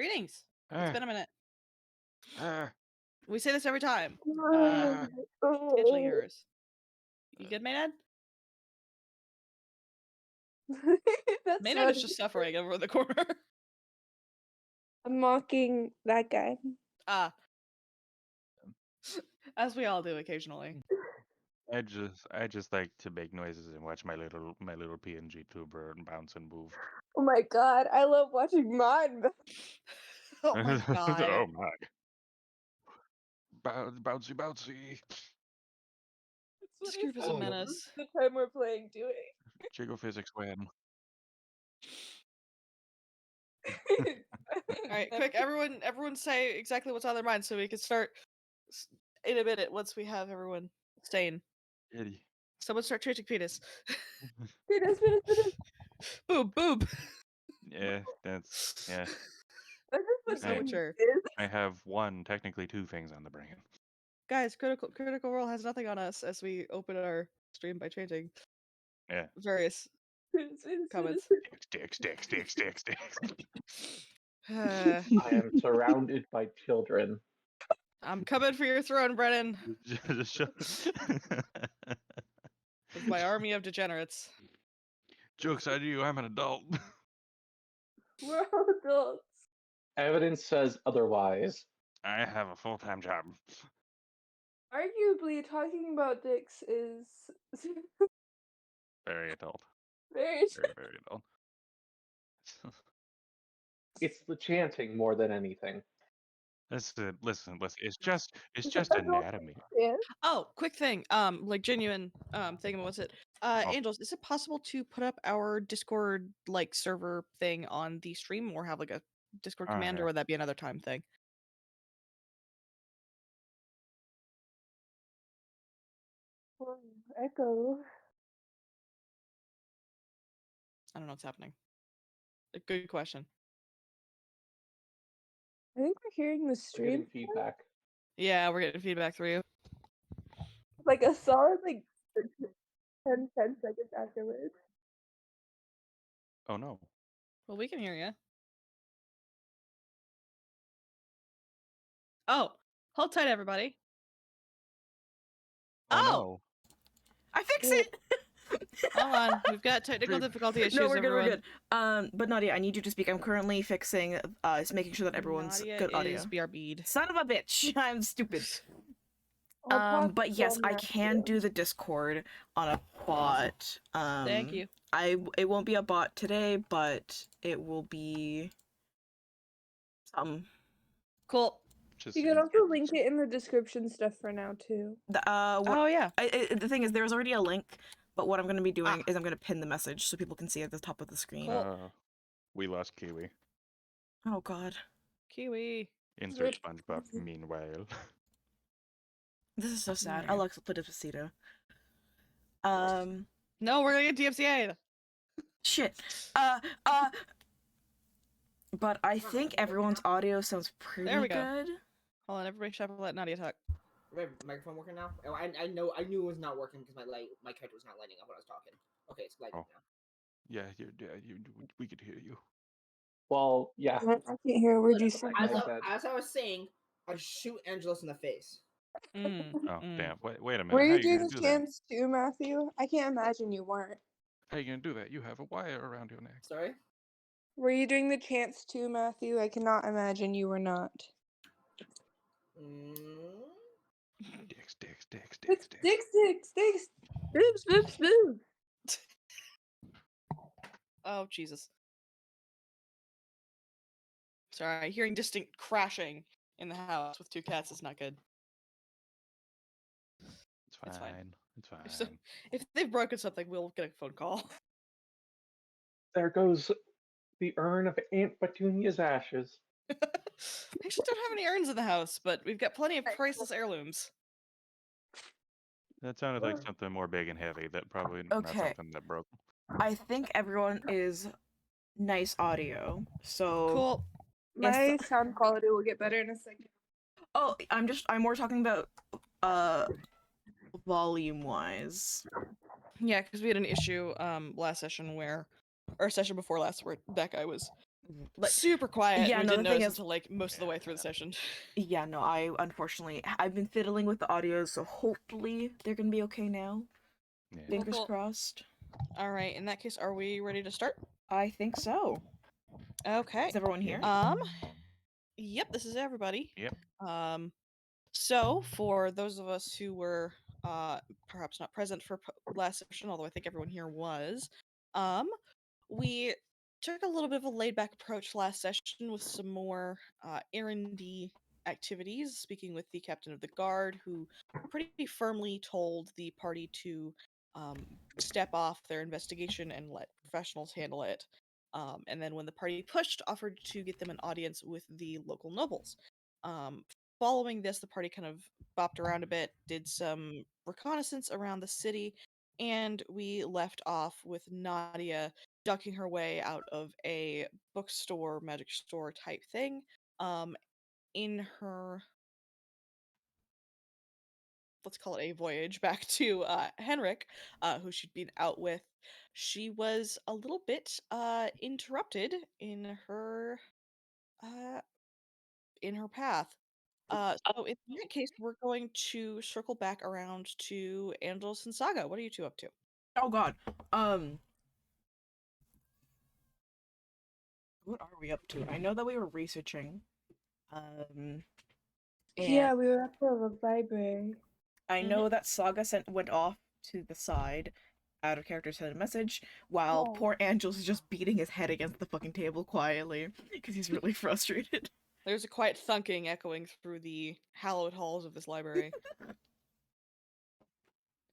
Greetings. It's been a minute. Ah, We say this every time. ah. Potentially yours. You good, Maynard? That's Maynard is just suffering over in the corner. I'm mocking that guy. Ah. As we all do occasionally. I just like to make noises and watch my little PNG tuber bounce and move. Oh my god, I love watching mine. Oh my god. Oh my. Bouncy. This group is a menace. The time we're playing doing. Jiggle physics win. Alright, quick, everyone say exactly what's on their mind so we can start in a minute once we have everyone staying. Kitty. Someone start chanting penis. Penis. Boob. Yeah, that's yeah. That's just So what mature. I have technically two things on the brain. Guys, Critical Role has nothing on us as we open our stream by chanting Yeah. various comments. Sticks. I am surrounded by children. I'm coming for your throne, Brennan. With my army of degenerates. Joke's on you, I'm an adult. We're all adults. Evidence says otherwise. I have a full-time job. Arguably, talking about dicks is Very adult. very. Very adult. It's the chanting more than anything. Listen. It's just anatomy. Yeah. Oh, quick thing. Like genuine thing. What's it? Angels, is it possible to put up our Discord like server thing on the stream, or have like a Discord command, or would that be another time thing? Echo. I don't know what's happening. A good question. I think we're hearing the We're stream. getting feedback. Yeah, we're getting feedback through you. Like a solid 10 seconds afterwards. Oh no. Well, we can hear you. Oh, hold tight, everybody. Oh, Oh! no. I fix it! Hold on, we've got technical difficulty issues. No, we're everyone. good. But Nadia, I need you to speak. I'm currently fixing, making sure that everyone's Nadia good audio. is BRB'd. Son of a bitch! I'm stupid. I'll talk But yes, from I that can too. do the Discord on a bot. Thank you. It won't be a bot today, but it will be Cool. You can also link it in the description stuff for now too. Oh yeah. The thing is, there's already a link, but what I'm going to be doing is I'm going to pin the message so people can see it at the top of the screen. We lost Kiwi. Oh god. Kiwi. Insert SpongeBob. Meanwhile. This is so sad. Alexa put a Despacito. No, we're gonna get DMCA. Shit. But I think everyone's audio sounds pretty There we go. good. Hold on, everybody shuffle, let Nadia talk. My microphone working now? Oh, I knew it was not working because my character was not lighting up when I was talking. Okay, it's lighting now. Yeah, we could hear you. Well, yeah. I can't hear a word you say. As I was saying, I'd shoot Angelus in the face. Damn. Wait a minute. Were How you doing gonna the do chants too, Matthew? I can't imagine you weren't. How you gonna do that? You have a wire around your neck. Sorry? Were you doing the chants too, Matthew? I cannot imagine you were not. Dicks. Boobs. Oh Jesus. Sorry, hearing distinct crashing in the house with two cats is not good. It's fine. So, if they've broken something, we'll get a phone call. There goes the urn of Aunt Petunia's ashes. I actually don't have any urns in the house, but we've got plenty of priceless heirlooms. That sounded like something more big and heavy. That probably not something that broke. I think everyone is nice audio. So cool. My sound quality will get better in a second. Oh, I'm more talking about volume wise. Yeah, because we had an issue last session or session before last where that guy was like, super quiet. yeah, We no, didn't the thing notice is- until like most of the way through the session. yeah, no, I've been fiddling with the audio, so hopefully they're gonna be okay now. Yeah. Fingers Cool. crossed. All right. In that case, are we ready to start? I think so. Okay. Is everyone here? Yep. This is everybody. Yep. So for those of us who were perhaps not present for last session, although I think everyone here was, we took a little bit of a laid back approach last session with some more errandy activities, speaking with the captain of the guard, who pretty firmly told the party to step off their investigation and let professionals handle it. And then when the party pushed, offered to get them an audience with the local nobles. Following this, the party kind of bopped around a bit, did some reconnaissance around the city, and we left off with Nadia ducking her way out of a bookstore, magic store type thing, in her, let's call it a voyage back to Henrik, who she'd been out with. She was a little bit interrupted in her path. So in that case, we're going to circle back around to Angelus and Saga. What are you two up to? Oh god. What are we up to? I know that we were researching. And Yeah, we were at the library. I know that Saga went off to the side, out of character, sent a message, while Oh. poor Angel's is just beating his head against the fucking table quietly because he's really frustrated. There's a quiet thunking echoing through the hallowed halls of this library.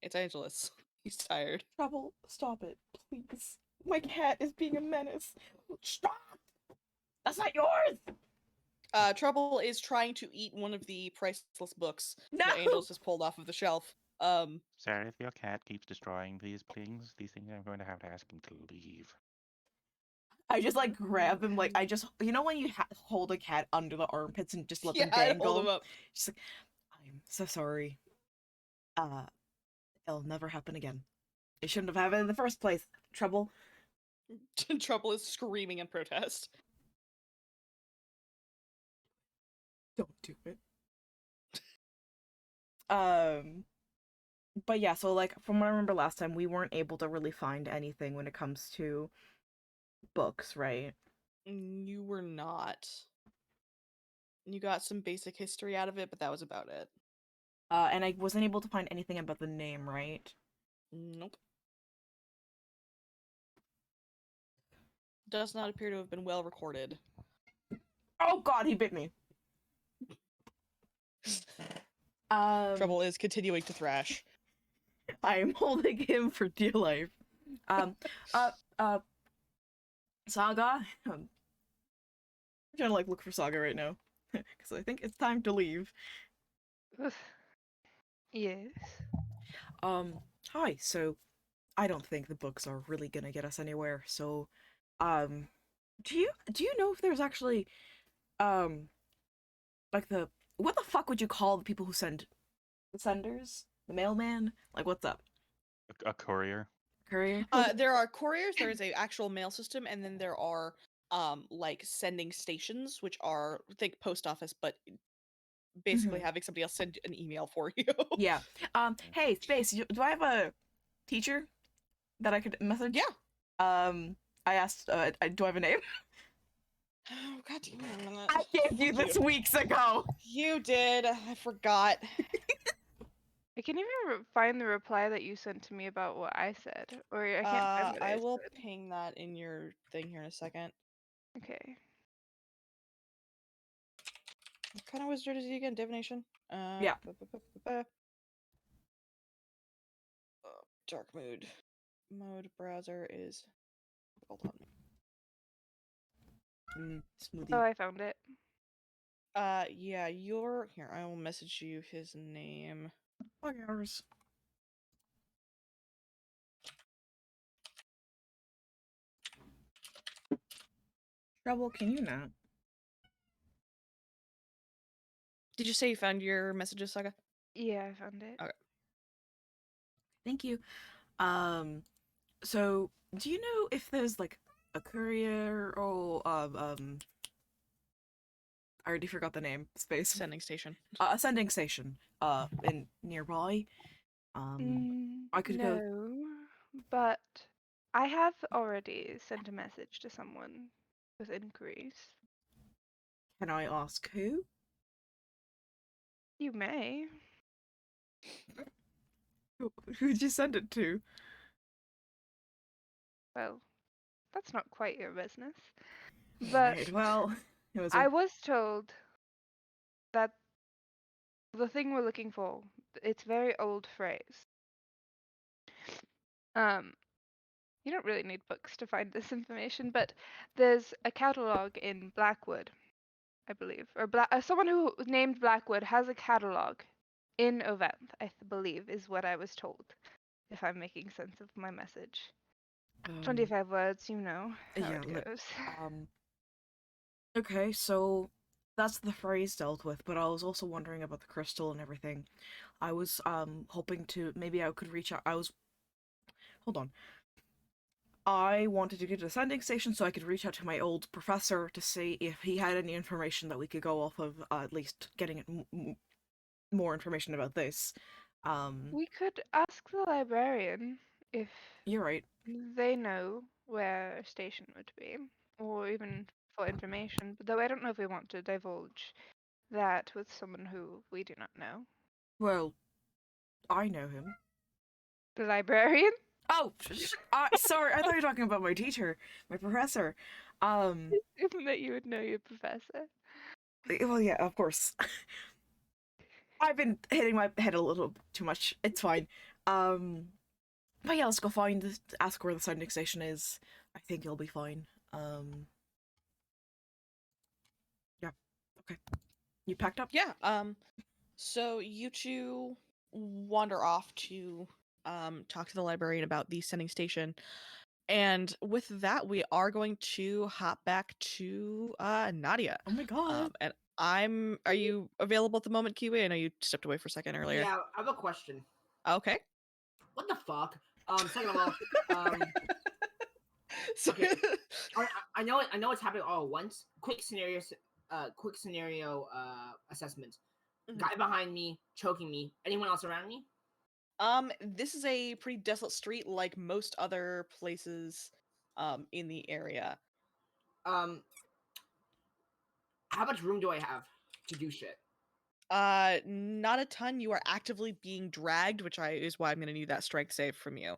It's Angelus. He's tired. Trouble, stop it, please. My cat is being a menace. Stop! That's not yours! Trouble is trying to eat one of the priceless books No! that Angelus has pulled off of the shelf. Sarah, if your cat keeps destroying these things, I'm going to have to ask him to leave. I just like grab him, like I just, you know when you hold a cat under the armpits and just let them I dangle? hold him up. Just like, I'm so sorry. It'll never happen again. It shouldn't have happened in the first place. Trouble. Trouble is screaming in protest. Don't do it. But yeah, so like from what I remember last time, we weren't able to really find anything when it comes to books, right? You were not. You got some basic history out of it, but that was about it. And I wasn't able to find anything about the name, right? Nope. Does not appear to have been well recorded. Oh god, he bit me. Trouble is continuing to thrash. I am holding him for dear life. Saga. I'm trying to like look for Saga right now because I think it's time to leave. Yes. Hi. So, I don't think the books are really gonna get us anywhere. So, do you know if there's actually, like what the fuck would you call the people who send the senders? The mailman? Like, what's up? A courier? Courier? There are couriers, there is a actual mail system, and then there are like sending stations, which are think post office, but basically having somebody else send an email for you. Yeah. Hey, Space, do I have a teacher that I could message? Yeah. I asked, do I have a name? Oh god damn it. I gave you this weeks ago! You did. I forgot. I can even find the reply that you sent to me about what I said, or I can't find what I I will said. ping that in your thing here in a second. Okay. What kind of wizard is he again? Divination? Yeah. Dark mood. Mode browser is. Hold on. Smoothie. Oh, I found it. Yeah, you're here. I will message you his name. Fuck hours. Trouble, can you not? Did you say you found your messages, Saga? Yeah, I found it. Okay. Thank you. So, do you know if there's, like, a courier. Oh, I already forgot the name. Space. Sending station. A sending station. In nearby. I could go. No, but I have already sent a message to someone with inquiries. Can I ask who? You may. Who'd you send it to? Well, that's not quite your business. But Right, well, it was. I was told that the thing we're looking for, it's a very old phrase. You don't really need books to find this information, but there's a catalog in Blackwood, I believe, or someone who was named Blackwood has a catalog in Ovent, believe, is what I was told. If I'm making sense of my message. 25 words, you know how yeah, it goes. Okay, so that's the phrase dealt with, but I was also wondering about the crystal and everything. I was hoping to maybe I could reach out. Hold on. I wanted to get to the sending station so I could reach out to my old professor to see if he had any information that we could go off of, at least getting more information about this. We could ask the librarian if You're right. they know where a station would be, or even for information, but though I don't know if we want to divulge that with someone who we do not know. Well, I know him. The librarian? Oh, sorry, I thought you were talking about my teacher, my professor. Isn't that you would know your professor? Well, yeah, of course. I've been hitting my head a little too much. It's fine. But yeah, let's go ask where the sending station is. I think you'll be fine. Yeah. Okay. You packed up? Yeah. So you two wander off to talk to the librarian about the sending station. And with that, we are going to hop back to Nadia. Oh my god. And are you available at the moment, Kiwi? I know you stepped away for a second earlier. Yeah, I have a question. Okay. What the fuck? Second of all, So- okay. I know it's happening all at once. Quick scenario assessment. Mhm. Guy behind me, choking me. Anyone else around me? This is a pretty desolate street, like most other places, in the area. How much room do I have to do shit? Not a ton. You are actively being dragged, which is why I'm gonna need that strength save from you.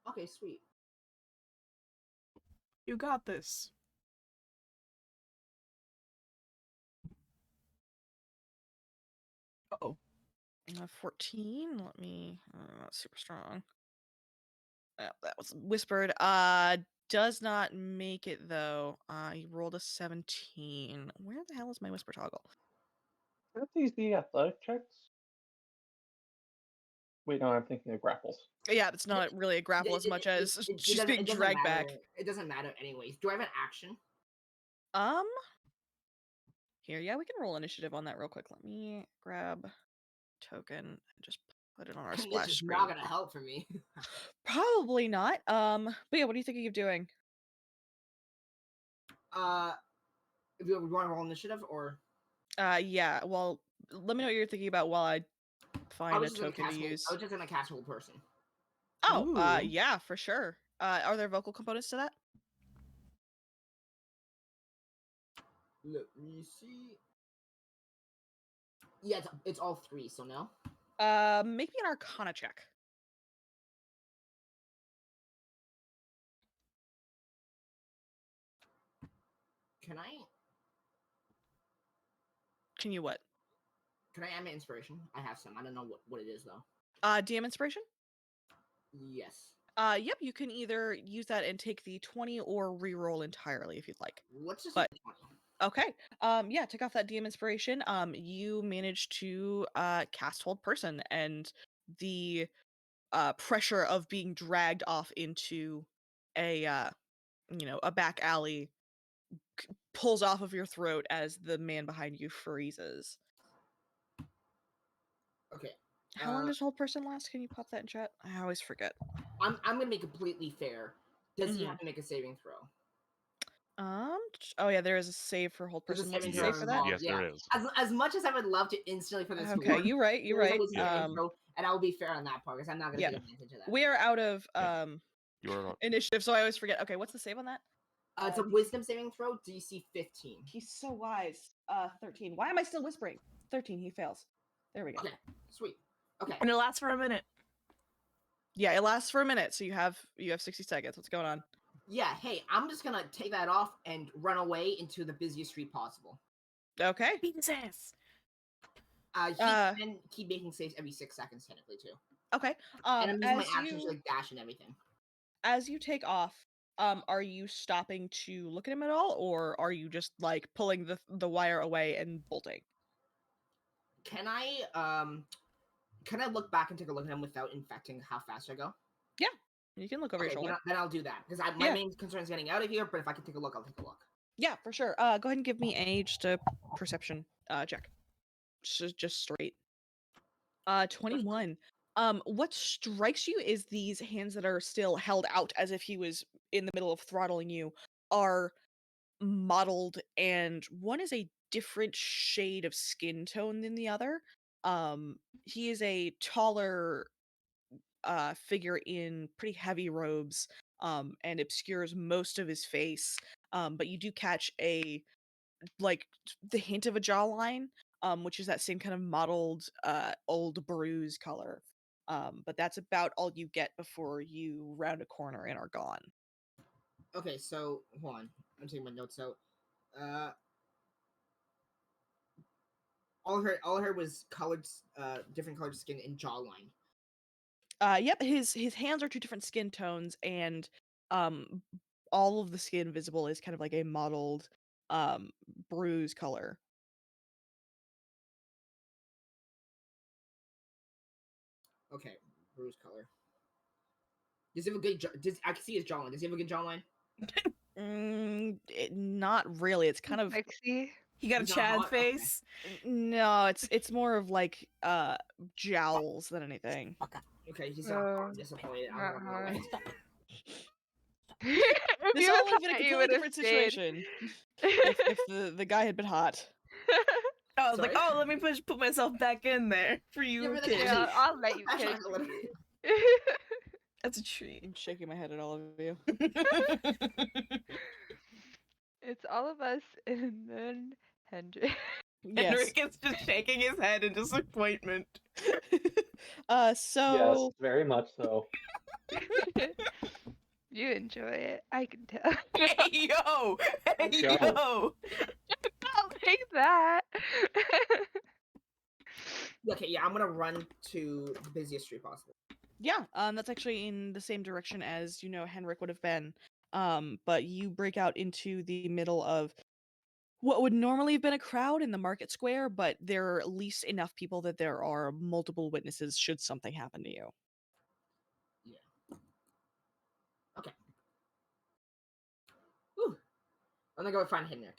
Okay, sweet. You got this. Uh-oh. 14. Let me. Not super strong. That was whispered. Does not make it though. You rolled a 17. Where the hell is my whisper toggle? Aren't these the athletic checks? Wait, no, I'm thinking of grapples. Yeah, it's not really a grapple as much as she's being dragged back. It doesn't matter anyways. Do I have an action? Here, yeah, we can roll initiative on that real quick. Let me grab token and just put it on our This splash is screen. not gonna help for me. Probably not. But yeah, what are you thinking of doing? If you want to roll initiative or Yeah. Well, let me know what you're thinking about while I find a token to use. I was just gonna cast hold person. Oh, Ooh. yeah, for sure. Are there vocal components to that? Let me see. Yeah, it's all 3, so no. Make me an Arcana check. Can I What? Can I add my inspiration? I have some. I don't know what it is though. DM inspiration? Yes. Yep, you can either use that and take the 20 or re-roll entirely if you'd like. Let's just But- do 20. Okay. Yeah, take off that DM inspiration. You managed to cast hold person, and the pressure of being dragged off into a a back alley pulls off of your throat as the man behind you freezes. Okay. How long does hold person last? Can you pop that in chat? I always forget. I'm gonna be completely fair. Does he Mhm. have to make a saving throw? Oh yeah, there is a save for hold There's a person. What's the saving save throw for that? involved. Yes, Yeah. there is. As much as I would love to instantly for this to Okay, work, you right. You there is right. always a saving throw, and I will be fair on that part because I'm not going to Yeah. take advantage of that. We are out of You're initiative, so I always forget. Okay, what's the save on that? It's a wisdom saving throw, DC 15. He's so wise. 13. Why am I still whispering? 13. He fails. There we go. Okay, sweet. Okay. And it lasts for a minute. Yeah, it lasts for a minute, so you have 60 seconds. What's going on? Yeah, hey, I'm just gonna take that off and run away into the busiest street possible. Okay. Beat his ass. He can keep making saves every 6 seconds, technically, too. Okay. And I'm using my as actions you to, like, dash and everything. as you take off, are you stopping to look at him at all, or are you just like pulling the wire away and bolting? Can I look back and take a look at him without infecting how fast I go? Yeah, you can look over your Okay, shoulder. then I'll do that because my Yeah. main concern is getting out of here. But if I can take a look, I'll take a look. Yeah, for sure. Go ahead and give me just a perception check. Just straight. 21. What strikes you is these hands that are still held out as if he was in the middle of throttling you are mottled, and one is a different shade of skin tone than the other. He is a taller figure in pretty heavy robes, and obscures most of his face. But you do catch the hint of a jawline, which is that same kind of mottled, old bruise color. But that's about all you get before you round a corner and are gone. Okay, so hold on. I'm taking my notes out. All I heard was colored, different colored skin and jawline. Yep, his hands are two different skin tones, and all of the skin visible is kind of like a mottled, bruise color. Okay, bruise color. Does he have a good? I can see his jawline. Does he have a good jawline? Not really. It's kind of Lexi. He got a He's not Chad hot? Okay. face. no. It's more of like jowls than anything. Okay, he's disappointed. I'm not not gonna lie. If This you all were would have been a hot, you completely would've different stayed. situation if the guy had been hot. I was like, Sorry? oh, let me put myself back in there for you, Yeah, but, like, kid. actually- Yeah, I'll let you I'm kick. not gonna let him- That's a treat. I'm shaking my head at all of you. It's all of us and then Hendrik. Yes. Henrik is just shaking his head in disappointment. So Yes, very much so. You enjoy it, I can tell. Hey yo! Hey Yo. yo! I'll take that. Okay, yeah, I'm gonna run to the busiest street possible. yeah, that's actually in the same direction as Henrik would have been. But you break out into the middle of what would normally have been a crowd in the market square, but there are at least enough people that there are multiple witnesses should something happen to you. Okay. Whew. I'm gonna go find Henrik.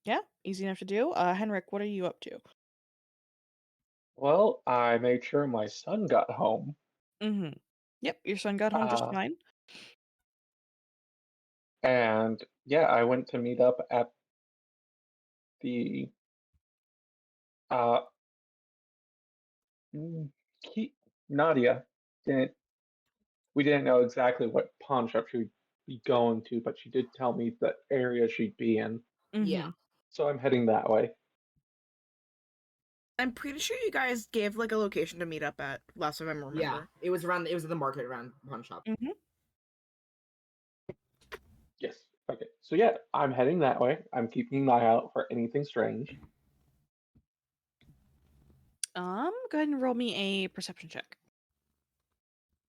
Yeah, easy enough to do. Henrik, what are you up to? Well, I made sure my son got home. Mm-hmm. Yep, your son got home just Uh, fine. And yeah, I went to meet up at the uh Nadia we didn't know exactly what pawn shop she would be going to, but she did tell me the area she'd be in. Yeah. Mhm. So I'm heading that way. I'm pretty sure you guys gave like a location to meet up at last time I remember. Yeah. It was at the market around pawn shop. Mhm. Yes. Okay. So yeah, I'm heading that way. I'm keeping an eye out for anything strange. Go ahead and roll me a perception check.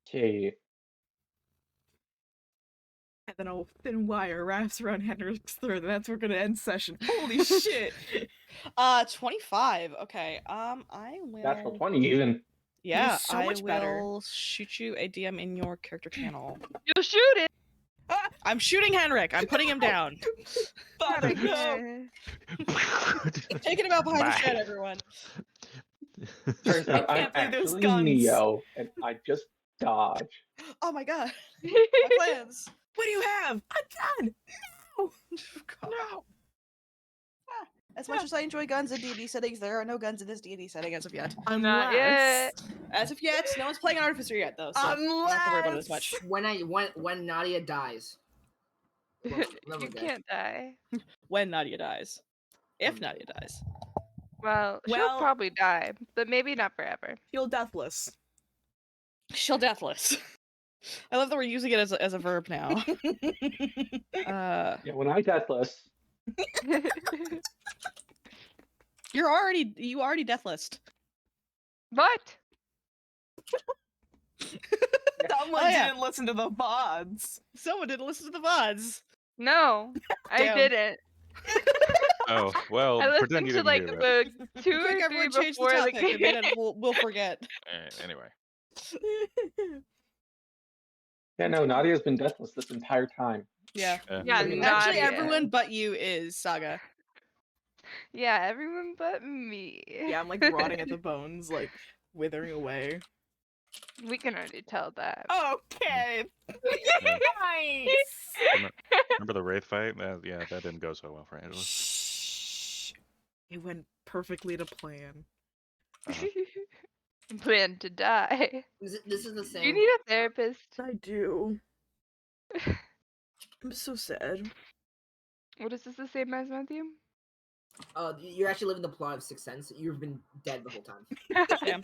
Okay. And then a thin wire wraps around Henrik's throat, and that's where we're gonna end session. Holy shit! 25. Okay. I will. Natural 20 even. Yeah, so I much better. will shoot you a DM in your character channel. You'll shoot it. Ah! I'm shooting Henrik. I'm putting him down. Father, no! Taking him out behind the Bye. shed, everyone. Turns out I'm can't believe there's actually guns. Neo, and I just dodge. Oh my god. My plans. What do you have? A gun! No! as I enjoy guns in D&D settings, there are no guns in this D&D setting as of yet. Not yet. As of yet, no one's playing an artificer yet, though, so don't have to worry about it as much. When Nadia dies. Well, never You dead. can't die. When Nadia dies. If Nadia dies. Well, she'll Well- probably die, but maybe not forever. Feel deathless. She'll deathless. I love that we're using it as a verb now. Yeah, when I deathless, you already deathless. What? Someone Oh, yeah. didn't listen to the VODs. Someone didn't listen to the VODs. No, I Damn. didn't. Oh, well, I pretend listened you to didn't like hear it. about 2 Quick, or 3 everyone change the before the topic, and game. then we'll forget. Anyway. yeah, no, Nadia's been deathless this entire time. Yeah. Yeah, Pretty much. Actually, Nadia. everyone but you is Saga. Yeah, everyone but me. Yeah, I'm like rotting at the bones, like withering away. We can already tell that. Okay. Yeah. Nice. Remember the Wraith fight? That didn't go so well for Angela. Shh. It went perfectly to plan. Plan to die. This is the same. Do you need a therapist? I do. I'm so sad. What is this the same as, Matthew? You're actually living the plot of Sixth Sense. You've been dead the whole time. Damn.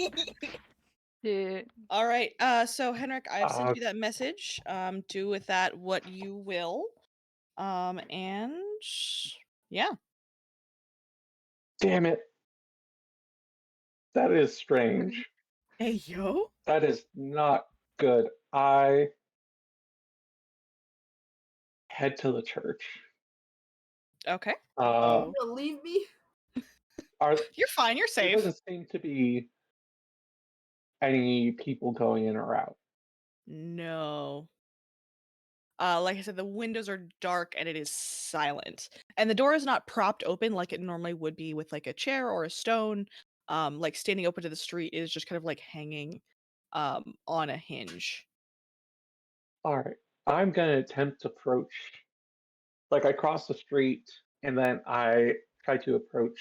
Yeah. All right. So Henrik, I've sent you that message. Do with that what you will. And yeah. Damn it. That is strange. Hey, yo. That is not good. I head to the church. Okay. Uh, You gonna leave me? You're fine. You're there safe. doesn't seem to be any people going in or out. No. Like I said, the windows are dark and it is silent. And the door is not propped open like it normally would be with like a chair or a stone. Like standing open to the street is just kind of like hanging on a hinge. All right. I'm going to attempt to approach. Like, I cross the street and then I try to approach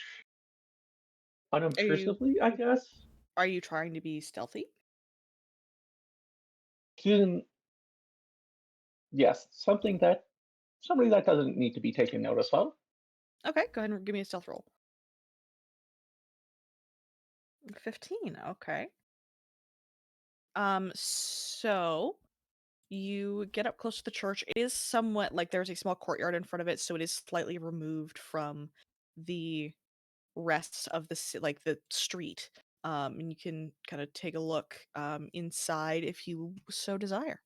unobtrusively, I guess. Are you trying to be stealthy? Yes, somebody that doesn't need to be taken notice of. Okay, go ahead and give me a stealth roll. 15, okay. So you get up close to the church. It is somewhat like there's a small courtyard in front of it, so it is slightly removed from the rest of the street. And you can kind of take a look inside if you so desire.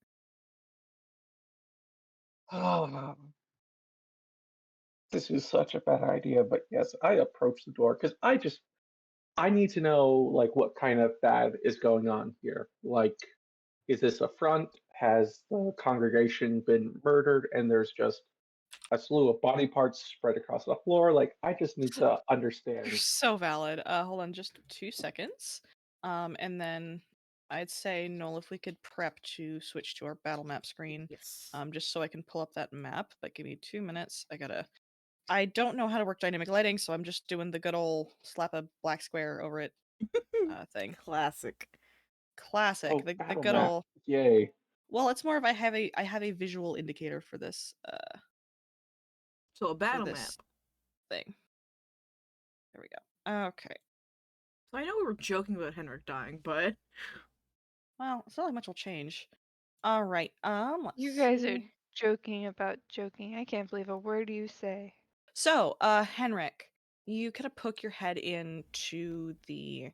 Oh, this is such a bad idea, but yes, I approach the door because I need to know like what kind of bad is going on here. Like, is this a front? Has the congregation been murdered and there's just a slew of body parts spread across the floor? Like, I just need to understand. You're so valid. Hold on just 2 seconds. And then I'd say, Noel, if we could prep to switch to our battle map screen. Yes. Just so I can pull up that map, but give me 2 minutes. I don't know how to work dynamic lighting, so I'm just doing the good old slap a black square over it thing. Classic. Classic. Oh, the battle good map. old. Yay. Well, it's more of I have a visual indicator for this So a battle this map. thing. There we go. Okay. So I know we were joking about Henrik dying, but Well, it's not like much will change. All right. Let's You guys are see. joking about joking. I can't believe a word you say. So, Henrik, you kind of poke your head into the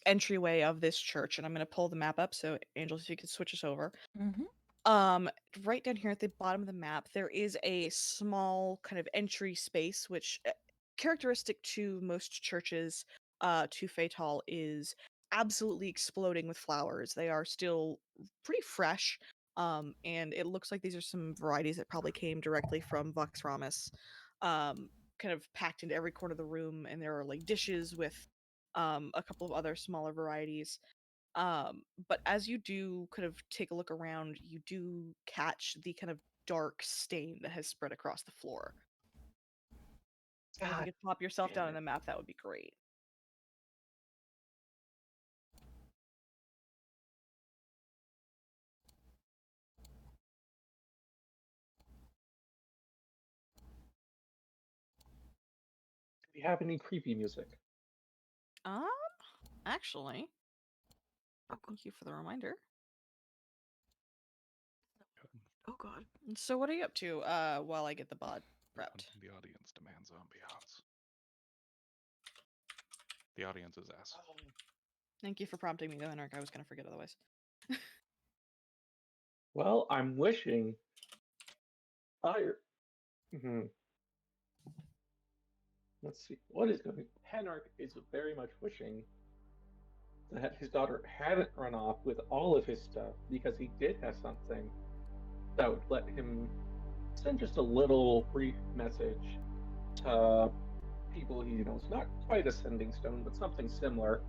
entryway of this church, and I'm going to pull the map up. So, Angel, if you could switch us over. Right down here at the bottom of the map, there is a small kind of entry space, which characteristic to most churches, to Fatal, is absolutely exploding with flowers. They are still pretty fresh. And it looks like these are some varieties that probably came directly from Vox Ramus, kind of packed into every corner of the room. And there are like dishes with a couple of other smaller varieties. But as you do kind of take a look around, you do catch the kind of dark stain that has spread across the floor. If you God could pop yourself damn down in it. the map, that would be great. Do you have any creepy music? Actually, thank you for the reminder. Oh god. So what are you up to while I get the bod prepped? The audience demands ambiance. The audience is ass. Thank you for prompting me, though, Henrik. I was going to forget otherwise. Well, I'm wishing I. Let's see. What is going? Henrik is very much wishing that his daughter hadn't run off with all of his stuff because he did have something that would let him send just a little brief message to people he knows, not quite a sending stone, but something similar.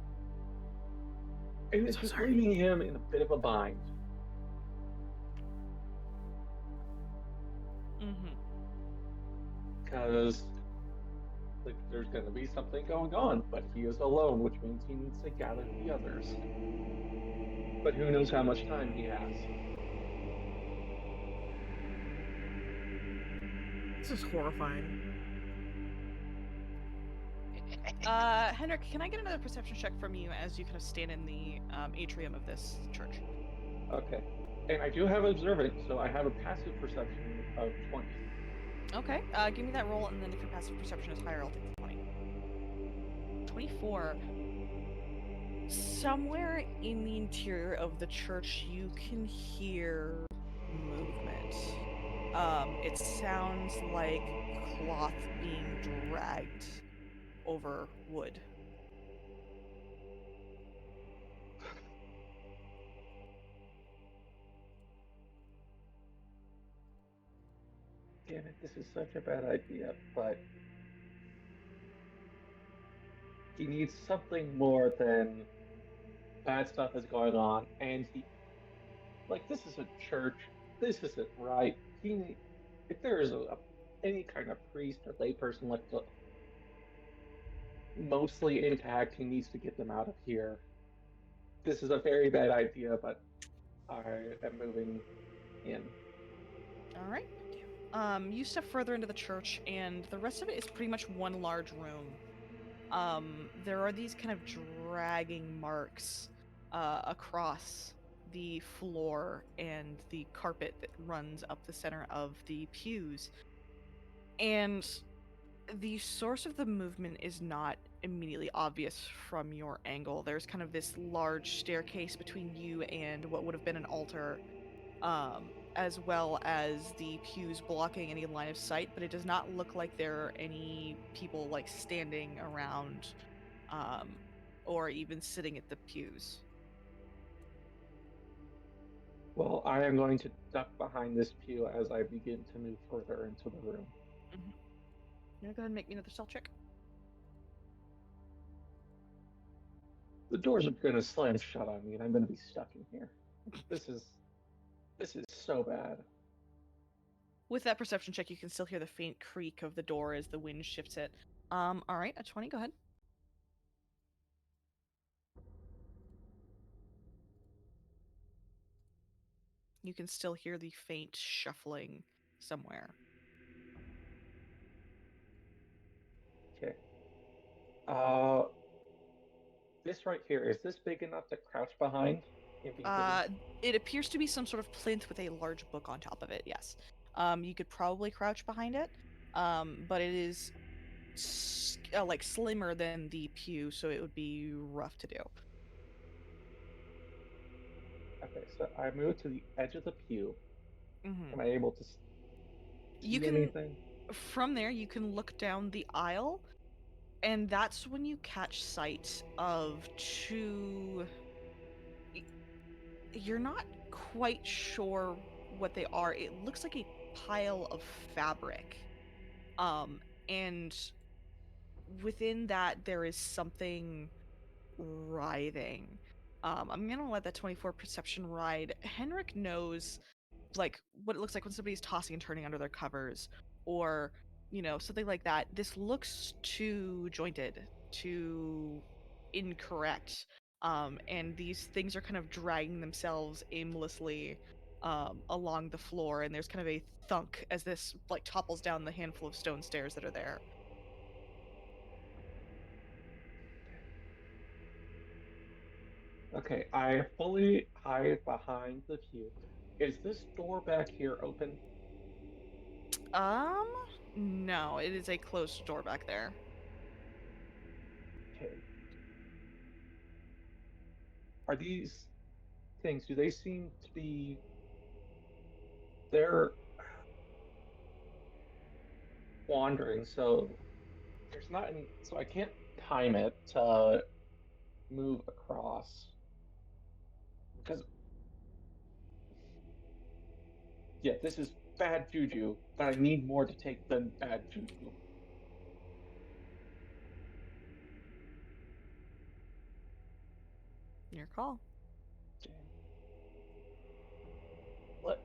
And it's So just sorry. leaving him in a bit of a bind. Mm-hmm. Because like, there's going to be something going on, but he is alone, which means he needs to gather the others. But who knows how much time he has. This is horrifying. Henrik, can I get another perception check from you as you kind of stand in the atrium of this church? Okay. And I do have observant, so I have a passive perception of 20. Okay, give me that roll, and then if your passive perception is higher, I'll take the 20. 24. Somewhere in the interior of the church, you can hear movement. It sounds like cloth being dragged over wood. Damn it, this is such a bad idea, but he needs something more than bad stuff is going on, and he, like, this is a church, this isn't right. If there is any kind of priest or layperson left mostly intact, he needs to get them out of here. This is a very bad idea, but I am moving in. All right. You step further into the church, and the rest of it is pretty much one large room. There are these kind of dragging marks across the floor and the carpet that runs up the center of the pews. And the source of the movement is not immediately obvious from your angle. There's kind of this large staircase between you and what would have been an altar, as well as the pews blocking any line of sight, but it does not look like there are any people like standing around or even sitting at the pews. Well, I am going to duck behind this pew as I begin to move further into the room. Mm-hmm. You want to go ahead and make me another stealth check? The doors are going to slam shut on me, and I'm going to be stuck in here. This is so bad. With that perception check, you can still hear the faint creak of the door as the wind shifts it. All right, a 20, go ahead. You can still hear the faint shuffling somewhere. Okay. This right here, is this big enough to crouch behind and be hidden? It appears to be some sort of plinth with a large book on top of it, yes. You could probably crouch behind it, but it is like slimmer than the pew, so it would be rough to do. Okay, so I move to the edge of the pew. Mm-hmm. Am I able to You see can, anything? from there, you can look down the aisle, and that's when you catch sight of two. You're not quite sure what they are. It looks like a pile of fabric. And within that, there is something writhing. I'm gonna let that 24 perception ride. Henrik knows, like, what it looks like when somebody's tossing and turning under their covers, or something like that. This looks too jointed, too incorrect. And these things are kind of dragging themselves aimlessly along the floor, and there's kind of a thunk as this like topples down the handful of stone stairs that are there. Okay, I fully hide behind the pew. Is this door back here open? No, it is a closed door back there. Okay. Are these things, do they seem to be they're wandering, so there's not any, so I can't time it to move across. Because yeah, this is bad juju, but I need more to take than bad juju. Your call. Okay. What?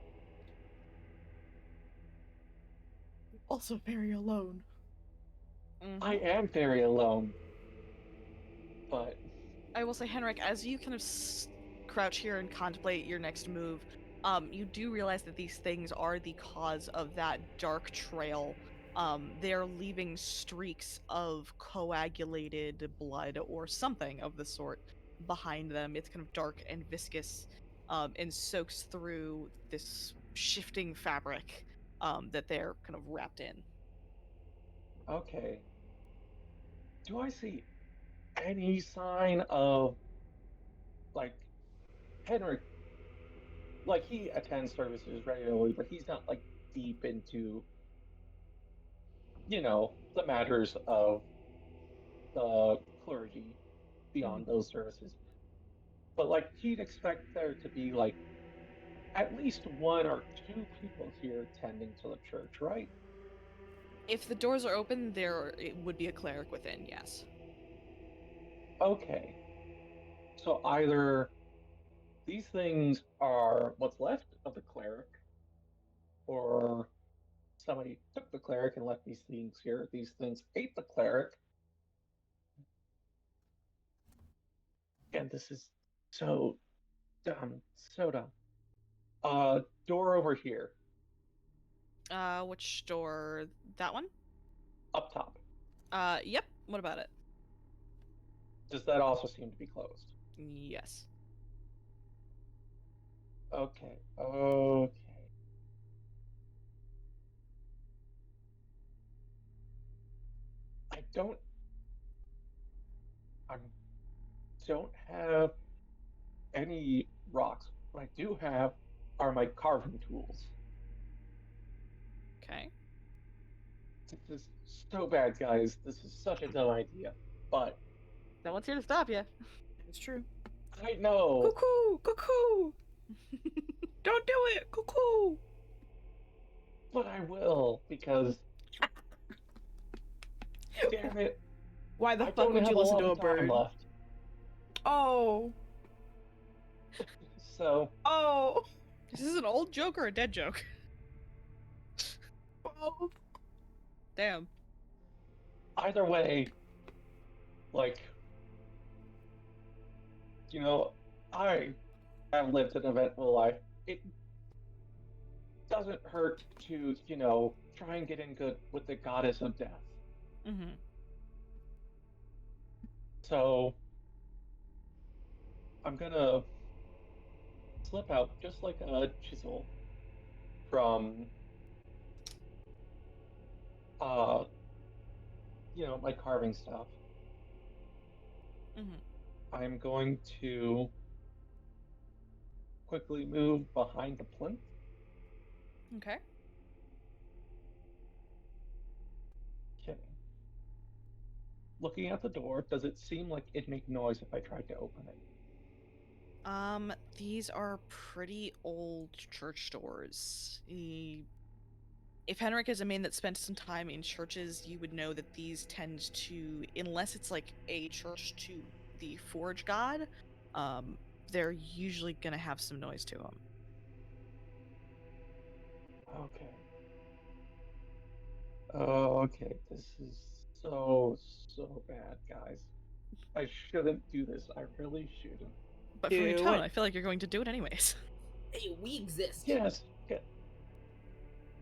Also very alone. I am very alone, but I will say, Henrik, as you kind of crouch here and contemplate your next move, you do realize that these things are the cause of that dark trail. They're leaving streaks of coagulated blood or something of the sort behind them. It's kind of dark and viscous, and soaks through this shifting fabric that they're kind of wrapped in. okay. Do I see any sign of like Henrik? Like he attends services regularly, but he's not like deep into the matters of the clergy beyond those services. But like he'd expect there to be like at least one or two people here tending to the church, right? If the doors are open, there it would be a cleric within, yes. Okay. So either these things are what's left of the cleric, or somebody took the cleric and left these things here. These things ate the cleric. And this is so dumb. So dumb. Door over here, Which door? That one? up top. Yep. What about it? Does that also seem to be closed? Yes. Okay. Okay. I don't. I don't have any rocks. What I do have are my carving tools. Okay. This is so bad, guys. This is such a dumb idea. But No one's here to stop you. It's true. I know. Cuckoo! Cuckoo! Don't do it! Cuckoo! But I will, because damn it, Why the I fuck don't would have you a listen to long a time bird? left. Oh. So Oh. Is this an old joke or a dead joke? Both. Damn. either way, like, I have lived an eventful life. It doesn't hurt to, try and get in good with the goddess of death. Mm-hmm. So I'm gonna slip out just like a chisel from uh my carving stuff. Mm-hmm. I'm going to quickly move behind the plinth. Okay. Okay. Looking at the door, does it seem like it'd make noise if I tried to open it? These are pretty old church doors. If Henrik is a man that spent some time in churches, you would know that these tend to, unless it's like a church to the forge god, they're usually gonna have some noise to them. Okay. Oh, okay. This is so bad, guys. I shouldn't do this. I really shouldn't. But from your Do tone, it. I feel like you're going to do it anyways. Hey, we exist. Yes. Yeah.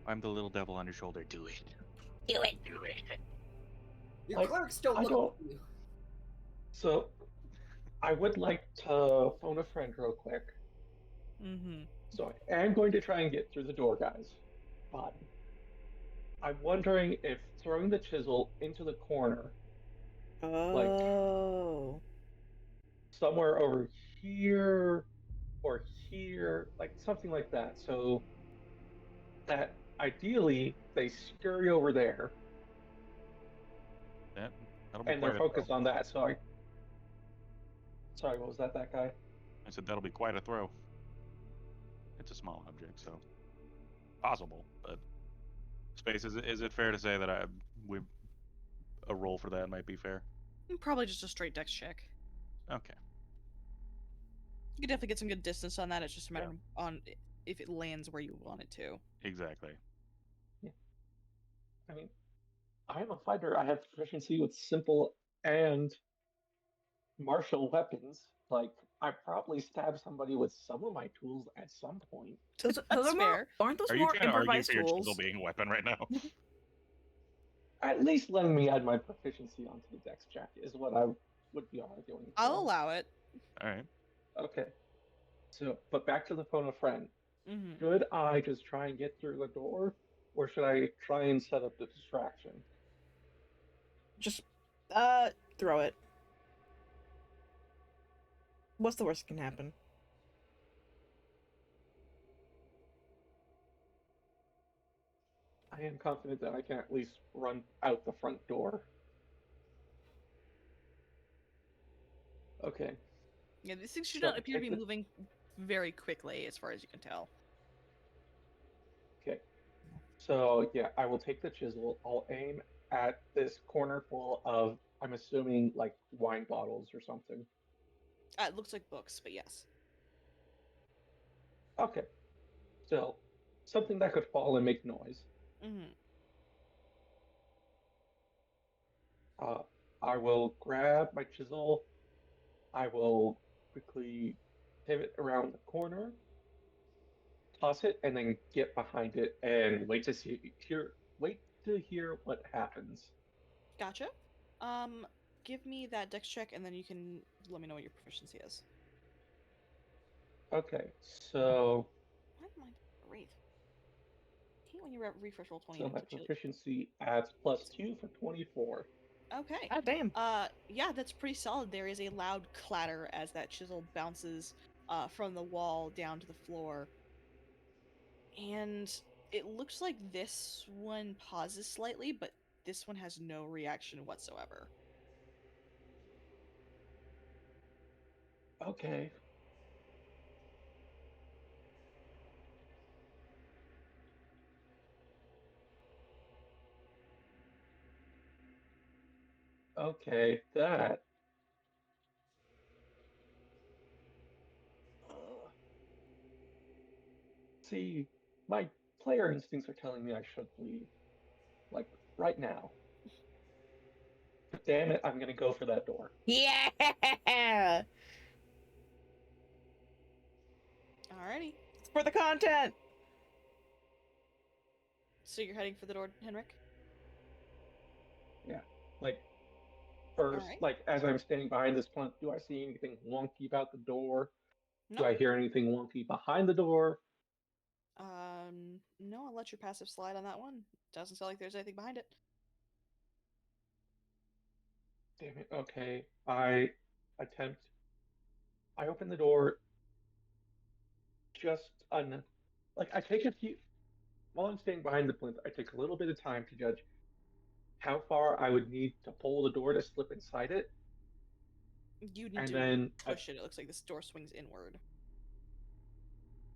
I'm the little devil on your shoulder. Do it. Do it. Do it. Your Like, clerks don't I look don't. at you. So, I would like to phone a friend real quick. Mm-hmm. So I am going to try and get through the door, guys. But I'm wondering if throwing the chisel into the corner, like Oh. somewhere over here or here, like something like that, so that ideally they scurry over there That'll be and they're quite a throw. focused on that. So I, sorry, what was that guy? I said that'll be quite a throw. It's a small object, so possible. But space, is it fair to say that a roll for that might be fair? Probably just a straight dex check. Okay. You could definitely get some good distance on that. It's just a matter Yeah. on if it lands where you want it to. Exactly. Yeah. I mean, I'm a fighter. I have proficiency with simple and martial weapons. Like, I probably stabbed somebody with some of my tools at some point. Those That's are more, fair. aren't those Are you more trying to argue improvised for your chisel tools? being a weapon right now? At least letting me add my proficiency onto the dex check is what I would be arguing I'll for. allow it. All right. Okay. So, but back to the phone a friend. Mm-hmm. Should I just try and get through the door, or should I try and set up the distraction? Just throw it. What's the worst that can happen? I am confident that I can at least run out the front door. Okay. Yeah, these things should So not I appear to take be the moving very quickly, as far as you can tell. okay. So yeah, I will take the chisel. I'll aim at this corner full of, I'm assuming, like wine bottles or something. It looks like books, but yes. Okay. Still, something that could fall and make noise. Mm-hmm. Uh, I will grab my chisel. I will quickly pivot around the corner, toss it, and then get behind it and wait to hear what happens. Gotcha. Give me that dex check, and then you can let me know what your proficiency is. Okay, so Why am I great? I hate when you refresh roll 20 so and it my keeps you. proficiency adds +2 for 24. Okay. God damn. Yeah, that's pretty solid. There is a loud clatter as that chisel bounces from the wall down to the floor. And it looks like this one pauses slightly, but this one has no reaction whatsoever. Okay. Okay, that. See, my player instincts are telling me I should leave. Like, right now. But damn it, I'm gonna go for that door. Yeah. Alrighty. It's for the content. So you're heading for the door, Henrik? Yeah. Like, first, Alright. like, as I'm standing behind this plant, do I see anything wonky about the door? No. Do I hear anything wonky behind the door? No, I'll let your passive slide on that one. Doesn't sound like there's anything behind it. Damn it. Okay. I attempt. I open the door just like I take a few while I'm standing behind the plinth, I take a little bit of time to judge how far I would need to pull the door to slip inside it. You need And to then push it. It looks like this door swings inward.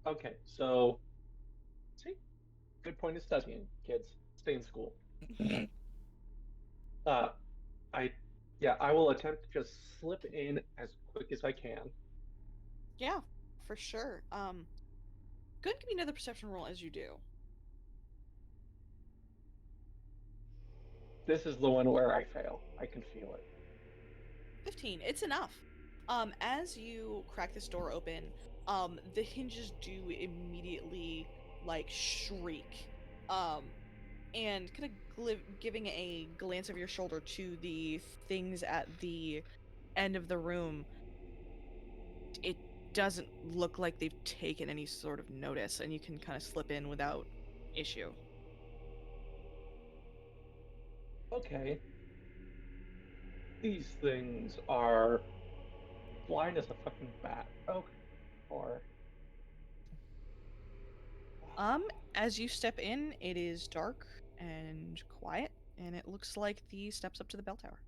okay, so see, good point of studying, kids. Stay in school. uh I yeah, I will attempt to just slip in as quick as I can. Yeah, for sure. Go ahead and give me another perception roll as you do. this is the one where I fail. I can feel it. 15. It's enough. As you crack this door open, the hinges do immediately like shriek. And kind of giving a glance over your shoulder to the things at the end of the room, it doesn't look like they've taken any sort of notice, and you can kind of slip in without issue. Okay. These things are blind as a fucking bat. Okay. Or As you step in, it is dark and quiet, and it looks like the steps up to the bell tower.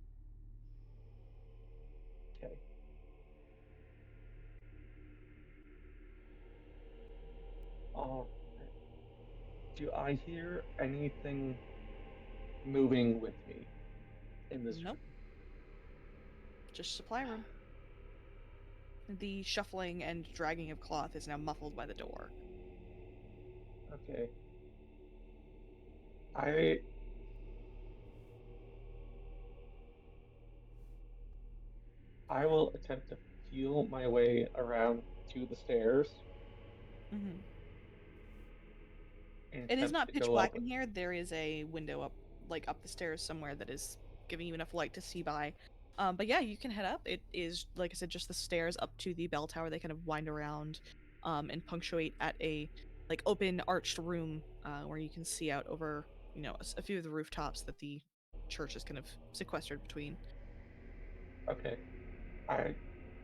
okay. All right. Do I hear anything moving with me in this Nope. room? Just supply room. The shuffling and dragging of cloth is now muffled by the door. Okay. I I will attempt to feel my way around to the stairs Mm-hmm. and It is attempt not to pitch go up. black in here. There is a window up, like up the stairs somewhere that is giving you enough light to see by. But yeah, you can head up. It is, like I said, just the stairs up to the bell tower. They kind of wind around, and punctuate at a like open arched room, where you can see out over, a few of the rooftops that the church is kind of sequestered between. Okay. I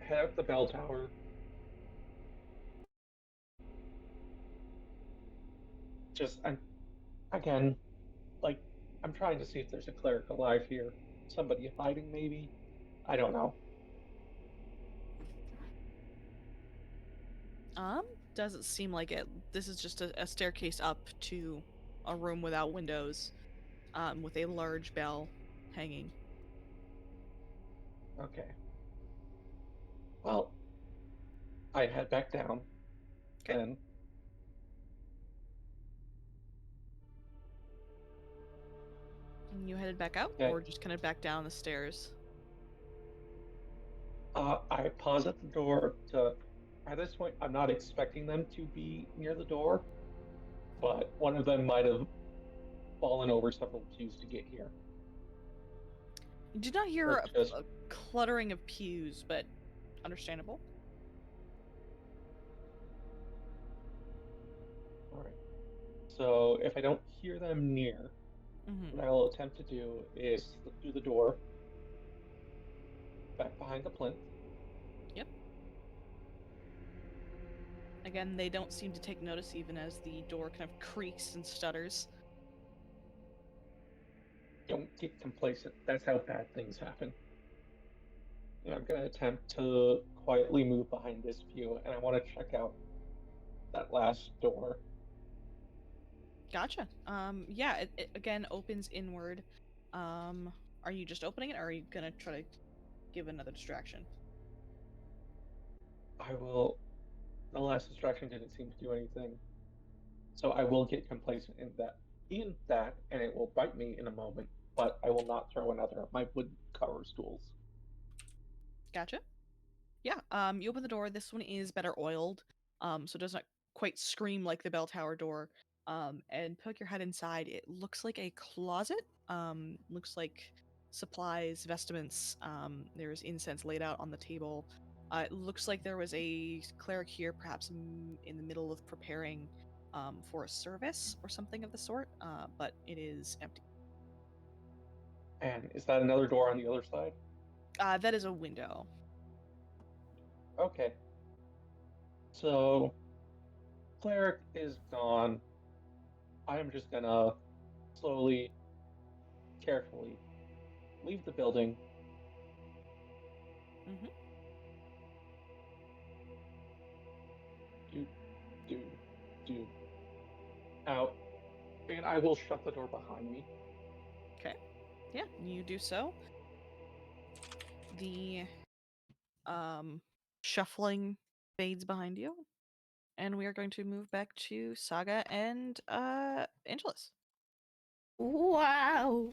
head up the bell tower. Just I'm again, like I'm trying to see if there's a cleric alive here. Somebody hiding maybe? I don't know. Um, doesn't seem like it. This is just a staircase up to a room without windows, with a large bell hanging. Okay. Well, I head back down Okay. then. And you headed back out, Okay. or just kind of back down the stairs? I pause at the door to. At this point, I'm not expecting them to be near the door, but one of them might have fallen over several pews to get here. You did not hear Or just a cluttering of pews, but understandable. all right. So if I don't hear them near, Mm-hmm. what I will attempt to do is slip through the door, back behind the plinth. Yep. Again, they don't seem to take notice even as the door kind of creaks and stutters. Don't get complacent. That's how bad things happen. And I'm going to attempt to quietly move behind this pew, and I want to check out that last door. Gotcha. Yeah, it again opens inward. Are you just opening it, or are you gonna try to give another distraction? I will. The last distraction didn't seem to do anything, so I will get complacent in that, and it will bite me in a moment. But I will not throw another of my wood cover stools. Gotcha. Yeah, you open the door. This one is better oiled, so it does not quite scream like the bell tower door. And poke your head inside. It looks like a closet. Looks like supplies, vestments. There's incense laid out on the table. It looks like there was a cleric here, perhaps in the middle of preparing for a service or something of the sort, but it is empty. And is that another door on the other side? That is a window. Okay. So cleric is gone. I am just gonna slowly, carefully leave the building. Mm-hmm. Do, do, do. Out. And I will shut the door behind me. Okay. Yeah, you do so. The shuffling fades behind you, and we are going to move back to Saga and Angelus. Wow.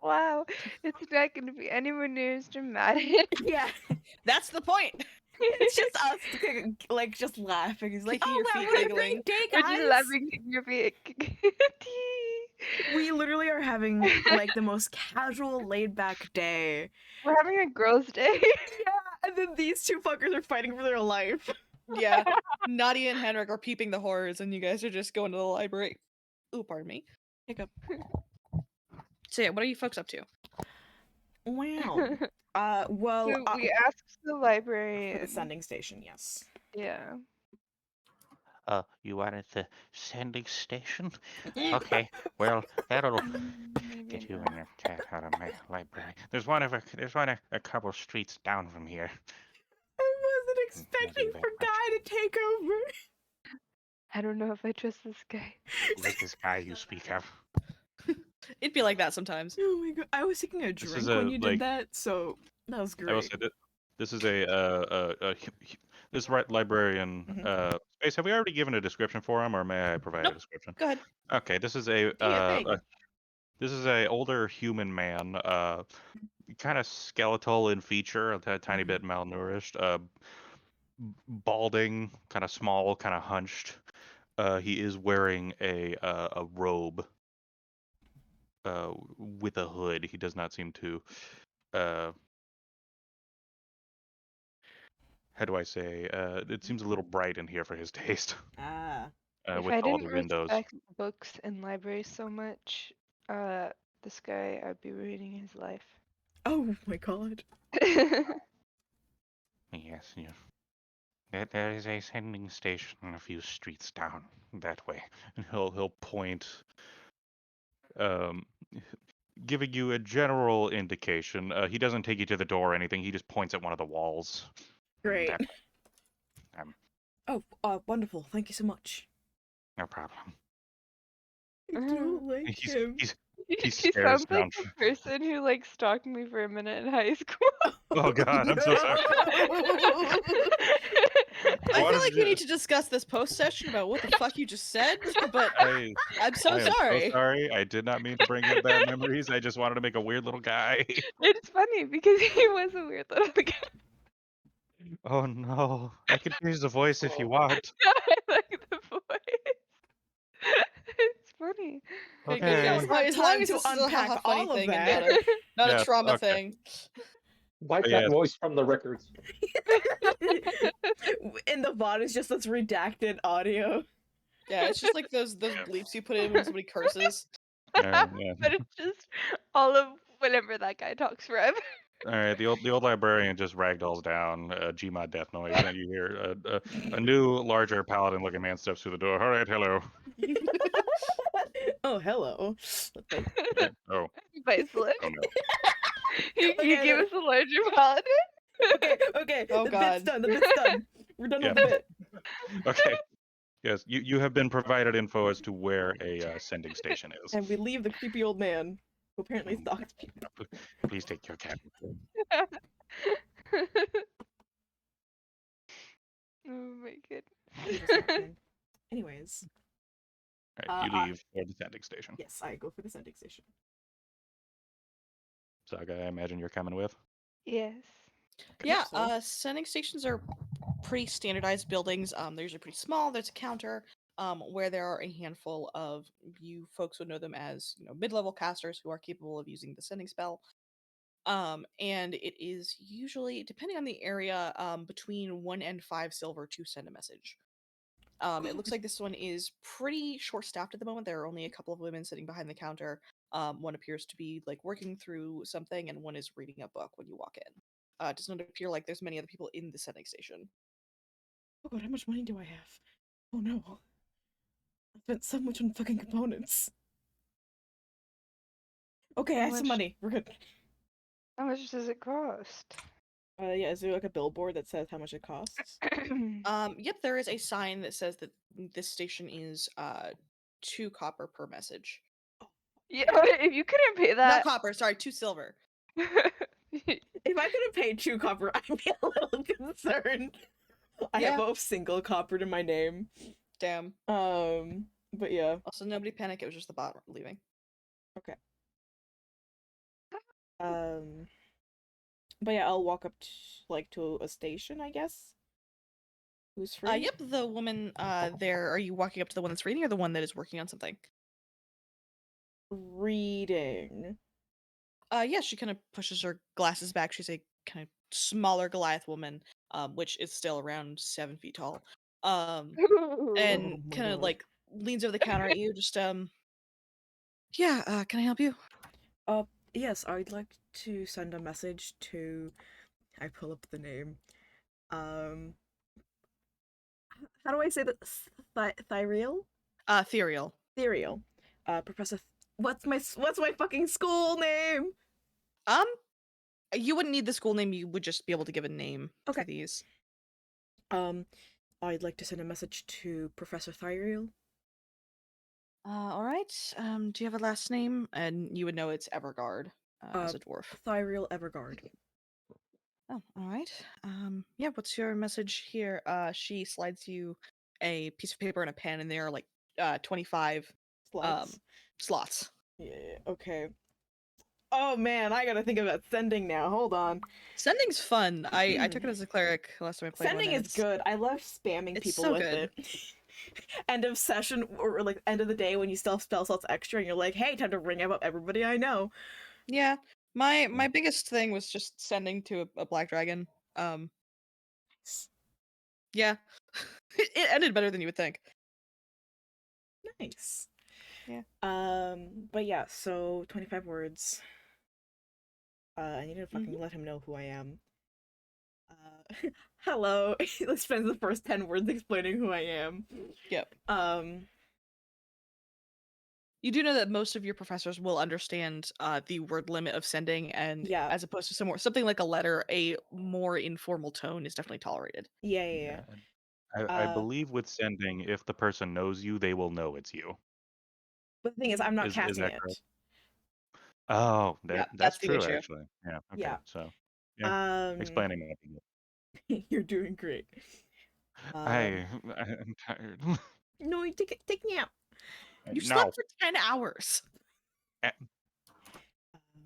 Wow, it's not going to be anywhere near as dramatic. Yeah. That's the point. It's just us, like, just laughing. He's like, Kicking oh your wow, feet, what a giggling. great day, We're guys! just laughing at your feet. We literally are having, like, the most casual, laid-back day. We're having a girls' day. Yeah, and then these two fuckers are fighting for their life. Yeah. Nadia and Henrik are peeping the horrors, and you guys are just going to the library. Ooh, pardon me. Hiccup. So yeah, what are you folks up to? Wow. Well, So we asked the for librarian. the sending station, yes. Yeah. You wanted the sending station? Okay, well, that'll Maybe get you not. and your cat out of my library. There's one a couple streets down from here. I wasn't Maybe expecting that for much. Guy to take over. I don't know if I trust this guy. Who is this guy you speak of? It'd be like that sometimes. Oh my god, I was taking a This drink is when a, you like- did that, so that was I will great. say that this is this librarian space. Have we already given a description for him, or may I provide a Nope. description? Go ahead. Okay, this is a Do your thing. this is a older human man, kind of skeletal in feature, a tiny bit malnourished, balding, kind of small, kind of hunched. He is wearing a robe with a hood. He does not seem to. How do I say? It seems a little bright in here for his taste. Ah. If With I all didn't the windows. respect books and libraries so much, this guy, I'd be ruining his life. Oh my god. Yes, yeah. There is a sending station a few streets down that way. And he'll point, giving you a general indication. He doesn't take you to the door or anything. He just points at one of the walls. Great. That way. Oh, wonderful. Thank you so much. No problem. I don't like him. He He stares sounds like down. the person who like stalked me for a minute in high school. Oh god, I'm so sorry. I What feel is like we it? need to discuss this post session about what the fuck you just said, but I I'm so am sorry. so sorry. I did not mean to bring up bad memories. I just wanted to make a weird little guy. It's funny because he was a weird little guy. Oh no. I can change the voice if you want. I like the voice. It's funny. Good Okay. deal. We don't have As long time as to this is a unpack haha funny all of thing and that. not Yeah, a trauma okay. thing. Wipe But that yes. voice from the records. In the VOD is just this redacted audio. Yeah, it's just like those bleeps you put in when somebody curses. Yeah. But it's just all of whenever that guy talks forever. All right, the old librarian just ragdolls down Gmod death noise, and you hear a new, larger paladin-looking man steps through the door. All right, hello. Oh, hello. Oh, Vicelin. oh no. You Okay, gave then. us a larger paladin? Okay. Oh, the God. bit's done. The bit's done. We're done with the Yeah. bit. Okay. Yes, you have been provided info as to where a sending station is. And we leave the creepy old man, who apparently stalks people. Please take your cat. Oh my Just goodness. happening. Anyways, All right, you leave for the sending station. yes, I go for the sending station. Saga, I imagine you're coming with. Yes. Yeah, so. sending stations are pretty standardized buildings. They're usually pretty small. There's a counter where there are a handful of, you folks would know them as, mid-level casters who are capable of using the sending spell. And it is usually, depending on the area, between 1 and 5 silver to send a message. It looks like this one is pretty short-staffed at the moment. There are only a couple of women sitting behind the counter. One appears to be like working through something, and one is reading a book when you walk in. It does not appear like there's many other people in the sending station. Oh god, how much money do I have? Oh no. I spent so much on fucking components. Okay, I have some money. We're good. How much does it cost? Yeah, is there like a billboard that says how much it costs? Yep, there is a sign that says that this station is 2 copper per message. Yeah, if you couldn't pay Not that. copper, sorry, 2 silver. If I could have paid 2 copper, I'd be a little concerned. I have a single copper to my name. Damn. But yeah. Also, nobody panic, it was just the bot leaving. Okay. But yeah, I'll walk up to a station, I guess. Who's free? Yep, the woman there. Are you walking up to the one that's reading or the one that is working on something? Reading. Yeah, she kind of pushes her glasses back. She's a kind of smaller Goliath woman, which is still around 7 feet tall. And Oh my kind of God. like leans over the counter at you. Just yeah. Can I help you? Yes, I'd like to send a message to. I pull up the name. How do I say that? Thyreal? Ethereal. Ethereal. Professor. What's my fucking school name? You wouldn't need the school name. You would just be able to give a name Okay. for these. I'd like to send a message to Professor Thyreal. All right. Do you have a last name? And you would know it's Everguard as a dwarf. Thyreal Everguard. Oh, all right. Yeah. What's your message here? She slides you a piece of paper and a pen, and there are like 25 Slides. slots. Yeah. Okay. Oh man, I gotta think about sending now. Hold on. Sending's fun. I took it as a cleric last time I played one. Sending and is good. I love spamming it's people so with good. it. End of session or like end of the day when you still have spell slots extra and you're like, hey, time to ring up everybody I know. Yeah. My biggest thing was just sending to a black dragon. Yeah. It ended better than you would think. Nice. Yeah. But yeah, so 25 words. I need to fucking let him know who I am. Hello. Let's spend the first 10 words explaining who I am. Yep. You do know that most of your professors will understand the word limit of sending, and Yeah. as opposed to something like a letter, a more informal tone is definitely tolerated. Yeah. I believe with sending, if the person knows you, they will know it's you. But the thing is, I'm not Is casting that it. correct? Oh, Yeah, that's that's the true, issue. actually. Yeah. Okay. Yeah. So, yeah, explaining might be good. You're doing great. I'm tired. No, you take me out. You No. slept for 10 hours.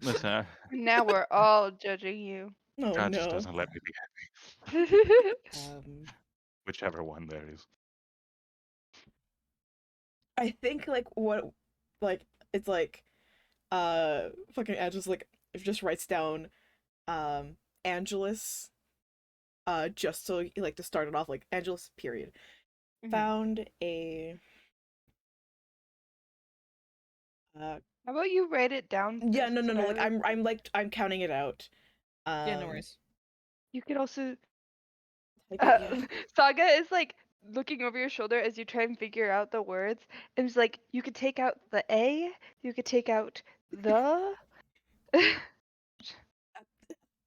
Listen, Now we're all judging you. Oh God just no. doesn't let me be happy. Whichever one there is. I think it's like fucking Angelus like just writes down Angelus just so like to start it off like Angelus period. Found a How about you write it down first? yeah, no, so like I'm counting it out. Yeah, no worries. You could also Yeah. Saga is like looking over your shoulder as you try and figure out the words, and it's like you could take out the A, you could take out the.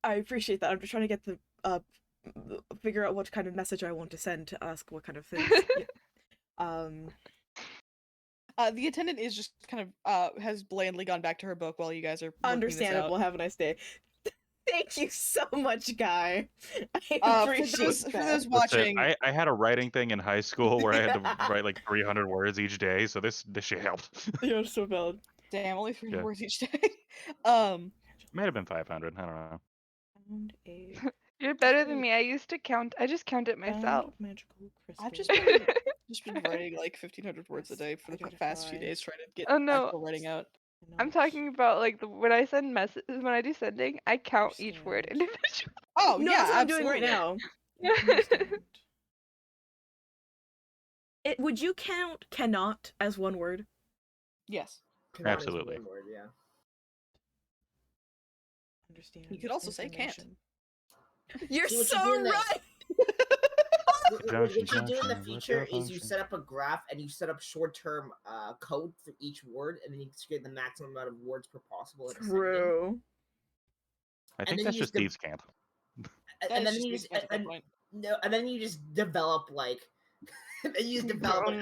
I appreciate that. I'm just trying to get the figure out what kind of message I want to send to ask what kind of things. The attendant is just kind of has blandly gone back to her book while you guys are Understandable. Working this out. Have a nice day. Thank you so much, Guy. I appreciate for those watching, I had a writing thing in high school where I had to write like 300 words each day, so this shit helped. You're so valid. Damn, only 3 words each day. Might have been 500. I don't know. Found a You're better than me. I just count it found myself. magical crystal. I've just been writing like 1,500 words a day for the past few days trying to get actual writing out. I'm talking about like when I send messages, when I do sending, I count each word individually. Oh no, yeah, that's what I'm absolutely. doing right now. Would you count cannot as one word? Yes. Cannot is Absolutely. one word, yeah. Understand. You could also say can't. You're See, what so you do in right. what you do in the future is you set up a graph and you set up short-term code for each word, and then you get the maximum amount of words per possible. True. I think that's just thieves' camp. And then you just and then you just develop like an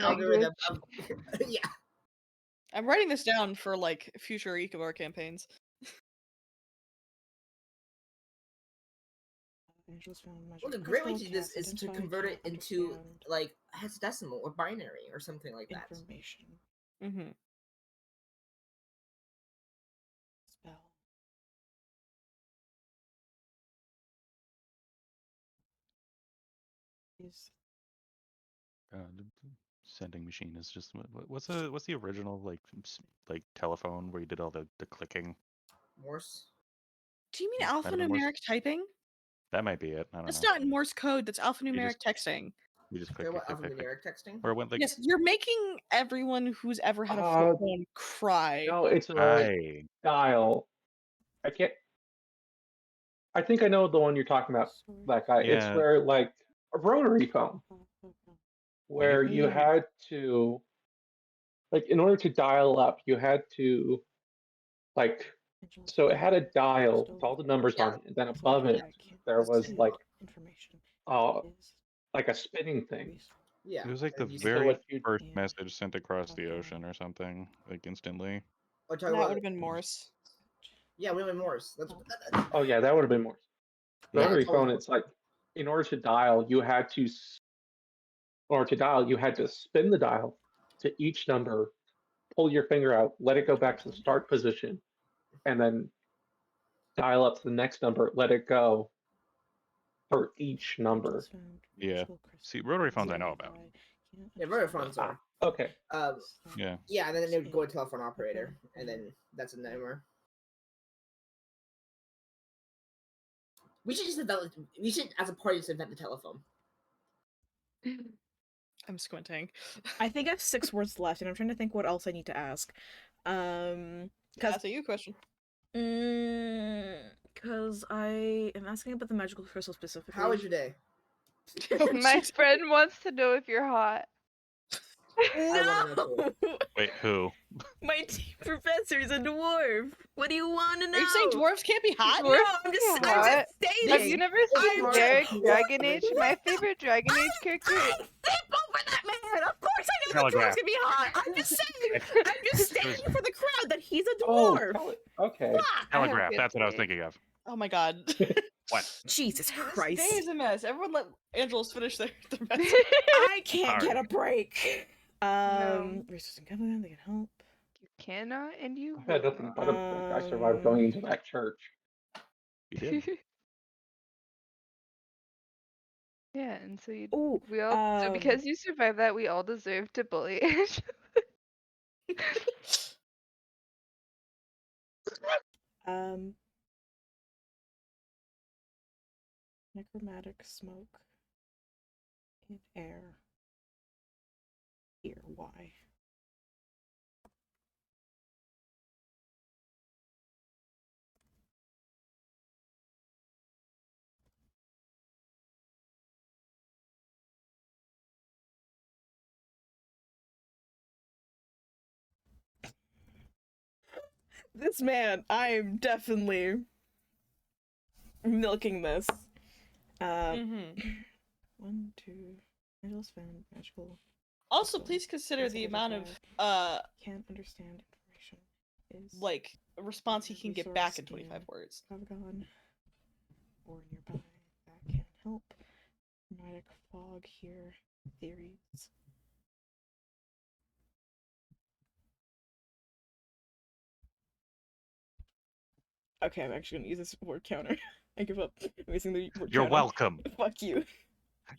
algorithm of yeah. I'm writing this down for like future Ecobar campaigns. Well, the great way to do this is to convert it into like hexadecimal or binary or something like that. Information. Mm-hmm. is The sending machine is just what's the original like telephone where you did all the clicking? Morse. Do you mean Might have been Morse. alphanumeric typing? That might be it. I don't That's know. not in Morse code. That's alphanumeric texting. You just Care click, about click, click, click. alphanumeric texting? Or it went like Yes, you're making everyone who's ever had a flip phone cry. No, it's a I dial. I think I know the one you're talking about. That guy. It's Yeah. where like a rotary phone, where you Maybe? had to, like, in order to dial up, you had to, like, so it had a dial with all the numbers on it, and then above it there was like like a spinning thing. Yeah. It was like the and you- So very what you first message sent across the ocean or something, like instantly. Oh, That would have been Morse. Yeah, we went Morse. That's Oh yeah, that would have been more. Yeah. Rotary phone, it's like in order to dial, you had to spin the dial to each number, pull your finger out, let it go back to the start position, and then dial up to the next number, let it go for each number. Yeah. See, rotary phones I know about. Yeah, rotary phones are. Okay. Yeah. Yeah, and then they would go to telephone operator, and then that's a nightmare. We should just develop. We should, as a party, just invent the telephone. I'm squinting. I think I have 6 words left, and I'm trying to think what else I need to ask. That's a you question. Because I am asking about the magical crystal specifically. How was your day? My friend wants to know if you're hot. No! Wait, who? My professor is a dwarf. What do you want to know? Are you saying dwarves can't be hot? No, I'm just stating. Have you never seen Derek Dragon Age? My favorite Dragon Age character. I flip over that man. Of course I know the dwarves can be hot. I'm just saying. I'm just stating for the crowd that he's a dwarf. Okay. Telegraph. That's what I was thinking of. Oh my god. What? Jesus Christ. This day is a mess. Everyone let Angelos finish their message. I can't get a break. Resource and government, they can help. You cannot, and you I had will nothing not. but I survived going into that church. You did. Yeah, and so you Ooh, we all so because you survived that, we all deserve to bully Angela. Necromantic smoke in air. Here, why? This man, I'm definitely milking this. 1, 2, Angelus found magical. Also, please consider the amount of can't understand information is like response he can get back in 25 words. Pavgon or nearby that can help. Dramatic fog here. Theories. Okay, I'm actually gonna use this word counter. I give up. I'm using the word You're counter. welcome. Fuck you.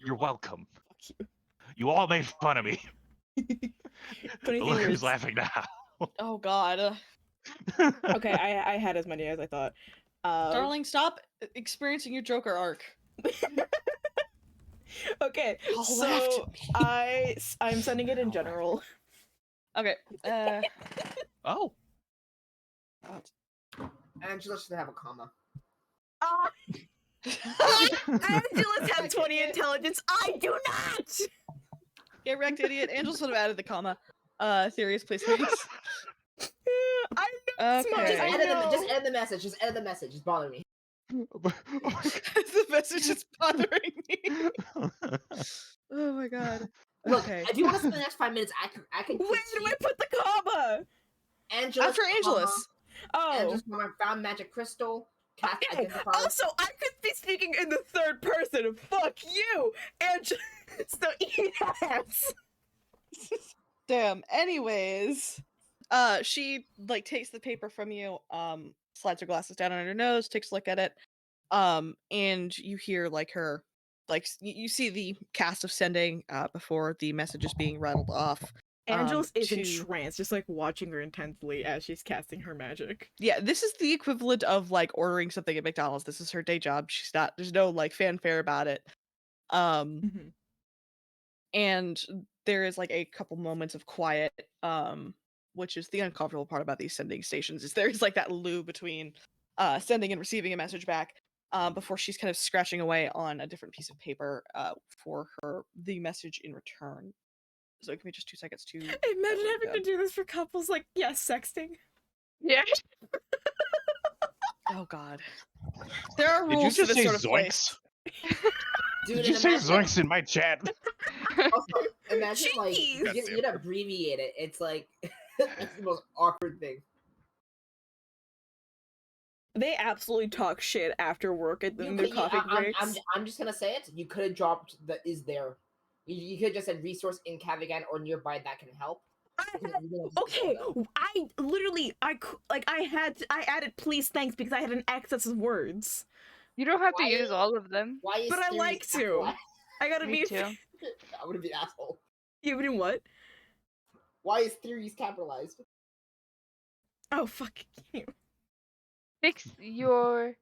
You're welcome. Fuck you. You all made fun of me. Look who's words. laughing now. Oh god. Okay, I had as many as I thought. Darling, stop experiencing your Joker arc. Okay, Y'all laughed so I'm sending it in general. Okay. Oh. Angela should have a comma. Angelus has 20 intelligence. I do not. Get wrecked, idiot. Angels would have added the comma. Serious placements. I'm okay. Just end the message. Just end the message. It's bothering me. The message is bothering me. Oh my god. Look, Okay. if you want to spend the next 5 minutes, I can. Where do I put the comma? Angelus. After Angelus. Oh. Angelus found magic crystal. Cast identifier. Also, I could be speaking in the third person. Fuck you, Angelus. So eat ass. Damn. Anyways, she like takes the paper from you, slides her glasses down on her nose, takes a look at it, and you hear like her like you see the cast of sending before the message is being rattled off. Angelus is to entranced, just like watching her intensely as she's casting her magic. Yeah, this is the equivalent of like ordering something at McDonald's. This is her day job. There's no like fanfare about it. Mhm. And there is like a couple moments of quiet, which is the uncomfortable part about these sending stations, is there's like that loo between sending and receiving a message back, before she's kind of scratching away on a different piece of paper for the message in return. So give me just 2 seconds to Imagine having to do this for couples, like, yes, sexting. Yeah. Oh god. There are Did you rules to just this say sort of zoinks? place. Dude, Did you and say imagine, zoinks in my chat? also, imagine like Jeez. you'd abbreviate it. It's like it's the most awkward thing. They absolutely talk shit after work in You their could, coffee breaks. I'm just gonna say it. You could have dropped the "is there." You could have just said resource in Cavigan or nearby that can help. Okay, I added please thanks because I had an excess of words. You don't have Why to use is- all of them. Why is But I theories like to. capitalized? I gotta Me be. too. I'm gonna be an asshole. You doing what? Why is theories capitalized? Oh fuck you. Fix your.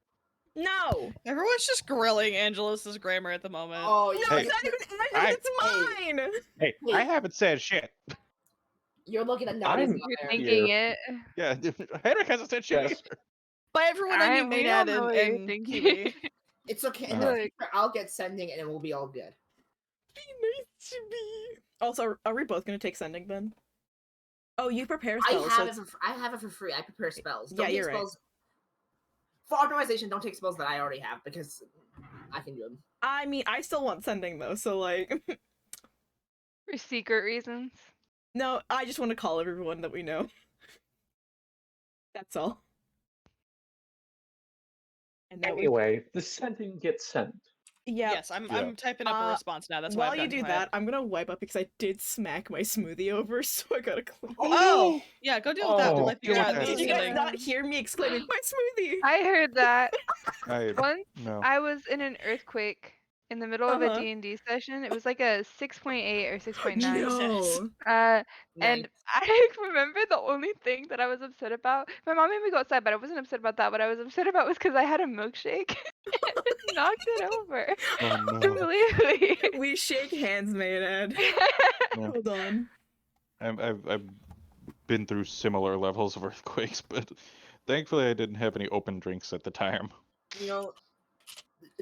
No. Everyone's just grilling Angelus's grammar at the moment. Oh, No, yeah. Hey, it's not even Angela, it's mine. Hey, Wait. I haven't said shit. You're looking at Nadia's I'm not You're there. thinking here. it. Yeah, Henrik hasn't said shit Yes. either. By everyone, I mean We all Maynard know and, what you're and thinking. Kiwi. It's okay. In Uh-huh. the future, I'll get sending and it will be all good. Be nice to me. Also, are we both gonna take sending then? Oh, you prepare spells. I have it for free. I prepare spells. Yeah, Don't take you're right. spells. For optimization, don't take spells that I already have because I can do them. I mean, I still want sending though, so like, For secret reasons. no, I just want to call everyone that we know. That's all. And that Anyway, the sending gets sent. yeah. Yes, I'm typing up a response now. That's why While I've you gotten do quiet. that, I'm gonna wipe up because I did smack my smoothie over, so I gotta clean. Oh, yeah, go deal with that. We'll Oh, let deal you with out. that. Did you guys Yeah. not hear me exclaiming my smoothie? I heard that. Once No. I was in an earthquake in the middle of a Uh-huh. D&D session. It was like a 6.8 or 6.9. No. And Nice. I remember the only thing that I was upset about. My mom made me go outside, but I wasn't upset about that. What I was upset about was because I had a milkshake and it knocked it over. Oh no. Completely. We shake hands, Maynard. No. Hold on. I've been through similar levels of earthquakes, but thankfully I didn't have any open drinks at the time. You know,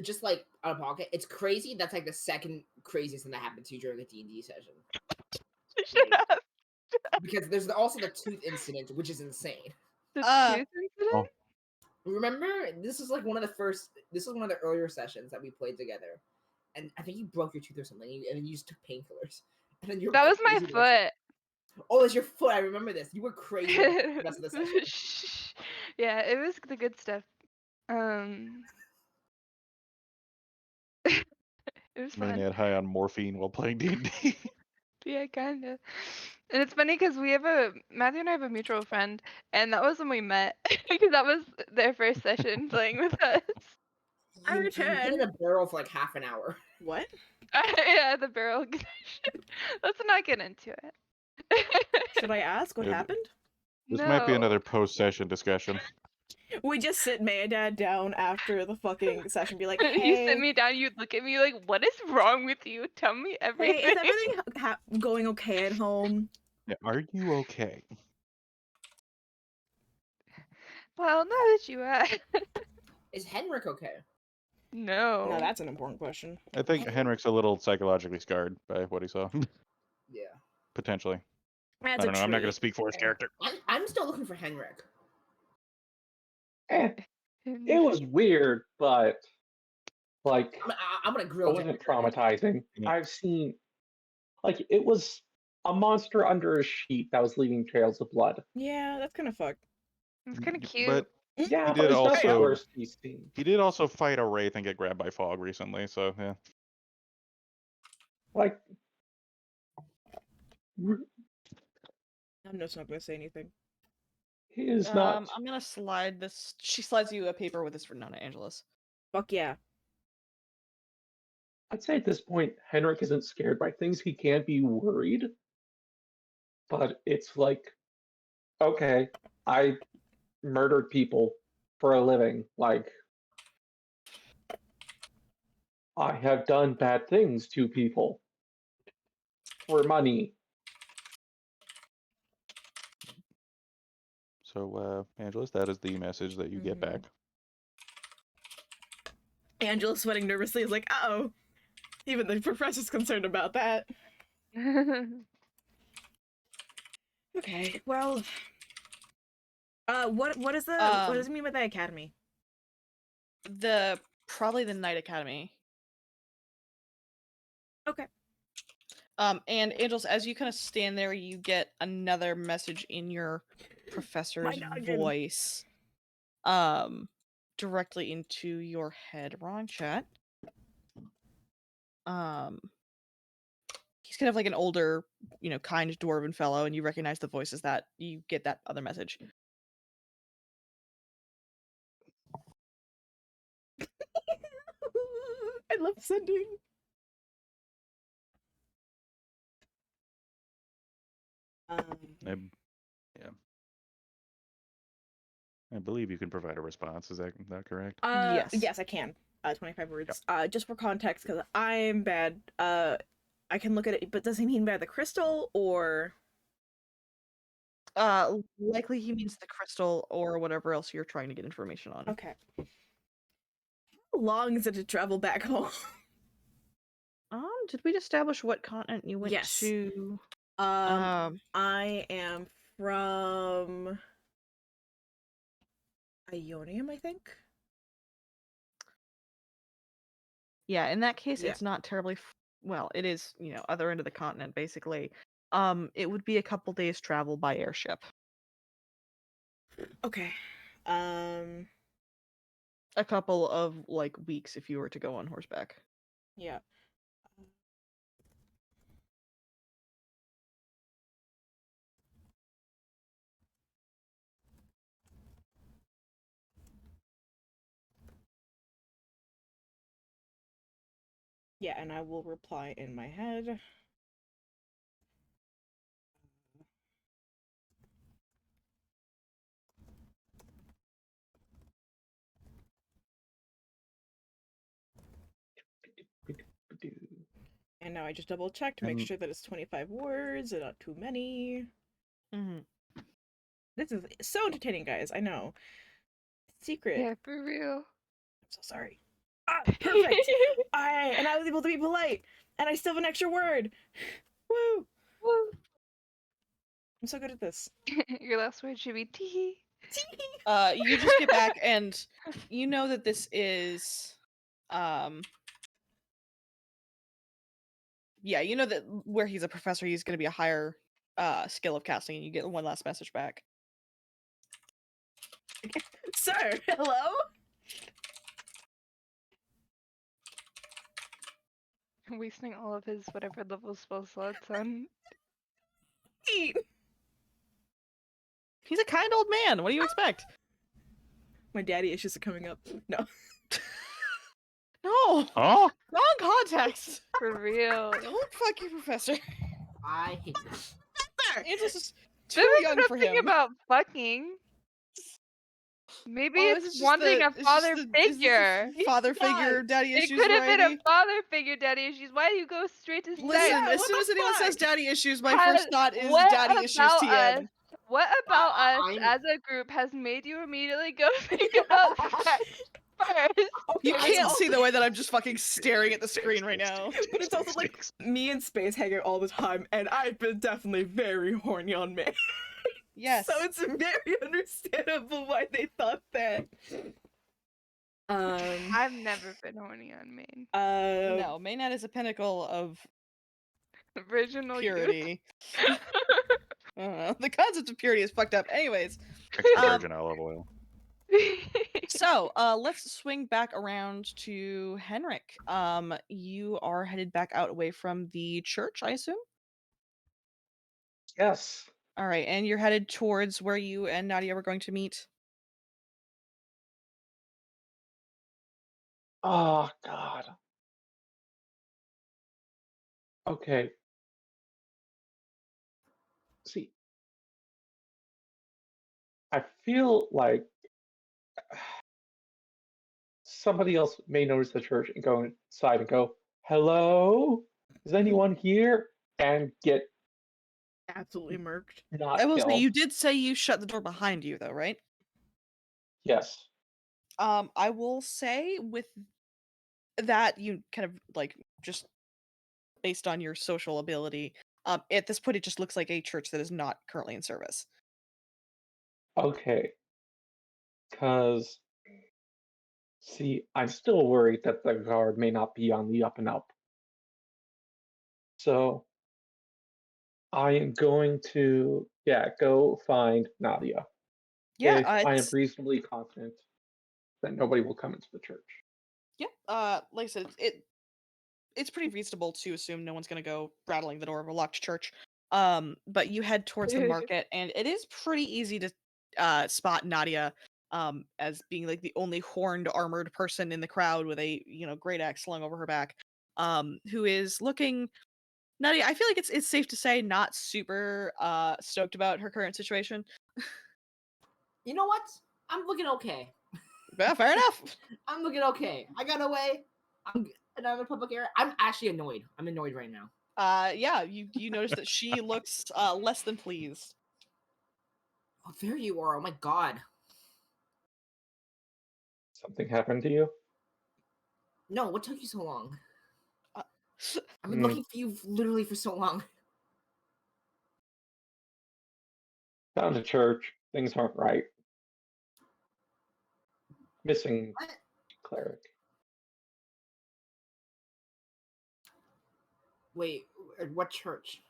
just like out of pocket, it's crazy. That's like the second craziest thing that happened to you during a D&D session. Shut up. Because there's also the tooth incident, which is insane. The tooth incident? Oh. Remember, this is like one of the earlier sessions that we played together, and I think you broke your tooth or something, and then you just took painkillers. And then you were That was my crazy the rest foot. Oh, it's your foot. I remember this. You were crazy the rest of the session. Yeah, it was the good stuff. It was I mean, fun. I had high on morphine while playing D&D. Yeah, kinda. And it's funny because Matthew and I have a mutual friend, and that was when we met because that was their first session playing with us. I You return. hit in a barrel for like half an hour. What? Yeah, the barrel connection. Let's not get into it. Should I ask what Yeah, happened? This might be No. another post-session discussion. We just sit Maydad down after the fucking session, be like, You hey, sit me down, you look at me like, what is wrong with you? Tell me hey, everything. is everything going okay at home? Yeah, are you okay? Well, now that you ask. Is Henrik okay? No. No, that's an important question. I think Henrik's a little psychologically scarred by what he saw. Yeah. Potentially. That's I don't know. I'm not going to treat. speak for his character. I'm still looking for Henrik. It was weird, but like I'm gonna it grill. wasn't traumatizing. Yeah. I've seen like it was a monster under a sheet that was leaving trails of blood. Yeah, that's kind of fucked. It's kind of cute. But Yeah, He but did it's not the also- worst he's seen. he did also fight a wraith and get grabbed by fog recently, so yeah. Like I'm just not gonna say anything. he is not. I'm gonna slide this. She slides you a paper with this written on it, Angelus. Fuck yeah. I'd say at this point, Henrik isn't scared by things. He can be worried, but it's like, okay, I murdered people for a living. Like, I have done bad things to people for money. So, Angelus, that is the message that you get back. Angela, sweating nervously, is like, "Uh-oh." Even the professor's concerned about that. Okay, well, what does it mean by the academy? Probably the Night Academy. Okay. And Angels, as you kind of stand there, you get another message in your professor's voice, directly into your head. Wrong chat. He's kind of like an older, kind dwarven fellow, and you recognize the voice as that. You get that other message. I love sending. Yeah. I believe you can provide a response. Is that correct? Yes. Yes, I can. 25 words. Just for context, because I'm bad. I can look at it, but does he mean by the crystal or? Likely he means the crystal or whatever else you're trying to get information on. Okay. How long is it to travel back home? Did we establish what continent you went to? I am from Ionium, I think. Yeah, in that case, it's not terribly. Well, it is, other end of the continent, basically. It would be a couple days travel by airship. Okay. A couple of weeks if you were to go on horseback. Yeah. Yeah, and I will reply in my head. And now I just double check to make sure that it's 25 words and not too many. This is so entertaining, guys. I know. Secret. Yeah, for real. I'm so sorry. Perfect. I was able to be polite, and I still have an extra word. Woo! Woo! I'm so good at this. Your last word should be tee. You just get back, and you know that this is, yeah, you know that where he's a professor, he's going to be a higher skill of casting, and you get one last message back. Sir, hello? Wasting all of his whatever level spell slots on. Eat. He's a kind old man. What do you expect? My daddy issues are coming up. No. No. Oh. Wrong context. For real. Don't fuck your professor. I hate that. Angelus is too There young was for nothing him. about fucking. Maybe Is it's it just wanting the- a is this father the- is this figure. the father figure, daddy It issues could have been a variety? father figure daddy issues. Why do you go straight to sex? Listen, as what soon the as anyone says fuck? daddy issues, my Has- first thought is what daddy issues about TM. us? What about us I'm- as a group has made you immediately go think about sex first? You Okay, can't it's see the way that I'm just fucking staring at the screen right now. But it's also like me and Space hang out all the time, and I've been definitely very horny on men. Yes. So it's very understandable why they thought that. I've never been horny on main. No, Maynard is a pinnacle of Original purity. The concept of purity is fucked up. Anyways, Extra virgin olive oil. so let's swing back around to Henrik. You are headed back out away from the church, I assume? Yes. All right, and you're headed towards where you and Nadia were going to meet? Oh God. Okay. See, I feel like somebody else may notice the church and go inside and go, "Hello, is anyone here?" and get Absolutely murked. not I will say, killed. you did say you shut the door behind you, though, right? Yes. I will say with that, you kind of like just based on your social ability. At this point, it just looks like a church that is not currently in service. Okay. Because, see, I'm still worried that the guard may not be on the up and up. So I am going to, go find Nadia. Yeah, If I am it's reasonably confident that nobody will come into the church. yeah. Like I said, it's pretty reasonable to assume no one's gonna go rattling the door of a locked church. But you head towards the market, and it is pretty easy to spot Nadia as being like the only horned armored person in the crowd with a great axe slung over her back. Who is looking Nadia, I feel like it's safe to say not super stoked about her current situation. You know what? I'm looking okay. Yeah, fair enough. I'm looking okay. I got away. I'm another public area. I'm actually annoyed. I'm annoyed right now. Yeah, you notice that she looks less than pleased. Oh, there you are. Oh my god. Something happened to you? No, what took you so long? Uh, I've been Hmm. looking for you literally for so long. Found a church. Things aren't right. Missing What? cleric. Wait, what church?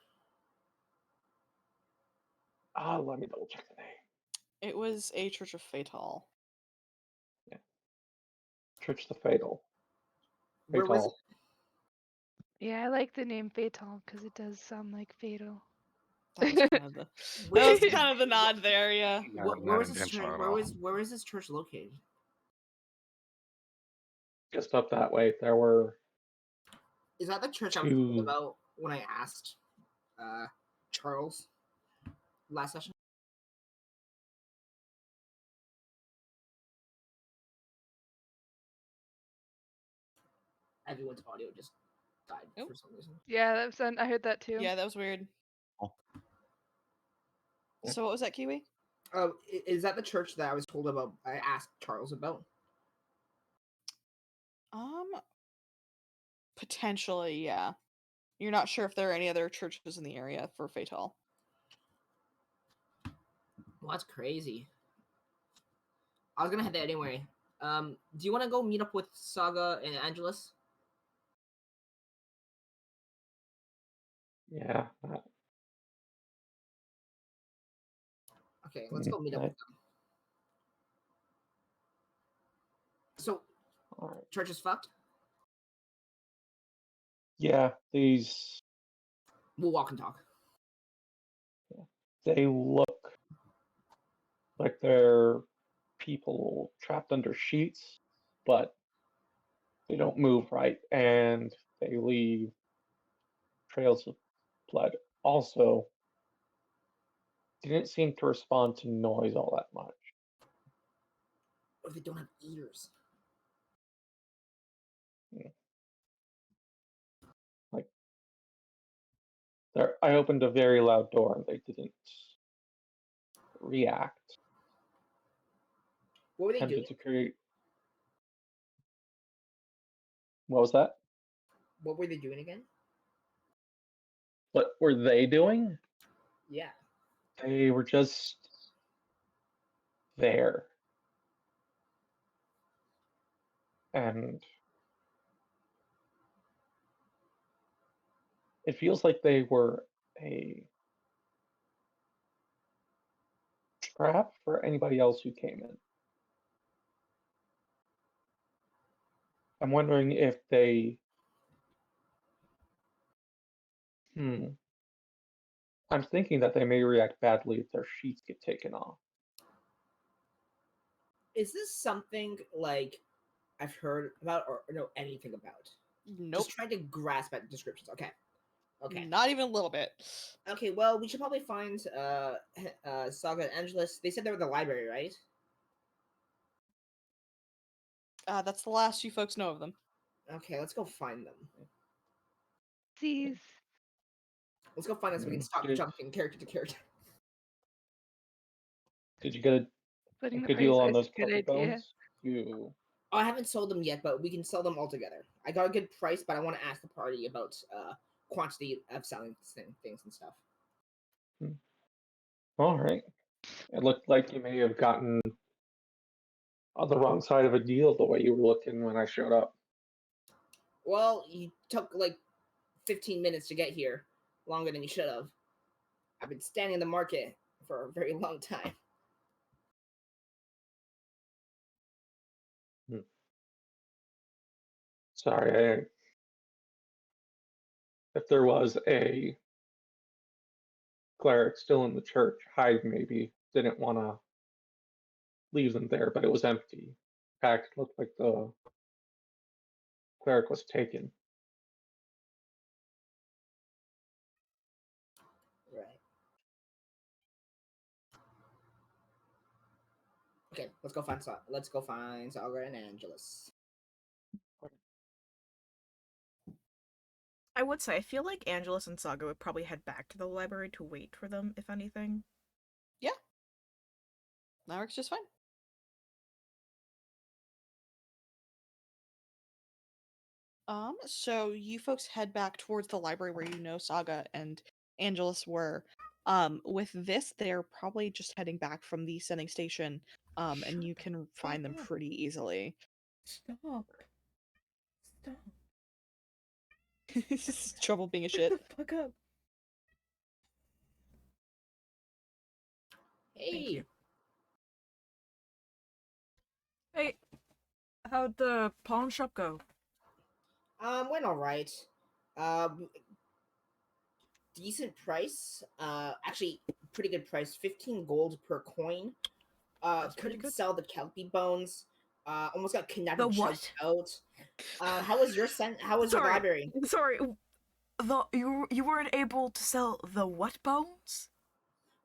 Let me double check the name. It was a Church of Fatal. Yeah. Church the Fatal. Where was it? Fatal. Yeah, I like the name Fatal because it does sound like fatal. That was kind of the Where that was is kind of the nod there, yeah. Where was this church? Where was this church located? Just up that way. There were Is that the church I was told two. about when I asked Charles last session? Everyone's audio just died Nope. for some reason. Yeah, that was I heard that too. Yeah, that was weird. Oh. So what was that, Kiwi? Is that the church that I was told about? I asked Charles about. Um, Potentially, yeah. You're not sure if there are any other churches in the area for Fatal. Well, that's crazy. I was gonna head there anyway. Do you want to go meet up with Saga and Angelus? Yeah. Okay, let's go meet up with them. So, All right. church is fucked. Yeah, these. We'll walk and talk. They look like they're people trapped under sheets, but they don't move right, and they leave trails of blood. Also, didn't seem to respond to noise all that much. What if they don't have ears? Like, I opened a very loud door and they didn't react. What were they Attempted doing? to create. What was that? What were they doing again? What were they doing? Yeah. They were just there. And it feels like they were a trap for anybody else who came in. I'm wondering if they. I'm thinking that they may react badly if their sheets get taken off. Is this something like I've heard about or know anything about? Nope. Just trying to grasp at descriptions. Okay. Okay. Not even a little bit. Okay, well, we should probably find Saga and Angelus. They said they were in the library, right? That's the last you folks know of them. Okay, let's go find them. Sees. Let's go find them so we can stop jumping character to character. Did you get a Splitting the good price deal on is those a good puppy idea. bones? You Oh, I haven't sold them yet, but we can sell them all together. I got a good price, but I want to ask the party about quantity of selling things and stuff. all right? It looked like you may have gotten on the wrong side of a deal the way you were looking when I showed up. Well, you took like 15 minutes to get here, longer than you should have. I've been standing in the market for a very long time. Sorry, if there was a cleric still in the church, Hyde maybe didn't want to leave them there, but it was empty. In fact, it looked like the cleric was taken. Right. Okay, let's go find Saga and Angelus. I would say I feel like Angelus and Saga would probably head back to the library to wait for them, if anything. Yeah. That works just fine. So you folks head back towards the library where you know Saga and Angelus were. With this, they're probably just heading back from the sending station. And you can find them pretty easily. Stop. Stop. Trouble being a shit. Shut the fuck up. Hey. Thank you. Hey, how'd the pawn shop go? Went all right. Decent price. Actually, pretty good price. 15 gold per coin. That's pretty Couldn't good. sell the Kelpie bones. Almost got kidnapped The and what? choked out. How was your How was your Sorry. library? Sorry, you weren't able to sell the what bones?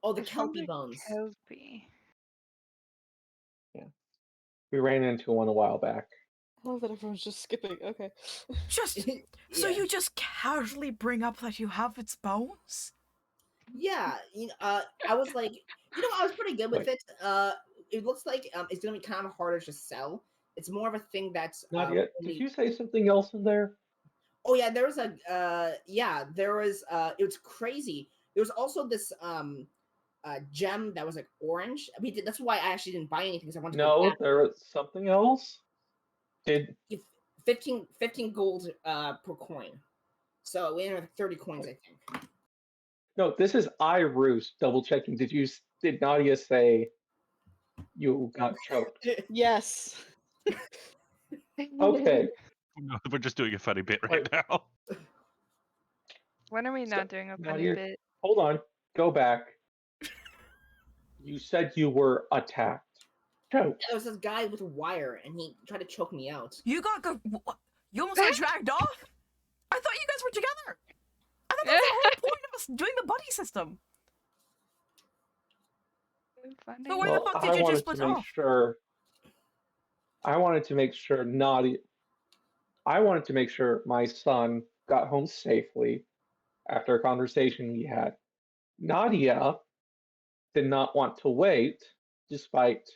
Oh, the Which one's Kelpie a bones. Kelpie? We ran into one a while back. I love that everyone's just skipping. Okay. Just so Yeah. you just casually bring up that you have its bones? Yeah, I was like, I was pretty good with Wait. it. It looks like it's gonna be kind of harder to sell. It's more of a thing that's Not yet. only... Did you say something else in there? Oh yeah, there was it was crazy. There was also this gem that was like orange. I mean, that's why I actually didn't buy anything because I wanted to go No, back. there was something else. Did 15 gold per coin. So we ended up with 30 coins, I think. no? This is Roos double checking. Did Nadia say you got choked? Yes. Okay. No, we're just doing a funny bit right Wait. now. When are we So, not doing a funny Nadia, bit? hold on. Go back. You said you were attacked. Choked. There was this guy with a wire, and he tried to choke me out. You you almost got dragged off? I thought you guys were together. I thought that was the whole point of us doing the buddy system. Funny. So why the fuck did I you just wanted split to make off? sure. I wanted to make sure Nadia. I wanted to make sure my son got home safely after a conversation we had. Nadia did not want to wait, despite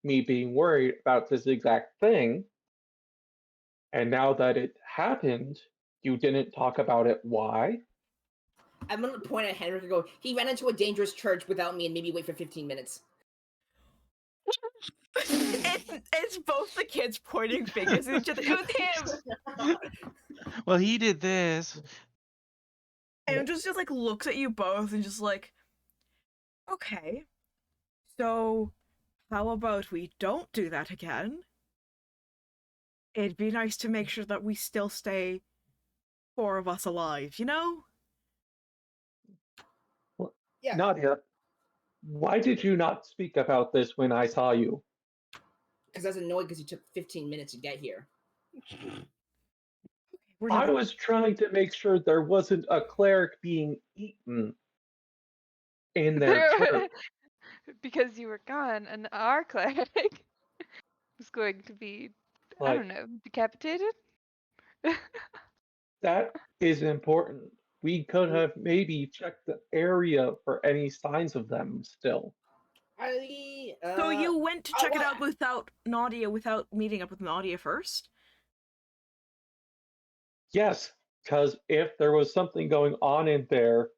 me being worried about this exact thing. And now that it happened, you didn't talk about it. Why? I'm gonna point at Henrik and go, he ran into a dangerous church without me and maybe wait for 15 minutes. It's both the kids pointing fingers at each other. It was him! Well, he did this. And just like looks at you both and just like, okay, so how about we don't do that again? It'd be nice to make sure that we still stay 4 of us alive, you know? Yeah. Nadia, why did you not speak about this when I saw you? Because I was annoyed because you took 15 minutes to get here. Okay, We're I not. was trying to make sure there wasn't a cleric being eaten in their church. Because you were gone, and our cleric was going to be, I don't Like, know, decapitated? that is important. We could have maybe checked the area for any signs of them still. So you went to check it what- out without Nadia, without meeting up with Nadia first? Yes, because if there was something going on in there,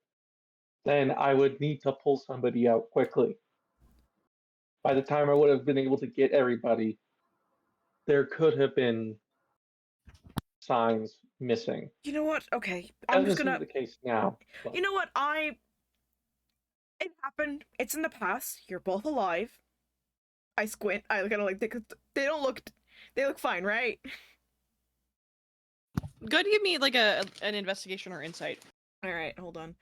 then I would need to pull somebody out quickly. By the time I would have been able to get everybody, there could have been signs missing. You know what? Okay, I'm just Doesn't seem gonna. the case now. But You know what? It happened. It's in the past. You're both alive. I squint. I look at it like they don't look. They look fine, right? Go to give me like an investigation or insight. All right, hold on.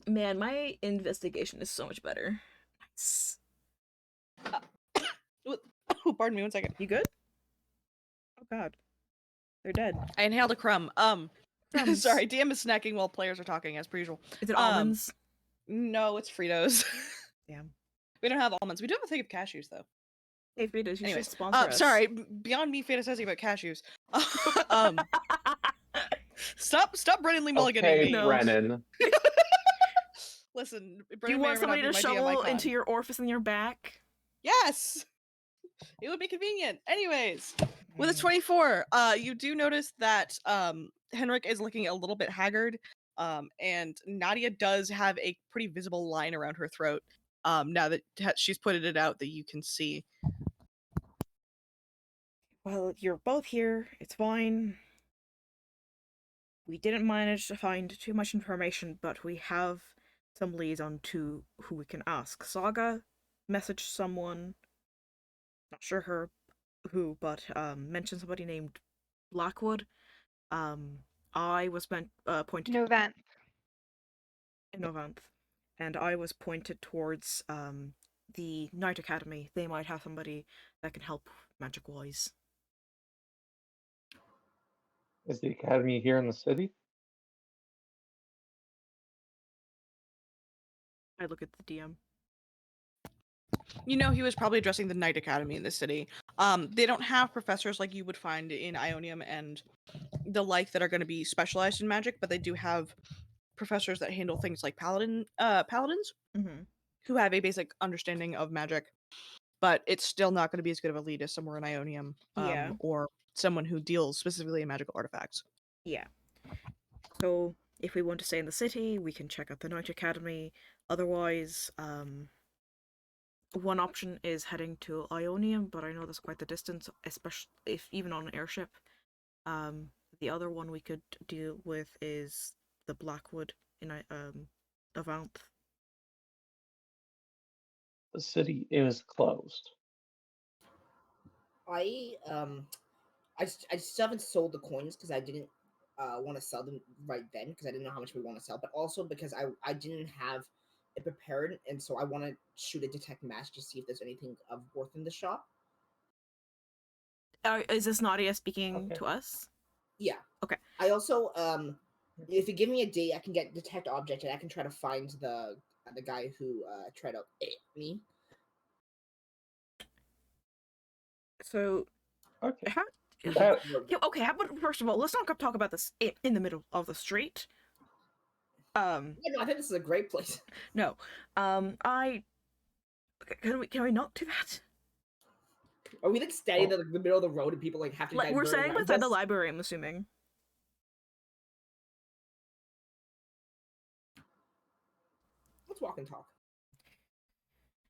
Man, my investigation is so much better. Nice. Oh, pardon me 1 second. You good? Oh God, they're dead. I inhaled a crumb. Crumbs. Sorry, DM is snacking while players are talking as per usual. Is it almonds? No, it's Fritos. Damn. We don't have almonds. We do have a thing of cashews though. Hey, Fritos, you Anyways, should sponsor us. sorry. Beyond me fantasizing about cashews. Stop Brennan Mulligan okay, me. No. Brennan. Listen, Do you Brennan may want or may not somebody be to my DM shovel icon. into your orifice in your back? Yes! It would be convenient. Anyways, with a 24, you do notice that Henrik is looking a little bit haggard, and Nadia does have a pretty visible line around her throat, now that she's put it out that you can see. Well, you're both here. It's fine. We didn't manage to find too much information, but we have some leads on to who we can ask. Saga messaged someone, not sure who, but mentioned somebody named Blackwood. I was pointed Novant. in Novanth, and I was pointed towards the Knight Academy. They might have somebody that can help magic-wise. Is the academy here in the city? I look at the DM. You know, he was probably addressing the Knight Academy in the city. They don't have professors like you would find in Ionium and the like that are going to be specialized in magic, but they do have professors that handle things like paladins Mm-hmm. who have a basic understanding of magic, but it's still not going to be as good of a lead as somewhere in Ionium, Yeah. or someone who deals specifically in magical artifacts. Yeah. So if we want to stay in the city, we can check out the Knight Academy. Otherwise, one option is heading to Ionium, but I know that's quite the distance, especially if even on an airship. The other one we could deal with is the Blackwood in Avanth. The city is closed. I still haven't sold the coins because I didn't want to sell them right then because I didn't know how much we want to sell, but also because I didn't have it prepared, and so I want to shoot a detect match to see if there's anything of worth in the shop. Is this Nadia speaking to us? Yeah. Okay. I also if you give me a date, I can get detect object, and I can try to find the guy who tried to hit me. So, Okay. okay. How about first of all, let's not talk about this in the middle of the street. Yeah, no, I think this is a great place. No, can we not do that? Are we like standing in the middle of the road and people like have to? Like, we're standing around beside the us? library, I'm assuming. Let's walk and talk.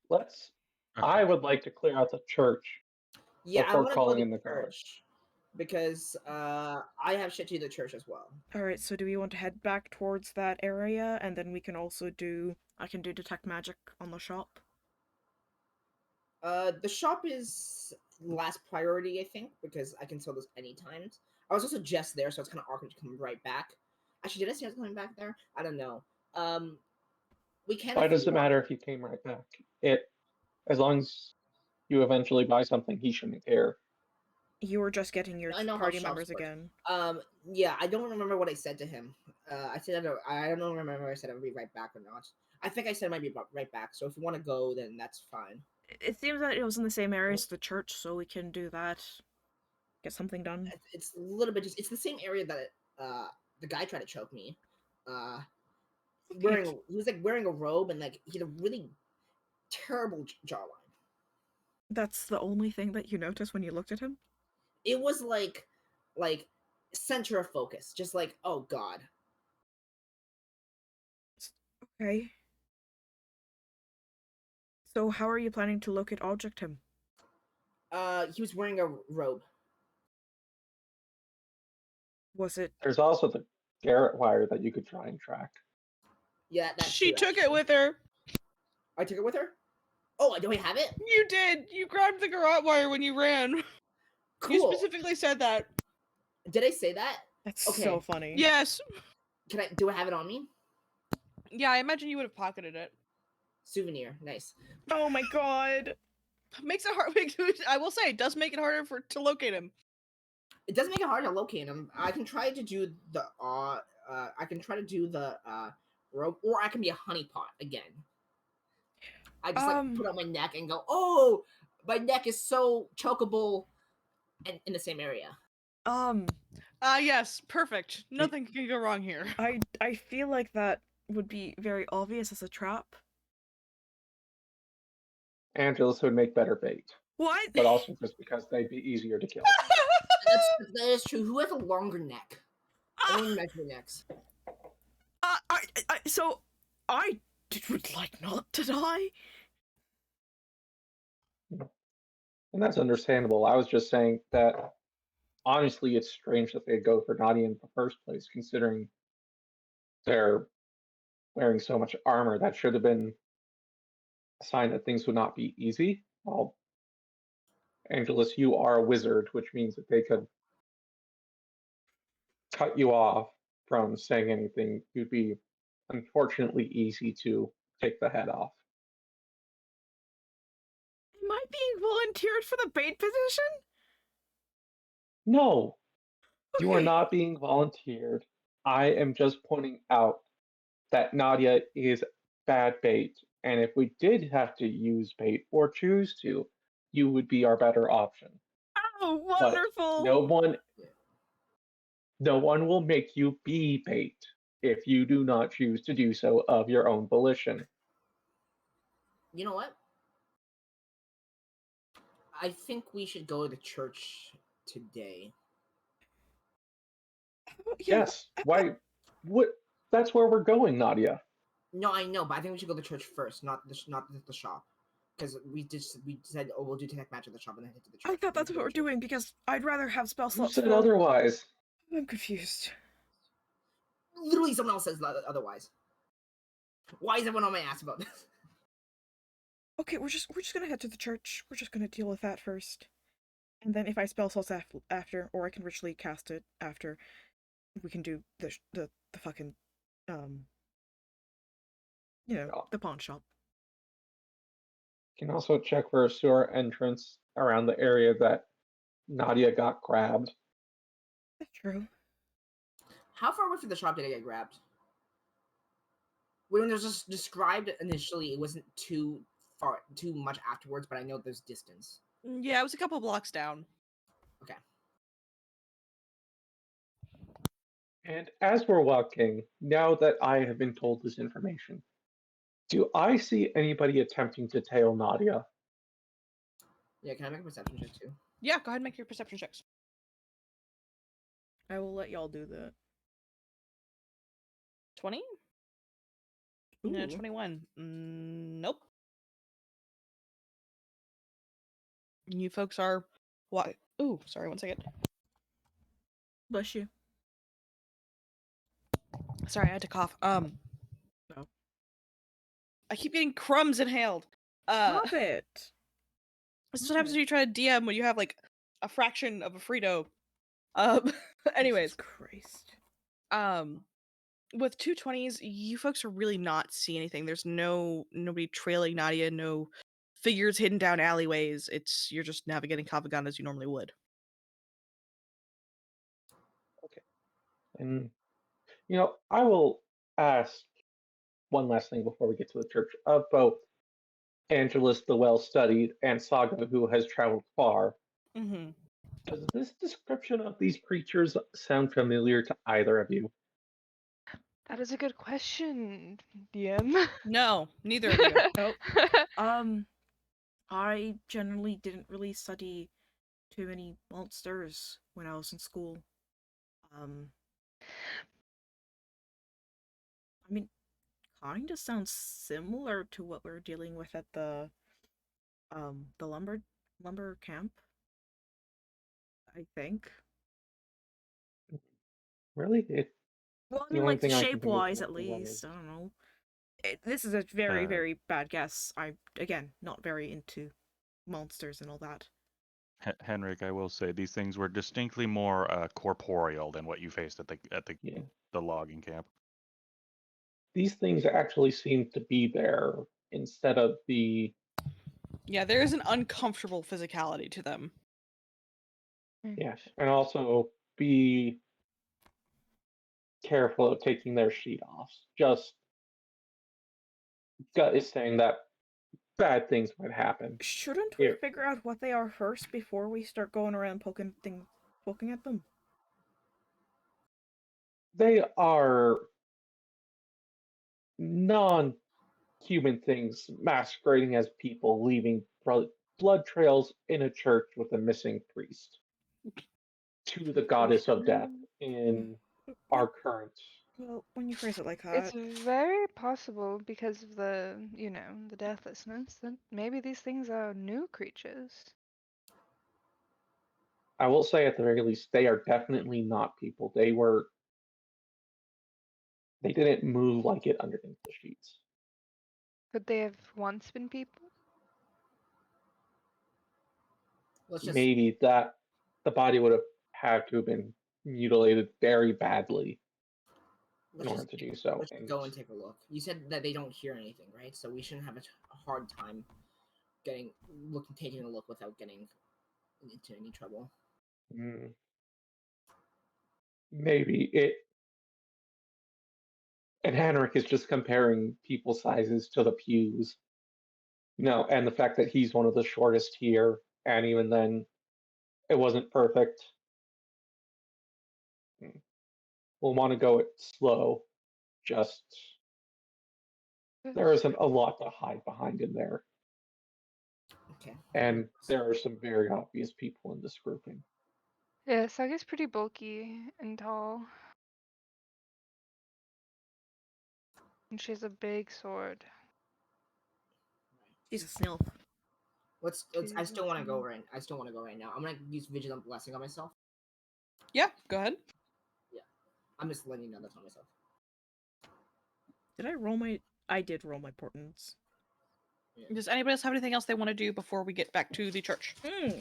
Let's. Okay. I would like to clear out the church Yeah, I before want to calling go to in the the guard. church because I have shit to do the church as well. All right. So, do we want to head back towards that area, and then we can also I can do detect magic on the shop. The shop is last priority, I think, because I can sell this anytime. I was also just there, so it's kind of awkward to come right back. Actually, did I say I was coming back there? I don't know. We can. Why does it matter if you came right back? As long as you eventually buy something, he shouldn't care. You were just getting your I know how party shops members work. again. Yeah, I don't remember what I said to him. I said I don't remember if I said I would be right back or not. I think I said I might be right back. So if you want to go, then that's fine. It seems that it was in the same area as the church, so we can do that. Get something done. It's a little bit it's the same area that the guy tried to choke me. He was like wearing a robe and like he had a really terrible jawline. That's the only thing that you noticed when you looked at him? It was like center of focus, just like, oh god. Okay. So how are you planning to locate object him? He was wearing a robe. Was it? There's also the Garrett wire that you could try and track. Yeah, that's She true, took it with her. I took it with her? Oh, do I have it? You did. You grabbed the garrote wire when you ran. Cool. You specifically said that. Did I say that? That's Okay. so funny. Yes. Do I have it on me? Yeah, I imagine you would have pocketed it. Souvenir. Nice. Oh my god. Makes it hard. I will say, it does make it harder to locate him. It does make it hard to locate him. I can try to do the rope, or I can be a honeypot again. I just like put on my neck and go, oh, my neck is so chokeable, and in the same area. Yes, perfect. Nothing can go wrong here. I feel like that would be very obvious as a trap. Angelus would make better bait. What? But also just because they'd be easier to kill. That is true. Who has a longer neck? Only measure necks. So I would like not to die. And that's understandable. I was just saying that honestly, it's strange that they'd go for Nadia in the first place, considering they're wearing so much armor. That should have been a sign that things would not be easy. Well, Angelus, you are a wizard, which means that they could cut you off from saying anything. You'd be unfortunately easy to take the head off. Am I being volunteered for the bait position? No, okay. You are not being volunteered. I am just pointing out that Nadia is bad bait. And if we did have to use bait or choose to, you would be our better option. Oh, wonderful! But no one will make you be bait if you do not choose to do so of your own volition. You know what? I think we should go to church today. Yes. Why? What? That's where we're going, Nadia. No, I know, but I think we should go to church first, not the shop, because we said, oh, we'll do tech match at the shop and then head to the church. I thought that's what we're doing because I'd rather have spell slots. Who said otherwise? I'm confused. Literally, someone else says otherwise. Why is everyone on my ass about this? Okay, we're just gonna head to the church. We're just gonna deal with that first, and then if I spell slots after, or I can ritually cast it after, we can do the fucking the pawn shop. You can also check for a sewer entrance around the area that Nadia got grabbed. That's true. How far away from the shop did I get grabbed? When it was just described initially, it wasn't too much afterwards, but I know there's distance. Yeah, it was a couple blocks down. Okay. And as we're walking, now that I have been told this information, do I see anybody attempting to tail Nadia? Yeah, can I make a perception check too? Yeah, go ahead and make your perception checks. I will let y'all do that. 20? No, 21. Nope. You folks are what? Ooh, sorry, 1 second. Bless you. Sorry, I had to cough. No. I keep getting crumbs inhaled. Stop it. This is what happens when you try to DM when you have like a fraction of a Frito. Anyways. Jesus Christ. With 220s, you folks are really not seeing anything. There's nobody trailing Nadia, no figures hidden down alleyways. You're just navigating Kavagan as you normally would. And I will ask one last thing before we get to the church of both Angelus the well-studied and Saga who has traveled far. Mm-hmm. Does this description of these creatures sound familiar to either of you? That is a good question, DM. No, neither of you. Nope. I generally didn't really study too many monsters when I was in school. I mean, kinda sounds similar to what we were dealing with at the lumber camp, I think. Really? Well, I The mean, only like thing I can think of shape-wise, at was least. I don't know. This is a very, Uh, very bad guess. I'm again not very into monsters and all that. Henrik, I will say these things were distinctly more corporeal than what you faced at yeah. the logging camp. These things actually seem to be there instead of the Yeah, there is an uncomfortable physicality to them. yeah, and also be careful of taking their sheet off. Just gut is saying that bad things might happen. Shouldn't we Here, figure out what they are first before we start going around poking at them? they are non-human things masquerading as people, leaving blood trails in a church with a missing priest to the goddess of death in our current. Well, when you phrase it like It's that, very possible because of the deathlessness that maybe these things are new creatures. I will say at the very least, they are definitely not people. They didn't move like it underneath the sheets. Could they have once been people? Let's just Maybe that the body would have had to have been mutilated very badly in let's order just to do so. let's just go and take a look. You said that they don't hear anything, right? So we shouldn't have a hard time taking a look without getting into any trouble. Mm, maybe it. And Henrik is just comparing people sizes to the pews. And the fact that he's one of the shortest here, and even then, it wasn't perfect. We'll want to go it slow. Just there isn't a lot to hide behind in there. Okay. And there are some very obvious people in this grouping. Yeah, Saga's pretty bulky and tall. And she has a big sword. she's a snilf. Let's. I She's still want to go awesome. right. I still want to go right now. I'm gonna use vigilant blessing on myself. Yeah, go ahead. I'm just letting you know that's on myself. Did I roll my? I did roll my portents. Yeah. Does anybody else have anything else they want to do before we get back to the church?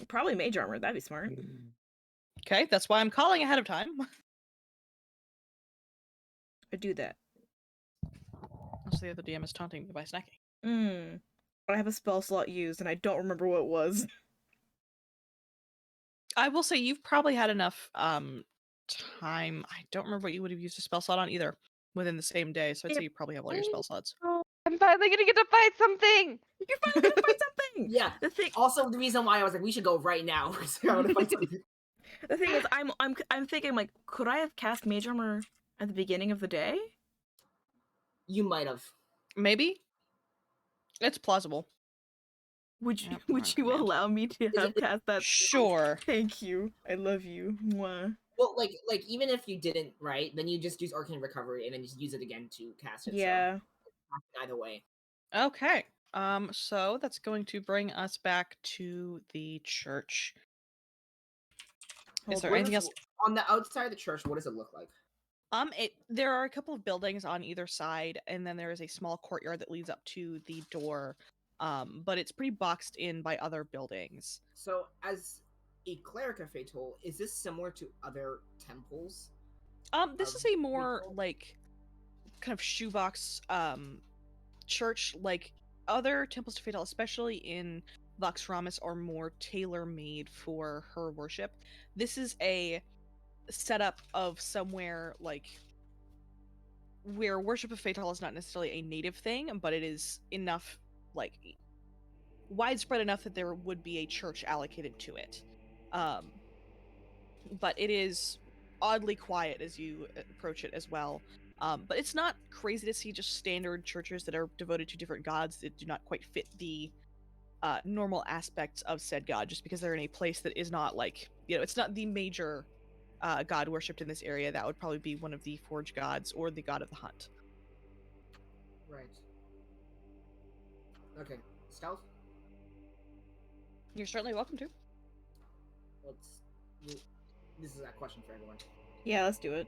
Probably mage armor. That'd be smart. Okay, that's why I'm calling ahead of time. I do that. Also, the other DM is taunting me by snacking. I have a spell slot used, and I don't remember what it was. I will say you've probably had enough time. I don't remember what you would have used a spell slot on either within the same day, so I'd say you probably have all your spell slots. Oh, I'm finally gonna get to fight something! You're finally gonna fight something. Yeah. The thing. Also, the reason why I was like, we should go right now. I want to fight something. The thing is, I'm thinking like, could I have cast mage armor at the beginning of the day? You might have. Maybe. It's plausible. Would you Yep, would you command. allow me to have cast that? Sure. Thank you. I love you. Mwah. Well, like even if you didn't, right? Then you just use arcane recovery and then just use it again to cast it. Yeah. So, either way. Okay. So that's going to bring us back to the church. Is there anything else? On the outside of the church? What does it look like? There are a couple of buildings on either side, and then there is a small courtyard that leads up to the door. But it's pretty boxed in by other buildings. So, as a cleric of Fatal, is this similar to other temples? This is a more like kind of shoebox church. Like other temples to Fatal, especially in Vox Ramus, are more tailor-made for her worship. This is a setup of somewhere like where worship of Fatal is not necessarily a native thing, but it is enough, like widespread enough that there would be a church allocated to it. But it is oddly quiet as you approach it as well. But it's not crazy to see just standard churches that are devoted to different gods that do not quite fit the normal aspects of said god, just because they're in a place that is not like, it's not the major god worshipped in this area. That would probably be one of the forge gods or the god of the hunt. Right. Okay. Stealth? You're certainly welcome to. This is a question for everyone. Yeah, let's do it.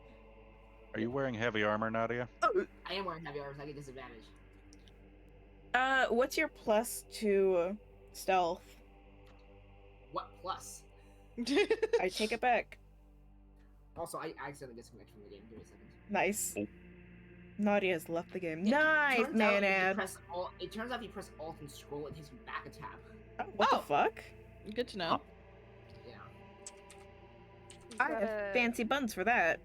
Are you wearing heavy armor, Nadia? Oh, I am wearing heavy armor, so I get disadvantage. what's your plus to stealth? What plus? I take it back. Also, I accidentally disconnected from the game. Give me a second. Nice. Oh. Nadia's left the game. It Nice, turns out man, if you ad. press Alt- It turns out if you press Alt and scroll, it takes you back a tab. Oh, what Oh. the fuck? Good to know. Huh. Yeah. Is I that have a fancy buns for that.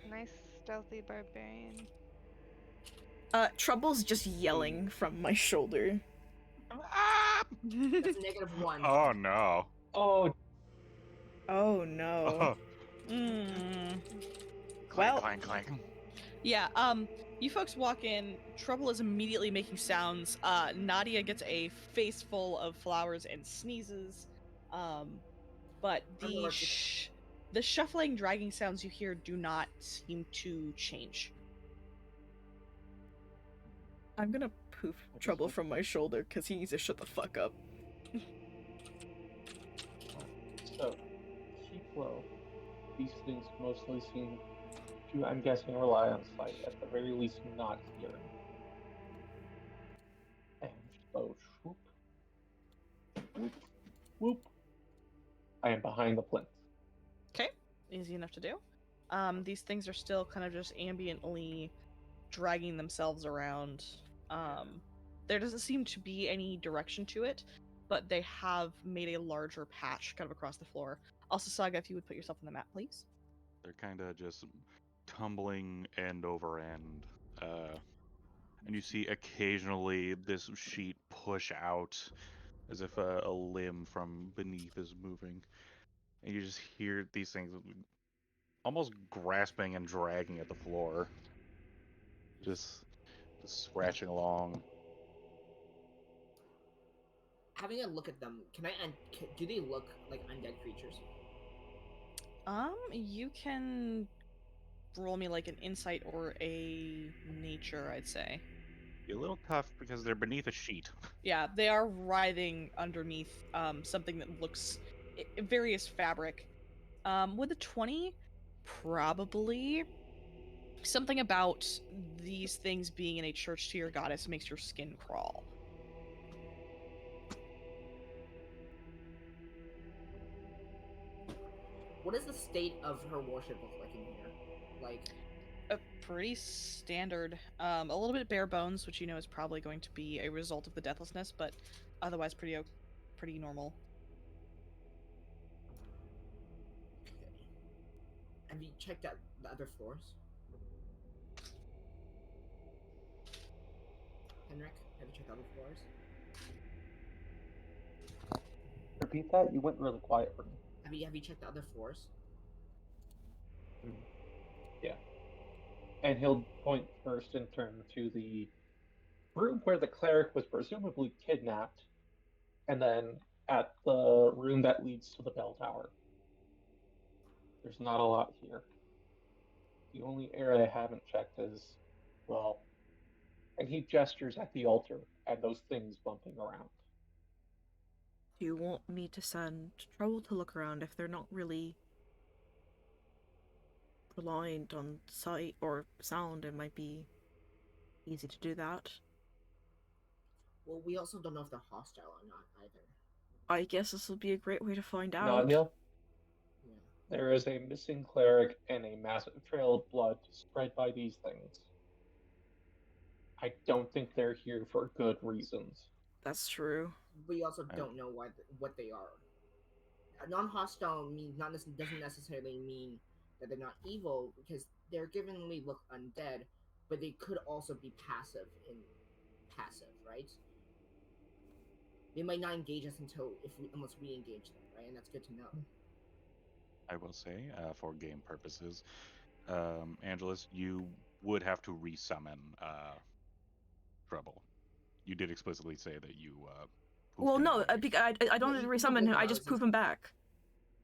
nice stealthy barbarian? Trouble's just yelling from my shoulder. Ah! That's a -1. Oh no. Oh, Oh no. Mm. Clank, Well- clank, clank. Yeah, you folks walk in, Trouble is immediately making sounds. Nadia gets a face full of flowers and sneezes. But I'm the allergic. the shuffling, dragging sounds you hear do not seem to change. I'm gonna poof Trouble from my shoulder because he needs to shut the fuck up. so keep low. These things mostly seem to, I'm guessing, rely on sight, at the very least not hearing. And so, whoop, whoop, whoop. I am behind the plinth. Okay, easy enough to do. These things are still kind of just ambiently dragging themselves around. There doesn't seem to be any direction to it, but they have made a larger patch kind of across the floor. Also, Saga, if you would put yourself on the map, please. They're kind of just tumbling end over end. And you see occasionally this sheet push out as if a limb from beneath is moving. And you just hear these things almost grasping and dragging at the floor. Just scratching along. Having a look at them, do they look like undead creatures? You can roll me like an insight or a nature, I'd say. Be a little tough because they're beneath a sheet. Yeah, they are writhing underneath something that looks various fabric. With a 20, probably something about these things being in a church to your goddess makes your skin crawl. What does the state of her worship look like in here? Like, Pretty standard. A little bit bare bones, which you know is probably going to be a result of the deathlessness, but otherwise pretty normal. have you checked out the other floors? Henrik, have you checked out the floors? Repeat that? You went really quiet for me. Have you checked the other floors? Yeah. And he'll point first in turn to the room where the cleric was presumably kidnapped, and then at the room that leads to the bell tower. There's not a lot here. The only area I haven't checked is, well, and he gestures at the altar and those things bumping around. Do you want me to send Trouble to look around if they're not really reliant on sight or sound? It might be easy to do that. Well, we also don't know if they're hostile or not either. I guess this will be a great way to find out. Nadia, Yeah. there is a missing cleric and a massive trail of blood spread by these things. I don't think they're here for good reasons. That's true. We also don't know what they are. Non-hostile doesn't necessarily mean that they're not evil because they're givenly look undead, but they could also be passive, right? They might not engage us unless we engage them, right? And that's good to know. I will say, for game purposes, Angelus, you would have to resummon Trouble. You did explicitly say that you. Well, poofed him no, away. I don't need to resummon him. I just poof him back.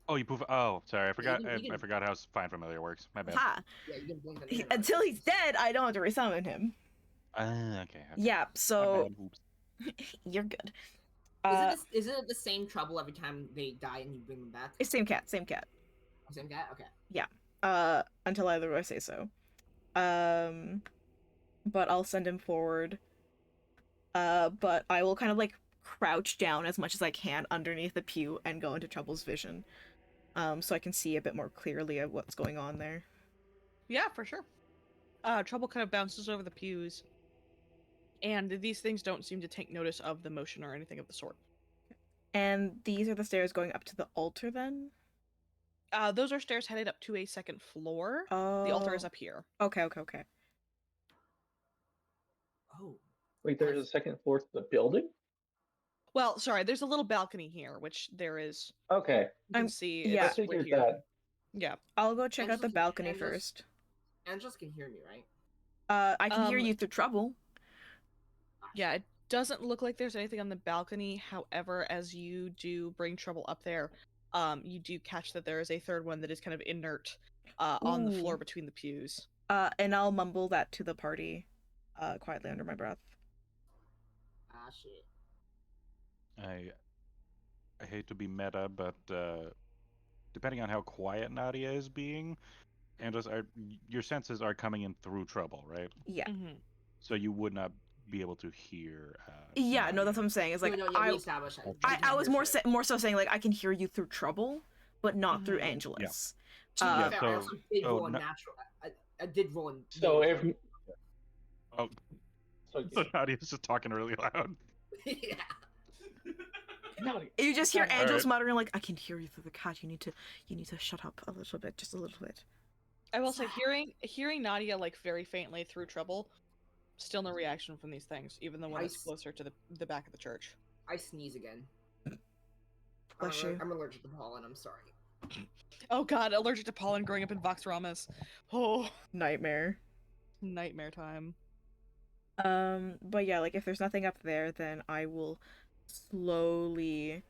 Oh, you poof. Oh, sorry, I forgot. you can- I forgot how Find Familiar works. My bad. Ha! Yeah, you can blink an eye. Until he's dead, I don't have to resummon him. Okay. Yeah, My so bad. Oops. you're good. Is it the same trouble every time they die and you bring them back? It's same cat, same cat. Same guy? Okay. Yeah. Until either I say so. But I'll send him forward. But I will kind of like crouch down as much as I can underneath the pew and go into Trouble's vision. So I can see a bit more clearly of what's going on there. Yeah, for sure. Trouble kind of bounces over the pews, and these things don't seem to take notice of the motion or anything of the sort. And these are the stairs going up to the altar then? Those are stairs headed up to a second floor. Oh. The altar is up here. Okay. Oh. Wait, there's a second floor to the building? Well, sorry, there's a little balcony here, which there is. Okay. You can see. yeah. I It's right figured here. that. Yeah. I'll go check out the Angela's- balcony Angela's- first. Angelus can hear me, right? I can hear you through Trouble. Yeah, it doesn't look like there's anything on the balcony. However, as you do bring Trouble up there, you do catch that there is a third one that is kind of inert on the floor Ooh. between the pews. And I'll mumble that to the party, quietly under my breath. Ah, shit. I hate to be meta, but depending on how quiet Nadia is being, Angelus, your senses are coming in through Trouble, right? Yeah. Mm-hmm. So you would not be able to hear. Yeah, no, Nadia. that's what I'm saying. It's like No, yeah, we established that. I was more so saying like I can hear you through Trouble, but not through Mhm. Angelus. To be Yeah, fair, I so- also did so roll a no- natural. I did roll a. So if Oh, so, so Nadia's just talking really loud. Yeah. Nadia, You just hear Alright. Angelus muttering like, "I can hear you through the cat. You need to shut up a little bit, just a little bit." I will say, hearing Nadia like very faintly through Trouble, still no reaction from these things, even the one that's closer to the back of the church. I sneeze again. Bless you. I'm allergic to pollen. I'm sorry. Oh god, allergic to pollen growing up in Vox Ramas. Oh, Nightmare. nightmare time. But yeah, like if there's nothing up there, then I will slowly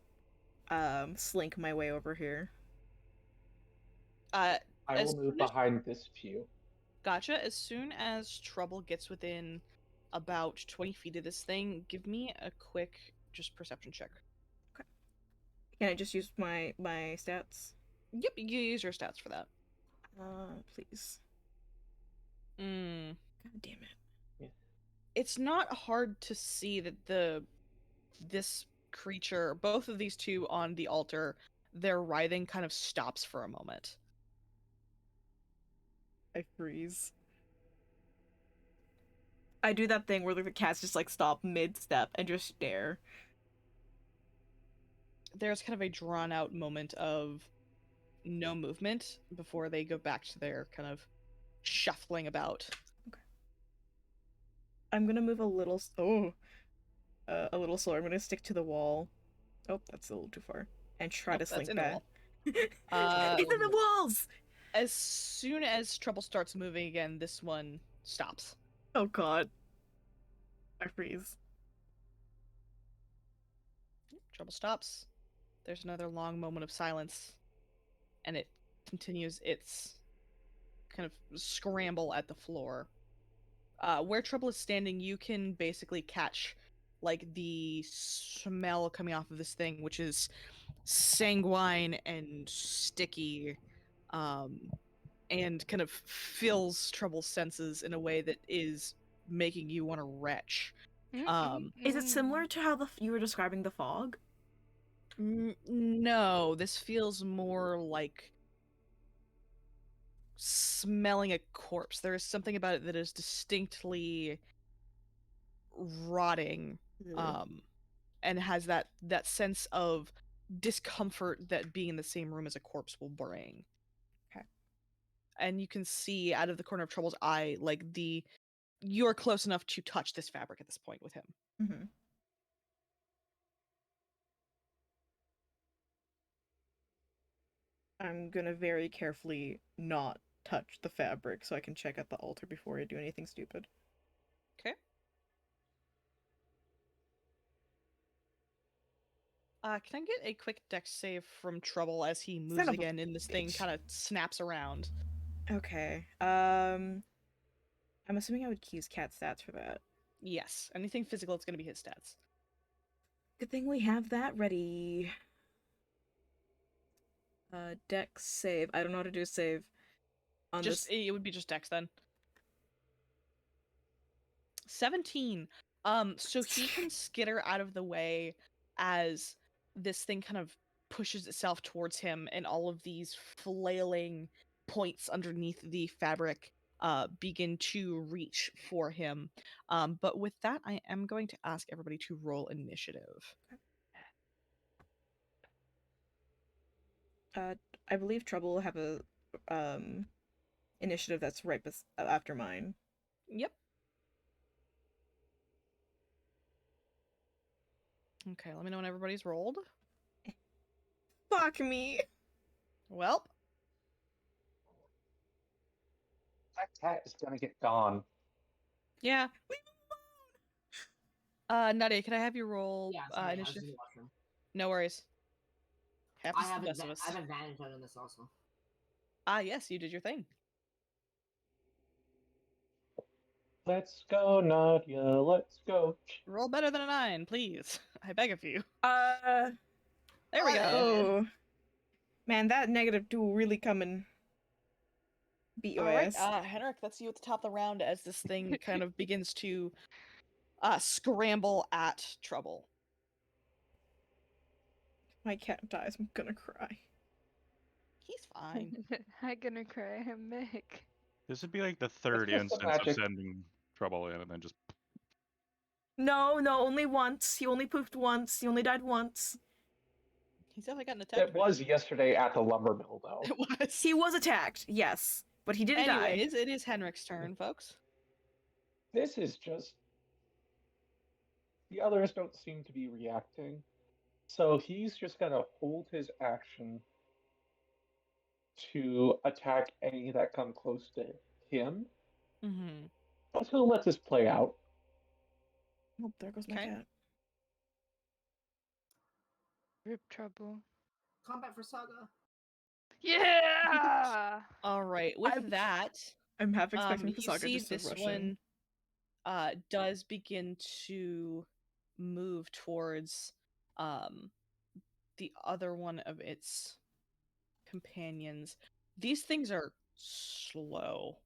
slink my way over here. I As will move soon as- behind this pew. Gotcha. As soon as Trouble gets within about 20 feet of this thing, give me a quick just perception check. Can I just use my stats? Yep, you use your stats for that. Please. Mm. God damn it. It's not hard to see that this creature, both of these two on the altar, their writhing kind of stops for a moment. I freeze. I do that thing where the cats just like stop mid-step and just stare. There's kind of a drawn out moment of no movement before they go back to their kind of shuffling about. I'm gonna move a little a little slower. I'm gonna stick to the wall. Oh, that's a little too far. And try to That's slink in the back. wall. It's in the walls! As soon as Trouble starts moving again, this one stops. Oh god. I freeze. Trouble stops. There's another long moment of silence, and it continues its kind of scramble at the floor. Where Trouble is standing, you can basically catch like the smell coming off of this thing, which is sanguine and sticky, and kind of fills Trouble's senses in a way that is making you want to retch. Is it similar to how you were describing the fog? No, this feels more like smelling a corpse. There is something about it that is distinctly rotting, and has that sense of discomfort that being in the same room as a corpse will bring. Okay. and you can see out of the corner of Trouble's eye, like you're close enough to touch this fabric at this point with him. Mm-hmm. I'm gonna very carefully not touch the fabric so I can check out the altar before I do anything stupid. Okay. Can I get a quick dex save from Trouble as he moves Son of a again and this thing bitch. kind of snaps around? Okay. I'm assuming I would use cat stats for that. Yes. Anything physical, it's going to be his stats. Good thing we have that ready. Dex save. I don't know how to do a save. On Just this. it would be just dex then. 17. So he can skitter out of the way as this thing kind of pushes itself towards him, and all of these flailing points underneath the fabric begin to reach for him. But with that, I am going to ask everybody to roll initiative. I believe Trouble will have a initiative that's right after mine. Yep. Okay, let me know when everybody's rolled. Fuck me. Well, That cat is gonna get gone. yeah. Nadia, can I have you roll Yeah, sorry, I was initiative? in the washroom. No worries. I Happens to have, the best of us. I have advantage on this also. Yes, you did your thing. Let's go, Nadia. Let's go. Roll better than a 9, please. I beg of you. Uh. There we go. Oh. Man, that -2 really come and beat your All right, ass. Henrik, that's you at the top of the round as this thing kind of begins to scramble at Trouble. My cat dies, I'm gonna cry. He's fine. I'm gonna cry. I'm Mick. This would be like the third just the instance of magic. sending Trouble in and then just. No, only once. He only pooped once. He only died once. He's definitely gotten attacked. It was yesterday at the lumber mill, though. It was. He was attacked, yes, but he didn't die. Anyways, it is Henrik's turn, folks. This is just. The others don't seem to be reacting. So he's just gonna hold his action to attack any that come close to him. Mm-hmm. Let's go let this play out. Oh, there goes my Okay. cat. Rip Trouble. Combat for Saga. Yeah. All right. With that, I'm half expecting you Kasaga see just to this rush one in. does begin to move towards the other one of its companions. These things are slow.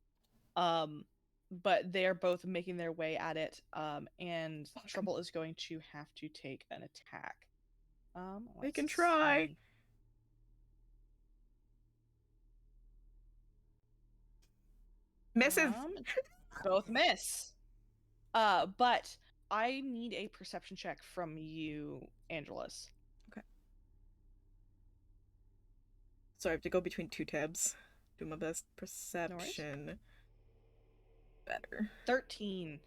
But they're both making their way at it. And Fuck. Trouble is going to have to take an attack. They can let's try. see. Misses. Both miss. But I need a perception check from you, Angelus. Okay. So I have to go between 2 tabs. Do my best. Perception. Better. 13.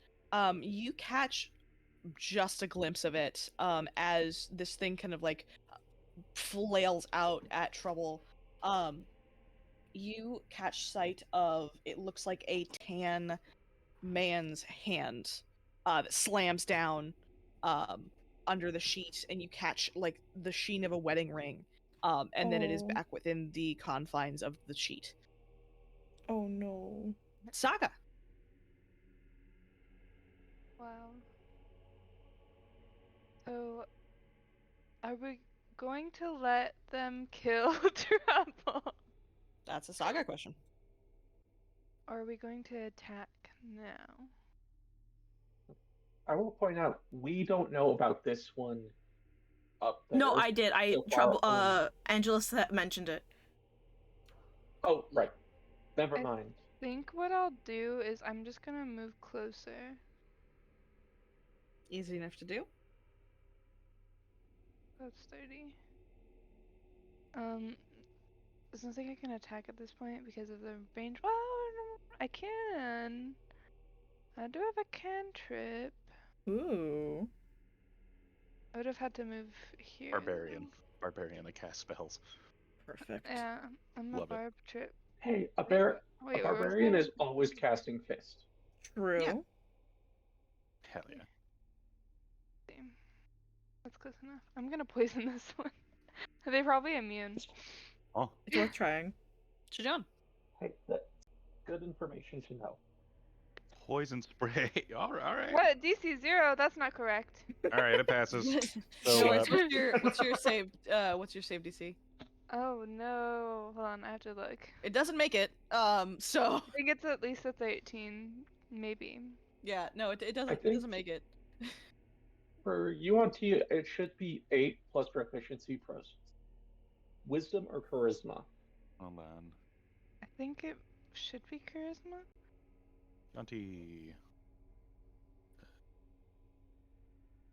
You catch just a glimpse of it as this thing kind of like flails out at Trouble. You catch sight of, it looks like a tan man's hand that slams down under the sheet, and you catch like the sheen of a wedding ring, and then it is Oh. back within the confines of the sheet. Oh no. Saga. Wow. So, are we going to let them kill Trouble? That's a Saga question. Or are we going to attack now? I will point out we don't know about this one up there. No, I did. so far Angelus mentioned it. Oh, right. Never I- mind. I think what I'll do is I'm just gonna move closer. Easy enough to do. That's 30. I don't think I can attack at this point because of the range. Well, I can. I do have a cantrip. Ooh. I would have had to move here. Barbarian. Barbarian that casts spells. Perfect. Yeah, I'm a Love it. barb trip. Hey, a Wait, a what was barbarian that? is always casting fist. True. Hell yeah. Damn. That's close enough. I'm gonna poison this one. They're probably immune. Oh, It's worth trying. Shajan. Hey, that's good information to know. poison spray. All right. What? DC 0? That's not correct. All right, it passes. No So, worries. What's your save? What's your save DC? Oh no. Hold on, I have to look. It doesn't make it. So I think it's at least a 13. Maybe. yeah, no, it I doesn't. It think doesn't make it. for UNT, it should be 8 plus proficiency plus wisdom or charisma. hold on. I think it should be charisma. Auntie.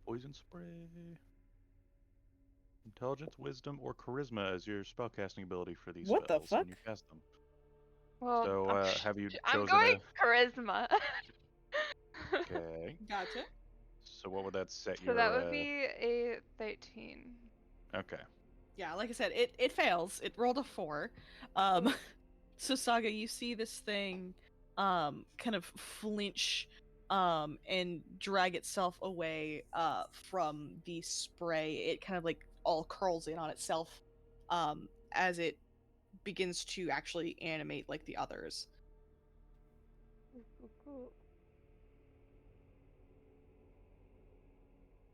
Poison spray. Intelligence, wisdom, or charisma as your spellcasting ability for these What the spells when fuck? you cast them. Well, So, have you I'm chosen going charisma. Okay. Gotcha. So what would that set So your? that would be a 13. Okay. Yeah, like I said, it fails. It rolled a 4. So Saga, you see this thing, kind of flinch, and drag itself away, from the spray. It kind of like all curls in on itself, as it begins to actually animate like the others.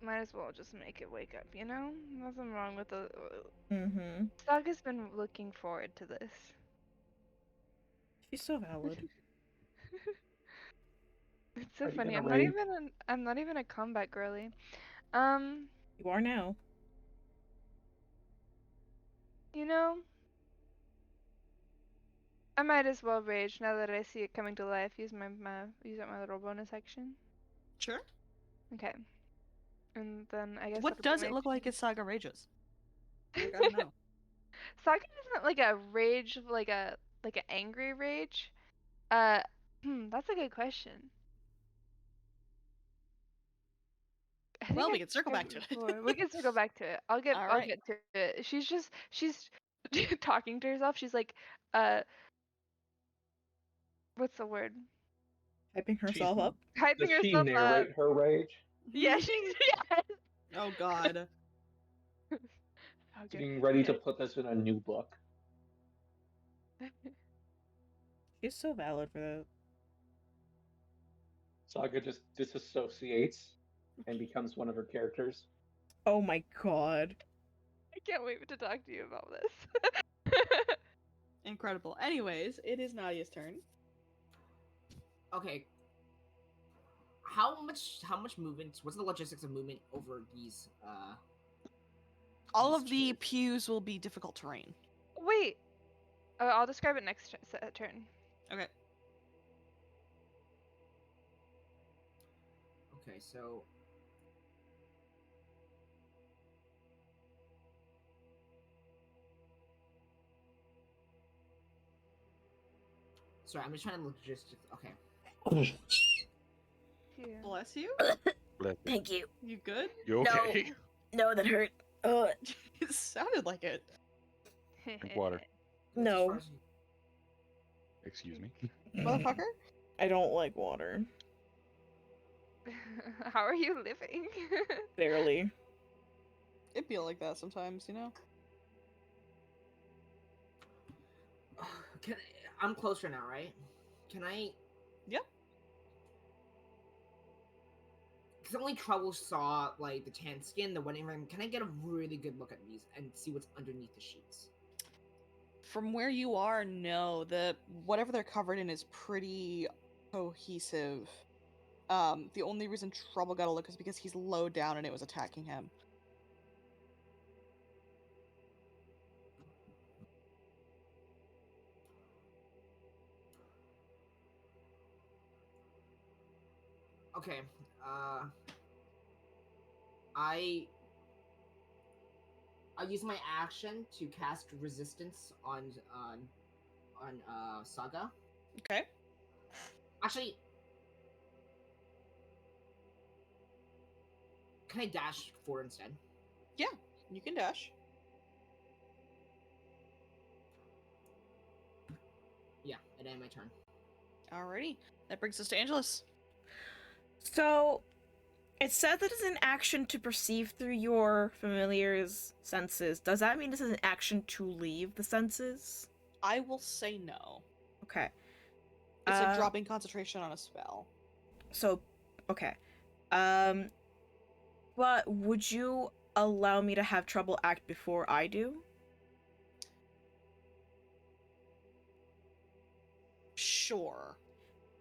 Might as well just make it wake up, you know? Nothing wrong with the. Mm-hmm. Saga's been looking forward to this. She's so valid. It's so Are you funny. gonna I'm not raid? even. I'm not even a combat girly. Um, You are now. you know, I might as well rage now that I see it coming to life. Use use up my little bonus action. Sure. Okay. And then I guess What that'll be does my it look like action. as Saga rages? Like, I don't know. Saga isn't like a rage, like an angry rage. That's a good question. I think Well, I we can circle back to it. before. We can circle back to it. I'll Alright. get to it. She's talking to herself. She's like, what's the word? Hyping She's, herself up. Hyping does she herself up. narrate her rage? Yeah, she's yes. Oh god. So good. Getting ready to put this in a new book. She's so valid for that. Saga just disassociates and becomes one of her characters. Oh my god. I can't wait to talk to you about this. Incredible. Anyways, it is Nadia's turn. Okay. How much movement? What's the logistics of movement over these? All These of the chairs. pews will be difficult terrain. Wait. I'll describe it next turn. Okay. Okay, so. Sorry, I'm just trying to look just. Okay. Yeah. Bless you. Thank you. You good? You okay? No, that hurt. Oh, It sounded like it. Drink water. That's as No. far as you- Excuse me. Motherfucker? I don't like water. How are you living? Barely. It'd be like that sometimes, you know? I'm closer now, right? Can I? Yep. Because only Trouble saw like the tan skin, the wedding ring. Can I get a really good look at these and see what's underneath the sheets? From where you are, no. Whatever they're covered in is pretty cohesive. The only reason Trouble got a look is because he's low down and it was attacking him. Okay. I I'll use my action to cast resistance on Saga. Okay. Actually, can I dash forward instead? Yeah, you can dash. Yeah, it ended my turn. Alrighty. That brings us to Angelus. So, it said that it's an action to perceive through your familiar's senses. Does that mean this is an action to leave the senses? I will say no. Okay. It's like dropping concentration on a spell. So, okay. But would you allow me to have trouble act before I do? Sure.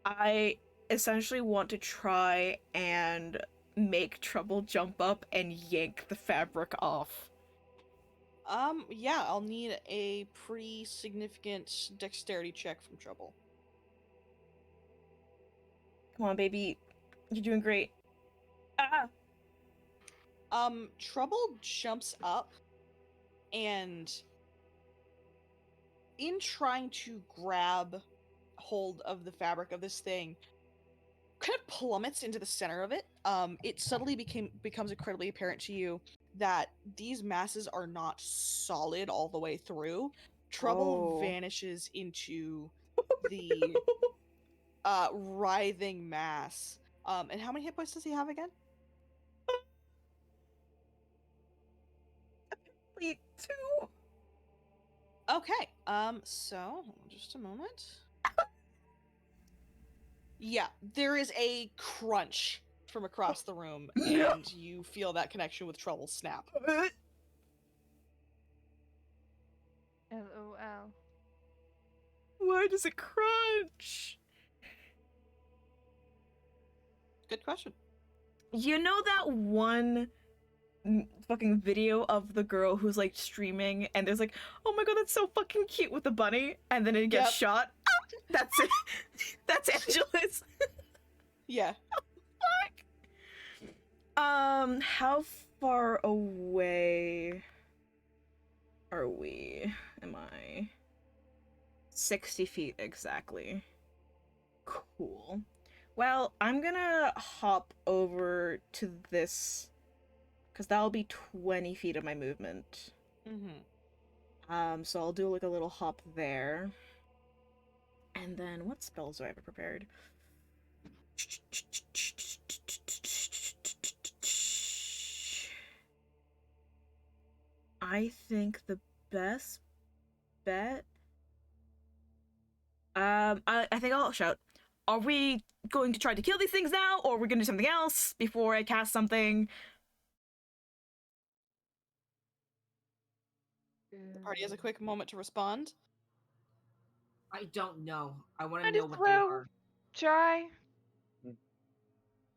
I essentially want to try and make Trouble jump up and yank the fabric off. Yeah, I'll need a pretty significant dexterity check from Trouble. Come on, baby. You're doing great. Ah! Trouble jumps up and in trying to grab hold of the fabric of this thing, kind of plummets into the center of it. It suddenly becomes incredibly apparent to you that these masses are not solid all the way through. Trouble vanishes into the writhing mass. And how many hit points does he have again? Wait, 2. Okay. So hold on just a moment. Yeah, there is a crunch from across the room, and you feel that connection with Trouble snap. LOL. Why does it crunch? Good question. You know that one fucking video of the girl who's like streaming and there's like, oh my god, that's so fucking cute with the bunny, and then it gets shot? That's it. That's Angelus. Yeah. Fuck. How far away are we? Am I 60 feet exactly? Cool. Well, I'm gonna hop over to this, because that'll be 20 feet of my movement. So I'll do like a little hop there. And then what spells do I have prepared? I think the best bet. I think I'll shout. Are we going to try to kill these things now, or are we gonna do something else before I cast something? The party has a quick moment to respond. I don't know. I want to Might know as what they well are. try.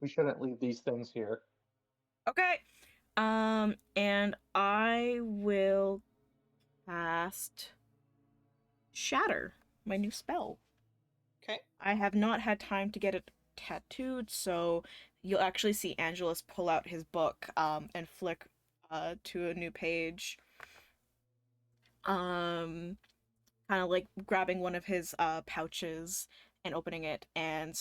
We shouldn't leave these things here. Okay. And I will cast Shatter, my new spell. Okay. I have not had time to get it tattooed, so you'll actually see Angelus pull out his book and flick to a new page. Kind of like grabbing one of his pouches and opening it, and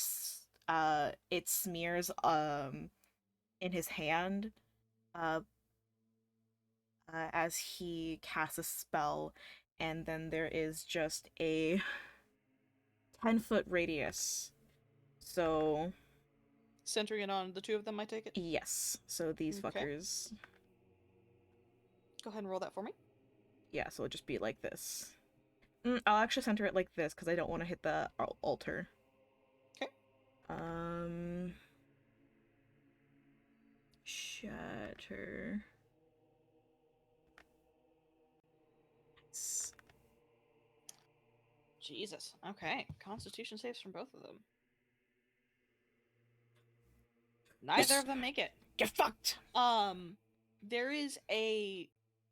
it smears in his hand as he casts a spell, and then there is just a 10-foot radius. So Centering it on the two of them, I take it? yes, so these Okay. fuckers. Go ahead and roll that for me. Yeah, so it'll just be like this. I'll actually center it like this because I don't want to hit the altar. Okay. Shatter. Nice. Jesus. Okay. Constitution saves from both of them. Neither of them make it. Get fucked! There is a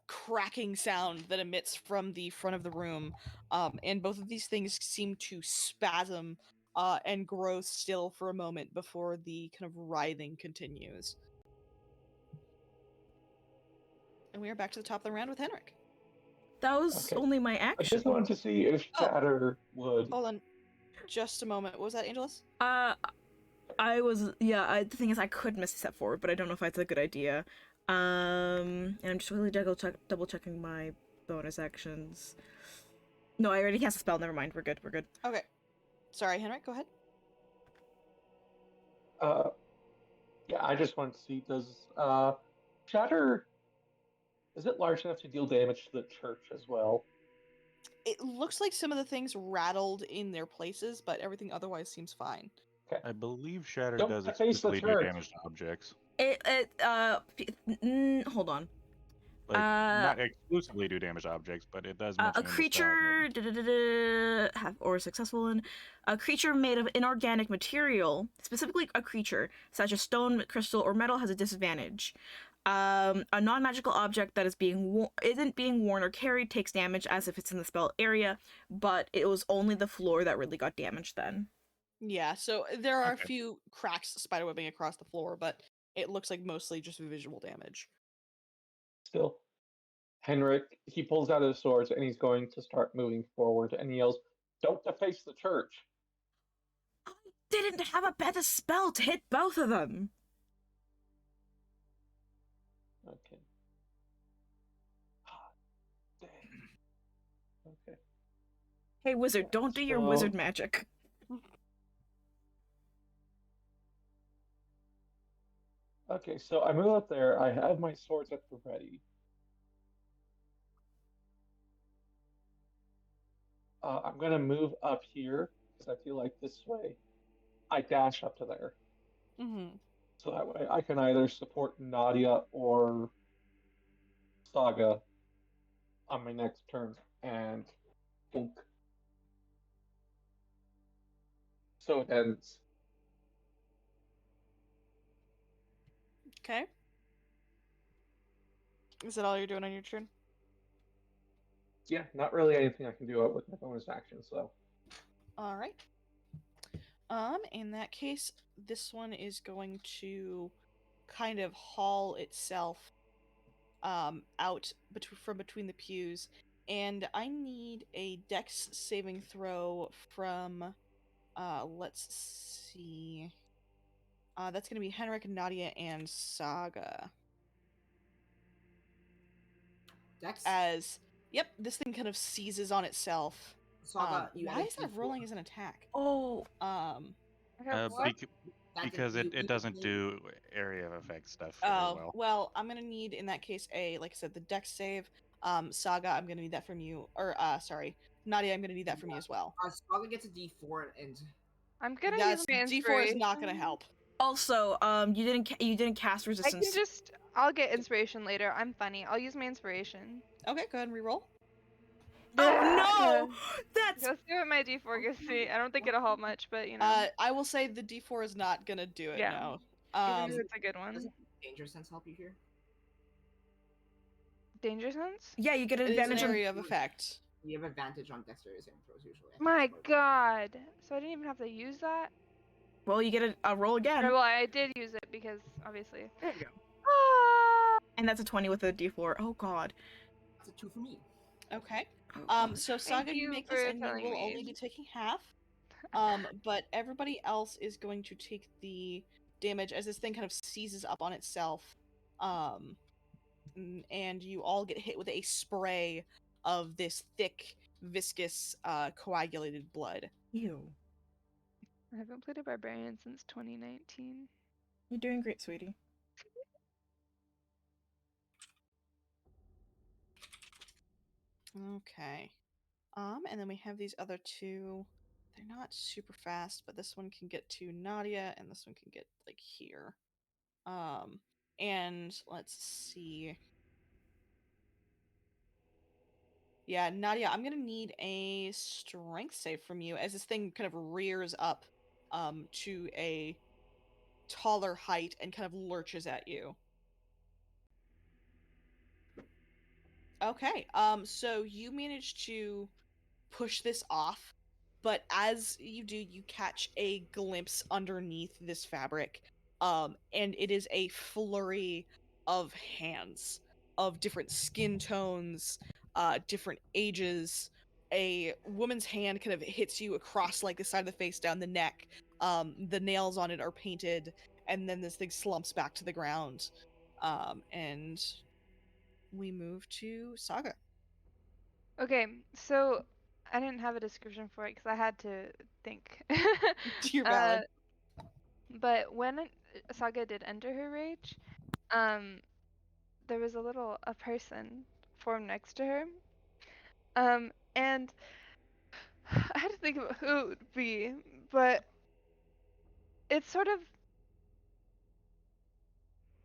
cracking sound that emits from the front of the room, and both of these things seem to spasm and grow still for a moment before the kind of writhing continues. And we are back to the top of the round with Henrik. That was Okay. only my I action. just wanted to see if Oh. Shatter would. Hold on. Just a moment. What was that, Angelus? The thing is I could miss a step forward, but I don't know if that's a good idea. And I'm just really double checking my bonus actions. No, I already cast a spell, never mind. We're good. Okay. Sorry, Henrik, go ahead. Yeah, I just wanted to see, does Shatter, is it large enough to deal damage to the church as well? It looks like some of the things rattled in their places, but everything otherwise seems fine. Okay. I believe Shatter Don't does face the exclusively do church. damage to objects. Hold on. Like, not exclusively do damage to objects, but it does mention A in the spell creature have or successful in a creature made of inorganic material, specifically a creature such as stone, crystal, or metal, has a disadvantage. A non-magical object that is isn't being worn or carried takes damage as if it's in the spell area, but it was only the floor that really got damaged then. Yeah, so there are a Okay. few cracks spiderwebbing across the floor, but it looks like mostly just visual damage. Still. Henrik, he pulls out his swords and he's going to start moving forward and he yells, "Don't deface the church!" I didn't have a better spell to hit both of them. Okay. Dang. Okay. Hey, wizard, don't do your wizard magic. Okay, so I move up there. I have my swords at the ready. I'm gonna move up here because I feel like this way I dash up to there. Mm-hmm. So that way I can either support Nadia or Saga on my next turn and boink. So it ends. Okay. Is that all you're doing on your turn? Yeah, not really anything I can do with my bonus action, so. All right. In that case, this one is going to kind of haul itself out from between the pews, and I need a dex saving throw from let's see. That's going to be Henrik, Nadia, and Saga. Dex? Yep, this thing kind of seizes on itself. Saga, you why added is that D4. rolling as an attack? Oh, Okay, what? Because it doesn't do area of effect stuff very well. Well, I'm gonna need in that case like I said, the dex save. Saga, I'm gonna need that from you. Or sorry, Nadia, I'm gonna need that from you as well. Saga gets a D4 and I'm gonna That's use my D4 inspiration. is not gonna help. also, you didn't cast I resistance. can I'll get inspiration later. I'm funny. I'll use my inspiration. Okay, go ahead and reroll. Oh no! That's Let's see what my D4 gives me. I don't think it'll help much, but you know. I will say the D4 is not gonna do it. Yeah. No. Even if it's a good one. doesn't danger sense help you here? Danger sense? yeah, you get an It is advantage an on. area of effect. You have advantage on dexterity saving throws usually. I think My that's what it is. god. So I didn't even have to use that? Well, you get a roll again, Or, well, I did use it because obviously. There you go. Ah! and that's a 20 with a D4. Oh god. That's a 2 for me. Okay. Oh, God. So Saga, Thank you you make this, for and you telling will me. only be taking half. But everybody else is going to take the damage as this thing kind of seizes up on itself. And you all get hit with a spray of this thick, viscous, coagulated blood. Ew. I haven't played a barbarian since 2019. You're doing great, sweetie. Okay. And then we have these other two. They're not super fast, but this one can get to Nadia, and this one can get like here. And let's see. Yeah, Nadia, I'm gonna need a strength save from you as this thing kind of rears up to a taller height and kind of lurches at you. Okay, so you manage to push this off, but as you do, you catch a glimpse underneath this fabric, and it is a flurry of hands. of different skin tones, different ages. A woman's hand kind of hits you across like the side of the face, down the neck. The nails on it are painted, and then this thing slumps back to the ground. And we move to Saga. Okay, so I didn't have a description for it because I had to think. You're valid. But when Saga did enter her rage, there was a person formed next to her. And I had to think about who it would be, but it's sort of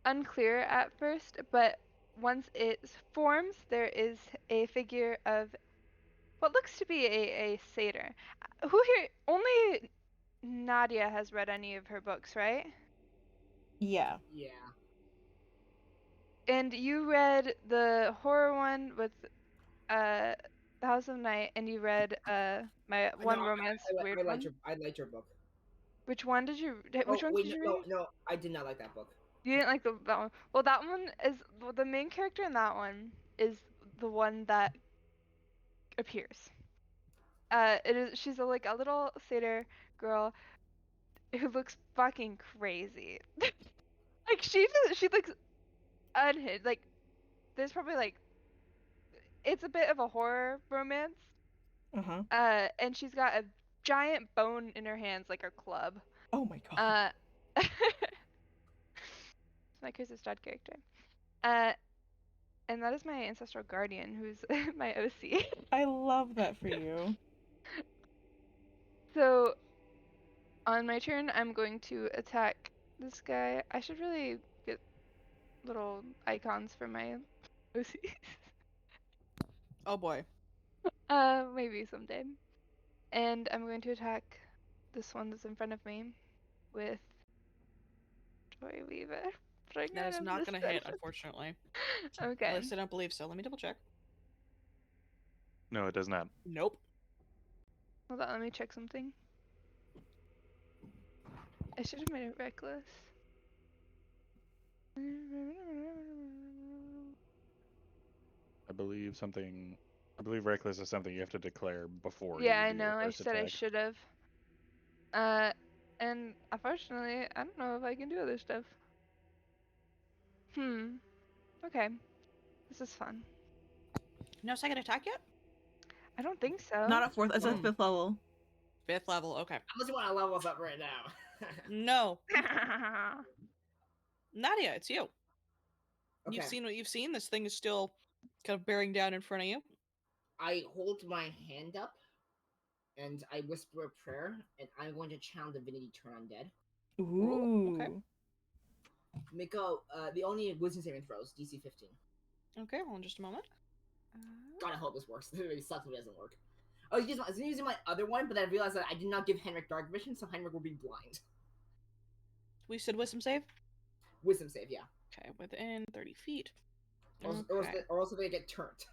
unclear at first, but once it forms, there is a figure of what looks to be a satyr. Who here? Only Nadia has read any of her books, right? Yeah. Yeah. And you read the horror one with the House of Night, and you read my one No, romance weird one. I liked your book. Which one did you? Which Oh one wait, did you read? no, I did not like that book. You didn't like that one. Well, that one is the main character in that one is the one that appears. She's like a little satyr girl who looks fucking crazy. Like she looks unhinged. Like there's probably like it's a bit of a horror romance. Uh-huh. And she's got a giant bone in her hands like a club. Oh my god. It's my Chris's dad character. And that is my ancestral guardian, who's my OC. I love that for you. So on my turn, I'm going to attack this guy. I should really get little icons for my OCs. Oh boy. Maybe someday. And I'm going to attack this one that's in front of me with Joy Weaver. Bring That out is of not the going to hit, sun. unfortunately. Okay. At least I don't believe so. Let me double check. No, it does not. Nope. Hold on, let me check something. I should have made it reckless. I believe reckless is something you have to declare before Yeah, you I do your know. I first said I attack. should have. And unfortunately, I don't know if I can do other stuff. Okay. This is fun. No second attack yet? I don't think so. Not at 4th, it's at 5th level. 5th level, okay. Unless you want to level us up right now. No. Nadia, it's you. Okay. You've seen what you've seen. This thing is still kind of bearing down in front of you. I hold my hand up and I whisper a prayer, and I'm going to channel Divinity Turn Undead. Ooh. Okay. Make the only wisdom saving throws, DC 15. Okay, hold on just a moment. God, I hope this works. It really sucks if it doesn't work. I was using my other one, but then I realized that I did not give Henrik Dark Vision, so Henrik will be blind. We said wisdom save? Wisdom save, yeah. Okay, within 30 feet. Or else they get turned.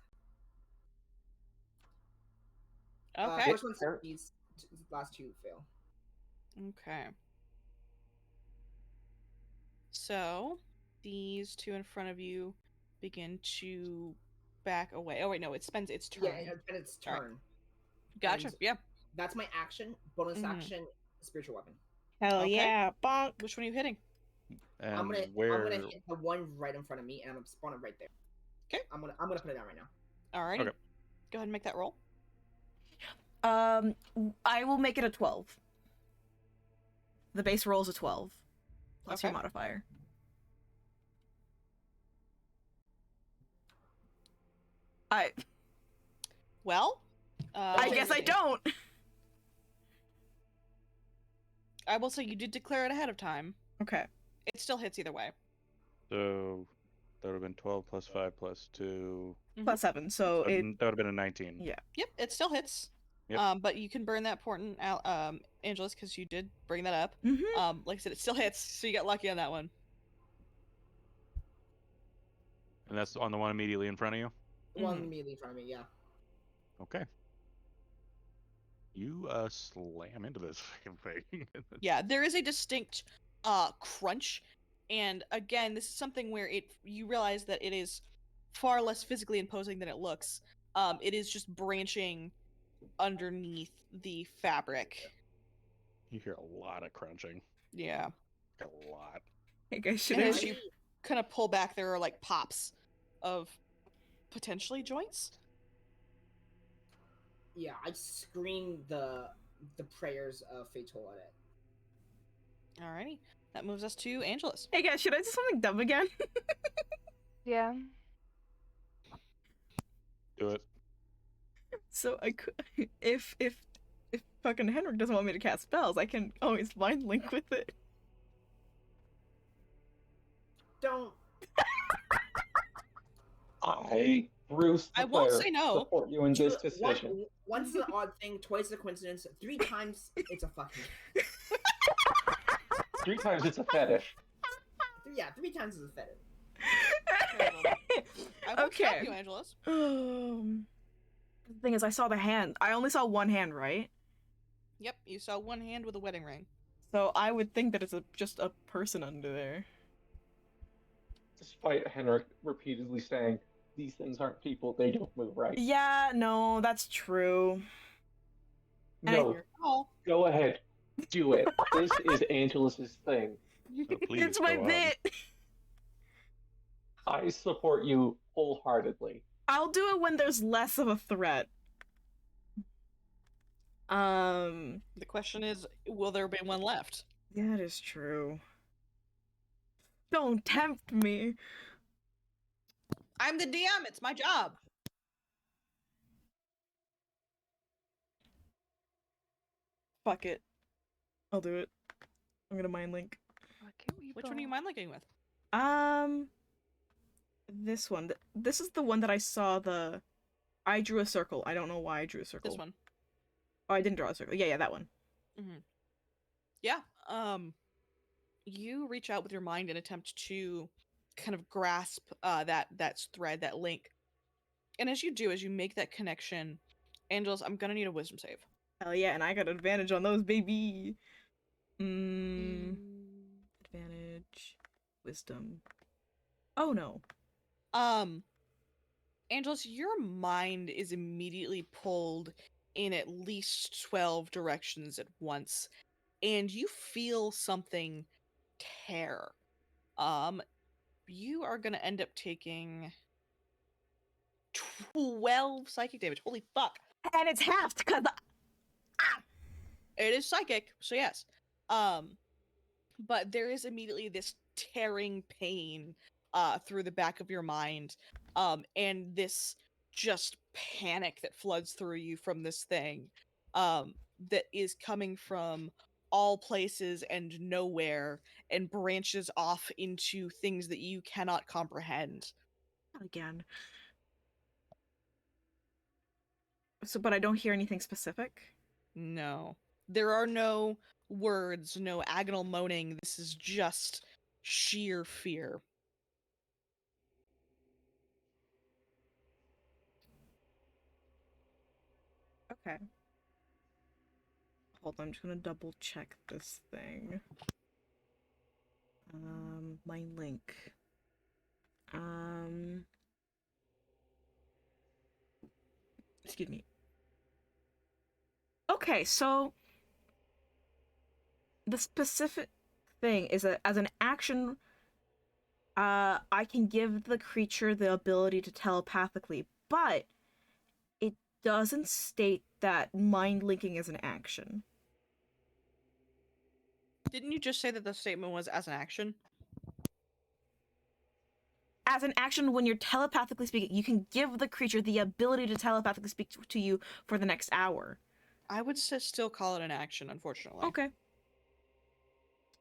Okay. First one succeeds, last two fail. Okay. So, these two in front of you begin to back away. Oh wait, no, it spends its turn. Yeah, and its turn. Right. Gotcha, And yeah. That's my action. Bonus action, spiritual weapon. Hell Okay. yeah, bonk. Which one are you hitting? And I'm gonna where? hit the one right in front of me, and I'm gonna spawn it right there. Okay. I'm gonna put it down right now. Alrighty. Okay. Go ahead and make that roll. I will make it a 12. The base roll is a 12. Plus your Okay. modifier. Well, I guess I don't. I will say you did declare it ahead of time. Okay. It still hits either way. So that would have been 12 plus 5 plus 2. Plus 7, so it... That would have been a 19. Yeah. Yep, it still hits. Yep. But you can burn that portent out, Angelus, because you did bring that up. Mm-hmm. Like I said, it still hits, so you got lucky on that one. And that's on the one immediately in front of you? The one immediately in front of me, yeah. Okay. You slam into this fucking thing. Yeah, there is a distinct crunch, and again, this is something where you realize that it is far less physically imposing than it looks. It is just branching underneath the fabric. You hear a lot of crunching. Yeah. A lot. Hey guys, should And I as you kind of pull back, there are like pops of potentially joints. Yeah, I scream the prayers of Fatal at it. Alrighty. That moves us to Angelus. Hey guys, should I do something dumb again? Yeah. Do it. So I could, if fucking Henrik doesn't want me to cast spells, I can always mind link with it. Don't. Bruce the I won't player, say no. support you in this decision. Once an odd thing, twice a coincidence, 3 times it's a fucking. 3 times it's a fetish. 3 times is a fetish. I won't stop you, Angelus. The thing is, I saw the hand. I only saw one hand, right? Yep, you saw one hand with a wedding ring. So I would think that it's just a person under there. Despite Henrik repeatedly saying, these things aren't people, they don't move right. Yeah, no, that's true. No, go ahead. Do it. This is Angelus's thing. So please It's my go on. bit. I support you wholeheartedly. I'll do it when there's less of a threat. The question is, will there be one left? That is true. Don't tempt me. I'm the DM, it's my job. Fuck it. I'll do it. I'm gonna mind link. Which one are you mind linking with? This one. This is the one that I saw I drew a circle. I don't know why I drew a circle. This one. Oh, I didn't draw a circle. Yeah, that one. Mm-hmm. Yeah. You reach out with your mind and attempt to kind of grasp that thread, that link. And as you do, as you make that connection, Angelus, I'm gonna need a wisdom save. Hell yeah, and I got advantage on those, baby. Advantage. Wisdom. Oh no. Angelus, your mind is immediately pulled in at least 12 directions at once, and you feel something tear. You are gonna end up taking 12 psychic damage. Holy fuck. And it's halved because It is psychic, so yes. But there is immediately this tearing pain through the back of your mind, and this just panic that floods through you from this thing, that is coming from all places and nowhere, and branches off into things that you cannot comprehend. again. So, but I don't hear anything specific? No. There are no words, no agonal moaning. This is just sheer fear. Okay. Hold on, I'm just gonna double check this thing. My link. Excuse me. Okay, so the specific thing is that as an action, I can give the creature the ability to telepathically, but it doesn't state that mind linking is an action. Didn't you just say that the statement was as an action? As an action, when you're telepathically speaking, you can give the creature the ability to telepathically speak to you for the next hour. I would still call it an action, unfortunately. Okay.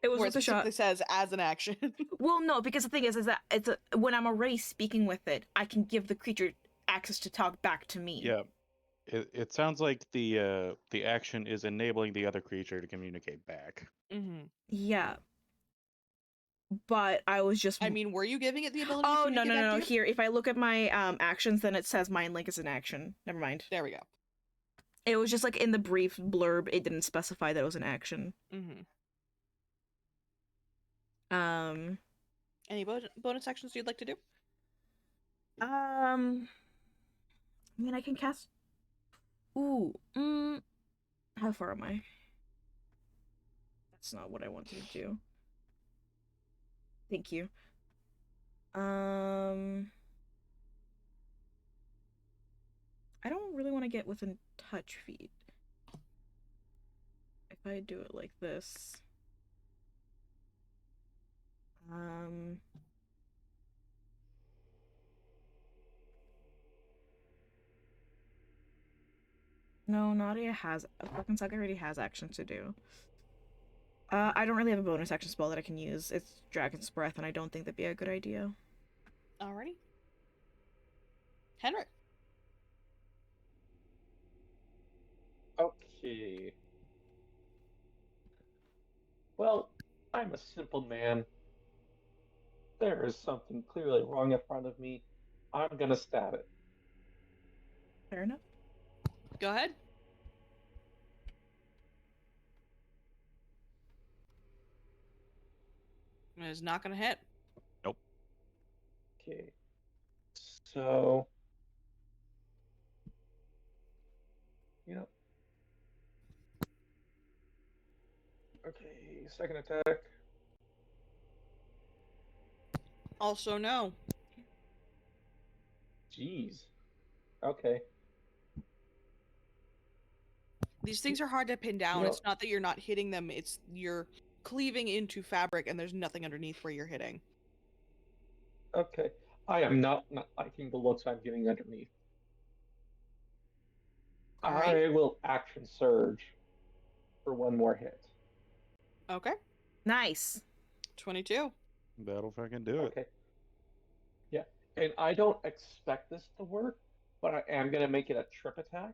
It was Where worth it a shot. specifically says as an action. Well, no, because the thing is that when I'm already speaking with it, I can give the creature access to talk back to me. Yeah. It sounds like the action is enabling the other creature to communicate back. Mm-hmm. Yeah. But I was just... I mean, were you giving it the ability to Oh, communicate back to no. you? Here, if I look at my actions, then it says mind link is an action. Never mind. There we go. It was just like in the brief blurb, it didn't specify that it was an action. Mm-hmm. Um... Any bonus actions you'd like to do? I mean, I can cast. Ooh. How far am I? That's not what I wanted to do. Thank you. I don't really want to get within touch feet. If I do it like this. No, Nadia has. Fucking Suck already has actions to do. I don't really have a bonus action spell that I can use. It's Dragon's Breath, and I don't think that'd be a good idea. Alrighty. Henrik. Okay. Well, I'm a simple man. There is something clearly wrong in front of me. I'm gonna stab it. Fair enough. Go ahead. It's not gonna hit. Nope. Okay. So, you know. Okay, second attack. Also, no. Jeez. Okay. These things are hard to pin down. You know, It's not that you're not hitting them, it's you're cleaving into fabric and there's nothing underneath where you're hitting. okay. I am not liking the looks I'm getting underneath. Alright. I will action surge for one more hit. Okay. Nice. 22. That'll fucking do it. Okay. Yeah. And I don't expect this to work, but I am going to make it a trip attack.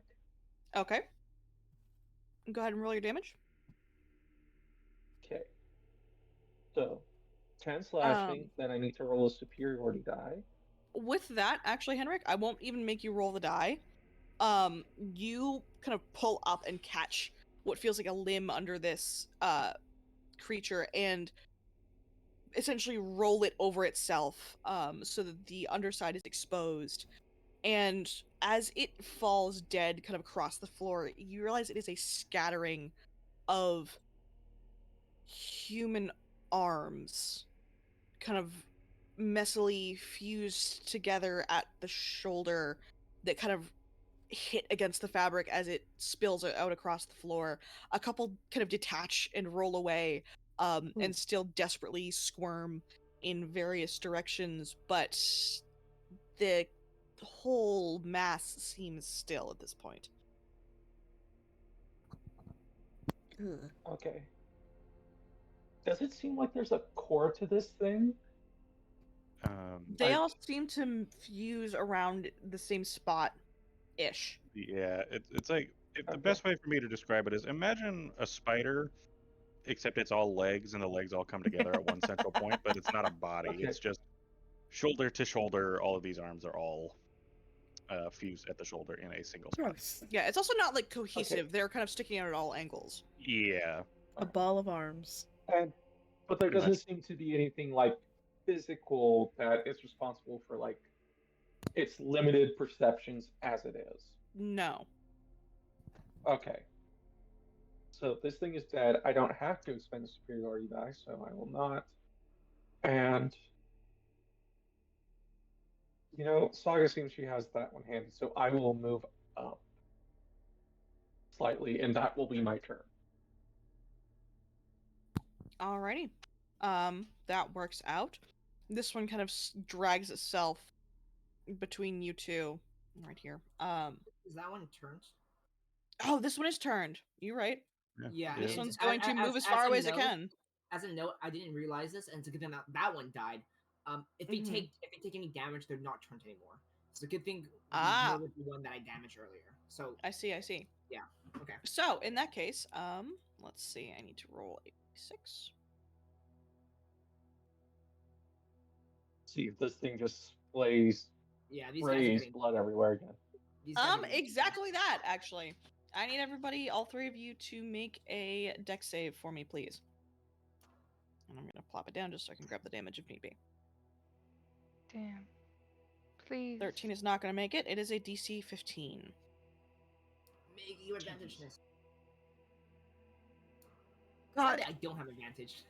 Okay. Go ahead and roll your damage. Okay. So 10 slashing, then I need to roll a superiority die. With that, actually, Henrik, I won't even make you roll the die. You kind of pull up and catch what feels like a limb under this creature and essentially roll it over itself so that the underside is exposed. And as it falls dead kind of across the floor, you realize it is a scattering of human arms kind of messily fused together at the shoulder that kind of hit against the fabric as it spills out across the floor. A couple kind of detach and roll away, and still desperately squirm in various directions, but the whole mass seems still at this point. Ugh. Okay. Does it seem like there's a core to this thing? They all seem to fuse around the same spot-ish. Yeah, it's like the best way for me to describe it is imagine a spider, except it's all legs and the legs all come together at one central point, but it's not a body. Okay. It's just shoulder to shoulder. All of these arms are all fused at the shoulder in a single spot. Gross. Yeah, it's also not like cohesive. They're kind of sticking out at all angles. Yeah. A ball of arms. But there Pretty doesn't much. seem to be anything like physical that is responsible for like its limited perceptions as it is. No. Okay. So this thing is dead. I don't have to expend a superiority die, so I will not. And you know, Saga seems she has that one handed, so I will move up slightly, and that will be my turn. Alrighty. That works out. This one kind of drags itself between you two, right here. Is that one turned? Oh, this one is turned. You're right. Yeah. This and one's going to move as a far away as it note- can. As a note, I didn't realize this, and it's a good thing that one died. If they take any damage, they're not turned anymore. It's a good thing. Ah. With the one that I damaged earlier. So I see. yeah. Okay. So in that case, let's see. I need to roll a 6. See if this thing just sprays blood everywhere again. Exactly that, actually. I need everybody, all three of you, to make a dex save for me, please. And I'm gonna plop it down just so I can grab the damage if need be. Damn. Please. 13 is not going to make it. It is a DC 15. Make your advantage this. God, Sadly, I don't have advantage.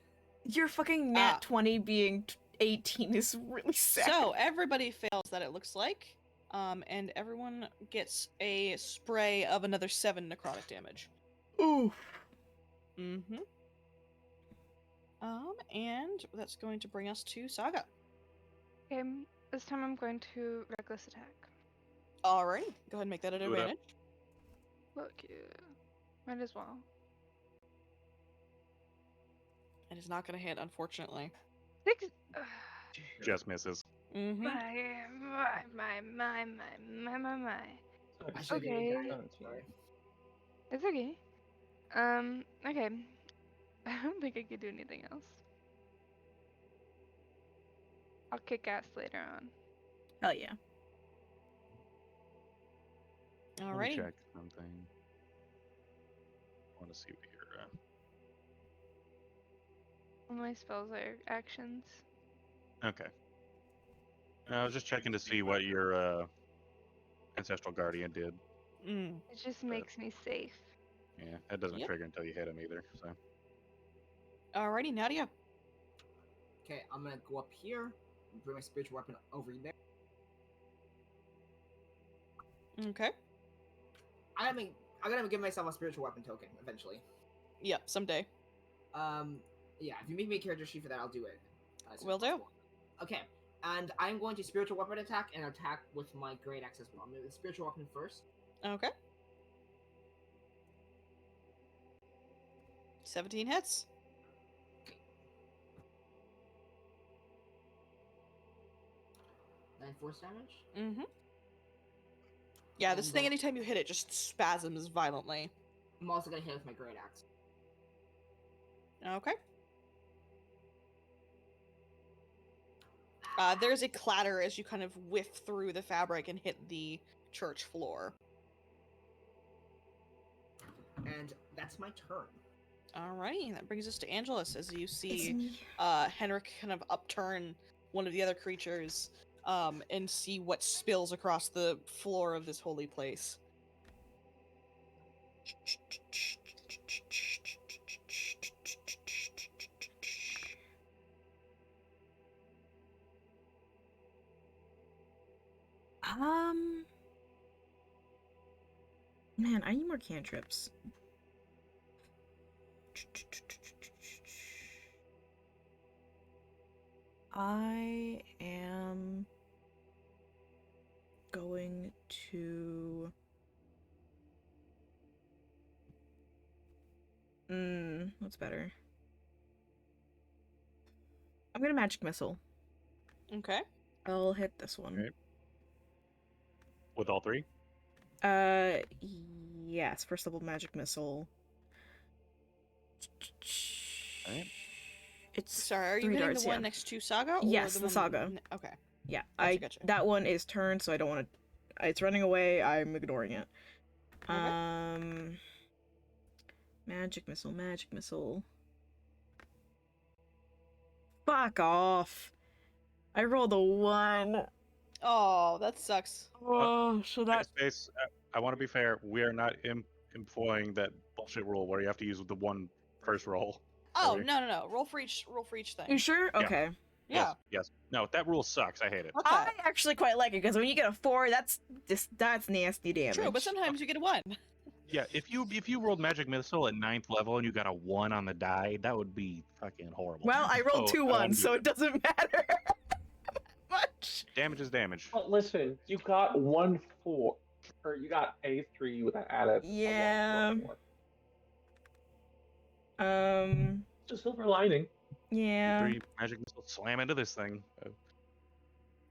your fucking nat 20 being 18 is really sad. So everybody fails that, it looks like. And everyone gets a spray of another 7 necrotic damage. Oof. Mm-hmm. And that's going to bring us to Saga. Okay, this time I'm going to reckless attack. Alright, go ahead and make that an Do it up. advantage. Fuck yeah. Might as well. It is not going to hit, unfortunately. 6. Just misses. Mm-hmm. My. I should Okay. have done it. Sorry. It's okay. Okay. I don't think I could do anything else. I'll kick ass later on. Hell yeah. Let me Alright. check something. I want to see what your All my spells are actions. Okay. I was just checking to see what your Ancestral Guardian did. Mm. It just makes me safe. Yeah, that doesn't Yep. trigger until you hit him either. So Alrighty, Nadia. Okay, I'm gonna go up here and bring my spiritual weapon over there. Okay. I gotta give myself a spiritual weapon token eventually. Yep, someday. Yeah, if you make me a character sheet for that, I'll do it. As soon Will as do. possible. Okay, and I'm going to spiritual weapon attack and attack with my great axe as well. I'm gonna do the spiritual weapon first. Okay. 17 hits. Then force damage. Mm-hmm. Yeah, this And thing, then- anytime you hit it, just spasms violently. I'm also gonna hit with my great axe. Okay. There's a clatter as you kind of whiff through the fabric and hit the church floor. And that's my turn. Alrighty, that brings us to Angelus as you It's see me. Henrik kind of upturn one of the other creatures and see what spills across the floor of this holy place. Man, I need more cantrips. I am going to... what's better? I'm gonna magic missile. Okay. I'll hit this one. Okay. With all three? Yes, first level magic missile. Alright. It's Sorry, are you 3 hitting darts, the one yeah. next to Saga? Or Yes, the the one... Saga. Okay. Yeah, Gotcha. that one is turned, so I don't want to. It's running away. I'm ignoring it. Okay. Magic missile, magic missile. Fuck off! I rolled a 1. Oh, that sucks. Oh, so that. Space, I want to be fair. We are not employing that bullshit rule where you have to use the one first roll. Oh, Okay. no. Roll for each thing. You sure? Yeah. Okay. Yeah. Yes. No, that rule sucks. I hate it. Okay. I actually quite like it because when you get a 4, that's nasty damage. True, but sometimes you get a 1. Yeah, if you rolled Magic Missile at 9th level and you got a 1 on the die, that would be fucking horrible. Well, I rolled So, 2 1s, so it doesn't matter much. Damage is damage. But listen, you got 1 4, or you got a 3 with added. Yeah. It's a silver lining. Yeah. 3 Magic Missile slam into this thing,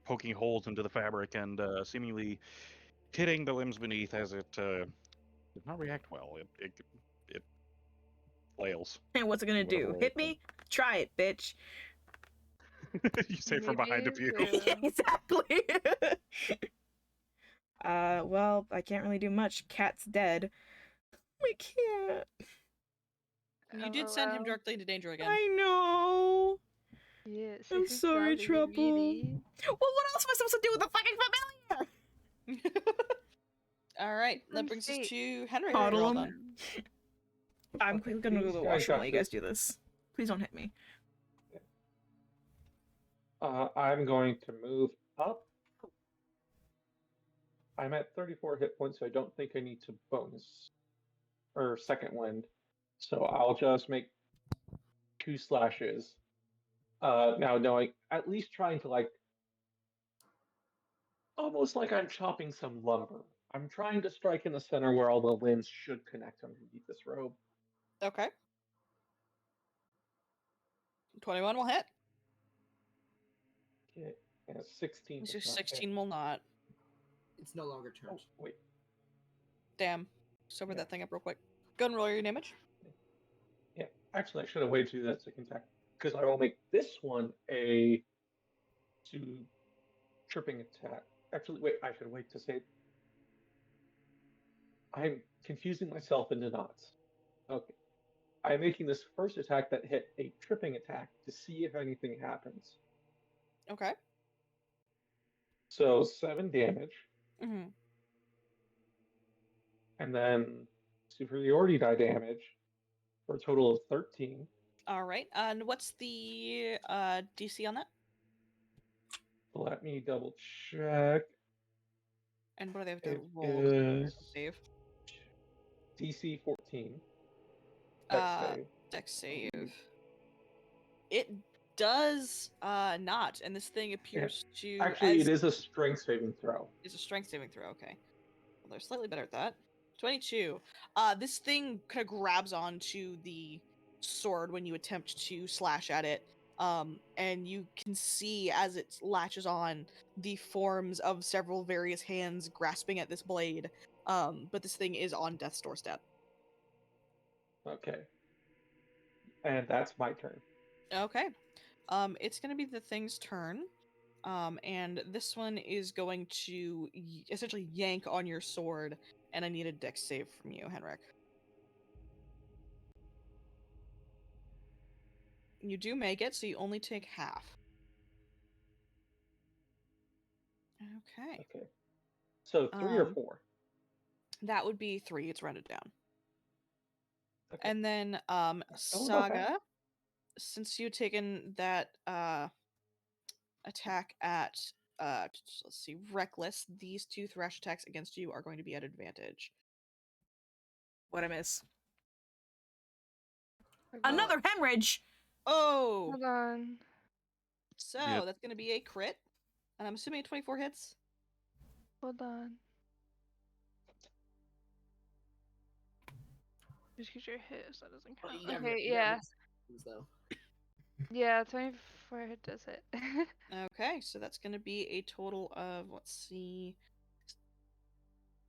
poking holes into the fabric and seemingly hitting the limbs beneath as it does not react well. It flails. And what's it gonna Whatever do? roll Hit it me? Try it, bitch. You say from behind a Maybe pew. so. Exactly. Well, I can't really do much. Cat's dead. I can't. You did send him LOL. directly into danger again. I know. Yes. I'm if it's sorry, really, Trouble. really- Well, what else am I supposed to do with the fucking familiar? All right, that From brings us state. to Henry. Coddle You're all him. done. I'm Okay, gonna go to these the guys washroom got while you guys this. do this. Please don't hit me. I'm going to move up. I'm at 34 hit points, so I don't think I need to bonus or second wind. So I'll just make 2 slashes. Now knowing, at least trying to like, almost like I'm chopping some lumber. I'm trying to strike in the center where all the limbs should connect underneath this robe. Okay. 21 will hit. Okay, and a 16 Mr. does not hit. 16 will not. It's no longer Oh, turned. wait. Damn. Sober Yeah. that thing up real quick. Go and roll your damage. Yeah, actually, I should have waited to do that second attack because I will make this one a 2 tripping attack. Actually, wait, I should wait to say. I'm confusing myself into knots. Okay. I'm making this first attack that hit a tripping attack to see if anything happens. Okay. So 7 damage, Mm-hmm. and then superiority die damage for a total of 13. All right. And what's the DC on that? Let me double check. And what do they have to It roll to is save? DC 14. Dex save. Dex save. It does not, and this thing appears to Actually, it is a strength saving throw. It's a strength saving throw. Okay, well, they're slightly better at that. 22. This thing kind of grabs onto the sword when you attempt to slash at it. And you can see as it latches on the forms of several various hands grasping at this blade. But this thing is on death's doorstep. Okay. And that's my turn. Okay. It's gonna be the thing's turn. And this one is going to essentially yank on your sword, and I need a dex save from you, Henrik. You do make it, so you only take half. Okay. Okay. So 3 or 4? That would be 3. It's rounded down. Okay. And then Still not bad. Saga, since you've taken that attack at let's see, Reckless, these 2 thrash attacks against you are going to be at advantage. What I miss? Hold on. Another hemorrhage. Oh, Hold on. so Yep. that's going to be a crit, and I'm assuming 24 hits. Hold on. Just get your hit so that doesn't Oh, count. you got Okay, you got yeah. mixed though. Yeah, 24 hit does it. Okay, so that's going to be a total of, let's see,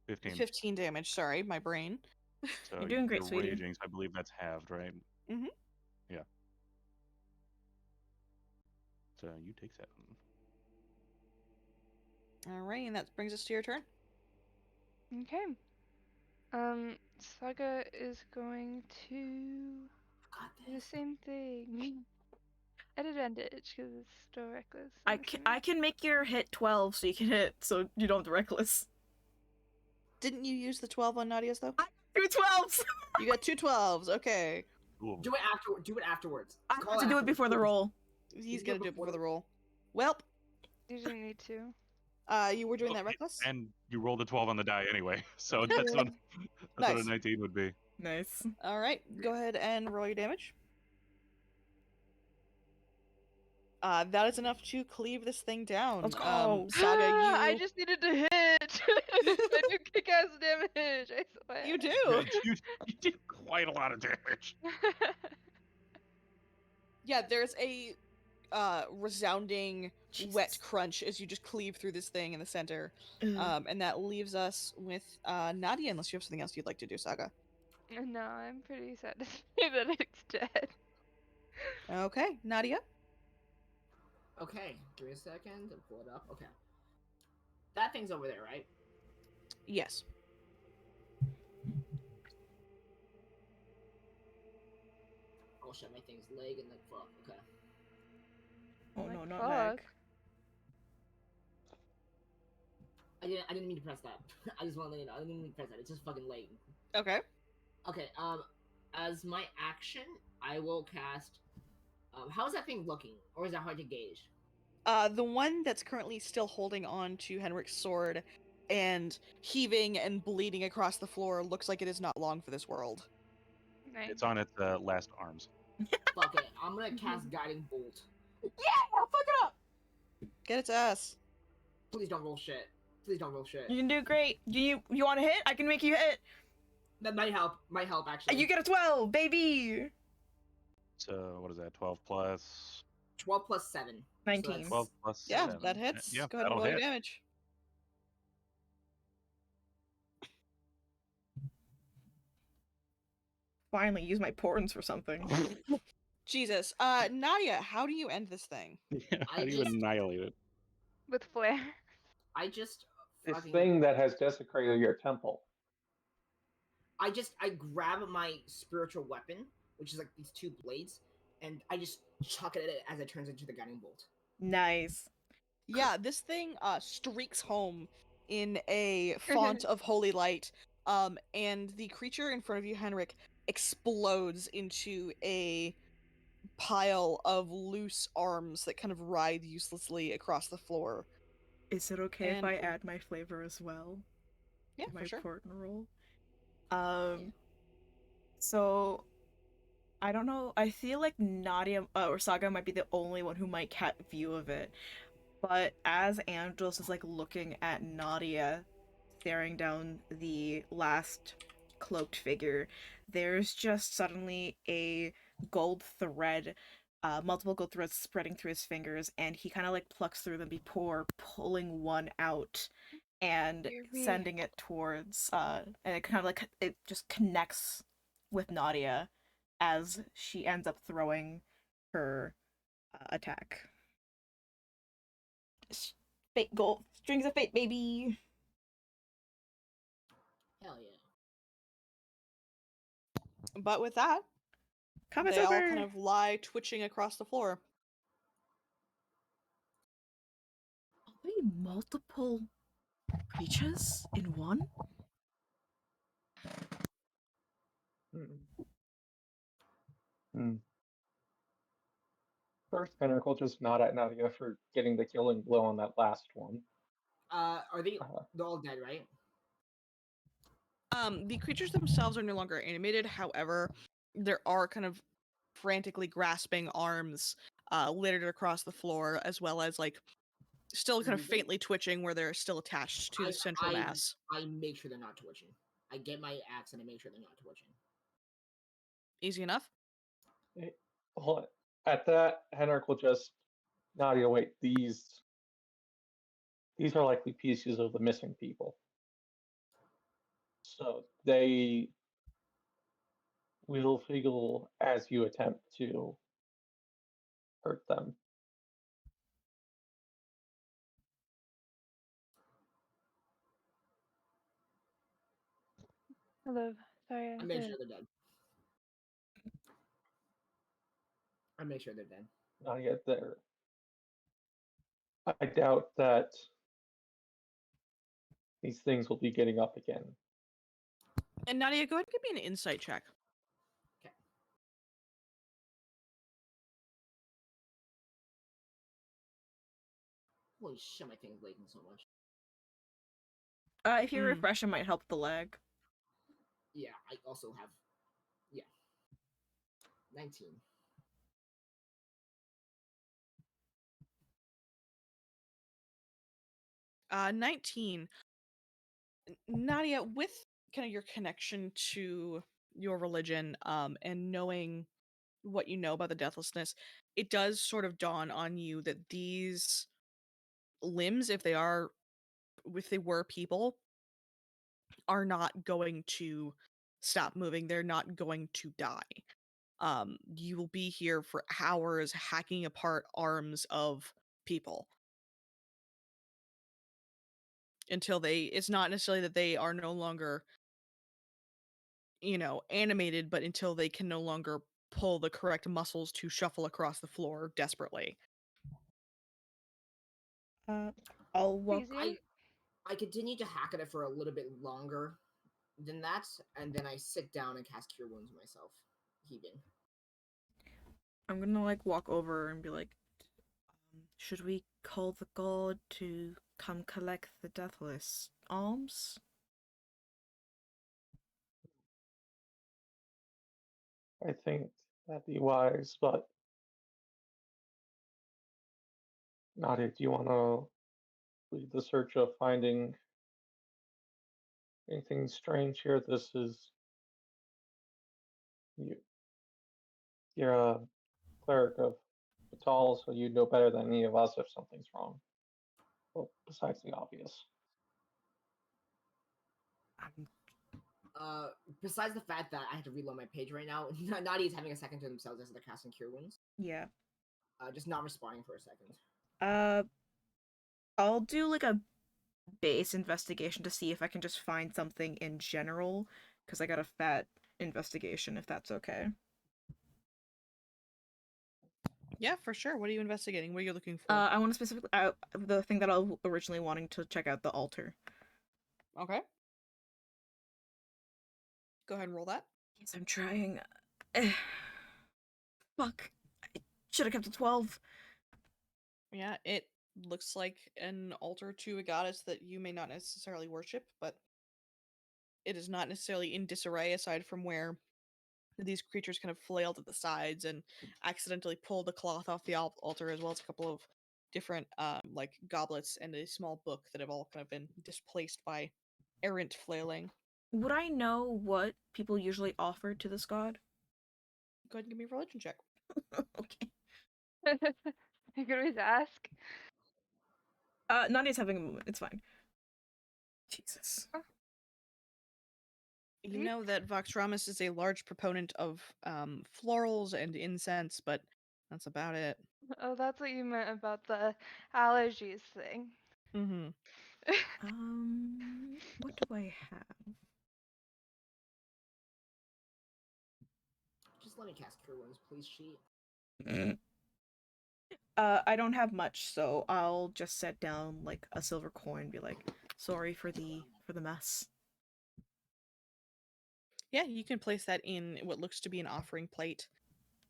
15. 15 damage. Sorry, my brain. So You're doing great, you're sweetie. raging, so I believe that's halved, right? Mhm. Yeah. So you take 7. All right, and that brings us to your turn. Okay. Saga is going to Got do the this. same thing. At advantage, because it's still reckless. I can make your hit 12 so you can hit, so you don't have the reckless. Didn't you use the 12 on Nadia's, though? 2 12s! You got 2 12s. Okay. Cool. Do it after. Do it afterwards. I have to do it before the roll. He's do going it to do it before before the- the roll. Welp, You didn't need to. you were doing Oh, that Reckless? And you rolled a 12 on the die anyway, so that's Yeah. what that's what Nice. a 19 would be. Nice. All right, go ahead and roll your damage. That is enough to cleave this thing down. Let's go. Saga, you... I just needed to hit. I do kick-ass damage. I swear. You do. You did quite a lot of damage. Yeah, there's a resounding wet Jesus. crunch as you just cleave through this thing in the center. Ugh. And that leaves us with Nadia, unless you have something else you'd like to do, Saga. No, I'm pretty sad to say that it's dead. Okay, Nadia. Okay, give me a second to pull it up. Okay. That thing's over there, right? Yes. Oh shit, my thing's leg and then fuck. Okay. Oh Like, no, not fuck. Meg. I didn't mean to press that. I just want to let you know. I didn't mean to press that. It's just fucking late. Okay. Okay. As my action, I will cast. How is that thing looking, or is that hard to gauge? The one that's currently still holding on to Henrik's sword and heaving and bleeding across the floor looks like it is not long for this world. Nice. It's on its last arms. Fuck it. I'm gonna cast Guiding Bolt. Yeah, fuck it up. Get its ass. Please don't roll shit. Please don't roll shit. You can do great. You want to hit? I can make you hit. That might help. Might help actually. You get a 12, baby. So what is that? 12 plus 12 plus 7. 19. 12 plus Yeah, 7. that hits. Yeah, Go ahead and that'll roll your hit. damage. Finally, use my portents for something. Jesus. Nadia, how do you end this thing? Yeah, how do you annihilate it? With flair. I just This fucking. thing that has desecrated your temple. I grab my spiritual weapon, which is like these two blades, and I just chuck it at it as it turns into the guiding bolt. Nice. Yeah, this thing streaks home in a font of holy light, and the creature in front of you, Henrik, explodes into a pile of loose arms that kind of writhe uselessly across the floor. Is it okay if And I add my flavor as well? yeah, My for sure. portent roll. So I don't know. I feel like Nadia or Saga might be the only one who might catch view of it. But as Angelos is like looking at Nadia, staring down the last cloaked figure, there's just suddenly a gold thread, multiple gold threads spreading through his fingers, and he kind of like plucks through them before pulling one out and sending it towards, and it kind of like it just connects with Nadia as she ends up throwing her attack. Fate gold strings of fate, baby. Hell yeah. But with that, Comment's they over. all kind of lie twitching across the floor. Are we multiple creatures in one? First, Henrik will just nod at Nadia for getting the killing blow on that last one. Are they? They're all dead, right? The creatures themselves are no longer animated. However, there are kind of frantically grasping arms littered across the floor, as well as like still kind of faintly twitching where they're still attached to the central mass. I make sure they're not twitching. I get my axe and I make sure they're not twitching. Easy enough. Hold on. At that, Henrik will just Nadia, wait, these are likely pieces of the missing people. So they will feel as you attempt to hurt them. Hello. Sorry. I make sure they're dead. I make sure they're dead. Not yet there. I doubt that these things will be getting up again. And Nadia, go ahead and give me an insight check. Okay. Holy shit, my thing's lagging so much. If you refresh, it might help the lag. Yeah, I also have. Yeah. 19. Uh, 19. Nadia, with kind of your connection to your religion, and knowing what you know about the deathlessness, it does sort of dawn on you that these limbs, if they were people, are not going to stop moving. They're not going to die. You will be here for hours hacking apart arms of people until it's not necessarily that they are no longer, animated, but until they can no longer pull the correct muscles to shuffle across the floor desperately. I'll walk. Easy. I continue to hack at it for a little bit longer than that, and then I sit down and cast Cure Wounds myself, heaving. I'm gonna like walk over and be like, should we call the god to come collect the Deathless alms? I think that'd be wise, but Nadia, do you want to lead the search of finding anything strange here? This is you. You're a cleric of Batal, so you know better than any of us if something's wrong. Well, besides the obvious. Um, Besides the fact that I have to reload my page right now, Nadia's having a second to themselves as they're casting Cure Wounds. yeah. Just not responding for a second. I'll do like a base investigation to see if I can just find something in general, because I got a fat investigation, if that's okay. Yeah, for sure. What are you investigating? What are you looking for? I want to specifically the thing that I was originally wanting to check out, the altar. Okay. Go ahead and roll that. Yes, I'm trying. Fuck. I should have kept a 12. Yeah, it looks like an altar to a goddess that you may not necessarily worship, but it is not necessarily in disarray aside from where these creatures kind of flailed at the sides and accidentally pulled the cloth off the altar, as well as a couple of different like goblets and a small book that have all kind of been displaced by errant flailing. Would I know what people usually offer to this god? Go ahead and give me a religion check. Okay. You can always ask. Nadia's having a moment. It's fine. Jesus. You know that Vox Ramus is a large proponent of florals and incense, but that's about it. Oh, that's what you meant about the allergies thing. Mm-hmm. What do I have? Just let me cast Cure Wounds, please, sheet. I don't have much, so I'll just set down like a silver coin, be like, sorry for the mess. Yeah, you can place that in what looks to be an offering plate.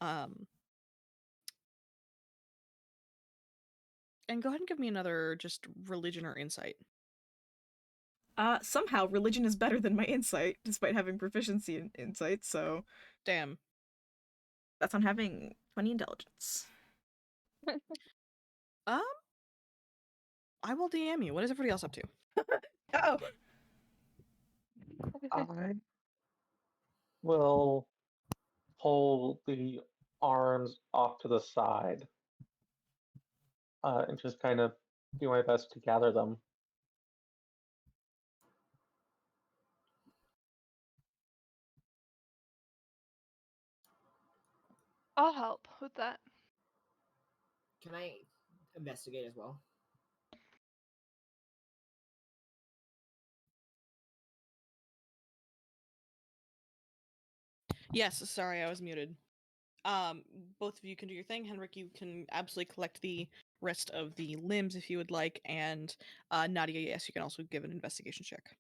And go ahead and give me another just religion or insight. Somehow religion is better than my insight, despite having proficiency in insight, so Damn. that's on having 20 intelligence. I will DM you. What is everybody else up to? Oh. I will pull the arms off to the side and just kind of do my best to gather them. I'll help with that. Can I investigate as well? Yes, sorry, I was muted. Both of you can do your thing. Henrik, you can absolutely collect the rest of the limbs if you would like, and Nadia, yes, you can also give an investigation check.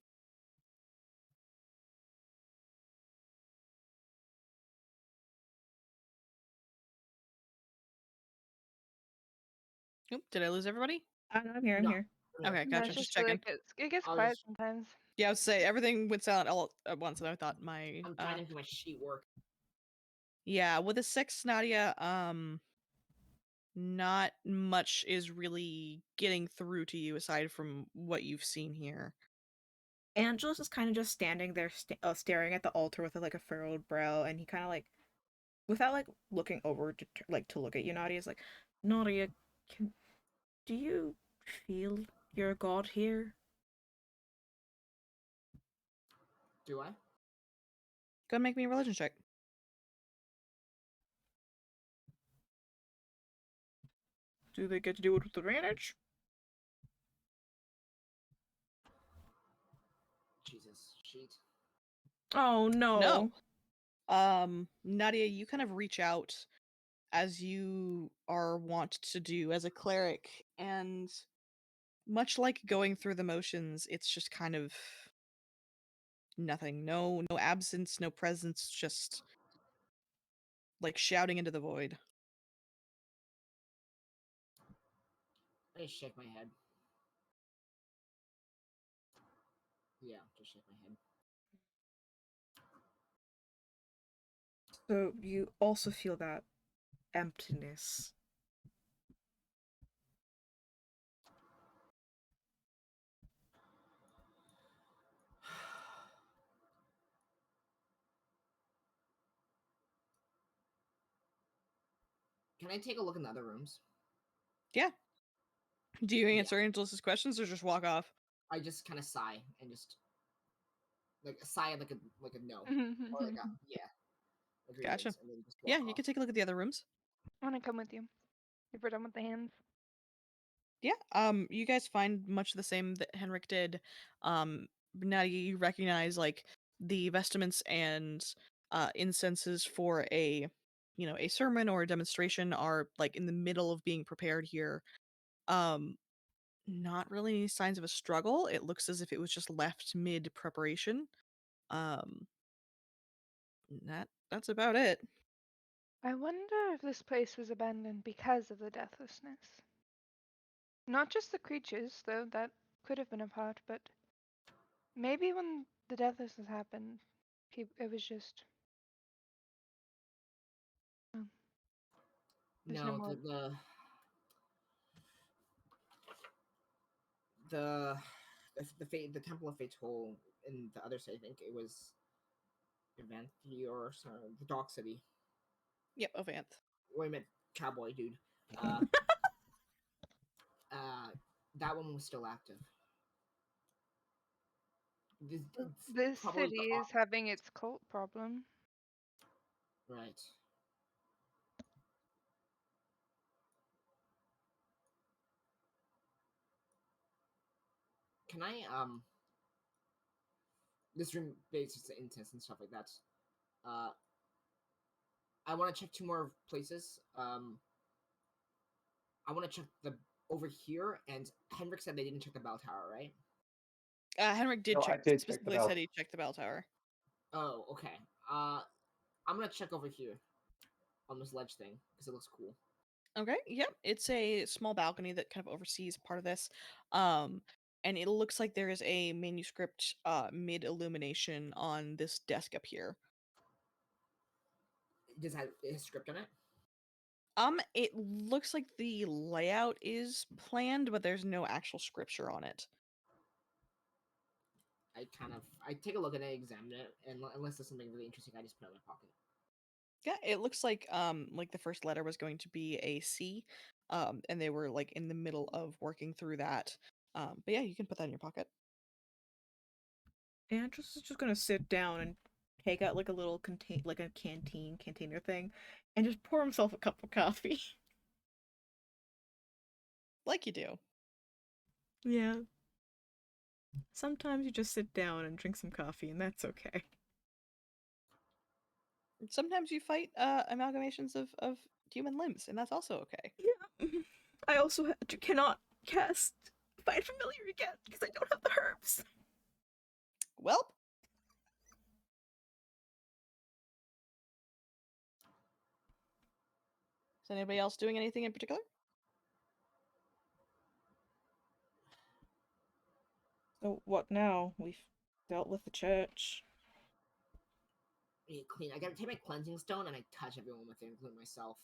Oop, did I lose everybody? I'm here, I'm No. here. Okay, No, gotcha. it's Just just really checking. it gets I'll quiet just- sometimes. Yeah, I would say everything went silent all at once, and I thought my I'm trying to make my sheet work. yeah, with a 6, Nadia, not much is really getting through to you aside from what you've seen here. Angelus is kind of just standing there, staring at the altar with like a furrowed brow, and he kind of like, without like looking over to to look at you, Nadia is like, Nadia, do you feel your god here? Do I? Go and make me a religion check. Do they get to do it with advantage? Jesus, sheet. Oh no. No. Nadia, you kind of reach out as you are wont to do as a cleric, and much like going through the motions, it's just kind of nothing. No absence, no presence, just like shouting into the void. I just shake my head. Yeah, just shake my head. So you also feel that emptiness. Can I take a look in the other rooms? Yeah. Do you answer Angelus's questions or just walk off? I just kind of sigh and just like a sigh, like a no, or like a yeah. Gotcha. And then just walk Yeah, you off. can take a look at the other rooms. I want to come with you. If we're done with the hands. Yeah. You guys find much the same that Henrik did. Now you recognize like the vestments and incenses for a a sermon or a demonstration are like in the middle of being prepared here. Not really any signs of a struggle. It looks as if it was just left mid preparation. Um that's about it. I wonder if this place was abandoned because of the deathlessness. Not just the creatures, though that could have been a part, but maybe when the deathlessness happened, it was just. Oh, there's no No, more. the Temple of Fatol in the other side. I think it was Evanthi or sorry, the Dock City. Yep,Ovanth. Wait a minute, cowboy dude. That one was still active. This probably city is having its cult problem. right. Can I this room bases the incense and stuff like that. I want to check 2 more places. I want to check the over here, and Henrik said they didn't check the bell tower, right? Henrik did No, I check. did check the Specifically bell. said he checked the bell tower. Oh, okay. I'm gonna check over here on this ledge thing because it looks cool. Okay, yep. It's a small balcony that kind of oversees part of this. And it looks like there is a manuscript mid illumination on this desk up here. Does it has script on it? It looks like the layout is planned, but there's no actual scripture on it. I take a look at it, examine it, and unless there's something really interesting, I just put it in my pocket. Yeah, it looks like the first letter was going to be a C. And they were like in the middle of working through that. But yeah, you can put that in your pocket. Andrews is just gonna sit down and take out like a little container thing, and just pour himself a cup of coffee. Like you do. Yeah. Sometimes you just sit down and drink some coffee, and that's okay. Sometimes you fight amalgamations of human limbs, and that's also okay. Yeah. I also cannot cast Find Familiar again because I don't have the herbs. Welp. Is anybody else doing anything in particular? So what now? We've dealt with the church. Clean. I gotta take my cleansing stone and I touch everyone with it, including myself.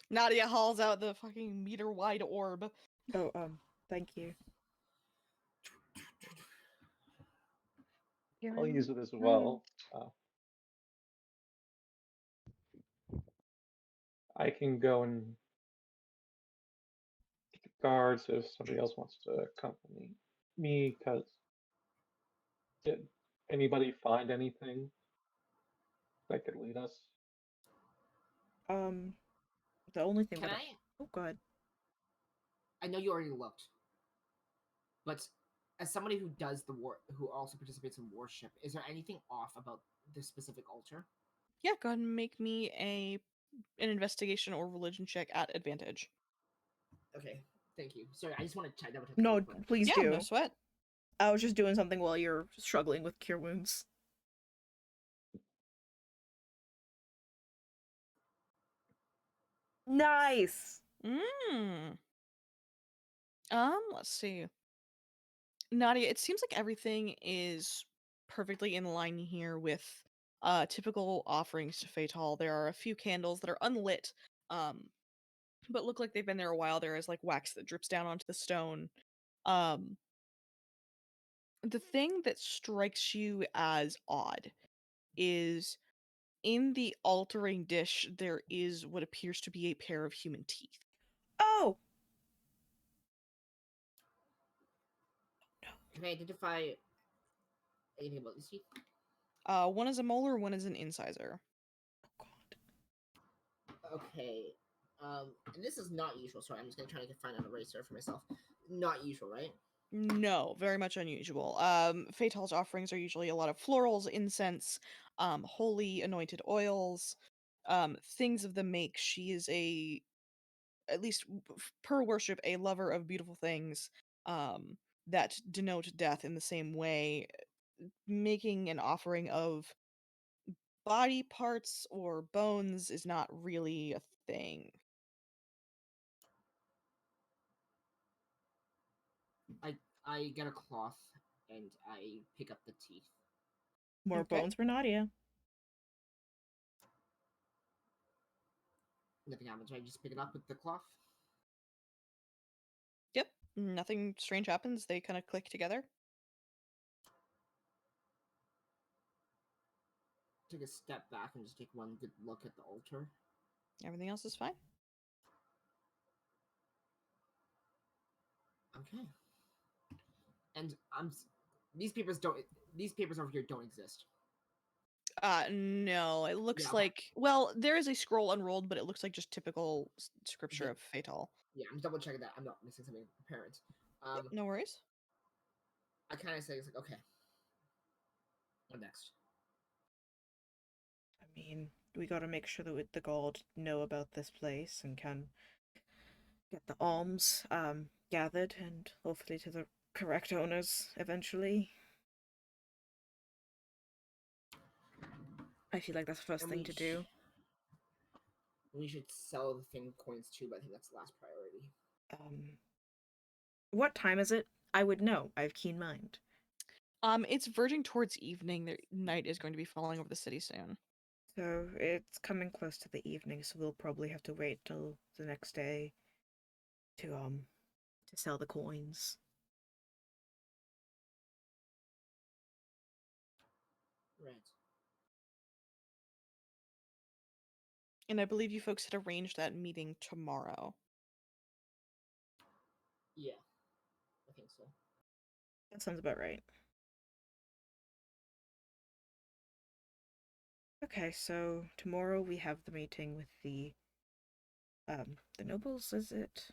Nadia hauls out the fucking meter-wide orb. Oh, thank you. I'll use it as well. I can go and keep guards if somebody else wants to accompany me, because did anybody find anything that could lead us? The only thing Can that I? Oh, God. I know you already looked, but as somebody who does the war, who also participates in worship, is there anything off about this specific altar? Yeah, go ahead and make me an investigation or religion check at advantage. Okay, Thank you. Sorry, I just want to check double check. No, real quick. please Yeah, do. no sweat. I was just doing something while you're struggling with cure wounds. Nice. Let's see. Nadia, it seems like everything is perfectly in line here with typical offerings to Fatal. There are a few candles that are unlit, but look like they've been there a while. There is like wax that drips down onto the stone. Um, the thing that strikes you as odd is in the altering dish there is what appears to be a pair of human teeth. Oh! Can I identify anything about these teeth? One is a molar, one is an incisor. Oh god. Okay. And this is not usual. Sorry, I'm just gonna try to find an eraser for myself. Not usual, right? No, very much unusual. Fatal's offerings are usually a lot of florals, incense, holy anointed oils, things of the make. She is at least per worship, a lover of beautiful things, that denote death in the same way. Making an offering of body parts or bones is not really a thing. I get a cloth and I pick up the teeth. More Okay. bones for Nadia. Nothing happens. I just pick it up with the cloth. Yep, nothing strange happens. They kind of click together. Take a step back and just take one good look at the altar. Everything else is fine. Okay. And these papers don't. These papers over here don't exist. No, it looks Yeah. like, well, there is a scroll unrolled, but it looks like just typical scripture Yeah. of Fatal. Yeah, I'm double checking that I'm not missing something apparent. Yep, no worries. I kind of say it's like, okay, what next? I mean, we gotta make sure that the god know about this place and can get the alms gathered and hopefully to the correct owners eventually. I feel like that's the first And thing to do. We should sell the thing coins too, but I think that's the last priority. What time is it? I would know. I have keen mind. It's verging towards evening. The night is going to be falling over the city soon. So it's coming close to the evening, so we'll probably have to wait till the next day to sell the coins. Right. And I believe you folks had arranged that meeting tomorrow. Yeah, I think so. That sounds about right. Okay, so tomorrow we have the meeting with the nobles, is it?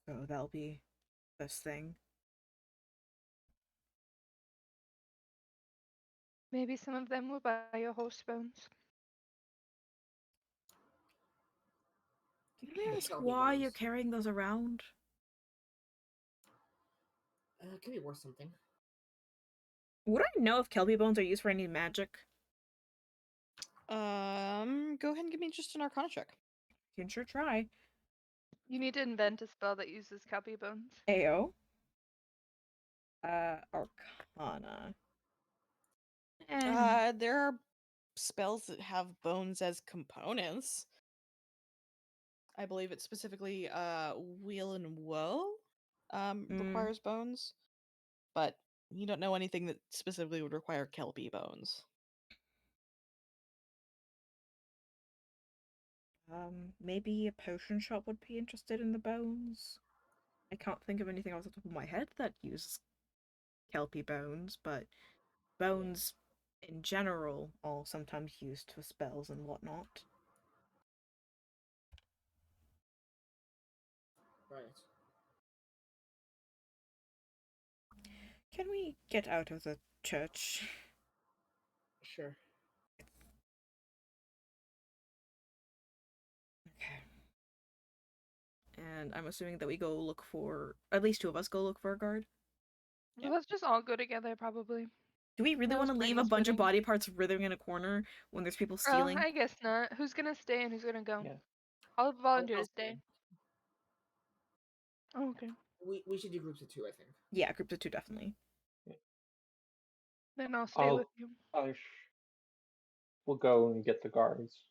So that'll be first thing. Maybe some of them will buy your horse bones. Can I ask Kelpie why you're bones. carrying those around? It could be worth something. Would I know if Kelpie bones are used for any magic? Go ahead and give me just an Arcana check. You can sure try. You need to invent a spell that uses copy bones. AO. Arcana. There are spells that have bones as components. I believe it's specifically Wheel and Woe requires bones, but you don't know anything that specifically would require Kelpie bones. Maybe a potion shop would be interested in the bones. I can't think of anything off the top of my head that uses Kelpie bones, but bones in general are sometimes used for spells and whatnot. Right. Can we get out of the church? Sure. Okay. and I'm assuming that we go look for, at least two of us go look for a guard. Well, let's just all go together, probably. Do we really No want to leave a brain bunch of splitting. body parts writhing in a corner when there's people stealing? I guess not. Who's gonna stay and who's gonna go? Yeah. I'll volunteer I'll to stay. stay. Oh, okay. We should do groups of 2, I think. Yeah, groups of two, definitely. Then I'll stay with you. We'll go and get the guards.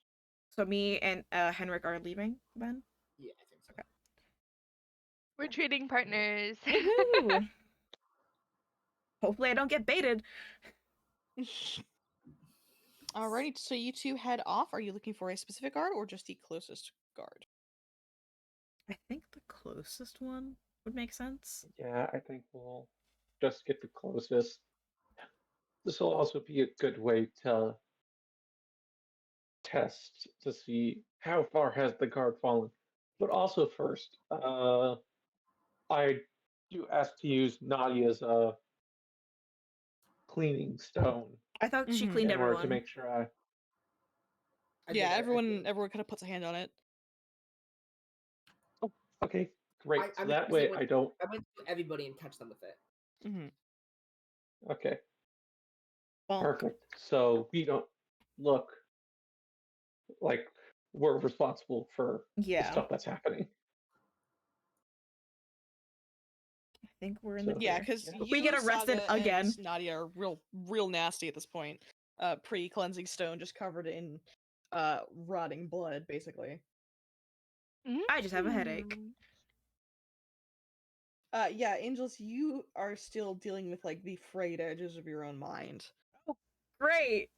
So me and Henrik are leaving, then? Yeah, I think so. Okay. We're trading partners. Woohoo! Hopefully I don't get baited. Alrighty, so you two head off. Are you looking for a specific guard or just the closest guard? I think the closest one would make sense. Yeah, I think we'll just get the closest. This will also be a good way to test to see how far has the guard fallen. But also first, I do ask to use Nadia's cleaning stone I thought she Mhm. cleaned in order to everyone. make sure I. Yeah, I everyone did. kind of puts a hand on it. Okay, great. I So mean, that I way went- I don't. I went to everybody and touched them with it. Hmm. Okay, Bonk. perfect. So we don't look like we're responsible for the Yeah, stuff that's happening. I think we're in the So, Yeah, clear. because yeah. If we get arrested again. Nadia are real nasty at this point. Pre-cleansing stone, just covered in rotting blood, basically. I just have a headache. Mm. Yeah, Angels, you are still dealing with like the frayed edges of your own mind. Great.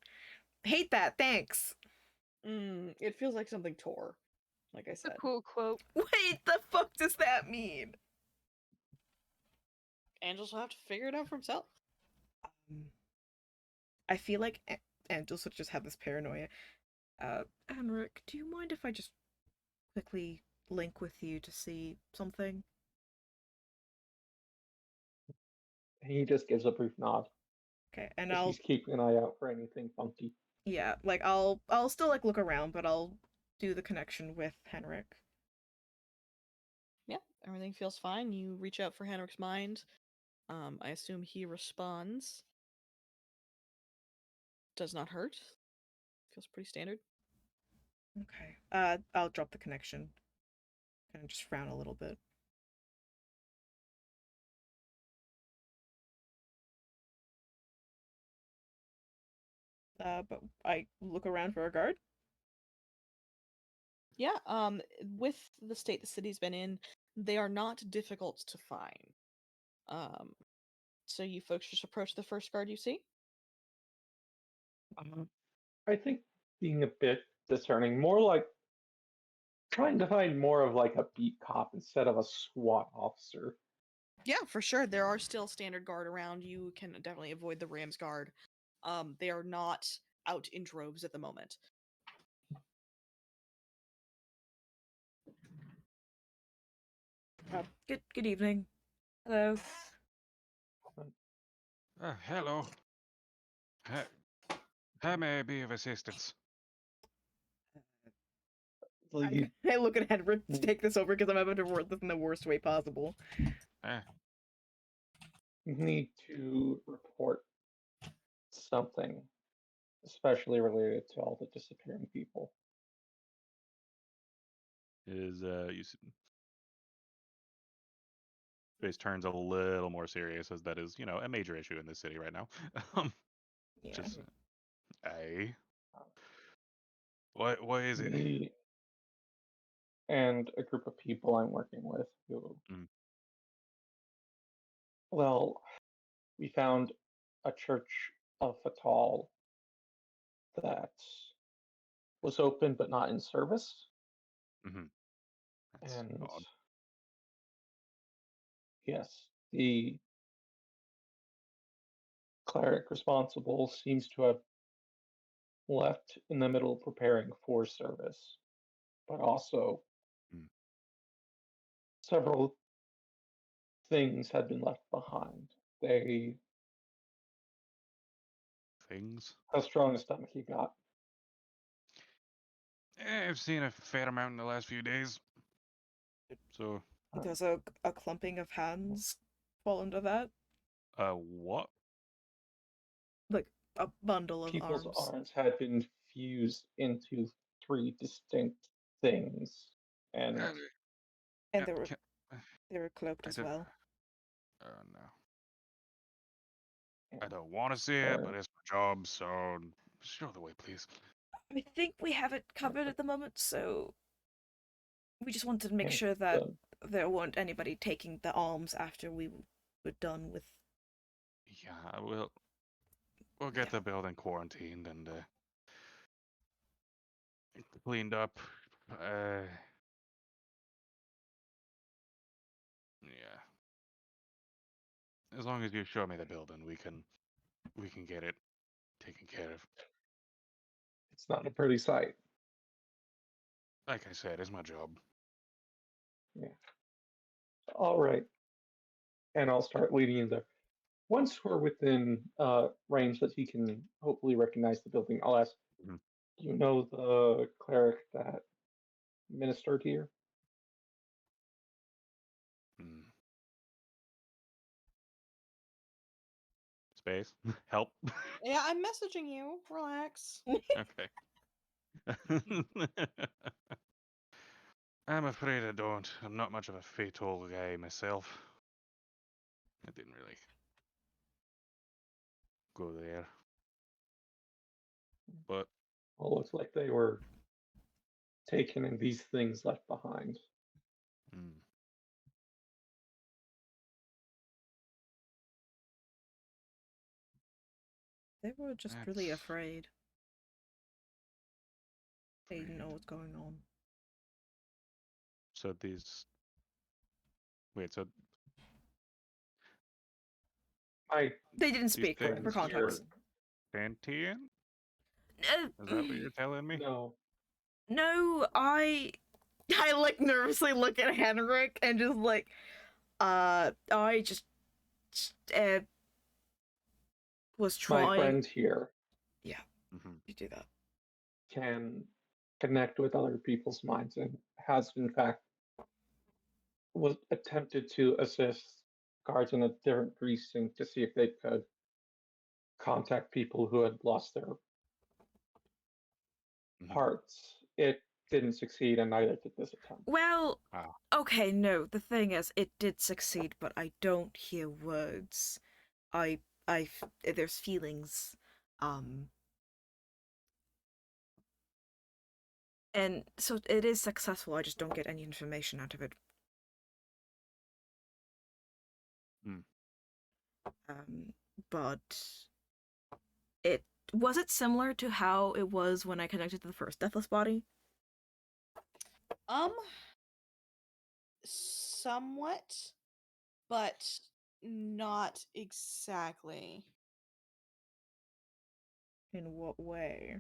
Hate that. Thanks. It feels like something tore. Like I It's a said, cool quote. Wait, the fuck does that mean? Angels will have to figure it out for himself. I feel like Angels would just have this paranoia. Henrik, do you mind if I just quickly link with you to see something? He just gives a brief nod. Okay, and As I'll he's keeping an eye out for anything funky. yeah, like I'll still like look around, but I'll do the connection with Henrik. Yeah, everything feels fine. You reach out for Henrik's mind. I assume he responds. Does not hurt. Feels pretty standard. Okay. I'll drop the connection. Kind of just frown a little bit. But I look around for a guard. Yeah, with the state the city's been in, they are not difficult to find. So you folks just approach the first guard you see? I think being a bit discerning, more like trying to find more of like a beat cop instead of a SWAT officer. Yeah, for sure. There are still standard guard around. You can definitely avoid the Rams guard. They are not out in droves at the moment. Good evening. Hello. Hello. How may I be of assistance? You I look at Henrik to take this over because I'm about to word this in the worst way possible. need to report something, especially related to all the disappearing people. Is face turns a little more serious as that is, a major issue in this city right now. Yeah. Just what is it? Me and a group of people I'm working with who, well, we found a church of Fatal that was open but not in service. That's And odd. yes, the cleric responsible seems to have left in the middle preparing for service, but also several things had been left behind. Things. How strong a stomach he got. I've seen a fair amount in the last few days. So, Does a clumping of hands fall under that? what? Like a bundle of People's arms. arms had been fused into three distinct things, and And Yeah, they were cloaked I as don't. well. Oh no. I don't want to see it, but it's my job, so show the way, please. I think we have it covered at the moment, so we just wanted to make and sure that the- there weren't anybody taking the arms after we were done with. Yeah, we'll get the building quarantined and cleaned up. Yeah. As long as you show me the building, we can get it taken care of. it's not a pretty sight. Like I said, it's my job. Yeah. All right. And I'll start leading you there. Once we're within range that he can hopefully recognize the building, I'll ask, Mhm. do you know the cleric that ministered here? Hmm. Space. Help. Yeah, I'm messaging you. Relax. Okay. I'm afraid I don't. I'm not much of a fatal guy myself. I didn't really go there. But Well, it looks like they were taken and these things left behind. mm, They were just really that's afraid. They didn't know strange. what's going on. So these. Wait. So My They didn't these speak, for things friends context. here, are sentient? Uh, Is that what you're telling me? no, no, I like nervously look at Henrik and just like, I just uh was my trying. friend here Yeah, Mm-hmm. you do that. can connect with other people's minds and has in fact was attempted to assist guards in a different precinct to see if they could contact people who had lost their Mm-hmm. parts. It didn't succeed, and neither did this attempt. Well, Wow. okay, no. The thing is, it did succeed, but I don't hear words. There's feelings, um, and so it is successful. I just don't get any information out of it. Mm. But it was it similar to how it was when I connected to the first Deathless body? Somewhat, but not exactly. In what way?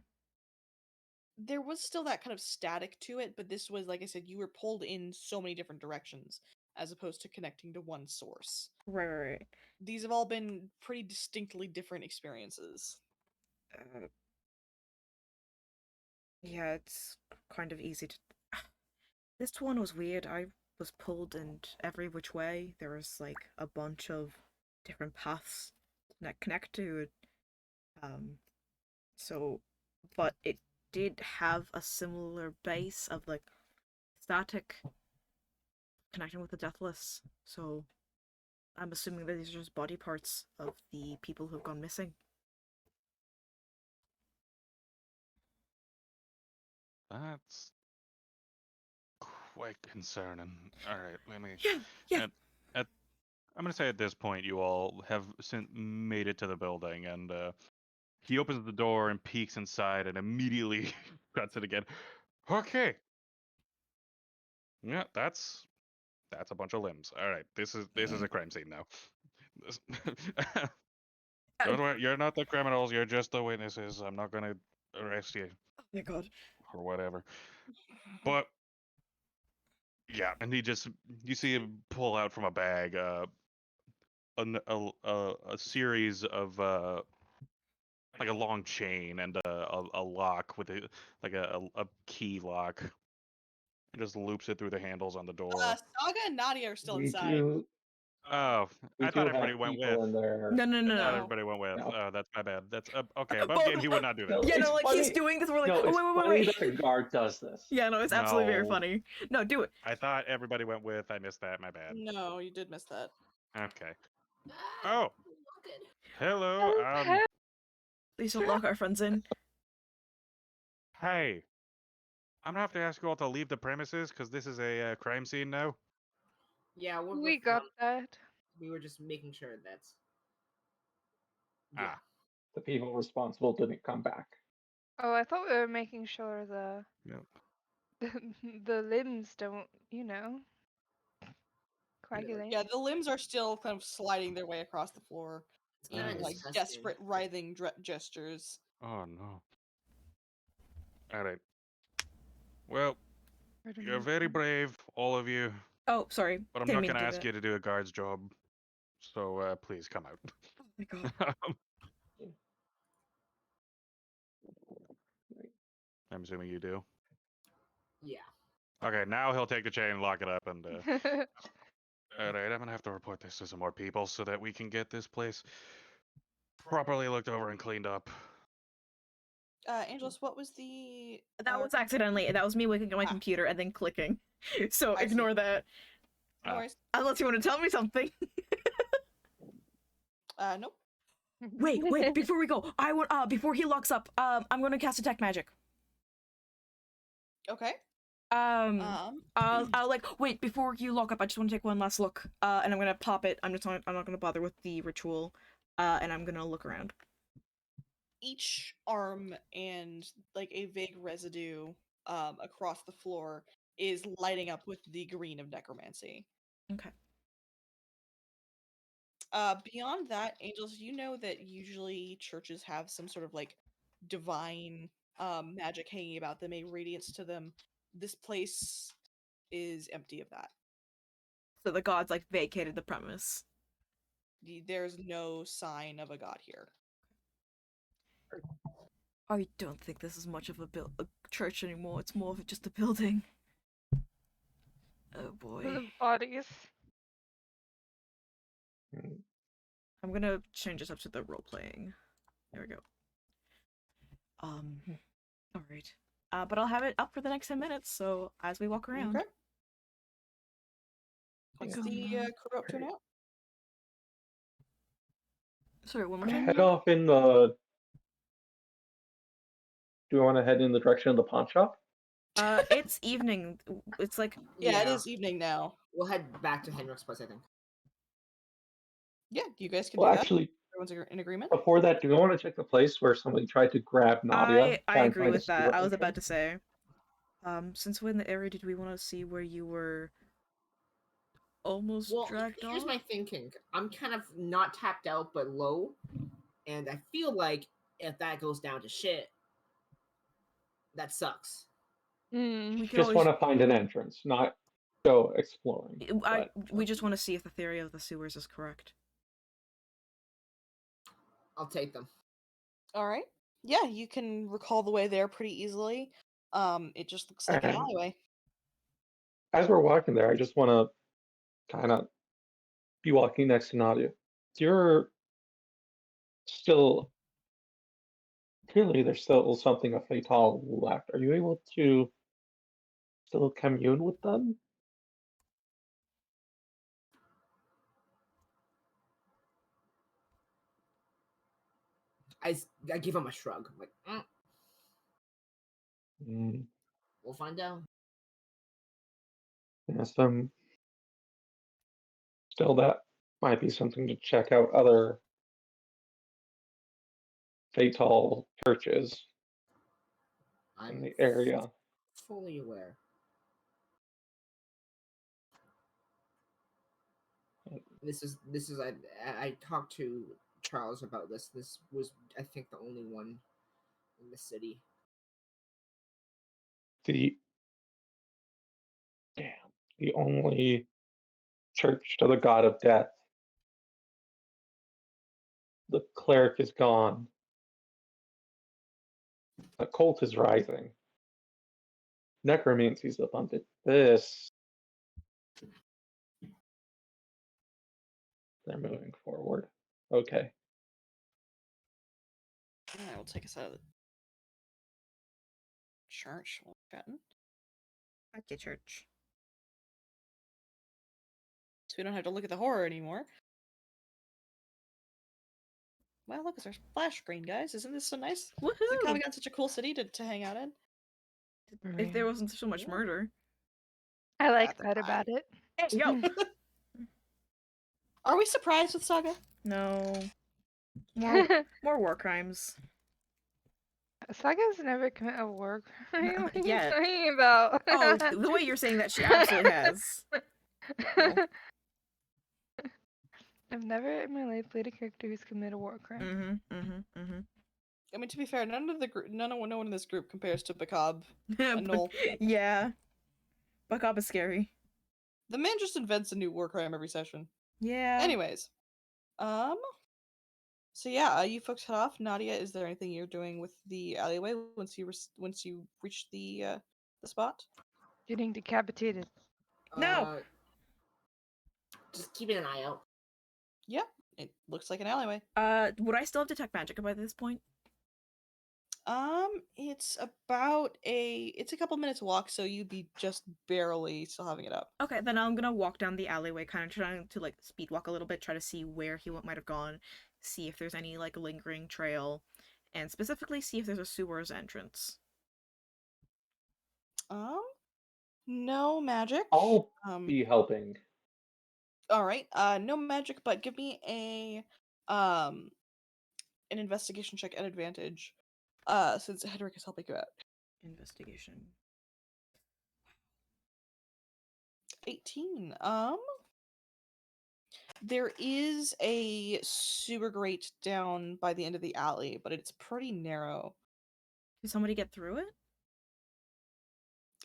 There was still that kind of static to it, but this was, like I said, you were pulled in so many different directions as opposed to connecting to one source. Right. These have all been pretty distinctly different experiences. Yeah, it's kind of easy to. This one was weird. I was pulled in every which way. There was like a bunch of different paths that connect to it. So, but it did have a similar base of like static connecting with the Deathless. So, I'm assuming that these are just body parts of the people who've gone missing. That's quite concerning. All right, let me. Yeah. I'm gonna say at this point, you all have made it to the building, and he opens the door and peeks inside, and immediately shuts it again. Okay. Yeah, that's a bunch of limbs. All right, this is a crime scene now. Don't worry, you're not the criminals. You're just the witnesses. I'm not gonna arrest you Oh my god. or whatever. But yeah, and you see him pull out from a bag a series of like a long chain and a lock with a key lock. It just loops it through the handles on the door. Saga and Nadia are still We inside. do. Oh, We I do thought everybody have went people with. in there. No, no, no, I thought no. everybody went with. No. Oh, that's my bad. That's okay. Above game, he would not do that. No, Yeah, it's no, like he's funny. doing this. We're like, No, oh it's wait, funny wait, that the wait. guard does this. Yeah, no, it's absolutely very No. funny. No, do it. I thought everybody went with. I missed that. My bad. No, you did miss that. Okay. Oh. Hello. Please don't lock our friends in. Hey. I'm gonna have to ask you all to leave the premises because this is a crime scene now. Yeah, We got that. We were just making sure that's. Ah. The people responsible didn't come back. Oh, I thought we were making sure Yep. the limbs don't, you know, coagulate. Yeah, the limbs are still kind of sliding their way across the floor It's in kinda like disgusting. desperate writhing gestures. Oh no. All right. Well, you're very brave, all of you. Oh, sorry. But I'm Didn't not mean gonna to do ask that. you to do a guard's job. So please come out. Oh my god. I'm assuming you do. Yeah. Okay, now he'll take the chain and lock it up and alright, I'm gonna have to report this to some more people so that we can get this place properly looked over and cleaned up. Angelus, what was the That was accidentally. That was me waking up my Ah. computer and then clicking. So I see. ignore that. No Ah. worries. Unless you want to tell me something. Nope. Wait, before we go, I want before he locks up, I'm gonna cast Detect Magic. Okay. I'll like wait before you lock up. I just want to take one last look. And I'm gonna pop it. I'm not gonna bother with the ritual. And I'm gonna look around. Each arm and like a vague residue across the floor is lighting up with the green of necromancy. Okay. Beyond that, Angels, you know that usually churches have some sort of like divine magic hanging about them, a radiance to them. This place is empty of that. So the gods like vacated the premise. There's no sign of a god here. I don't think this is much of a church anymore. It's more of just a building. Oh boy. The bodies. I'm gonna change this up to the role playing. There we go. All right. But I'll have it up for the next 10 minutes. So as we walk around. Okay. What's the crew up to now? Sorry, one more time. Head off in the. Do you want to head in the direction of the pawn shop? It's evening. It's like Yeah, it is evening now. We'll head back to Henrik's place, I think. Yeah, you guys can Well, do that. actually, Everyone's in agreement. before that, do you want to check the place where somebody tried to grab Nadia? I Try and agree find a with that. sewer I was about entrance? to say. Since we're in the area, did we want to see where you were almost Well, dragged here's off? my thinking. I'm kind of not tapped out, but low, and I feel like if that goes down to shit, that sucks. We could Just always... want to find an entrance, not go exploring. We just want to see if the theory of the sewers is correct. I'll take them. All right. Yeah, you can recall the way there pretty easily. It just looks like an And alleyway. as we're walking there, I just want to kind of be walking next to Nadia. You're still clearly there's still something of Fatal left. Are you able to still commune with them? I give him a shrug. I'm like, Mm, we'll find out. yes, still that might be something to check out other Fatal churches in I'm the area. fully aware. This is I talked to Charles about this. This was, I think, the only one in the city. The only church to the god of death. The cleric is gone. The cult is rising. Necromancy is abundant. this. They're moving forward. Okay. I will take us out of the church. Back to church. So we don't have to look at the horror anymore. Wow, look, it's our splash screen, guys. Isn't this so nice? Isn't Woohoo! Comic-Con such a cool city to hang out in? If there wasn't so much murder. I like the that about it. Hey, yo! Are we surprised with Saga? No. More war crimes. Saga's never committed a war crime. What are you Yet. talking about? Oh, the way you're saying that, she absolutely has. No. I've never in my life played a character who's committed a war crime. I mean, to be fair, no one in this group compares to Bakab and Noel. Yeah. Bakab is scary. The man just invents a new war crime every session. Yeah. Anyways, so yeah, you folks head off. Nadia, is there anything you're doing with the alleyway once you reach the spot? Getting decapitated. No! Just keeping an eye out. Yeah, it looks like an alleyway. Would I still have detect magic by this point? It's a couple minutes walk, so you'd be just barely still having it up. Okay, then I'm gonna walk down the alleyway, kind of trying to like speed walk a little bit, try to see where he might have gone, see if there's any like lingering trail, and specifically see if there's a sewers entrance. No magic. I'll be helping. All right. No magic, but give me an investigation check at advantage. Since Hedrick is helping you out. Investigation. 18. There is a sewer grate down by the end of the alley, but it's pretty narrow. Can somebody get through it?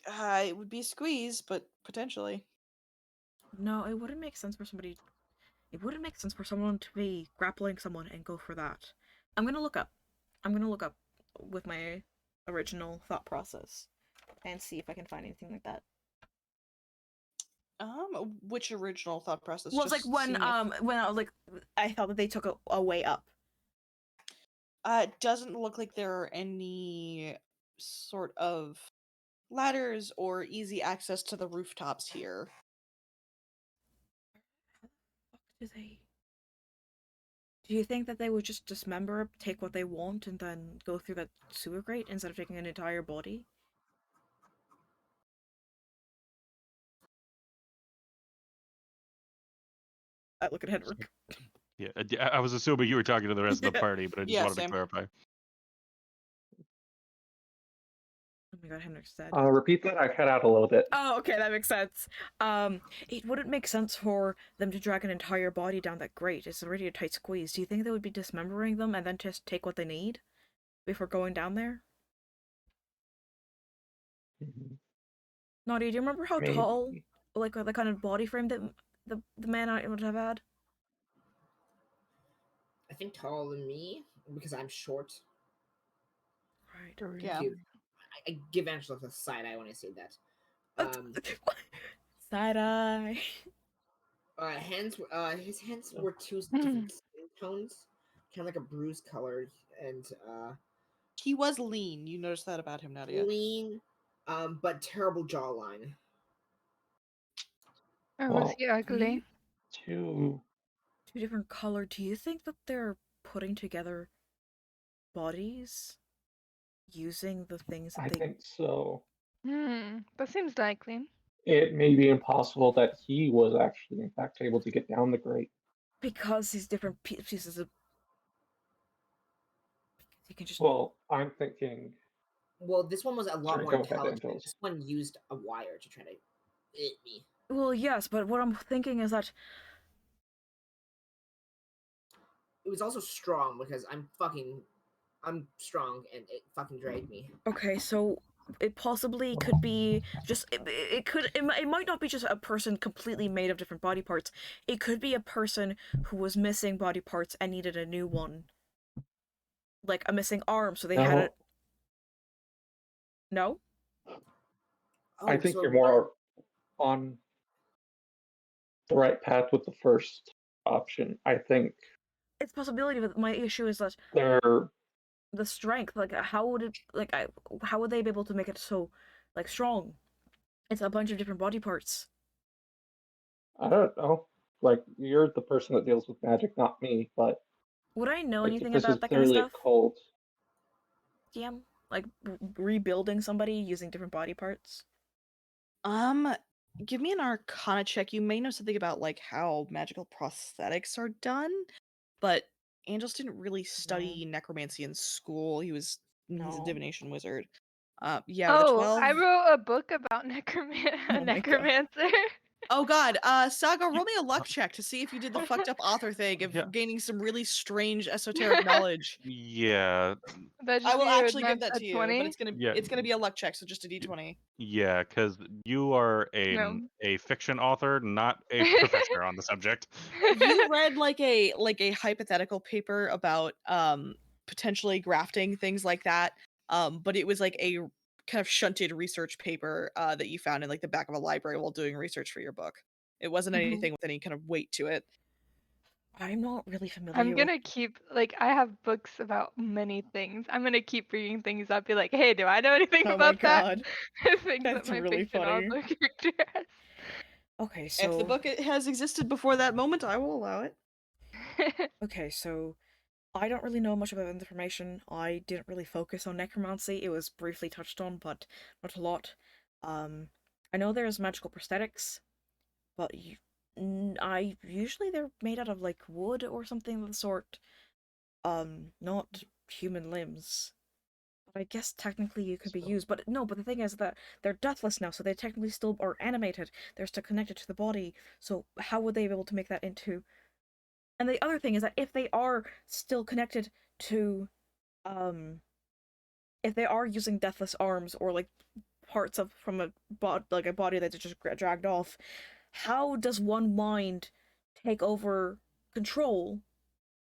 It would be a squeeze, but potentially. No, it wouldn't make sense for somebody. It wouldn't make sense for someone to be grappling someone and go for that. I'm gonna look up with my original thought process and see if I can find anything like that. Which original thought process? Well, it's like when I was like, I thought that they took a way up. It doesn't look like there are any sort of ladders or easy access to the rooftops here. Do you think that they would just dismember, take what they want, and then go through that sewer grate instead of taking an entire body? I look at Hedrick. Yeah, I was assuming you were talking to the rest of the party, but I just wanted to clarify. Oh my god, Henrik said. Repeat that. I cut out a little bit. Oh, okay, that makes sense. It wouldn't make sense for them to drag an entire body down that grate. It's already a tight squeeze. Do you think they would be dismembering them and then just take what they need before going down there? Nadia, do you remember how tall, like the kind of body frame that the man would have had? I think taller than me because I'm short. Right. Yeah. I give Angela a side eye when I say that. Side eye. His hands were two different skin tones, kind of like a bruise color, and he was lean. You noticed that about him, Nadia. Lean, but terrible jawline. Oh, was he ugly? Two different color. Do you think that they're putting together bodies using the things that I think so. That seems likely. It may be impossible that he was actually, in fact, able to get down the grate. Because these different pieces of... You can just... Well, I'm thinking... Well, this one was a lot more intelligent. This one used a wire to try to hit me. Well, yes, but what I'm thinking is that... It was also strong because I'm strong and it fucking dragged me. Okay, so it possibly could be just it might not be just a person completely made of different body parts. It could be a person who was missing body parts and needed a new one, like a missing arm, so they had it. No. I think you're more on the right path with the first option. I think It's a possibility, but my issue is that they're. the strength, like how would it, how would they be able to make it so, like, strong? It's a bunch of different body parts. I don't know. Like, you're the person that deals with magic, not me, but Would I know like if anything this is about that kind of clearly a stuff? cult. DM, like rebuilding somebody using different body parts. Give me an Arcana check. You may know something about like how magical prosthetics are done, but Angels didn't really study necromancy in school. He's a No. divination wizard. Yeah, with a Oh, 12. I wrote a book about Oh my God. necromancer. Oh God, Saga, roll me a luck check to see if you did the fucked up author thing of Yeah. gaining some really strange esoteric knowledge. Yeah, That I just will be actually give that a to you, 20? but it's gonna be a luck check, so just a d20. yeah, because you are No. a fiction author, not a professor on the subject. You read like a hypothetical paper about potentially grafting things like that, but it was like a kind of shunted research paper that you found in like the back of a library while doing research for your book. It wasn't anything with any kind of weight to it. I'm not really familiar I'm with. gonna keep, like, I have books about many things. I'm gonna keep bringing things up, be like, hey, do I know anything Oh my about that? God. Things That's that my really fiction funny. author character has. Okay, If the so book has existed before that moment, I will allow it. okay, so I don't really know much about information. I didn't really focus on necromancy. It was briefly touched on, but not a lot. I know there's magical prosthetics, but I usually they're made out of like wood or something of the sort. Not human limbs. But I guess technically you could be used. But no, but the thing is that they're deathless now, so they technically still are animated. They're still connected to the body. So how would they be able to make that into? And the other thing is that if they are still connected to, if they are using deathless arms or like parts of from a like a body that's just dragged off, how does one mind take over control?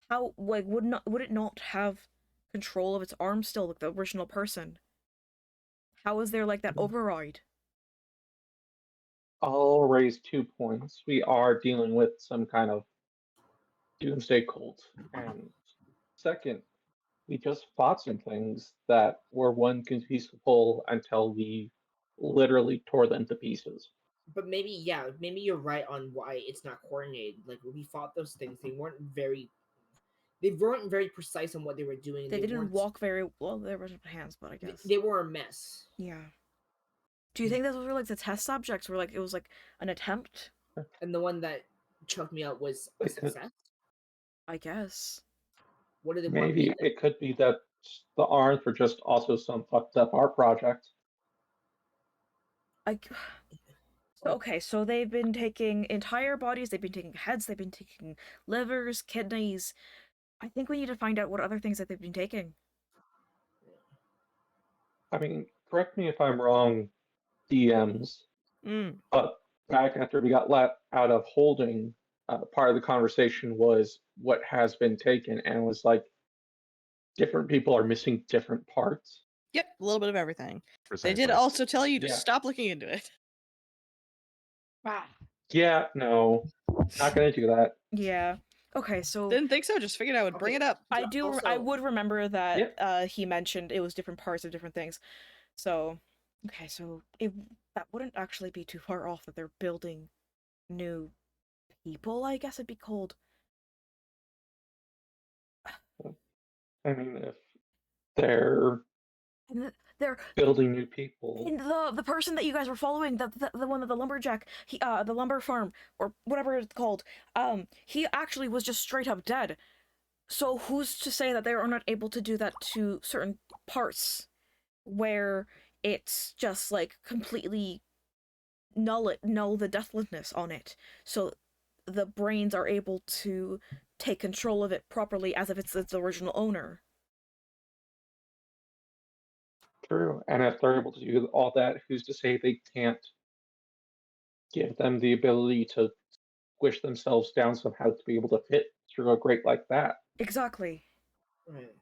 How, like, would it not have control of its arms still, like the original person? How is there like that override? I'll raise 2 points. We are dealing with some kind of doomsday cult. And second, we just fought some things that were one peaceful until we literally tore them to pieces. But maybe, yeah, maybe you're right on why it's not coordinated. Like when we fought those things, they weren't very precise on what they were doing. They didn't weren't, walk very well. There were hands, but I guess they were a mess. yeah. Do you think those were like the test subjects? Were like it was like an attempt? And the one that choked me out was a success. I guess. What did they want? Maybe it could be that the arms were just also some fucked up art project. Okay, so they've been taking entire bodies, they've been taking heads, they've been taking livers, kidneys. I think we need to find out what other things that they've been taking. I mean, correct me if I'm wrong, DMs, but back after we got let out of holding, part of the conversation was what has been taken, and it was like different people are missing different parts. Yep, a little bit of everything. Precisely. They did also tell you to Yeah. stop looking into it. Wow. Yeah, no, not gonna do that. Yeah. Okay, so Didn't think so, just figured I would bring it up. I do Also- I would remember that Yep. he mentioned it was different parts of different things. So okay, so that wouldn't actually be too far off that they're building new people, I guess it'd be called. I mean, if they're And they're building new people, and the person that you guys were following, the one of the lumberjack, he the lumber farm or whatever it's called, he actually was just straight up dead. So who's to say that they are not able to do that to certain parts where it's just like completely null the deathlessness on it, so the brains are able to take control of it properly as if it's its original owner. true. And if they're able to do all that, who's to say they can't give them the ability to squish themselves down somehow to be able to fit through a grate like that? Exactly. Right.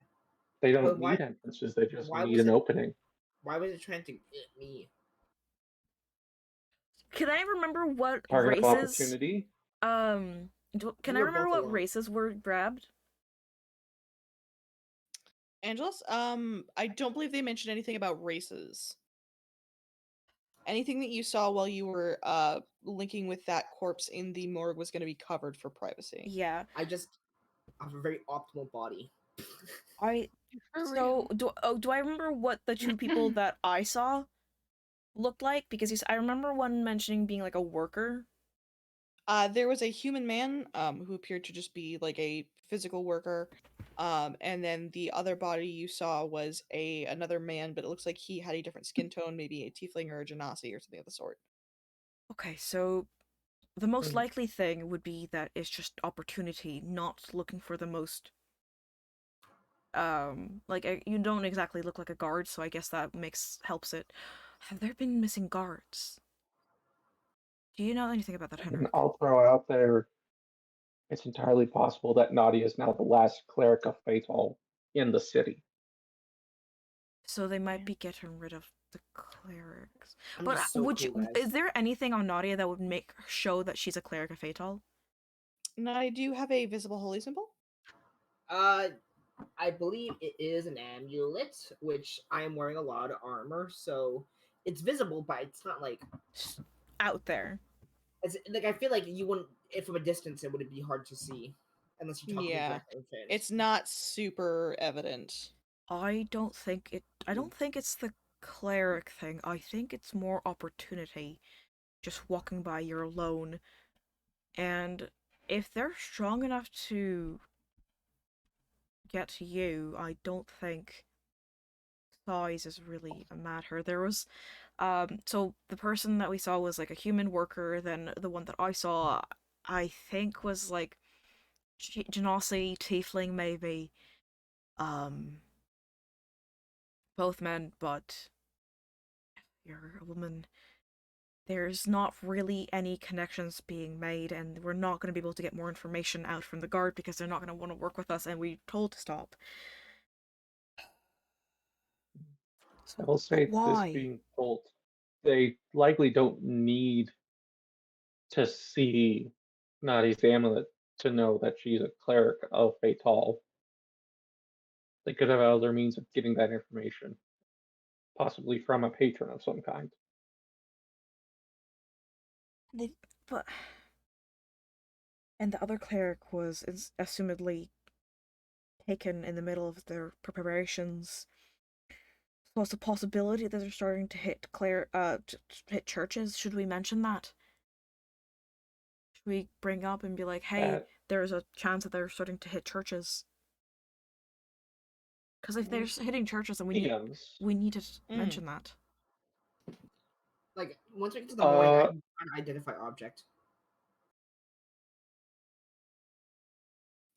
They But don't why- need entrances, they just why need was an it- opening. Why was it trying to get me? Can I remember what Target of races? opportunity. Can I We are remember both what alone. races were grabbed? Angelus, I don't believe they mentioned anything about races. Anything that you saw while you were linking with that corpse in the morgue was going to be covered for privacy. Yeah. I just have a very optimal body. I For so do I remember what the two people that I saw looked like? Because I remember one mentioning being like a worker. There was a human man who appeared to just be like a physical worker. And then the other body you saw was another man, but it looks like he had a different skin tone, maybe a tiefling or a genasi or something of the sort. Okay, so the most Mm. likely thing would be that it's just opportunity, not looking for the most like you don't exactly look like a guard, so I guess that helps it. Have there been missing guards? Do you know anything about that, And Henrik? I'll throw out there, it's entirely possible that Nadia is now the last cleric of Fatal in the city. So they might be getting rid of the clerics. I'm But just so would cool, you? guys. Is there anything on Nadia that would make her show that she's a cleric of Fatal? Now, do you have a visible holy symbol? I believe it is an amulet, which I am wearing a lot of armor, so it's visible, but it's not like Just out there. it's like I feel like you wouldn't, if from a distance, it would be hard to see unless you're talking Yeah. directly in face. It's not super evident. I don't think it's the cleric thing. I think it's more opportunity. Just walking by, you're alone, and if they're strong enough to get to you, I don't think size is really a matter. There was so the person that we saw was like a human worker, then the one that I saw I think was like Genasi, Tiefling maybe. Um both men, but you're a woman. There's not really any connections being made, and we're not going to be able to get more information out from the guard because they're not going to want to work with us, and we told to stop. I So, will but say this why? being told, they likely don't need to see Nadia's amulet to know that she's a cleric of Fatal. They could have other means of getting that information, possibly from a patron of some kind. They, but and the other cleric was assumedly taken in the middle of their preparations. So it's a possibility that they're starting to hit hit churches. Should we mention that? Should we bring up and be like, hey, That there's a chance that they're starting to hit churches? Because if they're hitting churches, then DMs. we need to mention that. Like once we get to the morning, Uh, I'm trying to identify object.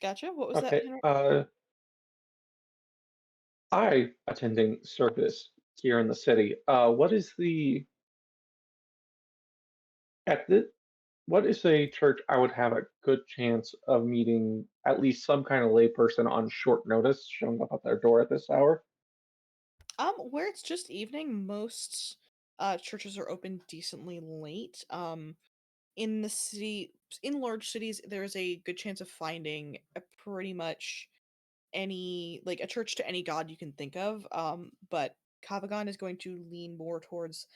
Gotcha. What was okay. that, Henry? I attending service here in the city. What is the at the what is a church I would have a good chance of meeting at least some kind of layperson on short notice showing up at their door at this hour? Where it's just evening, most churches are open decently late. In the city, in large cities, there's a good chance of finding a pretty much any like a church to any god you can think of. But Kavagan is going to lean more towards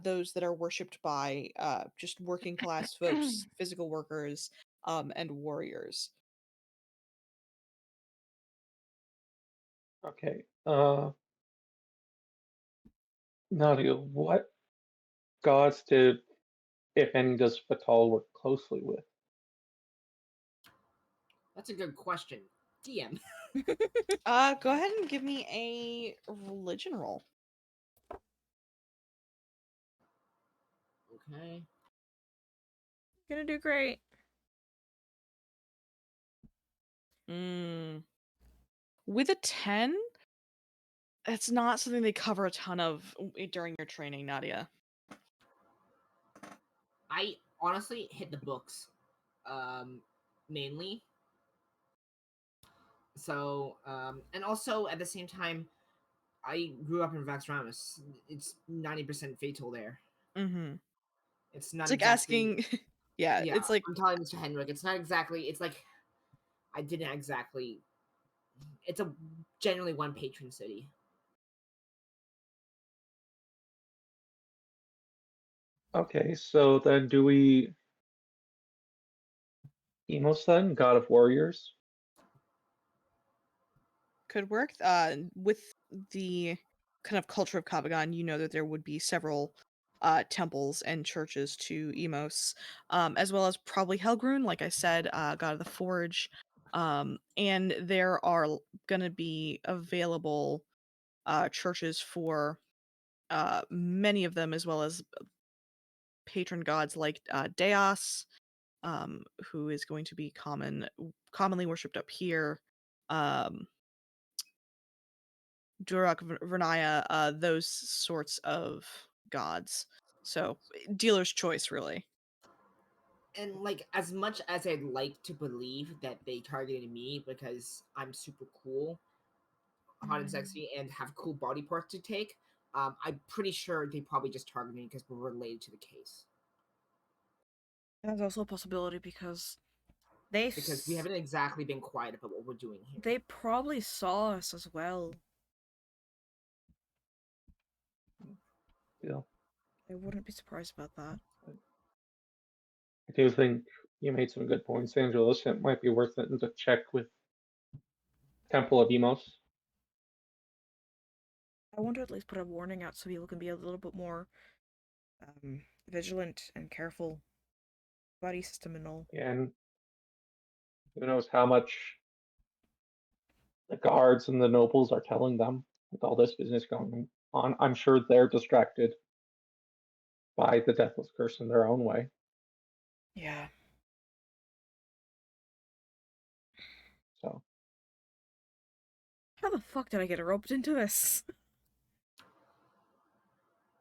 those that are worshipped by just working class folks, physical workers, and warriors. Okay. Nadia, what gods did, if any, does Fatal work closely with? That's a good question. DM. Go ahead and give me a religion roll. Okay. Gonna do great. With a 10, that's not something they cover a ton of during your training, Nadia. I honestly hit the books, mainly. So, and also at the same time, I grew up in Vaxramus. It's 90% fatal there. Mm-hmm. It's not It's like exactly. asking. Yeah, Yeah, it's like I'm telling Mr. Henrik. It's not exactly. It's like I didn't exactly. It's a generally one patron city. Okay, so then do we Emos then? God of Warriors? could work. With the kind of culture of Kabagan, you know that there would be several temples and churches to Emos, as well as probably Helgrun, like I said, God of the Forge. And there are going to be available churches for many of them, as well as patron gods like Deos, who is going to be commonly worshipped up here. Durak, Vernaya, those sorts of gods. So dealer's choice, really. And like, as much as I'd like to believe that they targeted me because I'm super cool, hot and sexy, and have cool body parts to take, I'm pretty sure they probably just targeted me because we're related to the case. That's also a possibility because Because we haven't exactly been quiet about what we're doing here. they probably saw us as well. Yeah. I wouldn't be surprised about that. I do think you made some good points, Angelus. It might be worth it to check with Temple of Emos. I want to at least put a warning out so people can be a little bit more vigilant and careful. Body system and all. And who knows how much the guards and the nobles are telling them with all this business going on. I'm sure they're distracted by the Deathless curse in their own way. Yeah. So How the fuck did I get roped into this?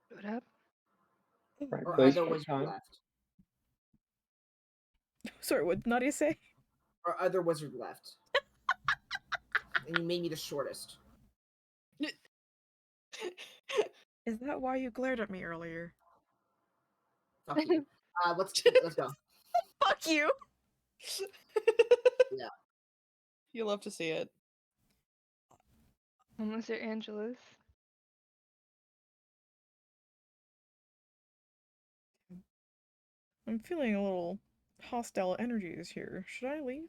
What up? right Or place, other right wizards time. left. Sorry, what did Nadia say? Or other wizard left. And you made me the shortest. Is that why you glared at me earlier? Fuck you. Let's go. Fuck you! Yeah. You love to see it. Unless you're Angelus. I'm feeling a little hostile energies here. Should I leave?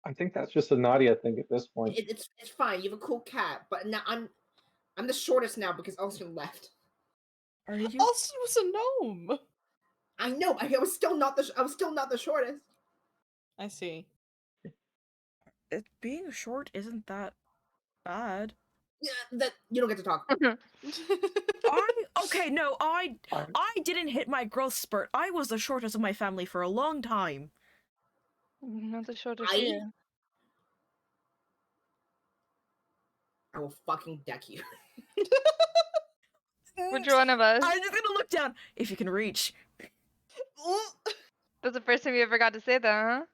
I think that's just a Nadia thing at this point. It's fine. You have a cool cat, but now I'm the shortest now because Elson left. Are you? Austin was a gnome. I know. I was still not the shortest. I see. Being short isn't that bad. Yeah, that you don't get to talk. I didn't hit my growth spurt. I was the shortest of my family for a long time. Not the shortest here. I will fucking deck you. Which one of us? I'm just gonna look down. If you can reach. That's the first time you ever got to say that, huh?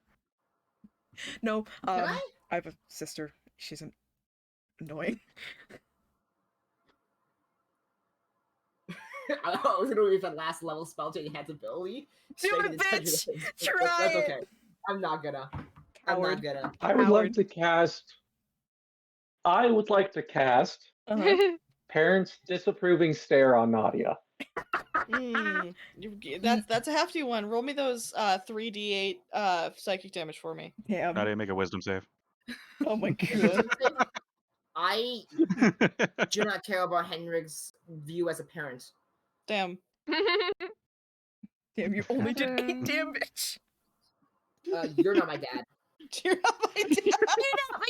No, Can I? I have a sister. She's annoying. I was gonna use that last level spell to enhance ability. Do it, bitch! Try That's it! okay. I'm not gonna. Coward. I would like Howard. to cast. I would like to cast Parents' Disapproving Stare on Nadia. That's a hefty one. Roll me those 3d8 psychic damage for me. Damn. Nadia, make a wisdom save. Oh my god. I do not care about Henrik's view as a parent. Damn. Damn, you only did 8 damage. You're not my dad. You're not my dad. You're not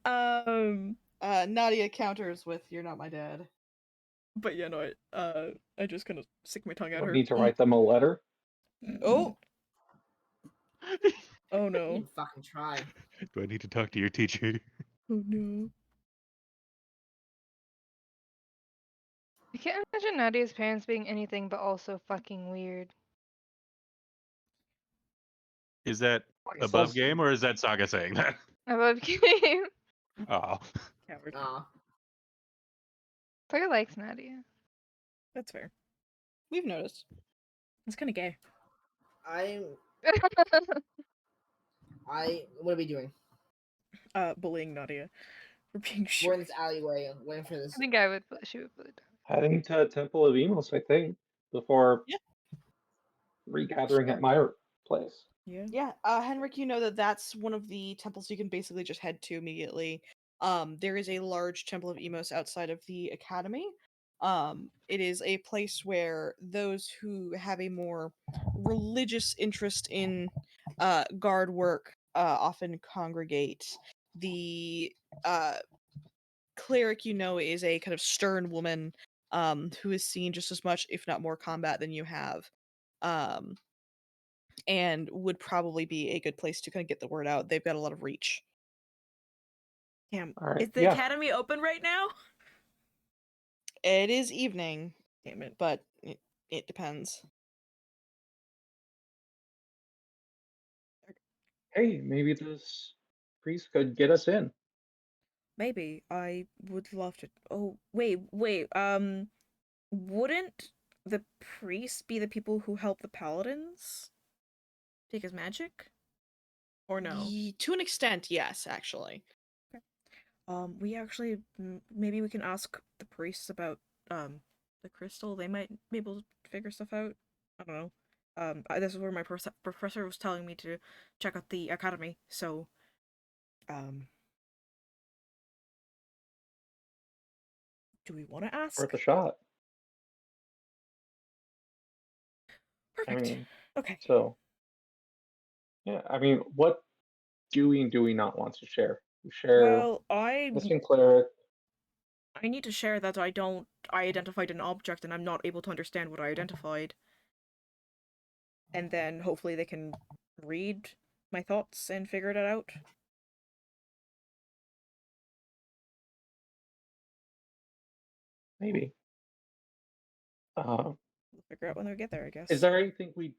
my dad. Nadia counters with "You're not my dad." But yeah, no, I just kind of stick my tongue at I her. need to write them a letter. Oh. Oh no. You fucking try. Do I need to talk to your teacher? Oh no. I can't imagine Nadia's parents being anything but also fucking weird. Is that above game or is that Saga saying that? Above game. Oh. Coward. Aw. Saga likes Nadia. That's fair. We've noticed. It's kind of gay. What are we doing? Bullying Nadia for being We're short. in this alleyway waiting for this. I think I would. She would put it down. Heading to Temple of Emos, I think, before Yeah. regathering at my place. Yeah. Yeah, Henrik, you know that that's one of the temples you can basically just head to immediately. There is a large temple of Emos outside of the academy. It is a place where those who have a more religious interest in guard work often congregate. The cleric, you know, is a kind of stern woman who has seen just as much, if not more, combat than you have. And would probably be a good place to kind of get the word out. They've got a lot of reach. Damn. All right, Is the yeah. academy open right now? It is evening, Damn it. but it depends. Hey, maybe this priest could get us in. Maybe. I would love to. Oh, wait. Wouldn't the priests be the people who help the paladins take his magic? Or no? To an extent, yes, actually. We actually maybe we can ask the priests about the crystal. They might be able to figure stuff out. I don't know. This is where my professor was telling me to check out the academy. So, do we want to ask? Worth a shot. Perfect. I mean, Okay. so yeah, I mean, what do we not want to share? We share Well, missing cleric. I need to share that I identified an object and I'm not able to understand what I identified. And then hopefully they can read my thoughts and figure it out. Maybe. We'll figure out when we get there, I guess. Is there anything we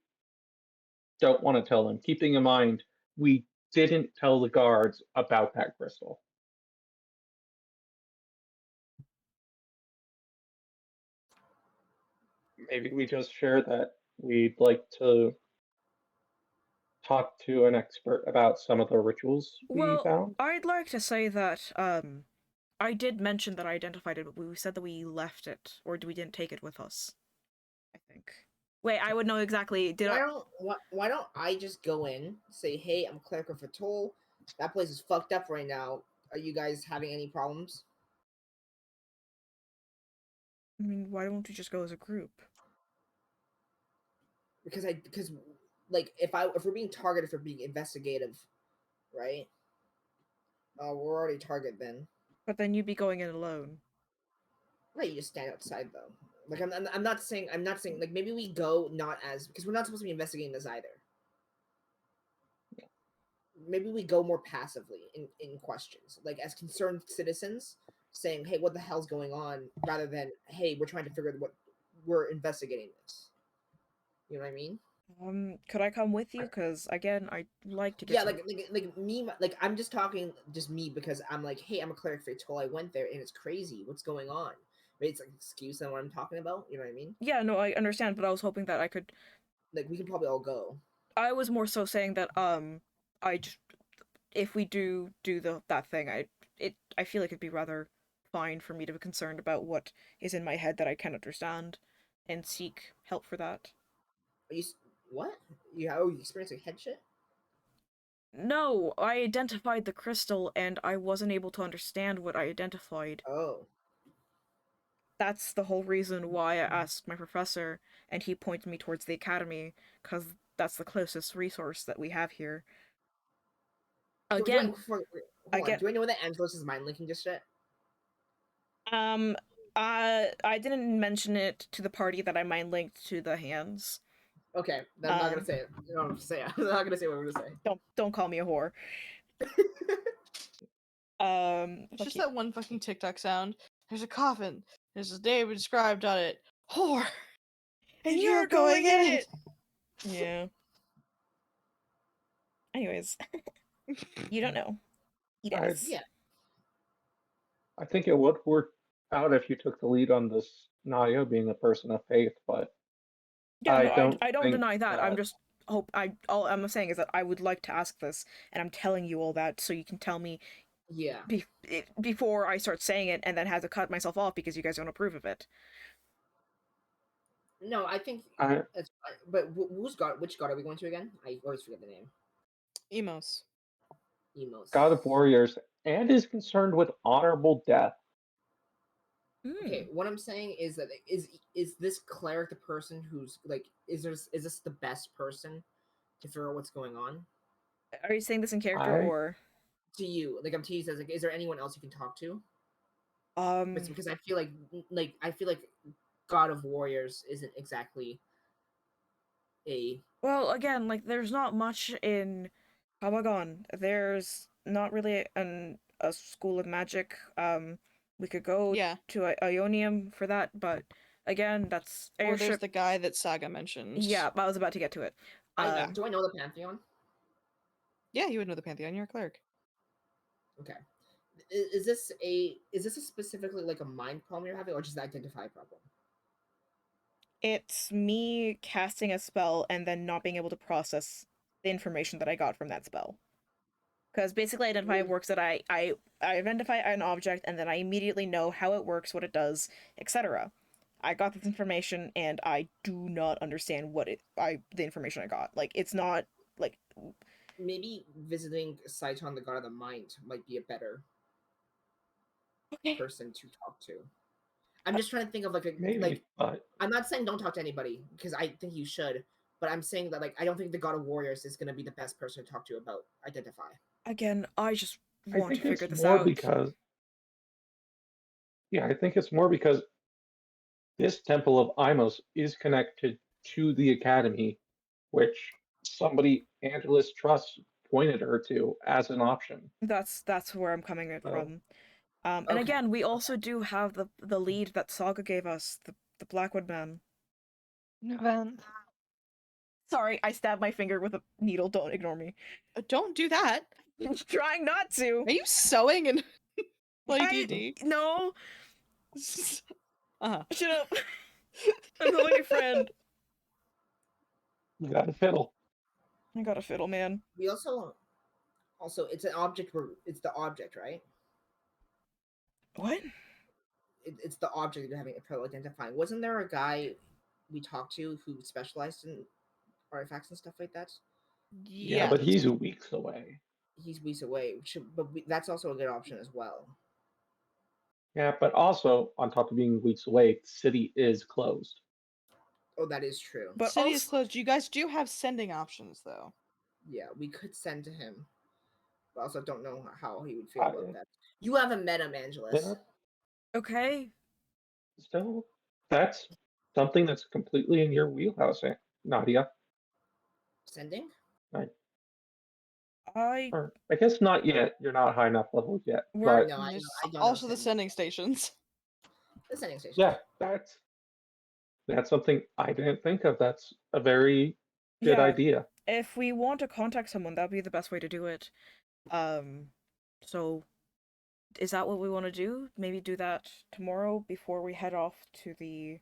don't want to tell them? Keeping in mind, we didn't tell the guards about that crystal. Maybe we just share that we'd like to talk to an expert about some of the rituals we found. I'd like to say that I did mention that I identified it, but we said that we left it, or we didn't take it with us. I think. Wait, I would know exactly. Why don't I just go in, say, hey, I'm Cleric of Fatol. That place is fucked up right now. Are you guys having any problems? I mean, why don't we just go as a group? Because like if we're being targeted for being investigative, right? We're already target then. But then you'd be going in alone. Right, you just stand outside though. Like I'm not saying like maybe we go not as because we're not supposed to be investigating this either. Maybe we go more passively in questions, like as concerned citizens saying, hey, what the hell's going on, rather than, hey, we're trying to figure out what we're investigating this. You know what I mean? Could I come with you? Because again, I'd like to get. Yeah, like me, like I'm just talking just me because I'm like, hey, I'm a cleric fatal. I went there and it's crazy. What's going on? Maybe it's like excuse on what I'm talking about. You know what I mean? Yeah, no, I understand, but I was hoping that I could. Like we could probably all go. I was more so saying that I just if we do that thing, I feel like it'd be rather fine for me to be concerned about what is in my head that I can't understand, and seek help for that. Are you what? You experiencing head shit? No, I identified the crystal and I wasn't able to understand what I identified. Oh. That's the whole reason why I asked my professor, and he pointed me towards the academy, because that's the closest resource that we have here. Again, hold on. Do I know that Angelos is mind linking this shit? I didn't mention it to the party that I mind linked to the hands. Okay, then I'm not gonna say it. You don't have to say it. I'm not gonna say what I'm gonna say. Don't call me a whore. It's just that one fucking TikTok sound. There's a coffin. There's a name inscribed on it. Whore. And you're going in it. Yeah. Anyways, you don't know. He does. Yeah. I think it would work out if you took the lead on this Nadia being a person of faith, but Yeah, I no, don't I don't think deny that. I'm that just all I'm saying is that I would like to ask this, and I'm telling you all that so you can tell me Yeah. before I start saying it and then have to cut myself off because you guys don't approve of it. No, I think I, that's fine. But who's god? Which god are we going to again? I always forget the name. Emos. Emos. God of Warriors and is concerned with honorable death. Okay, what I'm saying is that is this cleric the person who's like is this the best person to figure out what's going on? Are you saying this in character I or To you, like I'm teasing, like, is there anyone else you can talk to? um Because I feel like God of Warriors isn't exactly a well, again, like there's not much in Kabagon. There's not really a school of magic. We could go Yeah. to Ionium for that, but again, that's Or there's airship. the guy that Saga mentioned. Yeah, I was about to get to it. do I know the Pantheon? Yeah, you would know the Pantheon. You're a cleric. Okay. Is this a specifically like a mind problem you're having, or just an identify problem? It's me casting a spell and then not being able to process the information that I got from that spell. Because basically, identify works that I identify an object and then I immediately know how it works, what it does, etc. I got this information and I do not understand the information I got. Like it's not like Maybe visiting Saiton, the god of the mind, might be a better okay. person to talk to. I'm just trying to think of maybe, but I'm not saying don't talk to anybody because I think you should, but I'm saying that I don't think the God of Warriors is gonna be the best person to talk to about identify. Again, I just I want to think figure it's this more out. because I think it's more because this Temple of Imos is connected to the Academy, which somebody Angelus trusts pointed her to as an option. That's where I'm coming So from. And Okay. again, we also do have the lead that Saga gave us, the Blackwood Man. Event. Sorry, I stabbed my finger with a needle. Don't ignore me. Don't do that. I'm trying not to. Are you sewing and like DD? No. Uh-huh. Shut up. I'm telling your friend. you got a fiddle. I got a fiddle, man. We also it's an object where it's the object, right? What? It's the object you're having trouble identifying. Wasn't there a guy we talked to who specialized in artifacts and stuff like that? Yeah, Yeah. but he's weeks away. He's weeks away, that's also a good option as well. Yeah, but also on top of being weeks away, the city is closed. Oh, that is true. But City is also, closed. You guys do have sending options though. Yeah, we could send to him. But also don't know how he would feel about that. You haven't met him, Angelus. Yeah, okay. still, that's something that's completely in your wheelhouse, Nadia. Sending? Right. I Or, I guess not yet. You're not high enough level yet. We're- But No, I There's don't know also the sending. sending stations. The sending station. yeah, that's something I didn't think of. That's a very good Yeah. idea. if we want to contact someone, that'd be the best way to do it. So is that what we want to do? Maybe do that tomorrow before we head off to the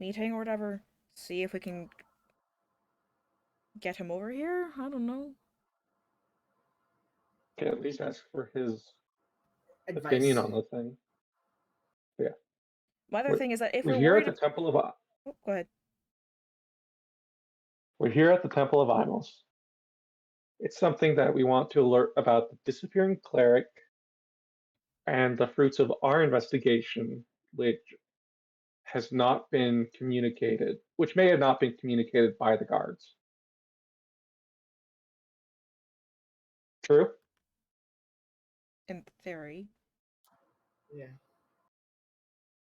meeting or whatever. See if we can get him over here. I don't know. Can at least ask for his Advice. opinion on the thing. Yeah. My other thing is that if We're we're here worried, at the Temple of oh, go ahead. We're here at the Temple of Imos. It's something that we want to alert about the disappearing cleric and the fruits of our investigation, which has not been communicated, which may have not been communicated by the guards. True? In theory, Yeah.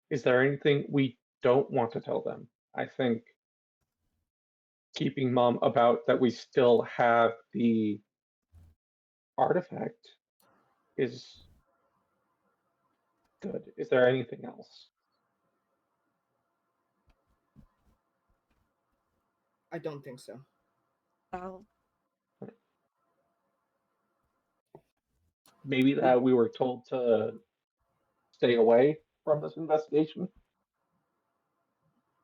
Is there anything we don't want to tell them? I think keeping mum about that we still have the artifact is good. Is there anything else? I don't think so. I'll Maybe that we were told to stay away from this investigation?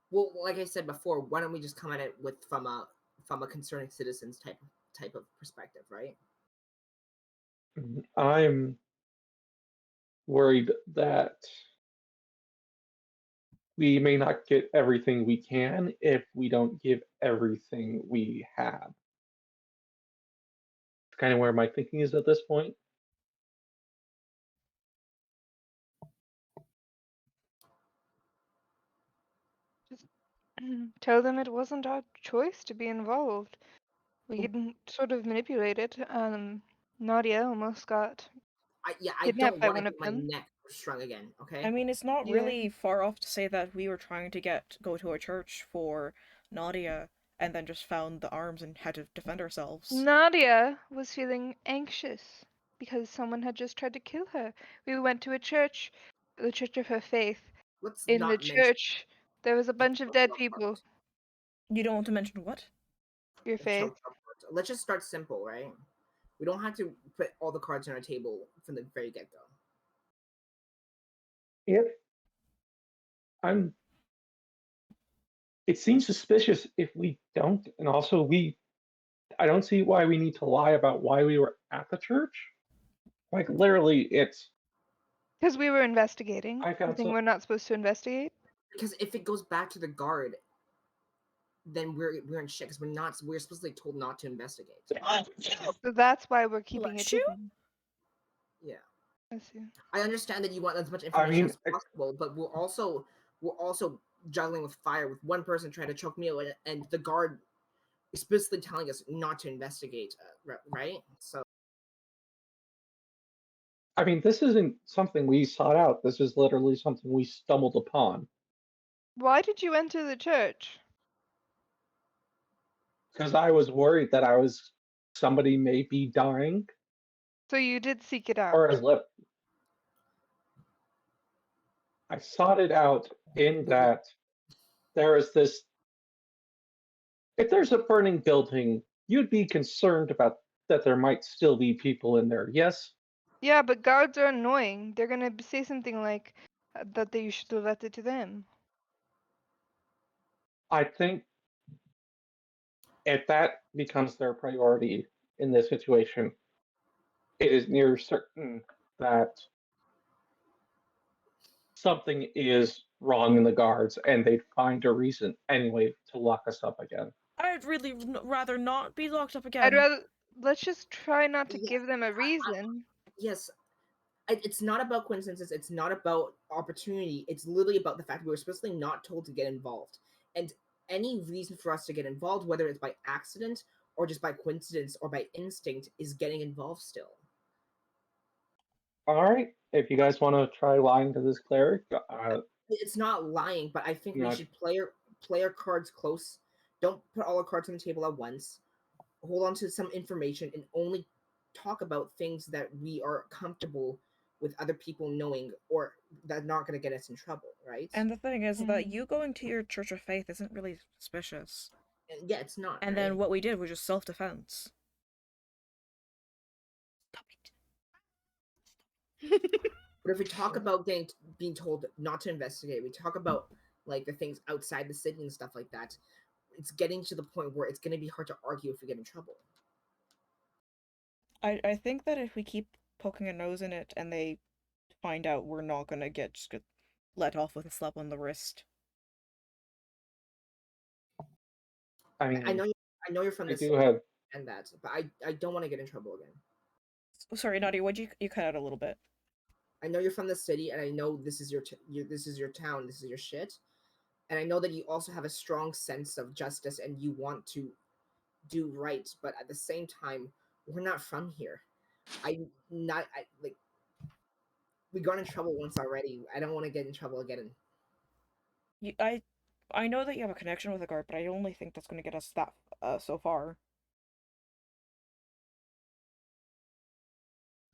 Well, like I said before, why don't we just come at it from a concerning citizens type of perspective, right? I'm worried that we may not get everything we can if we don't give everything we have. It's kind of where my thinking is at this point. Just tell them it wasn't our choice to be involved. We didn't sort of manipulate it. Nadia almost got I kidnapped don't by want to one of get my them. neck strung again. Okay. I mean, it's not Yeah. really far off to say that we were trying to go to a church for Nadia and then just found the arms and had to defend ourselves. Nadia was feeling anxious because someone had just tried to kill her. We went to a church, the church of her faith. Let's In the not mention church, there was a bunch of dead people. You don't want to mention what? Your faith. Trump. Let's just start simple, right? We don't have to put all the cards on our table from the very get go. If I'm, it seems suspicious if we don't, and also I don't see why we need to lie about why we were at the church. Like literally, it's. Because we were investigating. I found You think some. we're not supposed to investigate? Because if it goes back to the guard, then we're in shit. Because we're supposedly told not to investigate. So that's why we're keeping it Bless you? hidden. Yeah. I see. I understand that you want as much I information mean, as possible, but we're also juggling with fire with one person trying to choke me out, and the guard explicitly telling us not to investigate, right? So I mean, this isn't something we sought out. This is literally something we stumbled upon. Why did you enter the church? Because I was worried that somebody may be dying So you did seek it out. or has left. I sought it out in that there is this. If there's a burning building, you'd be concerned about that there might still be people in there. Yes, Yeah, but guards are annoying. They're gonna say something like that you should have left it to them. I think if that becomes their priority in this situation, it is near certain that something is wrong in the guards and they'd find a reason anyway to lock us up again. I'd really rather not be locked up again. I'd rather let's just try not to Yeah, give them a reason. yes, it's not about coincidences. It's not about opportunity. It's literally about the fact that we were supposedly not told to get involved, and any reason for us to get involved, whether it's by accident or just by coincidence or by instinct, is getting involved still. All right, if you guys want to try lying to this cleric, It's not lying, but I think we not. should play our cards close. Don't put all our cards on the table at once. Hold on to some information and only talk about things that we are comfortable with other people knowing or that not going to get us in trouble, right? And the thing is that you going to your church of faith isn't really suspicious. And yeah, it's not. And right? then what we did was just self-defense. Stop it. But if we talk about being told not to investigate, we talk about like the things outside the city and stuff like that. It's getting to the point where it's going to be hard to argue if we get in trouble. I think that if we keep poking a nose in it and they find out, we're not gonna get let off with a slap on the wrist. I mean, I know you're from I this do have. and that, but I don't want to get in trouble again. Oh, sorry, Nadia, what'd you cut out a little bit? I know you're from the city, and I know this is this is your town, this is your shit, and I know that you also have a strong sense of justice and you want to do right, but at the same time, we're not from here. I like we got in trouble once already. I don't want to get in trouble again. I know that you have a connection with the guard, but I only think that's gonna get us that so far.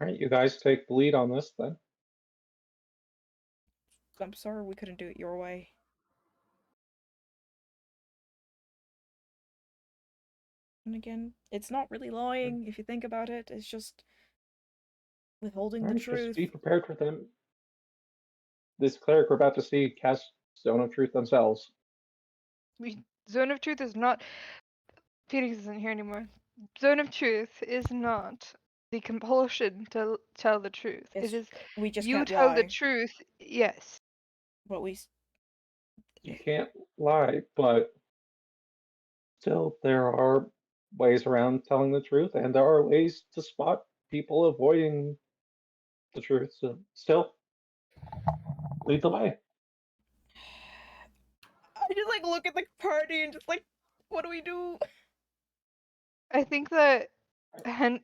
All right, you guys take the lead on this then. I'm sorry we couldn't do it your way. And again, it's not really lying if you think about it. It's just withholding the All right, truth. just be prepared for them. this cleric we're about to see cast Zone of Truth themselves. Zone of Truth is not. Phoenix isn't here anymore. Zone of Truth is not the compulsion to tell the truth. It's- It is We just you can't tell the lie. truth. Yes. But we. You can't lie, but still, there are ways around telling the truth, and there are ways to spot people avoiding the truth. So, still, lead the way. I just like look at the party and just like, what do we do? I think that Saya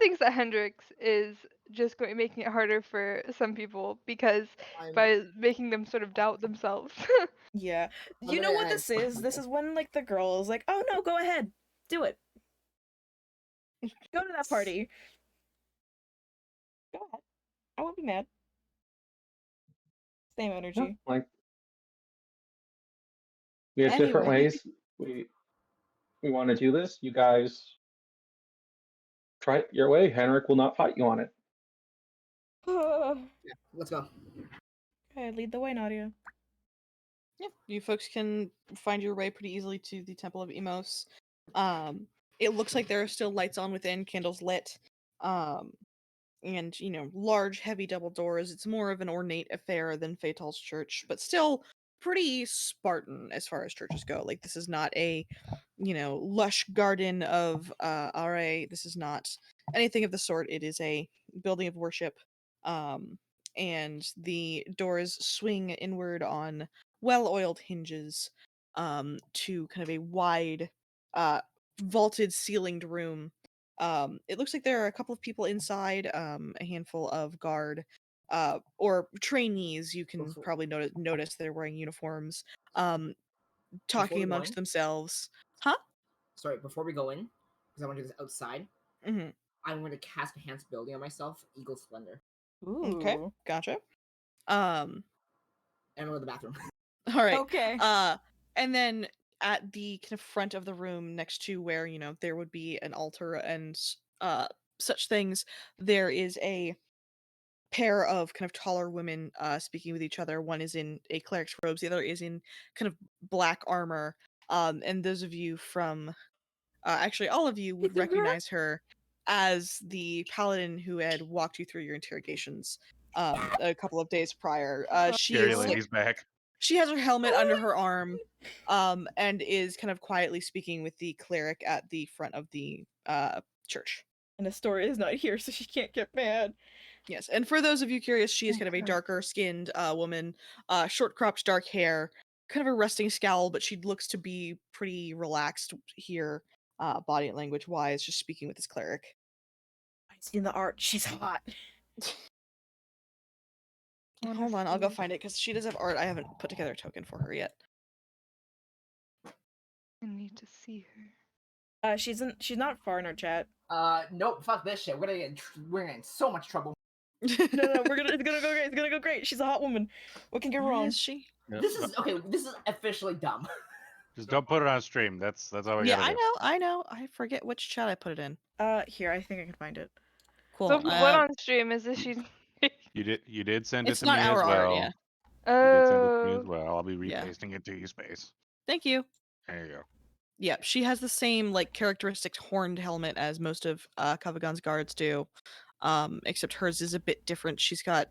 thinks that Hendrix is just making it harder for some people because I'm, by making them sort of doubt themselves. Yeah. I'm You know gonna what this is? This is when like the girl is like, oh no, go ahead. Do it. Go to that party. Go ahead. I won't be mad. Same Yeah, energy. like we have different Anyway. ways. We want to do this. You guys try it your way. Henrik will not fight you on it. Yeah, let's go. Okay, lead the way, Nadia. Yeah, you folks can find your way pretty easily to the Temple of Emos. It looks like there are still lights on within, candles lit, and large, heavy double doors. It's more of an ornate affair than Fatal's church, but still pretty Spartan as far as churches go. Like this is not a, lush garden of RA. This is not anything of the sort. It is a building of worship. And the doors swing inward on well-oiled hinges to kind of a wide vaulted ceilinged room. It looks like there are a couple of people inside, a handful of guard or trainees. You can Before- probably notice they're wearing uniforms, Before talking we go amongst in- themselves. Huh? Sorry, before we go in, because I want to do this outside, Mm-hmm. I'm going to cast Enhanced Building on myself, Eagle Splendor. Ooh. Okay, gotcha. And I'm going to go to the bathroom. All right. Okay. And then at the kind of front of the room, next to where there would be an altar and such things, there is a pair of kind of taller women speaking with each other. One is in a cleric's robes, the other is in kind of black armor. And those of you from actually all of you would The girl- recognize her as the paladin who had walked you through your interrogations a couple of days prior. She Scary is like lady's back. she has her helmet under her arm, and is kind of quietly speaking with the cleric at the front of the church. And Astoria is not here, so she can't get mad. Yes, and for those of you curious, she is Oh, kind of a God. darker skinned woman, short cropped dark hair, kind of a resting scowl, but she looks to be pretty relaxed here, body language wise, just speaking with this cleric. I've seen the art. She's hot. Hold on, I'll go find it because she does have art. I haven't put together a token for her yet. I need to see her. She's not far in our chat. Nope, fuck this shit. We're gonna get in so much trouble. No, it's gonna go great. It's gonna go great. She's a hot woman. What can go Where wrong? is she? Yep. This is okay. This is officially dumb. Just don't put it on stream. That's all we Yeah, gotta do. I know. I forget which chat I put it in. Here, I think I can find it. Cool. So if you went on stream, is this she? You did send it It's to not me our as art, well. yeah. You did send it to me as Oh. well. I'll be Yeah. repasting it to you, Space. Thank you. There you go. Yep, she has the same like characteristic horned helmet as most of Kavagon's guards do. Except hers is a bit different. She's got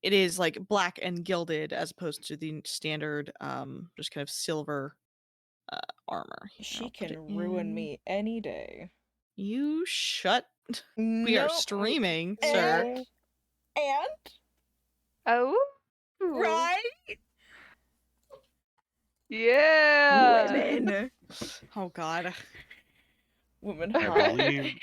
it is like black and gilded as opposed to the standard just kind of silver armor. Here, She I'll put can it ruin in. me any day. You shut. We are Nope. streaming, And- sir. And Oh. right, Yeah. women, Oh god. women I hot. believe,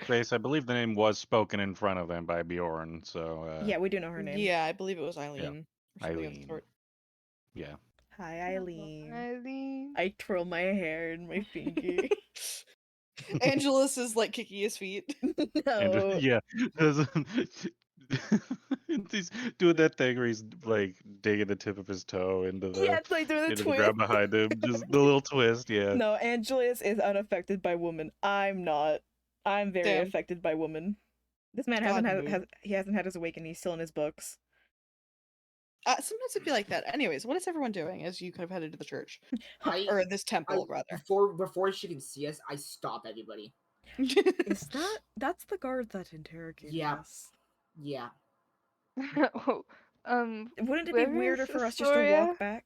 Space. I believe the name was spoken in front of them by Bjorn. So Yeah, we do know her name. Yeah, I believe it was Eileen. Or something of the Eileen. sort. yeah. Hi, Eileen. Eileen. I twirl my hair in my pinky. Angelus is like kicking his feet. And No. yeah, he's doing that thing where he's like digging the tip of his toe into the Yeah, it's like doing the into the twist. ground behind him, just the little twist. Yeah. No, Angelus is unaffected by women. I'm not. I'm very Damn. affected by women. This man God hasn't had his awakening. He's still in his books. Sometimes it'd be like that. Anyways, what is everyone doing as you kind of headed to the church? Or this temple, rather. Before she can see us, I stop everybody. Is that's the guard that interrogated Yeah. us? Yeah. Oh, Wouldn't it be where weirder is for us just to Astoria? walk back?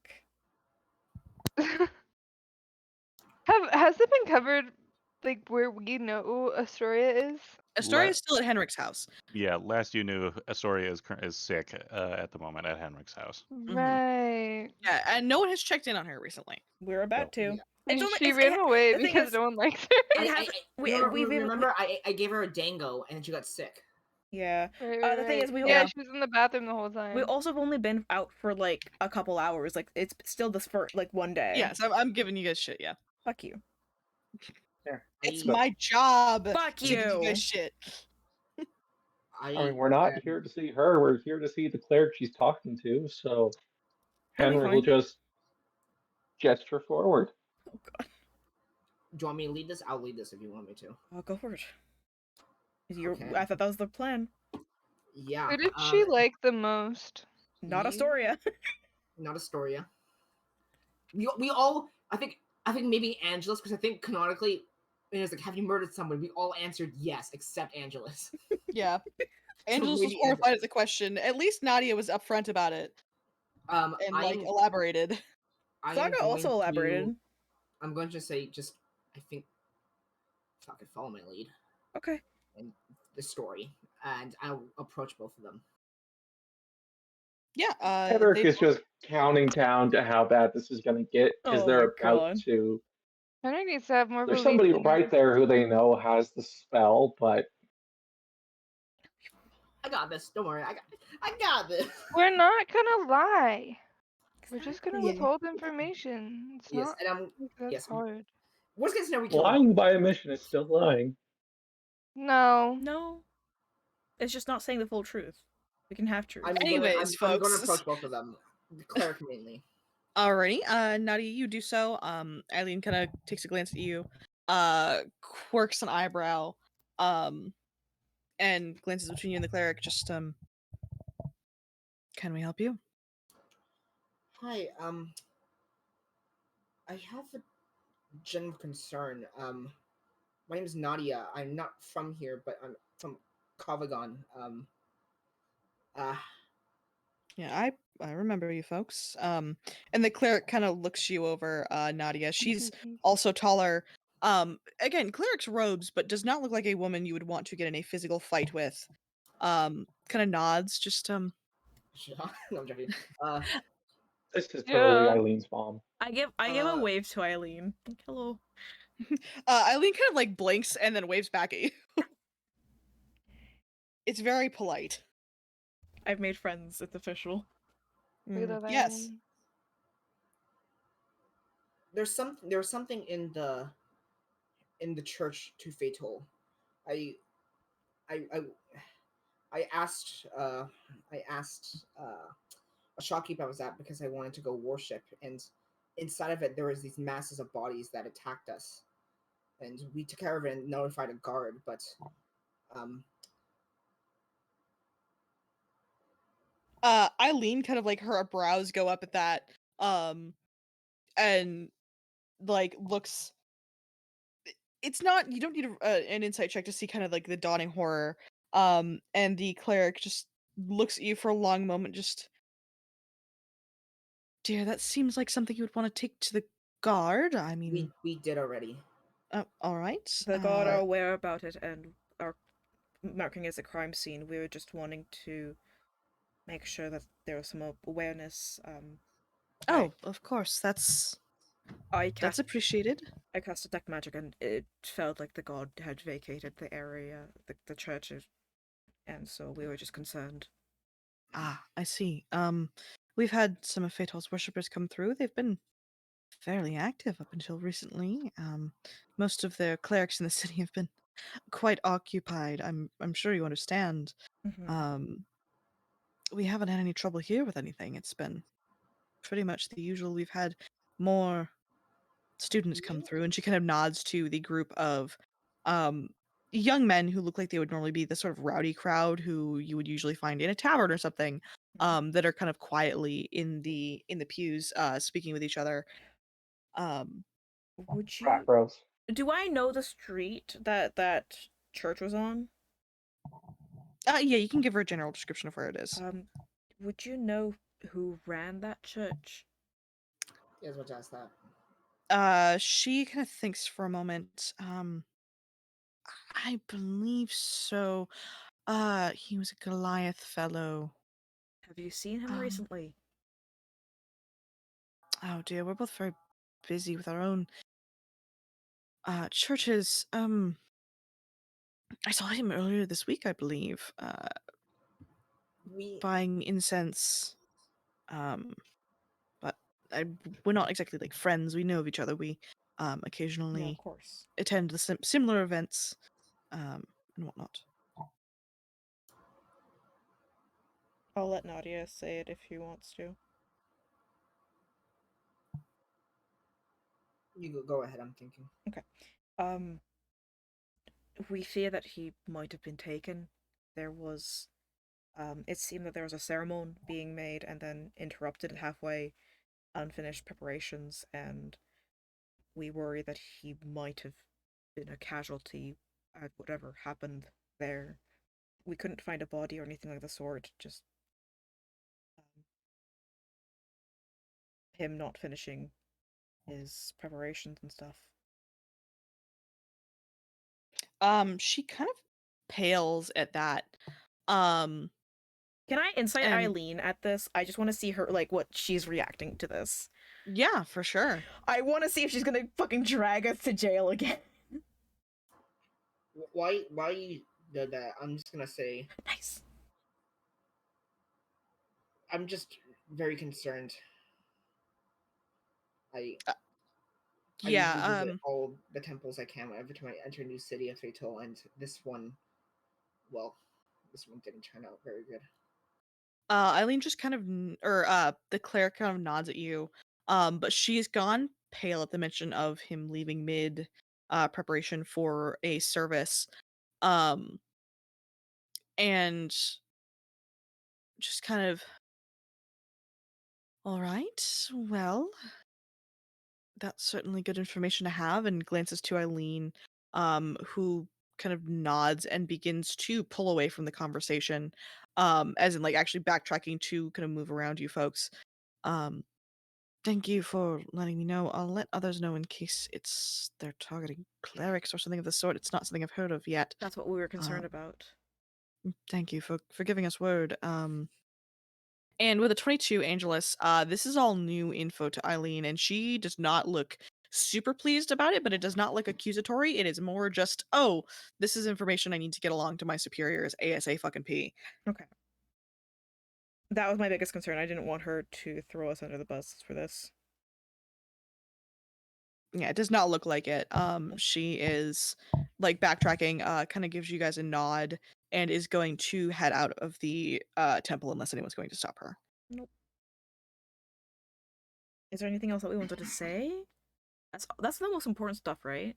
Has it been covered, like where we know Astoria is? Astoria is still at Henrik's house. Yeah, last you knew, Astoria is sick at the moment at Henrik's house. Right. Yeah, and no one has checked in on her recently. We're about to. Yeah. It's only She it's, ran away the thing because is, no one likes her. it has Remember, I gave her a dango and then she got sick. yeah. Right, The thing is, yeah, she was in the bathroom the whole time. we also have only been out for like a couple hours. Like it's still the first like one day. Yeah, so I'm giving you guys shit, yeah. Fuck you. It's my job Fuck to give you you. guys shit. I mean, we're not here to see her. We're here to see the cleric she's talking to. So That'll be Henrik will fine. just gesture forward. Oh god. Do you want me to lead this? I'll lead this if you want me to. I'll go for it. Okay. I thought that was the plan. Yeah. Who did she like the most? Not you- Astoria. Not Astoria. We all I think maybe Angelus, because I think canonically it was like, have you murdered someone? We all answered yes, except Angelus. Yeah. Angelus was maybe horrified at the question. At least Nadia was upfront about it and elaborated. Saga also elaborated. I'm going to say I think fucking follow my lead. Okay. And the story. And I'll approach both of them. Yeah, Henrik is just counting down to how bad this is going to get because Oh they're my about God. to. Henrik needs to have more There's belief somebody in right her. there who they know has the spell, but I got this. Don't worry. I got this. We're not gonna lie. We're just gonna Yeah. withhold information. It's Yes, not and I'm that yes. hard. Worst case scenario, we kill lying by omission is still lying. No. No. It's just not saying the full truth. We can have truth. I'm Anyways, gonna folks. approach both of them. The cleric mainly. Alrighty, Nadia, you do so. Eileen kind of takes a glance at you, quirks an eyebrow, and glances between you and the cleric. Just, can we help you? Hi, I have a general concern. My name is Nadia. I'm not from here, but I'm from Kavagon. Yeah, I remember you folks. And the cleric kind of looks you over, Nadia. She's also taller. Again, cleric's robes, but does not look like a woman you would want to get in a physical fight with. Kind of nods, just no, I'm joking. This is totally Yeah. Eileen's mom. I give a wave to Eileen. Like, hello. Eileen kind of like blinks and then waves back at you. It's very polite. I've made friends. It's official. We love Yes. Eileen. There's something in the church to Fatal. I asked a shopkeeper I was at because I wanted to go worship, and inside of it there was these masses of bodies that attacked us, and we took care of it and notified a guard, but Eileen kind of like her brows go up at that, and like looks. It's not. You don't need an insight check to see kind of like the dawning horror. And the cleric just looks at you for a long moment. Just, dear, that seems like something you would want to take to the guard. I mean, we did already. all right. The guard are aware about it and are marking it as a crime scene. We were just wanting to make sure that there was some awareness. Oh, of course. That's appreciated. I cast detect magic, and it felt like the god had vacated the area, the church, and so we were just concerned. Ah, I see. We've had some of Fatal's worshippers come through. They've been fairly active up until recently. Most of the clerics in the city have been quite occupied. I'm sure you understand. Mm-hmm. We haven't had any trouble here with anything. It's been pretty much the usual. We've had more students come through, and she kind of nods to the group of young men who look like they would normally be the sort of rowdy crowd who you would usually find in a tavern or something, that are kind of quietly in the pews, speaking with each other. Um, Would Frat you? bros. Do I know the street that church was on? yeah, you can give her a general description of where it is. Would you know who ran that church? Yeah, as much as that. She kind of thinks for a moment. I believe so. He was a Goliath fellow. Have you seen him Um, recently? Oh dear, we're both very busy with our own churches. I saw him earlier this week, I believe, We buying incense. But we're not exactly like friends. We know of each other. We No, of occasionally course. attend the similar events, and whatnot. I'll let Nadia say it if she wants to. you go ahead. I'm thinking. Okay. We fear that he might have been taken. There was, it seemed that there was a ceremony being made and then interrupted at halfway, unfinished preparations, and we worry that he might have been a casualty at whatever happened there. We couldn't find a body or anything like the sort, just him not finishing his preparations and stuff. She kind of pales at that. Um, Can I insight and Eileen at this? I just want to see her, like, what she's reacting to this. yeah, for sure. I want to see if she's gonna fucking drag us to jail again. Why you did that? I'm just gonna say Nice. I'm just very concerned. I I usually Yeah. visit all the temples I can every time I enter a new city of Fatal, and this one, well, this one didn't turn out very good. Eileen just kind of, the cleric kind of nods at you. But she's gone pale at the mention of him leaving mid, preparation for a service. Um, and just kind of, all right, well, that's certainly good information to have, and glances to Eileen, who kind of nods and begins to pull away from the conversation, as in like actually backtracking to kind of move around you folks. Um, Thank you for letting me know. I'll let others know in case they're targeting clerics or something of the sort. It's not something I've heard of yet. That's what we were concerned Um, about. Thank you for giving us word. And with a 22 Angelus, this is all new info to Eileen, and she does not look super pleased about it, but it does not look accusatory. It is more just, oh, this is information I need to get along to my superiors ASA fucking P. Okay. That was my biggest concern. I didn't want her to throw us under the bus for this. Yeah, it does not look like it. She is like backtracking, kind of gives you guys a nod and is going to head out of the temple unless anyone's going to stop her. Nope. Is there anything else that we wanted to say? That's the most important stuff, right?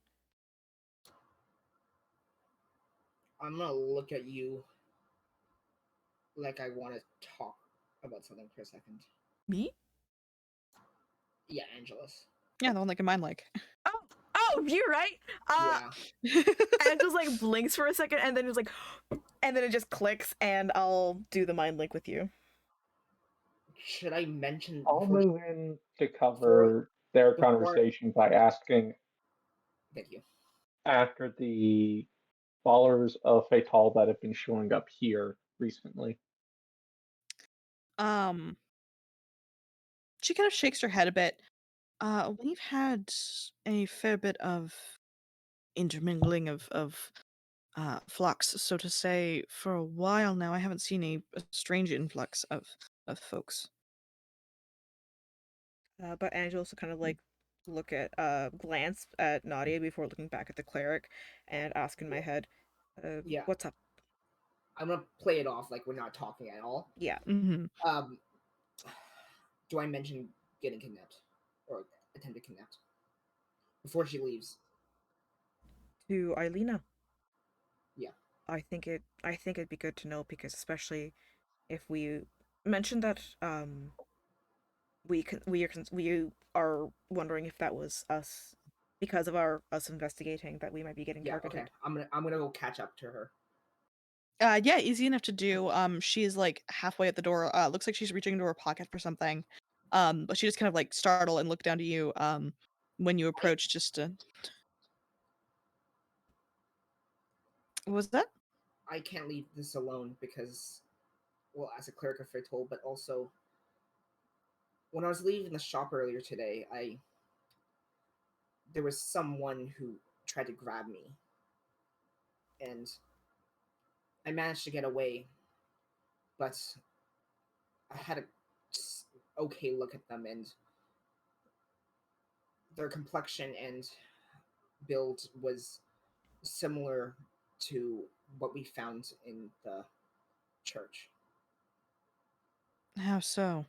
I'm gonna look at you like I want to talk about something for a second. Me? Yeah, Angelus. Yeah, the one that can mind like. Oh, you're right. Yeah. And just like blinks for a second, and then it's like, and then it just clicks, and I'll do the mind link with you. Should I mention I'll before? move in to cover their before- conversation by asking Thank you. after the followers of Fatal that have been showing up here recently. She kind of shakes her head a bit. We've had a fair bit of intermingling of flux, so to say, for a while now. I haven't seen a strange influx of folks. But Angelus will kind of like glance at Nadia before looking back at the cleric, and ask in my head, Yeah. "What's up?" I'm gonna play it off like we're not talking at all. Yeah. Mm-hmm. Do I mention getting kidnapped or attempted kidnapped before she leaves? To Eilina. I think it'd be good to know, because especially if we mentioned that we are wondering if that was us because of us investigating that we might be getting Yeah, okay. targeted. I'm gonna go catch up to her. Yeah, easy enough to do. She's like halfway at the door. Looks like she's reaching into her pocket for something. But she just kind of like startle and look down to you. When you approach, just to. What was that? I can't leave this alone because, well, as a cleric of told, but also when I was leaving the shop earlier today, there was someone who tried to grab me, and I managed to get away, but I had a okay look at them, and their complexion and build was similar to what we found in the church. How so?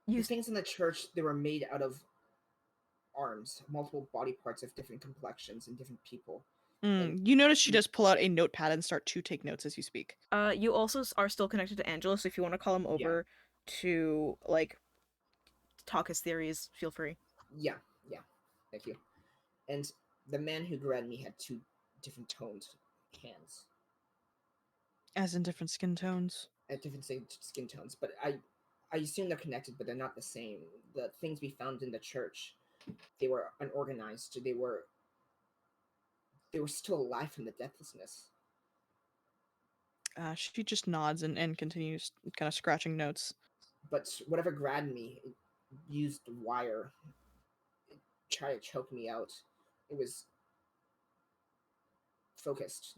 The things in the church, they were made out of arms, multiple body parts of different complexions and different people. And You notice she does pull out a notepad and start to take notes as you speak. You also are still connected to Angela, so if you want to call him over to like talk his theories, feel free. Yeah, thank you. And the man who grabbed me had two different toned hands. As in different skin tones? At different skin tones, but I assume they're connected, but they're not the same. The things we found in the church, they were unorganized. They were still alive from the deathlessness. She just nods and continues kind of scratching notes. But whatever grabbed me, it used wire. It tried to choke me out. It was focused.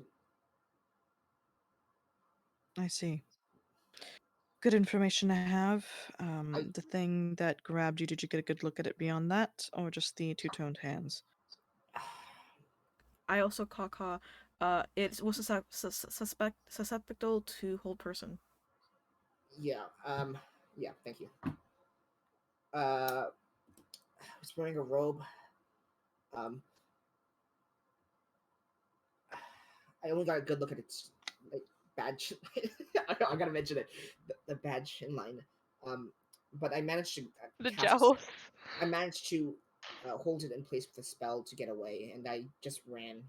I see. Good information to have. I The thing that grabbed you, did you get a good look at it beyond that, or just the two-toned hands? I also caca. It was susceptible to hold person. yeah. Yeah. Thank you. I was wearing a robe. Um, I only got a good look at its like badge. I gotta mention it, the badge in line. But I managed to The cast. jowls. I managed to hold it in place with a spell to get away, and I just ran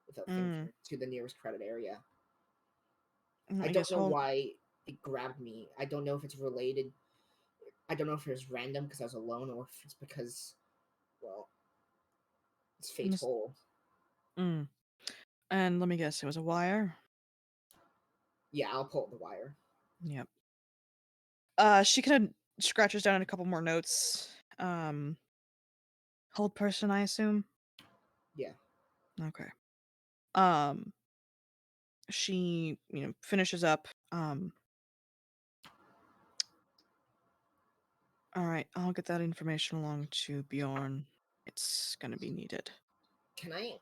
without thinking to the nearest crowded area. I don't guess know why it grabbed me. I don't know if it's related. I don't know if it was random because I was alone, or if it's because, well, it's fatal. And let me guess, it was a wire? Yeah, I'll pull up the wire. Yep. She kind of scratches down a couple more notes. Hold person, I assume? Yeah. Okay. She, finishes up. Alright, I'll get that information along to Bjorn. It's gonna be needed. Can I?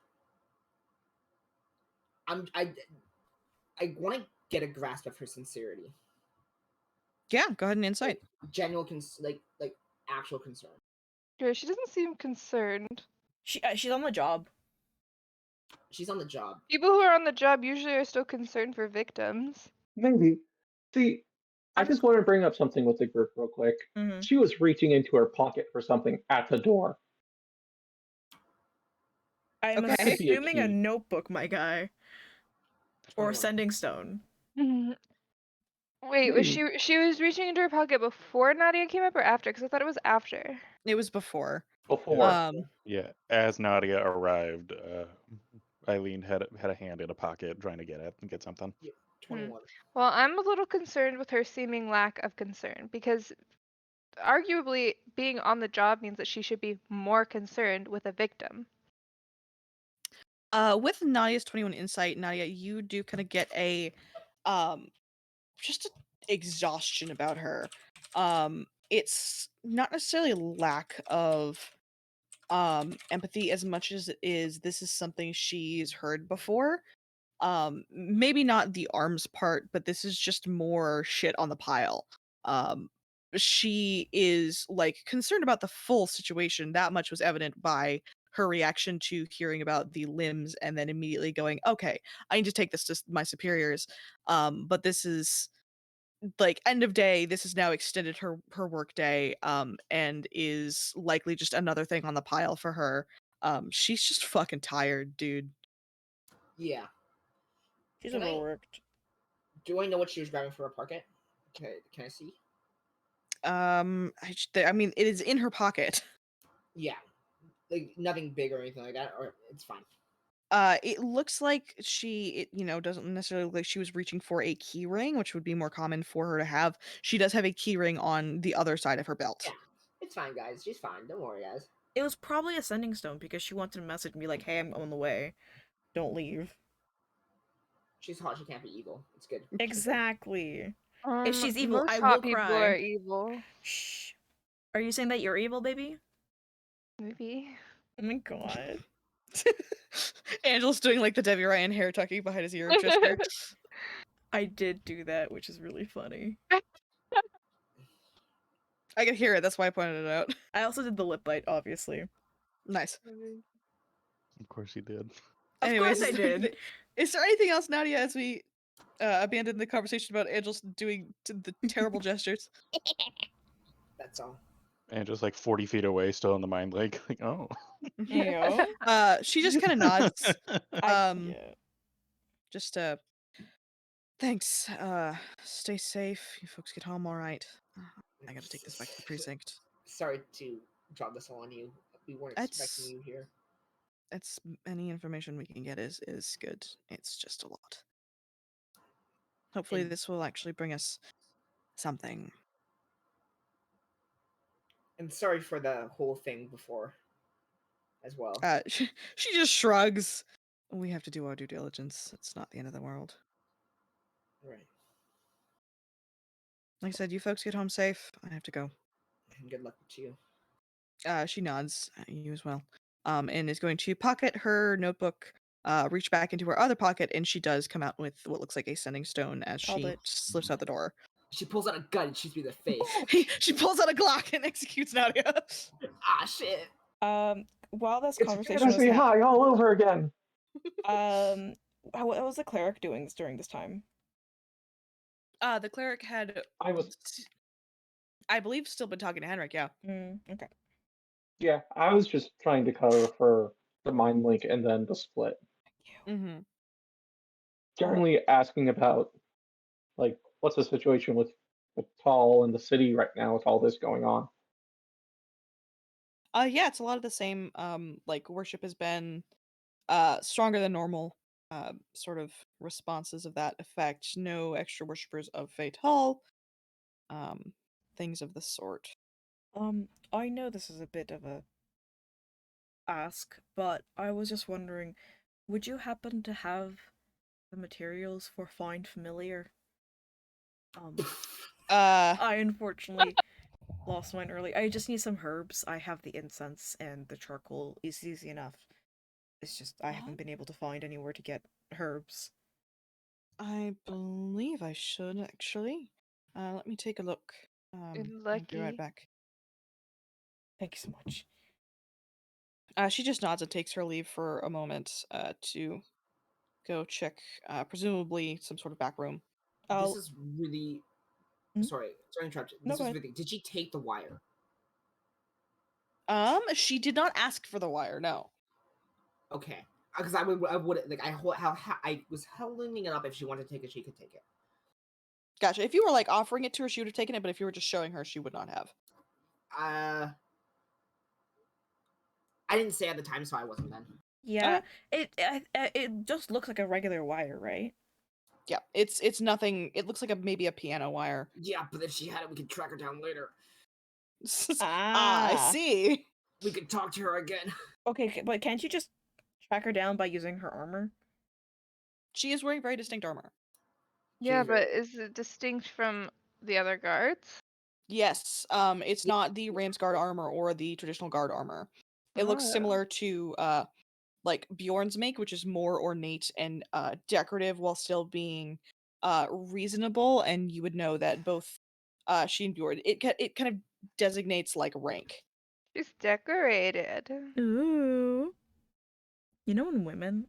I want to get a grasp of her sincerity. Yeah, go ahead and insight. Genuine, like actual concern. Yeah, she doesn't seem concerned. She's on the job. She's on the job. People who are on the job usually are still concerned for victims. Maybe. See, I just want to bring up something with the group real quick. Mm-hmm. She was reaching into her pocket for something at the door. I'm Okay. Could be a assuming a key. notebook, my guy. Or 21. sending stone. Wait, was she was reaching into her pocket before Nadia came up or after? Because I thought it was after. It was before. Before. Yeah, as Nadia arrived, Eileen had a hand in a pocket trying to get something. Yeah, 21. Well, I'm a little concerned with her seeming lack of concern because arguably being on the job means that she should be more concerned with a victim. With Nadia's 21 insight, Nadia, you do kind of get a just a exhaustion about her. It's not necessarily a lack of empathy as much as it is this is something she's heard before. Maybe not the arms part, but this is just more shit on the pile. She is like concerned about the full situation. That much was evident by her reaction to hearing about the limbs and then immediately going, okay, I need to take this to my superiors. But this is like end of day. This has now extended her work day, and is likely just another thing on the pile for her. She's just fucking tired, dude. Yeah. She's Can I overworked. do I know what she was grabbing for her pocket? Can I see? I mean, it is in her pocket. Yeah. Like nothing big or anything like that, or it's fine. It looks like doesn't necessarily look like she was reaching for a key ring, which would be more common for her to have. She does have a key ring on the other side of her belt. Yeah. It's fine, guys. She's fine. Don't worry, guys. It was probably a sending stone because she wanted to message me like, "Hey, I'm on the way. Don't leave." She's hot. She can't be evil. It's good. Exactly. If she's evil, Most I hot will people cry. are evil. Shh. Are you saying that you're evil, baby? Maybe. Oh my god. Angel's doing like the Debbie Ryan hair tucking behind his ear gesture. I did do that, which is really funny. I can hear it. That's why I pointed it out. I also did the lip bite, obviously. Nice. Of course you did. Of Anyways, course I did. Is there anything else, Nadia, as we abandon the conversation about Angel's doing the terrible gestures? That's all. And just like 40 feet away, still in the mind lake. Like, oh. Ew. She just kind of nods. Yeah. Just thanks. Stay safe. You folks get home all right. I gotta take this back to the precinct. Sorry to drop this all on you. We weren't expecting you here. It's any information we can get is good. It's just a lot. Hopefully this will actually bring us something. And sorry for the whole thing before as well. She just shrugs. We have to do our due diligence. It's not the end of the world. Right. Like I said, you folks get home safe. I have to go. And good luck to you. She nods. You as well. And is going to pocket her notebook, reach back into her other pocket, and she does come out with what looks like a sending stone as she slips out the door. She pulls out a gun and shoots me in the face. She pulls out a Glock and executes Nadia. Ah, shit. While this It's conversation was fantasy high all over again. what was the cleric doing during this time? The cleric had, I believe, still been talking to Henrik. Yeah. Okay. Yeah, I was just trying to cover for the mind link and then the split. Mm-hmm. Generally asking about, like, what's the situation with Tall and the city right now with all this going on. Yeah, it's a lot of the same. Like worship has been stronger than normal. Sort of responses of that effect. No extra worshippers of Fatal. Things of the sort. I know this is a bit of a ask, but I was just wondering, would you happen to have the materials for Find Familiar? I unfortunately lost mine early. I just need some herbs. I have the incense and the charcoal is easy enough. It's just I haven't been able to find anywhere to get herbs. I believe I should actually. Let me take a look. I'll be right back. Thank you so much. She just nods and takes her leave for a moment to go check, presumably some sort of back room. This is really... Sorry to interrupt. This is really... Did she take the wire? She did not ask for the wire, no. Okay. Because I would like I was holding it up. If she wanted to take it, she could take it. Gotcha. If you were like offering it to her, she would have taken it. But if you were just showing her, she would not have. I didn't say at the time, so I wasn't then. Yeah, it just looks like a regular wire, right? Yeah, it's nothing. It looks like maybe a piano wire. Yeah, but if she had it, we could track her down later. I see. We could talk to her again. Okay, but can't you just track her down by using her armor? She is wearing very distinct armor. Yeah, but is it distinct from the other guards? Yes. It's not the Ramsguard armor or the traditional guard armor. It looks similar to like Bjorn's make, which is more ornate and decorative while still being reasonable. And you would know that both she and Bjorn, it kind of designates like rank. She's decorated. Ooh. You know when women.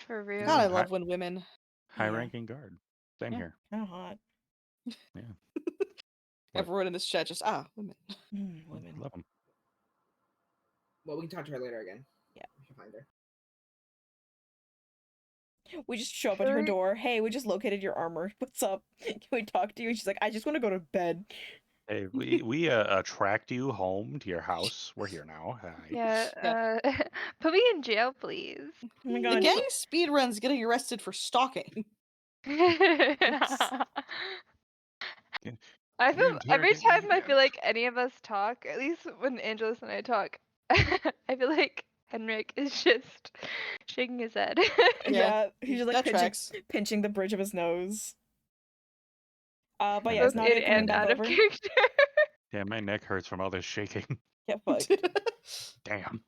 For real. God, I love when women. High-ranking guard. Same Yeah. here. Kind of hot. Yeah. Everyone in this chat just women. Women. Love them. Well, we can talk to her later again. Yeah. We can find her. We just show up at her door. Hey, we just located your armor. What's up? Can we talk to you? And she's like, I just want to go to bed. Hey, we attract you home to your house. We're here now. Hi. Yeah. Put me in jail, please. Oh my The god. gang speedruns getting arrested for stalking. I feel every interrogate me time I again. feel like any of us talk, at least when Angelus and I talk, I feel like Henrik is just shaking his head. Yeah, he's just like that tracks. pinching the bridge of his nose. But yeah, Both is Nadia in coming and back out of over? character. Yeah, my neck hurts from all this shaking. Get fucked. Damn.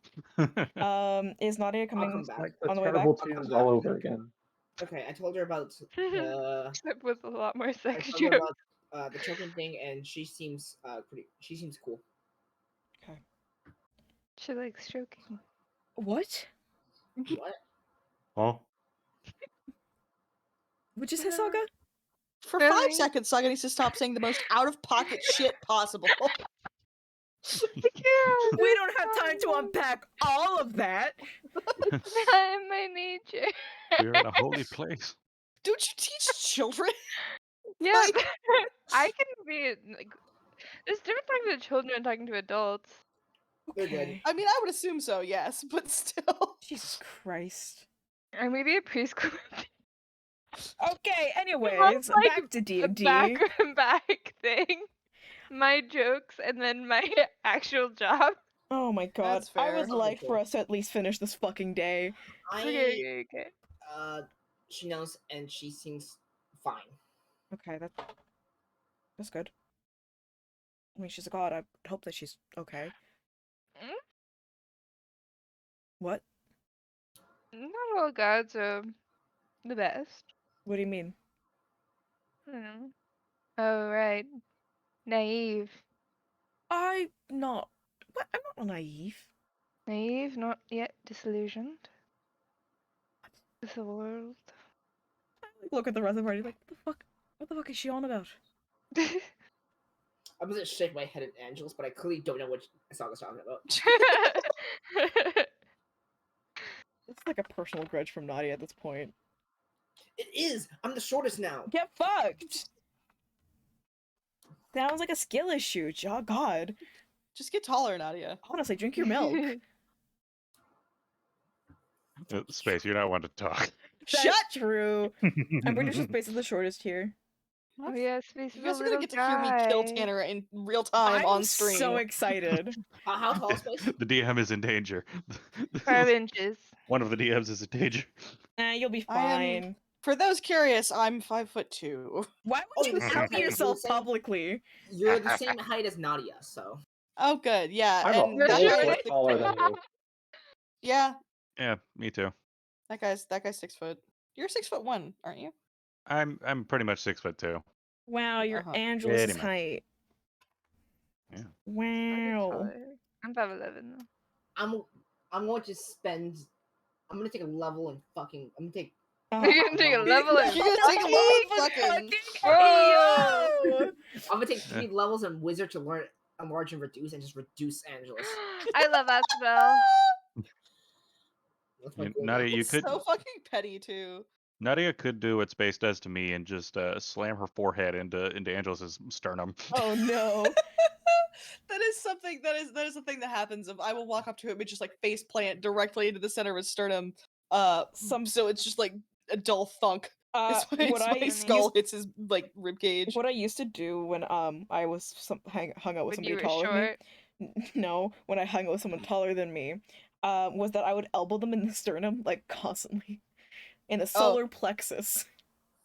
Is Nadia I'll coming come back. Like the on the way back? terrible I'll come tunes back. all over again. Okay, I told her about With a lot more I sex told her jokes. about the choking thing, and she seems she seems cool. Okay. She likes stroking. What? What? Oh. What'd you say, Saga? For Really? 5 seconds, Saga needs to stop saying the most out-of-pocket shit possible. We don't have time to unpack all of that. Not in my nature. We're in a holy place. Don't you teach children? Yeah, Like- I can be like. There's different talking to children and talking to adults. They're good. Okay. I mean, I would assume so, yes, but still. Jesus Christ. Or maybe a preschool. Okay, anyways, like, back to A D&D. back thing. My jokes and then my actual job. Oh my god. That's I fair. would Okay, like cool. for us to at least finish this fucking day. Okay. She knows, and she seems fine. Okay, that's good. I mean, she's a god. I hope that she's okay. Mm? What? Not all gods are the best. What do you mean? Oh, right. Naive. I'm not naive. Naive, not yet disillusioned. With the world. I look at the rest of the party like, what the fuck is she on about? I'm gonna shake my head at Angelus, but I clearly don't know what Saga's talking about. It's like a personal grudge from Nadia at this point. It is! I'm the shortest now! Get fucked! Sounds like a skill issue. Oh god. Just get taller, Nadia. Honestly, drink your milk. Space, you're not one to talk. Shut! That's true. I'm pretty sure Space is the shortest here. Oh yeah, Space You is a guys are little gonna get to hear me kill guy. Tanner in real time I'm on stream. so excited. How tall, Space? The DM is in danger. 5 inches. One of the DMs is in danger. You'll be I am- fine. For those curious, I'm 5'2". Why Oh, would you okay, out okay, yourself so- publicly? You're the same height as Nadia, so. Oh, good. Yeah, I'm a and You're that full guy sure? is foot taller than you. yeah, Yeah, me too. that guy's 6 foot. You're 6'1", aren't you? I'm pretty much 6'2". Wow, you're Uh-huh. Angelus' Pretty much. height. Yeah. Wow. I'm 5'11". I'm going to spend. I'm gonna take a level and fucking. I'm gonna take. You're gonna take a level and You're gonna take a level and fucking. Whoa! I'm gonna take 3 levels in Wizard to learn enlarge and reduce, and just reduce Angelus. I love that spell. That's my You- goal Nadia, now. you It's could so fucking petty too. Nadia could do what Space does to me and just slam her forehead into Angelus's sternum. Oh no. That is something that is a thing that happens. If I will walk up to him and just like face plant directly into the center of his sternum. So it's just like a dull thunk. It's my skull hits his like rib cage. What I used to do when I was hung out with When you somebody were taller short. than me. No, when I hung out with someone taller than me, was that I would elbow them in the sternum like constantly, in the solar plexus.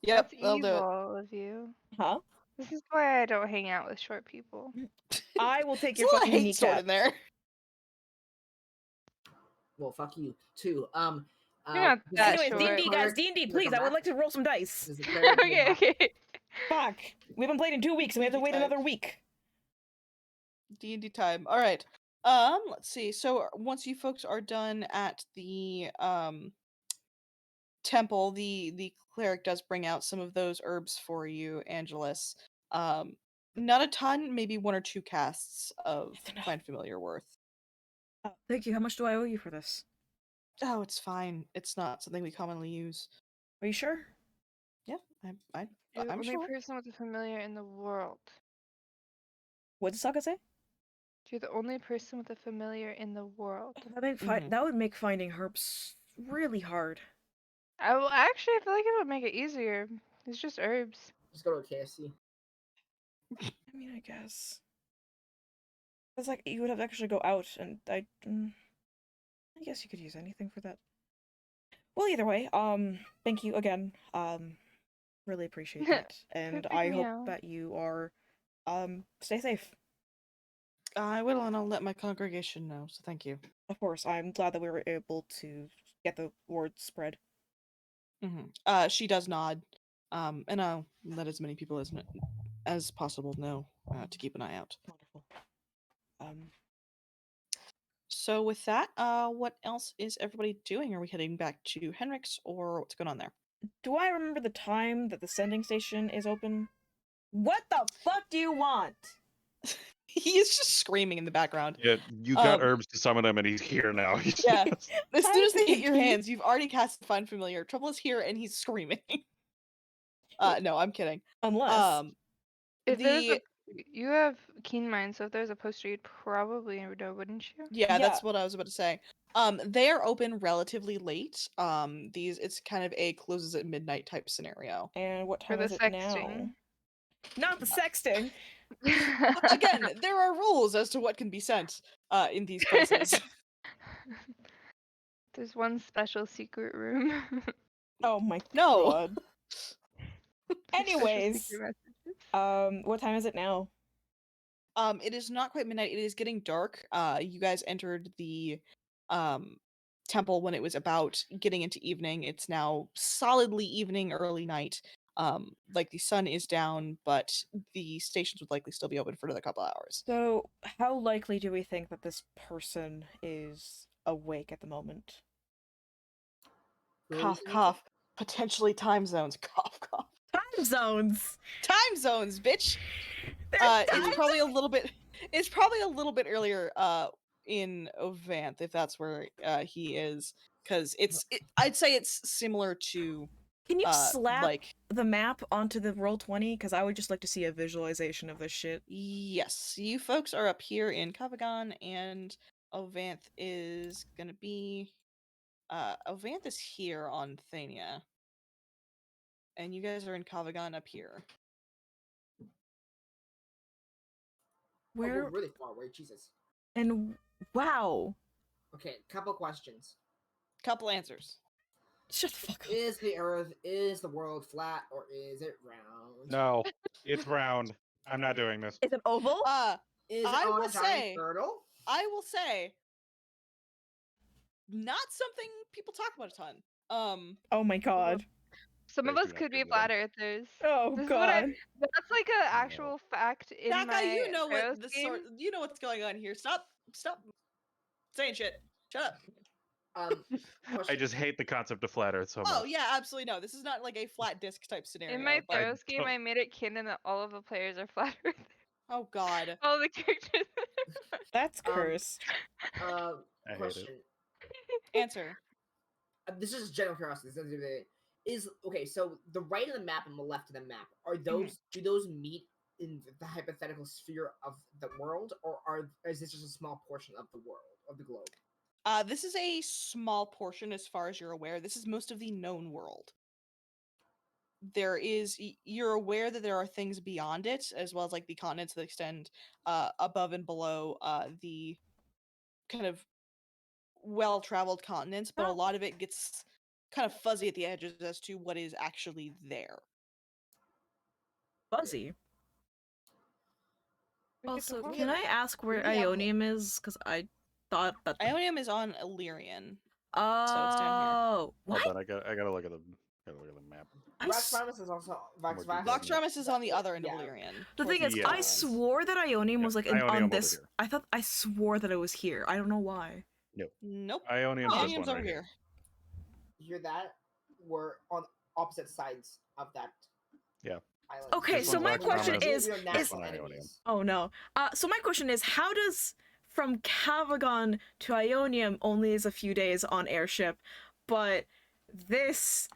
Yep, That's I'll do it. evil of you. Huh? This is why I don't hang out with short people. I will take There's your a lot of fucking hate stored kneecap. in there. Well, fuck you too. You're not this that is Anyways, short. D&D guys, D&D, Does it please. come I would back? like to roll some dice. Does the cleric come Okay, back? okay. Fuck. We haven't played in 2 weeks, and we have to wait Okay. another week. D&D time. All right. Let's see. So once you folks are done at the temple, the cleric does bring out some of those herbs for you, Angelus. Not a ton, maybe 1 or 2 casts of That's enough. Find Familiar worth. Thank you. How much do I owe you for this? Oh, it's fine. It's not something we commonly use. Are you sure? Yeah, You're the I'm only sure. person with a familiar in the world. What did Sokka say? You're the only person with a familiar in the world. That would make finding herbs really hard. Actually, I feel like it would make it easier. It's just herbs. Just go to KFC. I mean, I guess. It's like you would have to actually go out, and I guess you could use anything for that. Well, either way, thank you again. Really appreciate it, and Pooping I hope meow. that you are, stay safe. I will, and I'll let my congregation know. So thank you. Of course, I'm glad that we were able to get the word spread. She does nod. And I'll let as many people as possible know to keep an eye out. Wonderful. So with that, what else is everybody doing? Are we heading back to Henrik's, or what's going on there? Do I remember the time that the sending station is open? What the fuck do you want? He is just screaming in the background. Yeah, you got herbs to summon him, and he's here now. Yeah. As soon as they hit your thinking- hands, you've already cast Find Familiar. Trouble is here, and he's screaming. No, I'm kidding. Unless If there's you have keen mind, so if there's a poster, you'd probably know, wouldn't you? Yeah, that's what I was about to say. They are open relatively late. It's kind of a closes at midnight type scenario. And what For time the is it sexting. now? Not the sexting. Again, there are rules as to what can be sent in these places. There's one special secret room. Oh my No. god. Special Anyways, secret messages. what time is it now? It is not quite midnight. It is getting dark. You guys entered the temple when it was about getting into evening. It's now solidly evening, early night. Like the sun is down, but the stations would likely still be open for another couple hours. So, how likely do we think that this person is awake at the moment? Cough, cough. Potentially time zones. Cough, cough. Time zones. Time zones, bitch. It's probably a little bit. It's probably a little bit earlier. In Ovanth, if that's where he is, because I'd say it's similar to. Can you slap like the map onto the Roll20? Because I would just like to see a visualization of this shit. Yes, you folks are up here in Kavagon, and Ovanth is gonna be. Ovanth is here on Thania, and you guys are in Kavagon up here. Where? Oh, we're really far away, Jesus. And wow. Okay, couple questions. Couple answers. Shut the fuck up. Is the world flat, or is it round? No, it's round. I'm not doing this. Is it oval? Is it I on will a giant say, turtle? I will say, not something people talk about a ton. Oh my god. Some of Thank us you, could be Dr. flat earthers. Oh This god. that's like an actual fact in Daka, my you know Pharaoh's what the game. you know what's going on here. Stop saying shit. Shut up. I just hate the concept of flat Earth so much. Oh yeah, absolutely no. This is not like a flat disc type scenario. In my but- Pharaoh's game, I made it canon that all of the players are flat earthers. Oh god. All the characters. That's cursed. I hate Question. Answer. This is general curiosity. Okay, so the right of the map and the left of the map, are those do those meet in the hypothetical sphere of the world, or is this just a small portion of the world, of the globe? This is a small portion as far as you're aware. This is most of the known world. You're aware that there are things beyond it, as well as like the continents that extend above and below the kind of well-traveled continents, but a lot of it gets kind of fuzzy at the edges as to what is actually there. Fuzzy. Also, We can have- I ask where we have- Ionium is? Because I thought that. Ionium is on Illyrian. Oh, it's down here. what? Hold on, I gotta look at the map. map. Vax Primus is also More detailed Vox map. Ramus is on the other end of Yeah. Valyrian. The thing is, Yeah. I swore that Ionium was like Ionium on over this. here. I swore that it was here. I don't know why. Nope. Ionium's this Ionium's one over right here. You hear that? We're on opposite sides of that Yeah. island. Okay, This so one's my Vox question Ramus, is, we are this natural one Ionium. enemies. oh no. So my question is, how does from Cavagon to Ionium only is a few days on airship, but this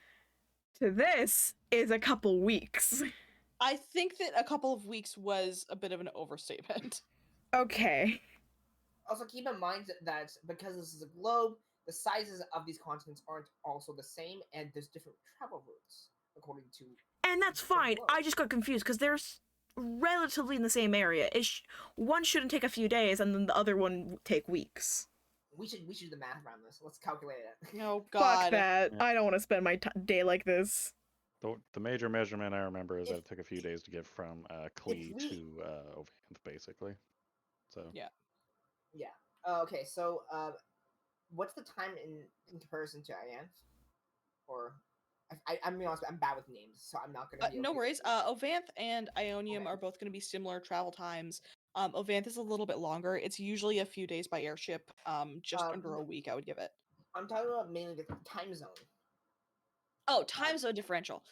to this is a couple weeks? I think that a couple of weeks was a bit of an overstatement. Okay. Also, keep in mind that because this is a globe, the sizes of these continents aren't also the same, and there's different travel routes according to. And that's fine. I just got confused because they're relatively in the same area. One shouldn't take a few days, and then the other one take weeks. We should do the math around this. Let's calculate it. Oh God. Fuck that. Yeah. I don't want to spend my day like this. The major measurement I remember is that it took a few days to get from Klee to Ovanth, basically. So Yeah. Yeah. Okay. So, what's the time in comparison to Ian? Or, I'm being honest, I'm bad with names, so I'm not gonna. Be No okay worries. with Ovanth and Ionium are both going to be similar travel times. Ovanth is a little bit longer. It's usually a few days by airship. Just under a week, I would give it. I'm talking about mainly the time zone. Oh, time zone differential.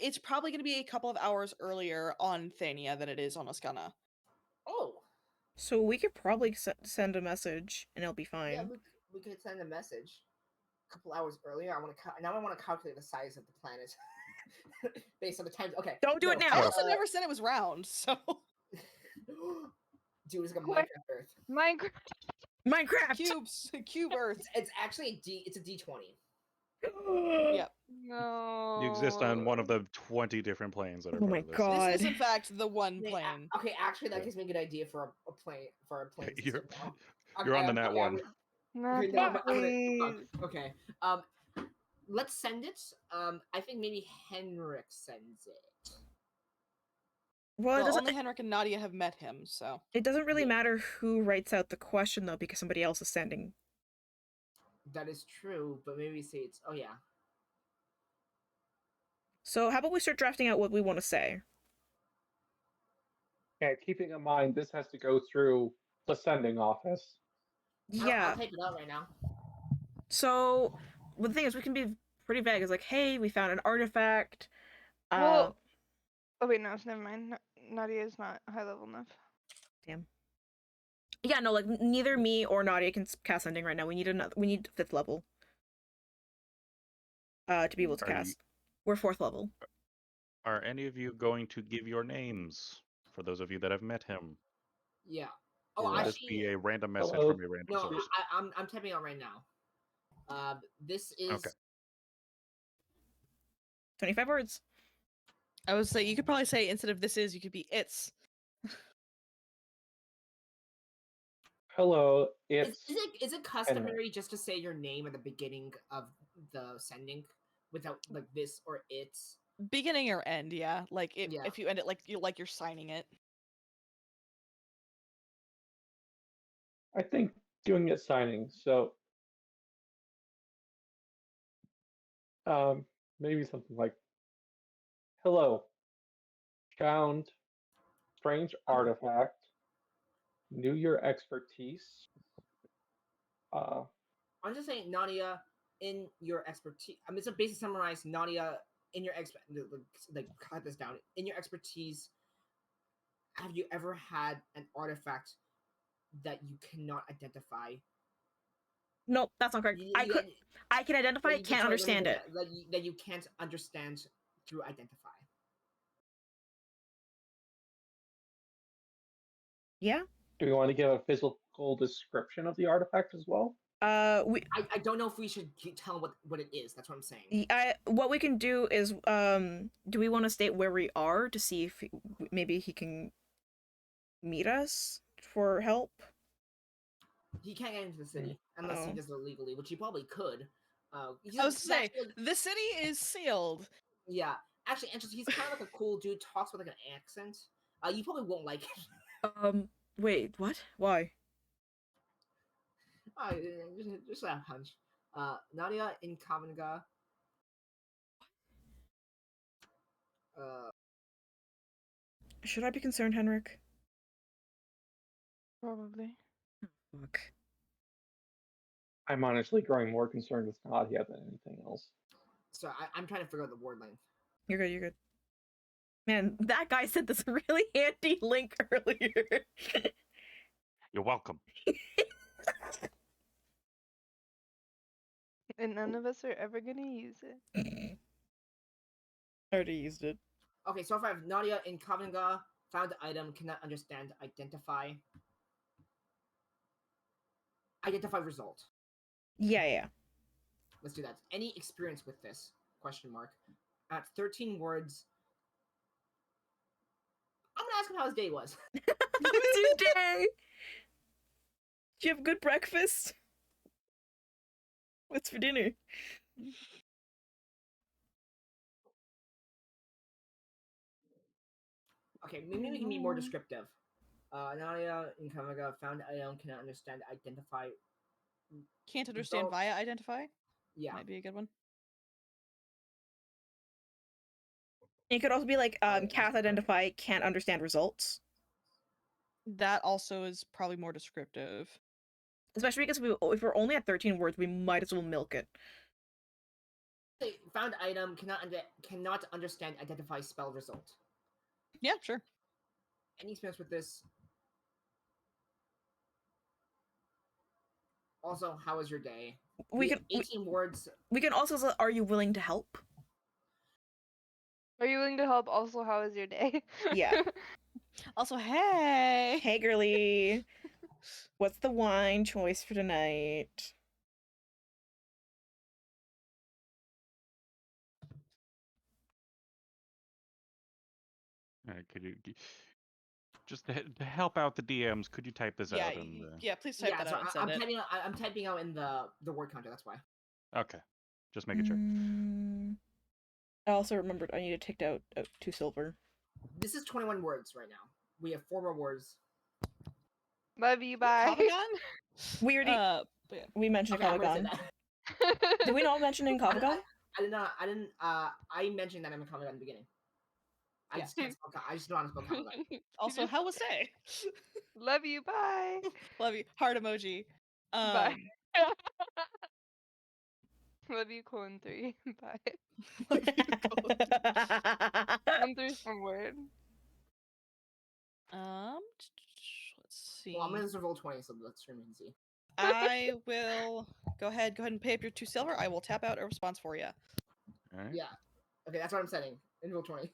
It's probably going to be a couple of hours earlier on Thania than it is on Oscana. Oh. So we could probably send a message, and it'll be fine. Yeah, we could send a message a couple hours earlier. I want to calculate the size of the planet based on the time. Okay. Don't do it now. I also never said it was round, so. Dude, it's like a What? Minecraft Earth. Minecraft Cube Earth. It's actually it's a D20. Yep. No. you exist on one of the 20 different planes that are Oh part my of this. God. This is in fact the one plane. Okay, actually, that Yeah. gives me a good idea for a plane You're, system now. you're on the nat Okay, one. Okay, no, I'm gonna, Please. okay. Let's send it. I think maybe Henrik sends it. Well, Well, only Henrik and Nadia have met him, so. it doesn't really matter who writes out the question though, because somebody else is sending. That is true, but maybe say it's. Oh yeah. So how about we start drafting out what we want to say? And keeping in mind, this has to go through the sending office. Yeah. I'll type it out right now. So the thing is, we can be pretty vague. It's like, hey, we found an artifact. Well, oh wait, no, never mind. Nadia is not high level enough. Damn. Yeah, no, like neither me or Nadia can cast sending right now. We need 5th level. To be able to cast. We're 4th level. Are any of you going to give your names for those of you that have met him? Yeah. Or Oh, will this actually, be a random message Hello. from a random no, source? I'm typing out right now. This is. Okay. 25 words. I would say you could probably say instead of this is, you could be it's. Hello, it's Is it customary just to say your name at the beginning of the sending without like this or it's? Beginning or end, yeah. Like Yeah. if you end it like you're signing it. I think doing it signing. So maybe something like, "Hello, found strange artifact. Knew your expertise. I'm just saying, Nadia, in your expertise. I mean, it's a basic summarize. Nadia, in your like cut this down. In your expertise, have you ever had an artifact that you cannot identify? Nope, that's not correct. I can identify it, can't understand it. That you can't understand through identify. Yeah. Do we want to give a physical description of the artifact as well? I don't know if we should tell what it is. That's what I'm saying. What we can do is do we want to state where we are to see if maybe he can meet us for help? He can't get into the city unless he does it illegally, which he probably could. I was to say the city is sealed. Yeah, actually, he's kind of like a cool dude. Talks with like an accent. You probably won't like it. Wait, what? Why? Just a hunch. Nadia in Kamenga. Should I be concerned, Henrik? Probably. Fuck. I'm honestly growing more concerned with Nadia than anything else. So I'm trying to figure out the word length. You're good, you're good. Man, that guy sent this really handy link earlier. You're welcome. And none of us are ever gonna use it. Already used it. Okay, so far I have Nadia in Kavanga, found item, cannot understand, identify. Identify result. Yeah. Let's do that. Any experience with this? Question mark. At 13 words. I'm gonna ask him how his day was. How was your day? Did you have a good breakfast? What's for dinner? Okay, maybe we can be more descriptive. Nadia in Kavanga, found item, cannot understand, identify. Can't understand Result. via identify. Yeah. Might be a good one. It could also be like Okay. cast identify, can't understand results. That also is probably more descriptive. Especially because if we're only at 13 words, we might as well milk it. Found item, cannot understand, identify, spell result. Yeah, sure. Any experience with this? Also, how was your day? We can 18 words. we can also say, are you willing to help? Are you willing to help? Also, how was your day? Yeah. Also, hey. Hey, girly. What's the wine choice for tonight? All right, could you just to help out the DMs? Could you type this Yeah, out? In the... yeah. Please type that So out and send it. I'm typing out in the word counter. That's why. Okay, just making sure. I also remembered I need to take out 2 silver. This is 21 words right now. We have 4 more words. Love you, bye. Kavagon? We already But yeah. we mentioned Okay, I'm gonna say Kavagon. that. Did we not mention in Kavagon? I did not. I didn't. I mentioned that I'm a Kavanga in the beginning. I Yeah. just can't spell. I just don't want to spell Kavanga. Also, how was day? Love you, bye. Love you. Heart emoji. Bye. Love you, colon 3. Bye. Love you, Colon 3 is one word. let's see. Well, I'm gonna roll 20, so let's stream and see. I will go ahead and pay up your 2 silver. I will tap out a response for you. All right. Yeah. Okay, that's what I'm setting. In roll 20.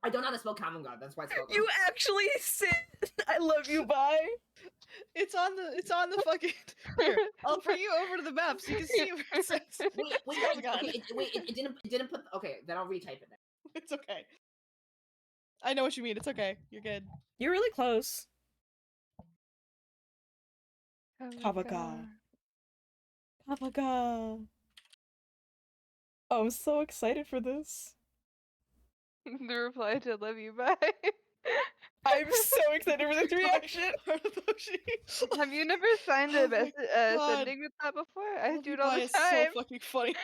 I don't know how to spell Kavanga. That's why it's spelled. You actually said I love you, bye. It's on the fucking. Here, I'll bring you over to the map so you can see what it says. Wait, Kavagon. okay, it didn't put. Okay, then I'll retype it. Then. It's okay. I know what you mean. It's okay. You're good. You're really close. Kavaga. Kavaga. Oh, I'm so excited for this. The reply to love you, bye. I'm so excited for this reaction. Have you never signed Oh a my God. sending with that before? I Love do you, it all bye the is time. so fucking funny.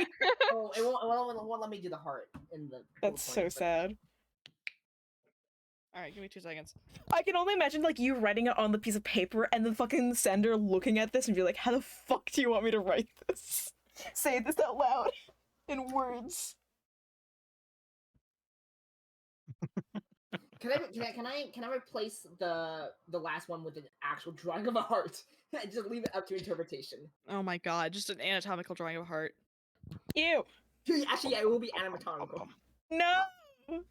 Oh, it won't let me do the heart in the. That's so sad. All right, give me 2 seconds. I can only imagine like you writing it on the piece of paper and the fucking sender looking at this and be like, how the fuck do you want me to write this? Say this out loud in words. Can I replace the last one with an actual drawing of a heart? And just leave it up to interpretation. Oh my God, just an anatomical drawing of a heart. Ew. Actually, yeah, it will be anatomical. No. It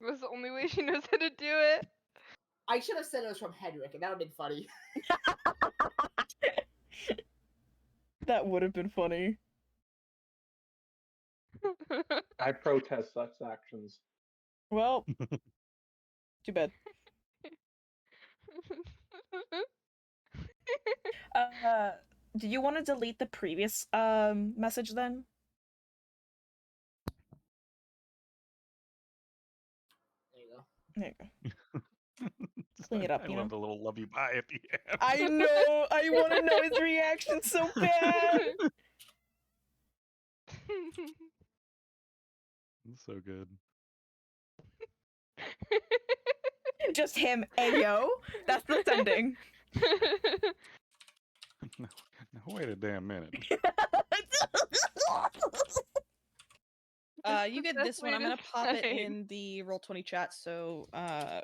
was the only way she knows how to do it. I should have said it was from Hedrick, and that would have been funny. That would have been funny. I protest such actions. Well, too bad. Do you want to delete the previous message then? There you go. There you go. Clean it up, I you love know? the little love you bye at the end. I know! I want to know his reaction so bad! It's so good. Just him, ayo. That's the sending. No, wait a damn minute. You get Best this one. way I'm to gonna pop it sign. in the Roll20 chat so And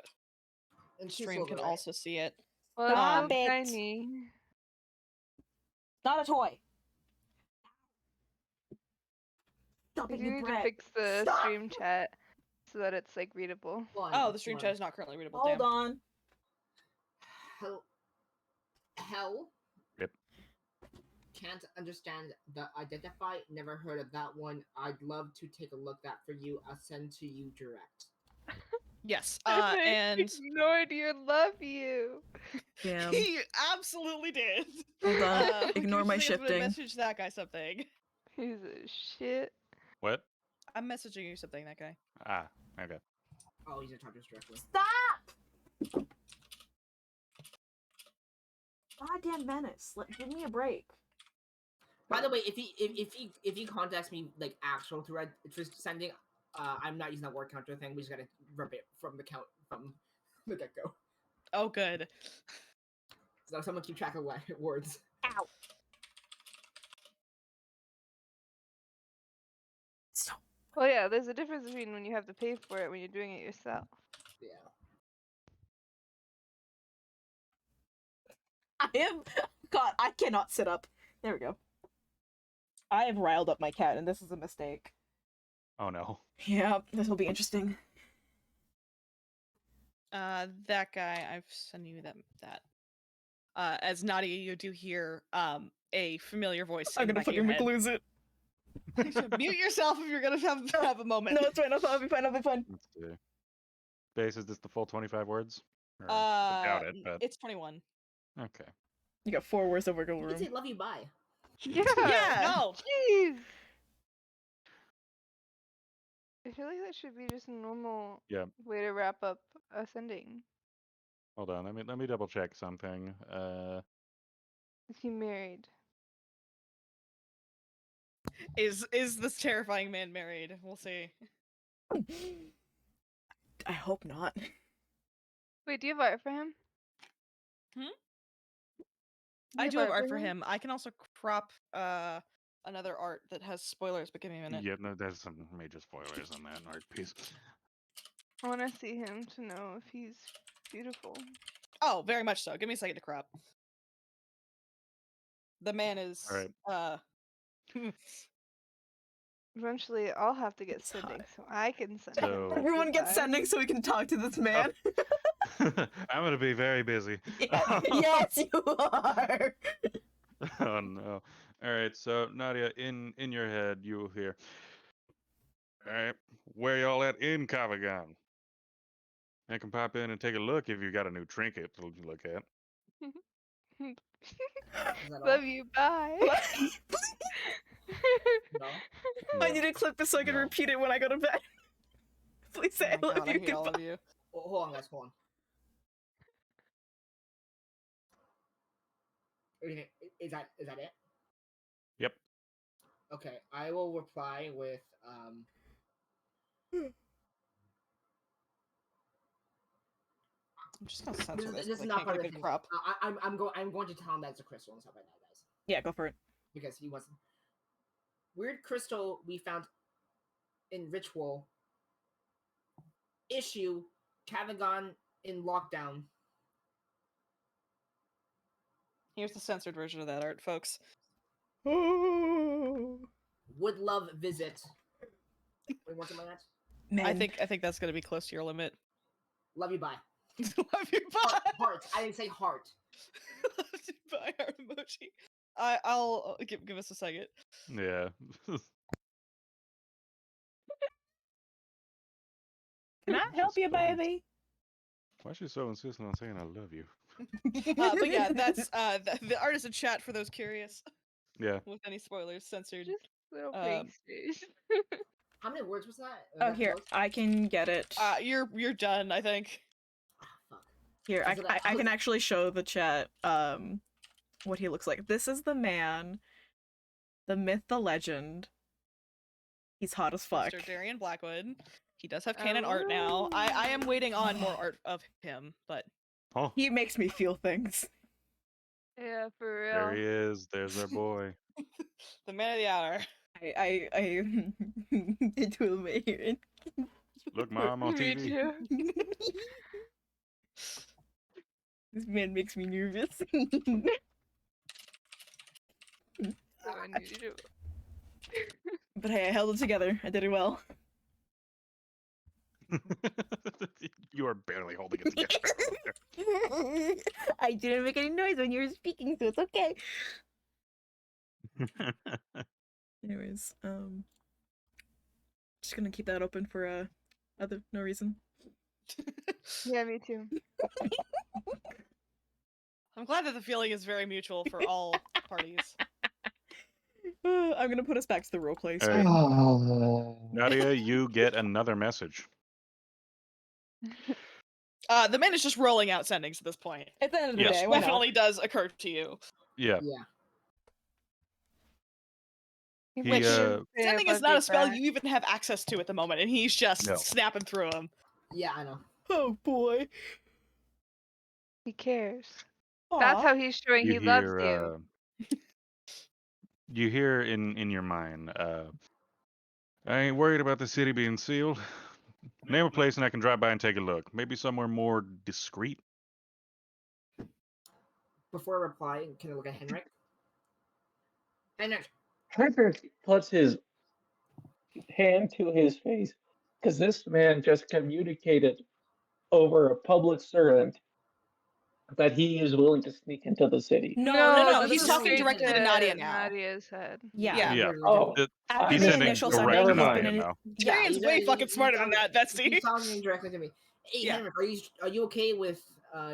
two stream silver, can right? also see it. Well, Stop it's so it. tiny. Not a toy. Stop We it, do you need to brat. fix the Stop! stream chat so that it's like readable. Oh, the stream chat is not currently readable. Hold Damn. on. Hell. Yep. Can't understand the identify. Never heard of that one. I'd love to take a look at for you. I'll send to you direct. Yes. I And ignored your love you. Damn. he absolutely did. Hold on. We Ignore can my just shifting. message that guy something. He's a shit. What? I'm messaging you something, that guy. Ah, okay. Oh, he's gonna talk to us directly. Stop! Goddamn menace. Give me a break. By the way, if he contacts me like actual thread, it's just sending. I'm not using that word counter thing. We just gotta rip it from the count from the get go. Oh, good. So someone keep track of words. Ow. Stop. Well, yeah, there's a difference between when you have to pay for it when you're doing it yourself. Yeah. I am. God, I cannot sit up. There we go. I have riled up my cat, and this is a mistake. Oh no. Yeah, this will be interesting. That guy, I've sent you that. As Nadia, you do hear a familiar voice. I'm gonna fucking lose it. Mute yourself if you're gonna have a moment. No, it's fine. I'll be fine. I'll be fine. Let's see. Base, is this the full 25 words? Or, I doubt it, but It's 21. okay. You got 4 words of wiggle You can room. say "love you, bye." Yeah. Yeah. No. Jeez. I feel like that should be just a normal way to wrap up a sending. Hold on, let me double check something. Is he married? Is this terrifying man married? We'll see. I hope not. Wait, do you have art for him? I do have art for him. I can also crop another art that has spoilers, but give me a minute. Yeah, no, there's some major spoilers on that art piece. I want to see him to know if he's beautiful. Oh, very much so. Give me a second to crop. The man is All right. Eventually, I'll have to get sending so I can send. So- him. Everyone gets sending so we can talk to this man. I'm gonna be very busy. Yes, you are. Oh no. Alright, so Nadia, in your head you will hear. Alright, where y'all at in Kavagan? I can pop in and take a look if you got a new trinket to look at. Is that all? Love you. Bye. No? I need to clip this so I can No. repeat it when I go to bed. Please say I Oh, love God, I you. hate all of Goodbye. you. Oh, hold on, guys. Hold on. Okay, is that it? Yep. Okay, I will reply with I'm just gonna censor this. This is 'cause I not can't part get of a the good thing. crop. I'm going to tell him that's a crystal and stuff like that, guys, Yeah, go for it. because he wants weird crystal we found in ritual issue Kavagon in lockdown. Here's the censored version of that art, folks. Would love visit. Wait, what's in my that? Man. I think that's gonna be close to your limit. Love you, bye. Love you, bye. Heart. I didn't say heart. Love you, bye, heart emoji. I'll give us a second. Yeah. Can I help you, Response. baby? Why is she so insistent on saying I love you? But yeah, that's the art is in chat for those curious. Yeah. With any spoilers censored. Just little Um, faces. How many words was that? Oh, here, I can get it. You're done, I think. Fuck. Here, Is it I can actually show the chat what he looks like. This is the man, the myth, the legend. He's hot as fuck. Mr. Darian Blackwood. He does have canon art now. I am waiting on more art of him, but Oh, He makes me feel things. Yeah, for real. there he is. There's our boy. the man of the hour. I it will make it. Look, Mom, on Me TV. too. This man makes me nervous. So unusual. But hey, I held it together. I did it well. You are barely holding it together. I didn't make any noise when you were speaking, so it's okay. Anyways, just gonna keep that open for no reason. Yeah, me too. I'm glad that the feeling is very mutual for all parties. I'm gonna put us back to the roleplay All right. screen. Nadia, you get another message. The man is just rolling out sendings at this point. At the end of the Yes. day, why not? Definitely does occur to you. Yeah. Yeah. He, Which Sending is not a spell you even have access to at the moment, and he's just No. snapping through them. Yeah, I know. Oh boy. He cares. That's Aw. how he's showing he loves you. You hear in your mind, I ain't worried about the city being sealed. Name a place and I can drive by and take a look. Maybe somewhere more discreet. Before I reply, can I look at Henrik? Henrik! Henrik puts his hand to his face because this man just communicated over a public servant that he is willing to sneak into the city. No, this he's is talking straight directly to to Nadia now. Nadia's head. Yeah. Yeah. Oh, After He's the sending initial direct sending, to never he's Nadia been in. now. Yeah. Tyrian's way fucking smarter than that, Betsy. He's talking directly to me. Hey, Yeah. Henrik, are you okay with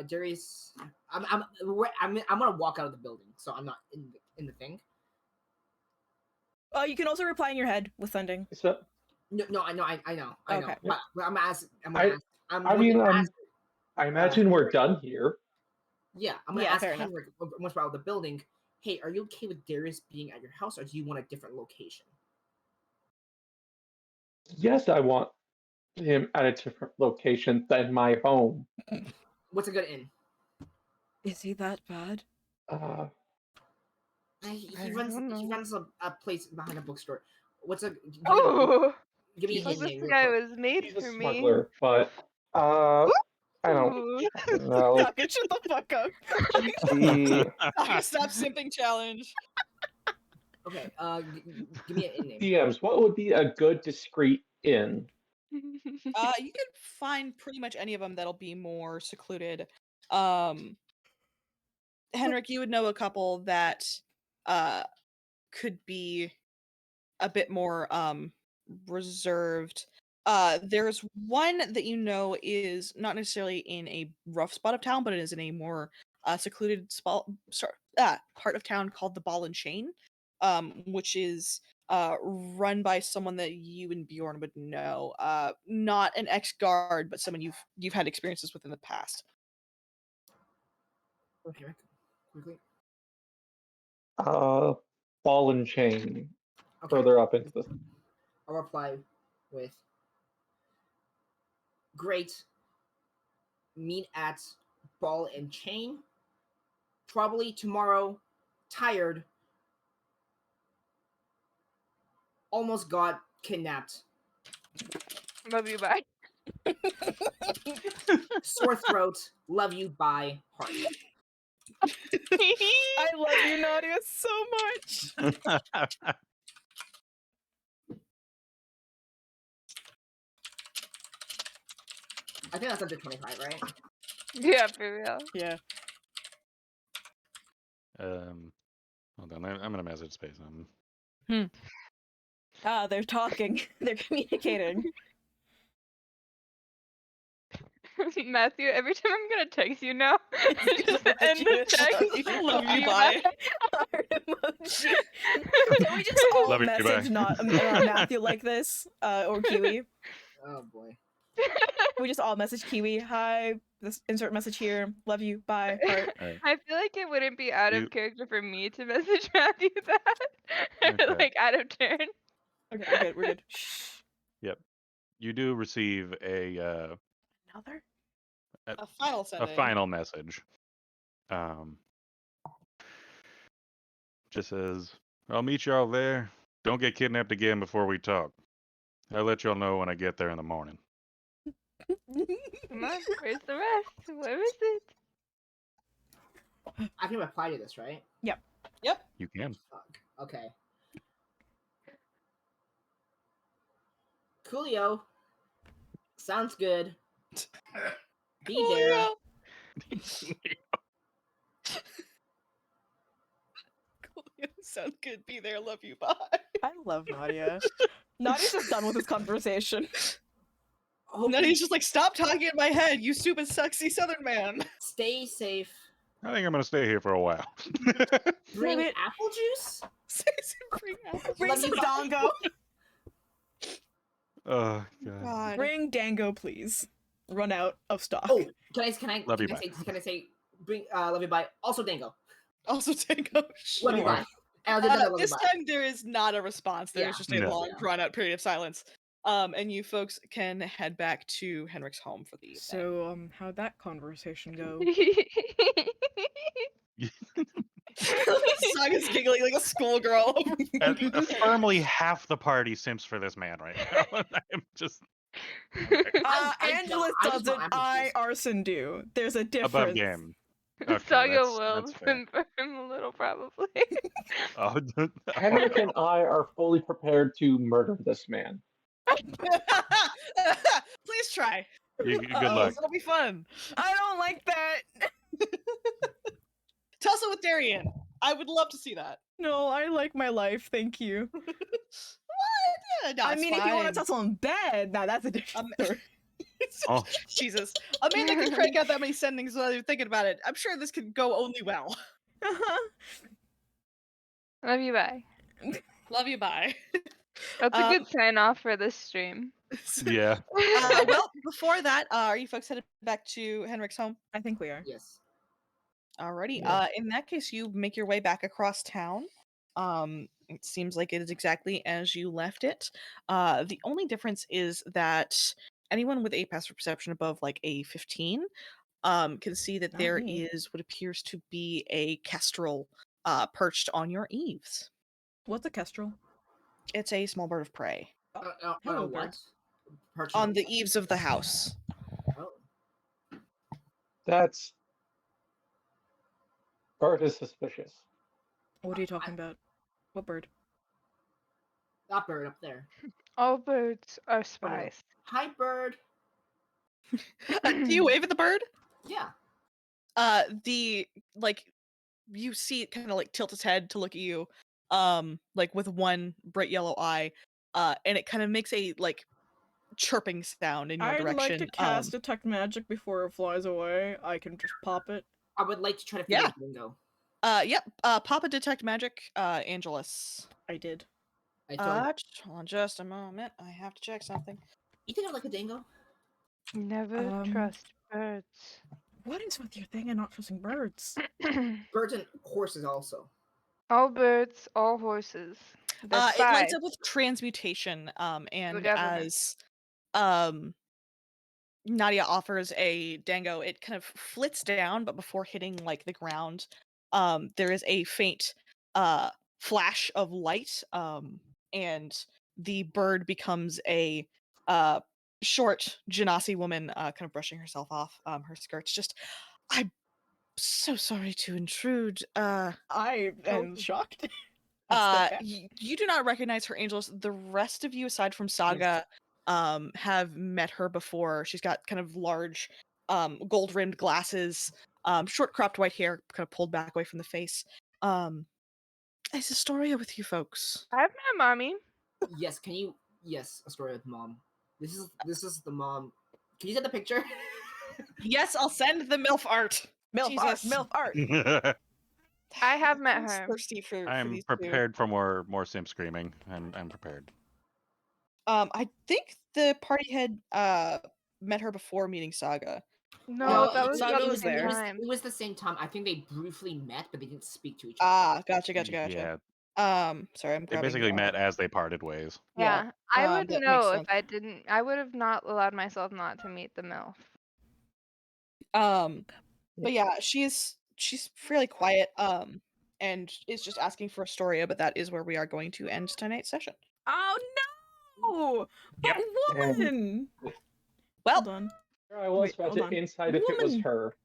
Darius? I'm gonna walk out of the building, so I'm not in the thing. Oh, you can also reply in your head with sending. So, No, I know. Okay. But I'm asking. I imagine we're done here. Yeah, I'm gonna Yeah, ask fair enough. Henrik once we're out of the building. Hey, are you okay with Darius being at your house, or do you want a different location? Yes, I want him at a different location than my home. What's a good inn? Is he that bad? He runs a place behind a bookstore. What's a Oh, give me a this name? guy was made he's a for me. smuggler, but I don't Ooh. know. Fucking shut the fuck up. The Stop simping challenge. Okay, give me an inn name. DMs, what would be a good discreet inn? You can find pretty much any of them that'll be more secluded. Henrik, you would know a couple that could be a bit more reserved. There's one that you know is not necessarily in a rough spot of town, but it is in a more secluded part of town called the Ball and Chain, which is run by someone that you and Bjorn would know. Not an ex-guard, but someone you've had experiences with in the past. Okay, quickly. Ball and chain. Okay. Further up into this. I'll reply with great. Meet at Ball and Chain. Probably tomorrow. Tired. Almost got kidnapped. Love you, bye. Sore throat. Love you. Bye. Heart. I love you, Nadia, so much. I think that's up to 25, right? Yeah, for real. Yeah. Hold on, I'm in a message space. They're talking. They're communicating. Matthew, every time I'm gonna text you now, just end the text. Love you, bye. Heart emoji. Can we just all Love you, message bye. Matthew like this? Or Kiwi? Oh boy. We just all message Kiwi. Hi. This insert message here. Love you. Bye. Heart. Right. I feel like it wouldn't be out You- of character for me to message Matthew that. Okay. Like out of turn. Okay, we're good. We're good. Shh. Yep. You do receive Another? A final a sending. final message. Just says, "I'll meet y'all there. Don't get kidnapped again before we talk. I'll let y'all know when I get there in the morning." Come on, where's the rest? Where is it? I can reply to this, right? Yep. You can. Fuck. Okay. Coolio. Sounds good. Be there. Coolio. Sounds good. Be there. Love you. Bye. I love Nadia. Nadia's just done with this conversation. And then he's just like, stop talking in my head, you stupid, sexy Southern man. Stay safe. I think I'm gonna stay here for a while. Bring it. apple juice. Bring Love some you, bye. dango. Oh god. God. Bring dango, please. Run out of stock. Oh, can I Love you, say bring love you bye. Also dango. Also Tango. Love you Sure. bye. And I'll do another love you This bye. time there is not a response. There is Yeah. just a No. long, Yeah. drawn out period of silence. And you folks can head back to Henrik's home for the evening. So, how'd that conversation go? Saga's giggling like a schoolgirl. Firmly half the party simps for this man right now. I'm just I Angelus I just does it, want apple I, juice. Arson do. There's a difference. above game. Okay, Saga that's will fair. confirm a little, probably. Oh, Henrik and I are fully prepared to murder this man. Please try. good luck. It'll be fun. I don't like that. Tussle with Darian. I would love to see that. No, I like my life, thank you. What? Yeah, no, I it's mean, if you want fine. to tussle in bed, now that's a different story. Oh. Jesus. Amanda can crank out that many sendings while you're thinking about it. I'm sure this could go only well. Love you, bye. Love you, bye. That's a good sign off for this stream. Yeah. Well, before that, are you folks headed back to Henrik's home? I think we are. Yes. Alrighty. Yeah. In that case, you make your way back across town. It seems like it is exactly as you left it. The only difference is that anyone with a passive perception above like a 15 can see that Not there me. is what appears to be a kestrel perched on your eaves. What's a kestrel? It's a small bird of prey Hello, What? Perch on the eaves of the house. Oh. That's bird is suspicious. What are you talking about? What bird? That bird up there. All birds are spies. Hi, bird. Do you wave at the bird? Yeah. The like you see it kind of like tilt its head to look at you, like with one bright yellow eye, and it kind of makes a like chirping sound in your I'd direction. like to cast Detect Magic before it flies away. I can just pop it. I would like to try to figure Yeah. out bingo. Yep. Papa Detect Magic, Angelus. I did. I thought Hold on just a moment. I have to check something. you think I like a dingo? Never trust birds. What is with your thing and not trusting birds? Birds and horses also. All birds, all horses. They're It lights spies. up with transmutation, and government. as Nadia offers a dango, it kind of flits down, but before hitting like the ground, there is a faint flash of light, and the bird becomes a short Genasi woman, kind of brushing herself off her skirts. Just, I'm so sorry to intrude. I am shocked. You do not recognize her, Angelus. The rest of you, aside from Saga, have met her before. She's got kind of large, gold-rimmed glasses, short cropped white hair, kind of pulled back away from the face. Is Astoria with you folks? I've met mommy. Yes. Can you? Yes. A story with mom. This is the mom. Can you send the picture? Yes, I'll send the MILF art. MILF art. I have met I'm her. thirsty for I'm these prepared for more simp screaming. I'm prepared. two. I think the party had met her before meeting Saga. No, that was Saga about was the same there. time. It was the same time. I think they briefly met, but they didn't speak to each other. Gotcha. Yeah. Sorry, I'm They grabbing. basically met as they parted ways. Yeah, I would that makes know if sense. I didn't. I would have not allowed myself not to meet the MILF. But yeah, she's fairly quiet. And is just asking for Astoria, but that is where we are going to end tonight's session. Oh no! But And woman! Well, Hold on. here I was Wait, about hold to on. inside if it was Woman. her.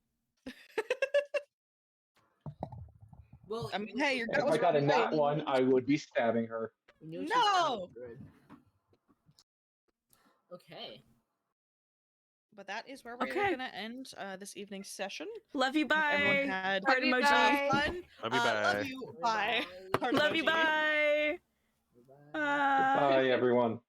Well, I mean, hey, your And gut if was I got a right. nat one, I would be stabbing her. we knew she's No! good. Okay. But that is where we're Okay. gonna end this evening's session. Love you, Hope everyone bye. had Heart you, emoji. bye. fun. Love you, bye. Love you. Bye. Heart Love you, emoji. bye. Bye. Bye. Goodbye, everyone.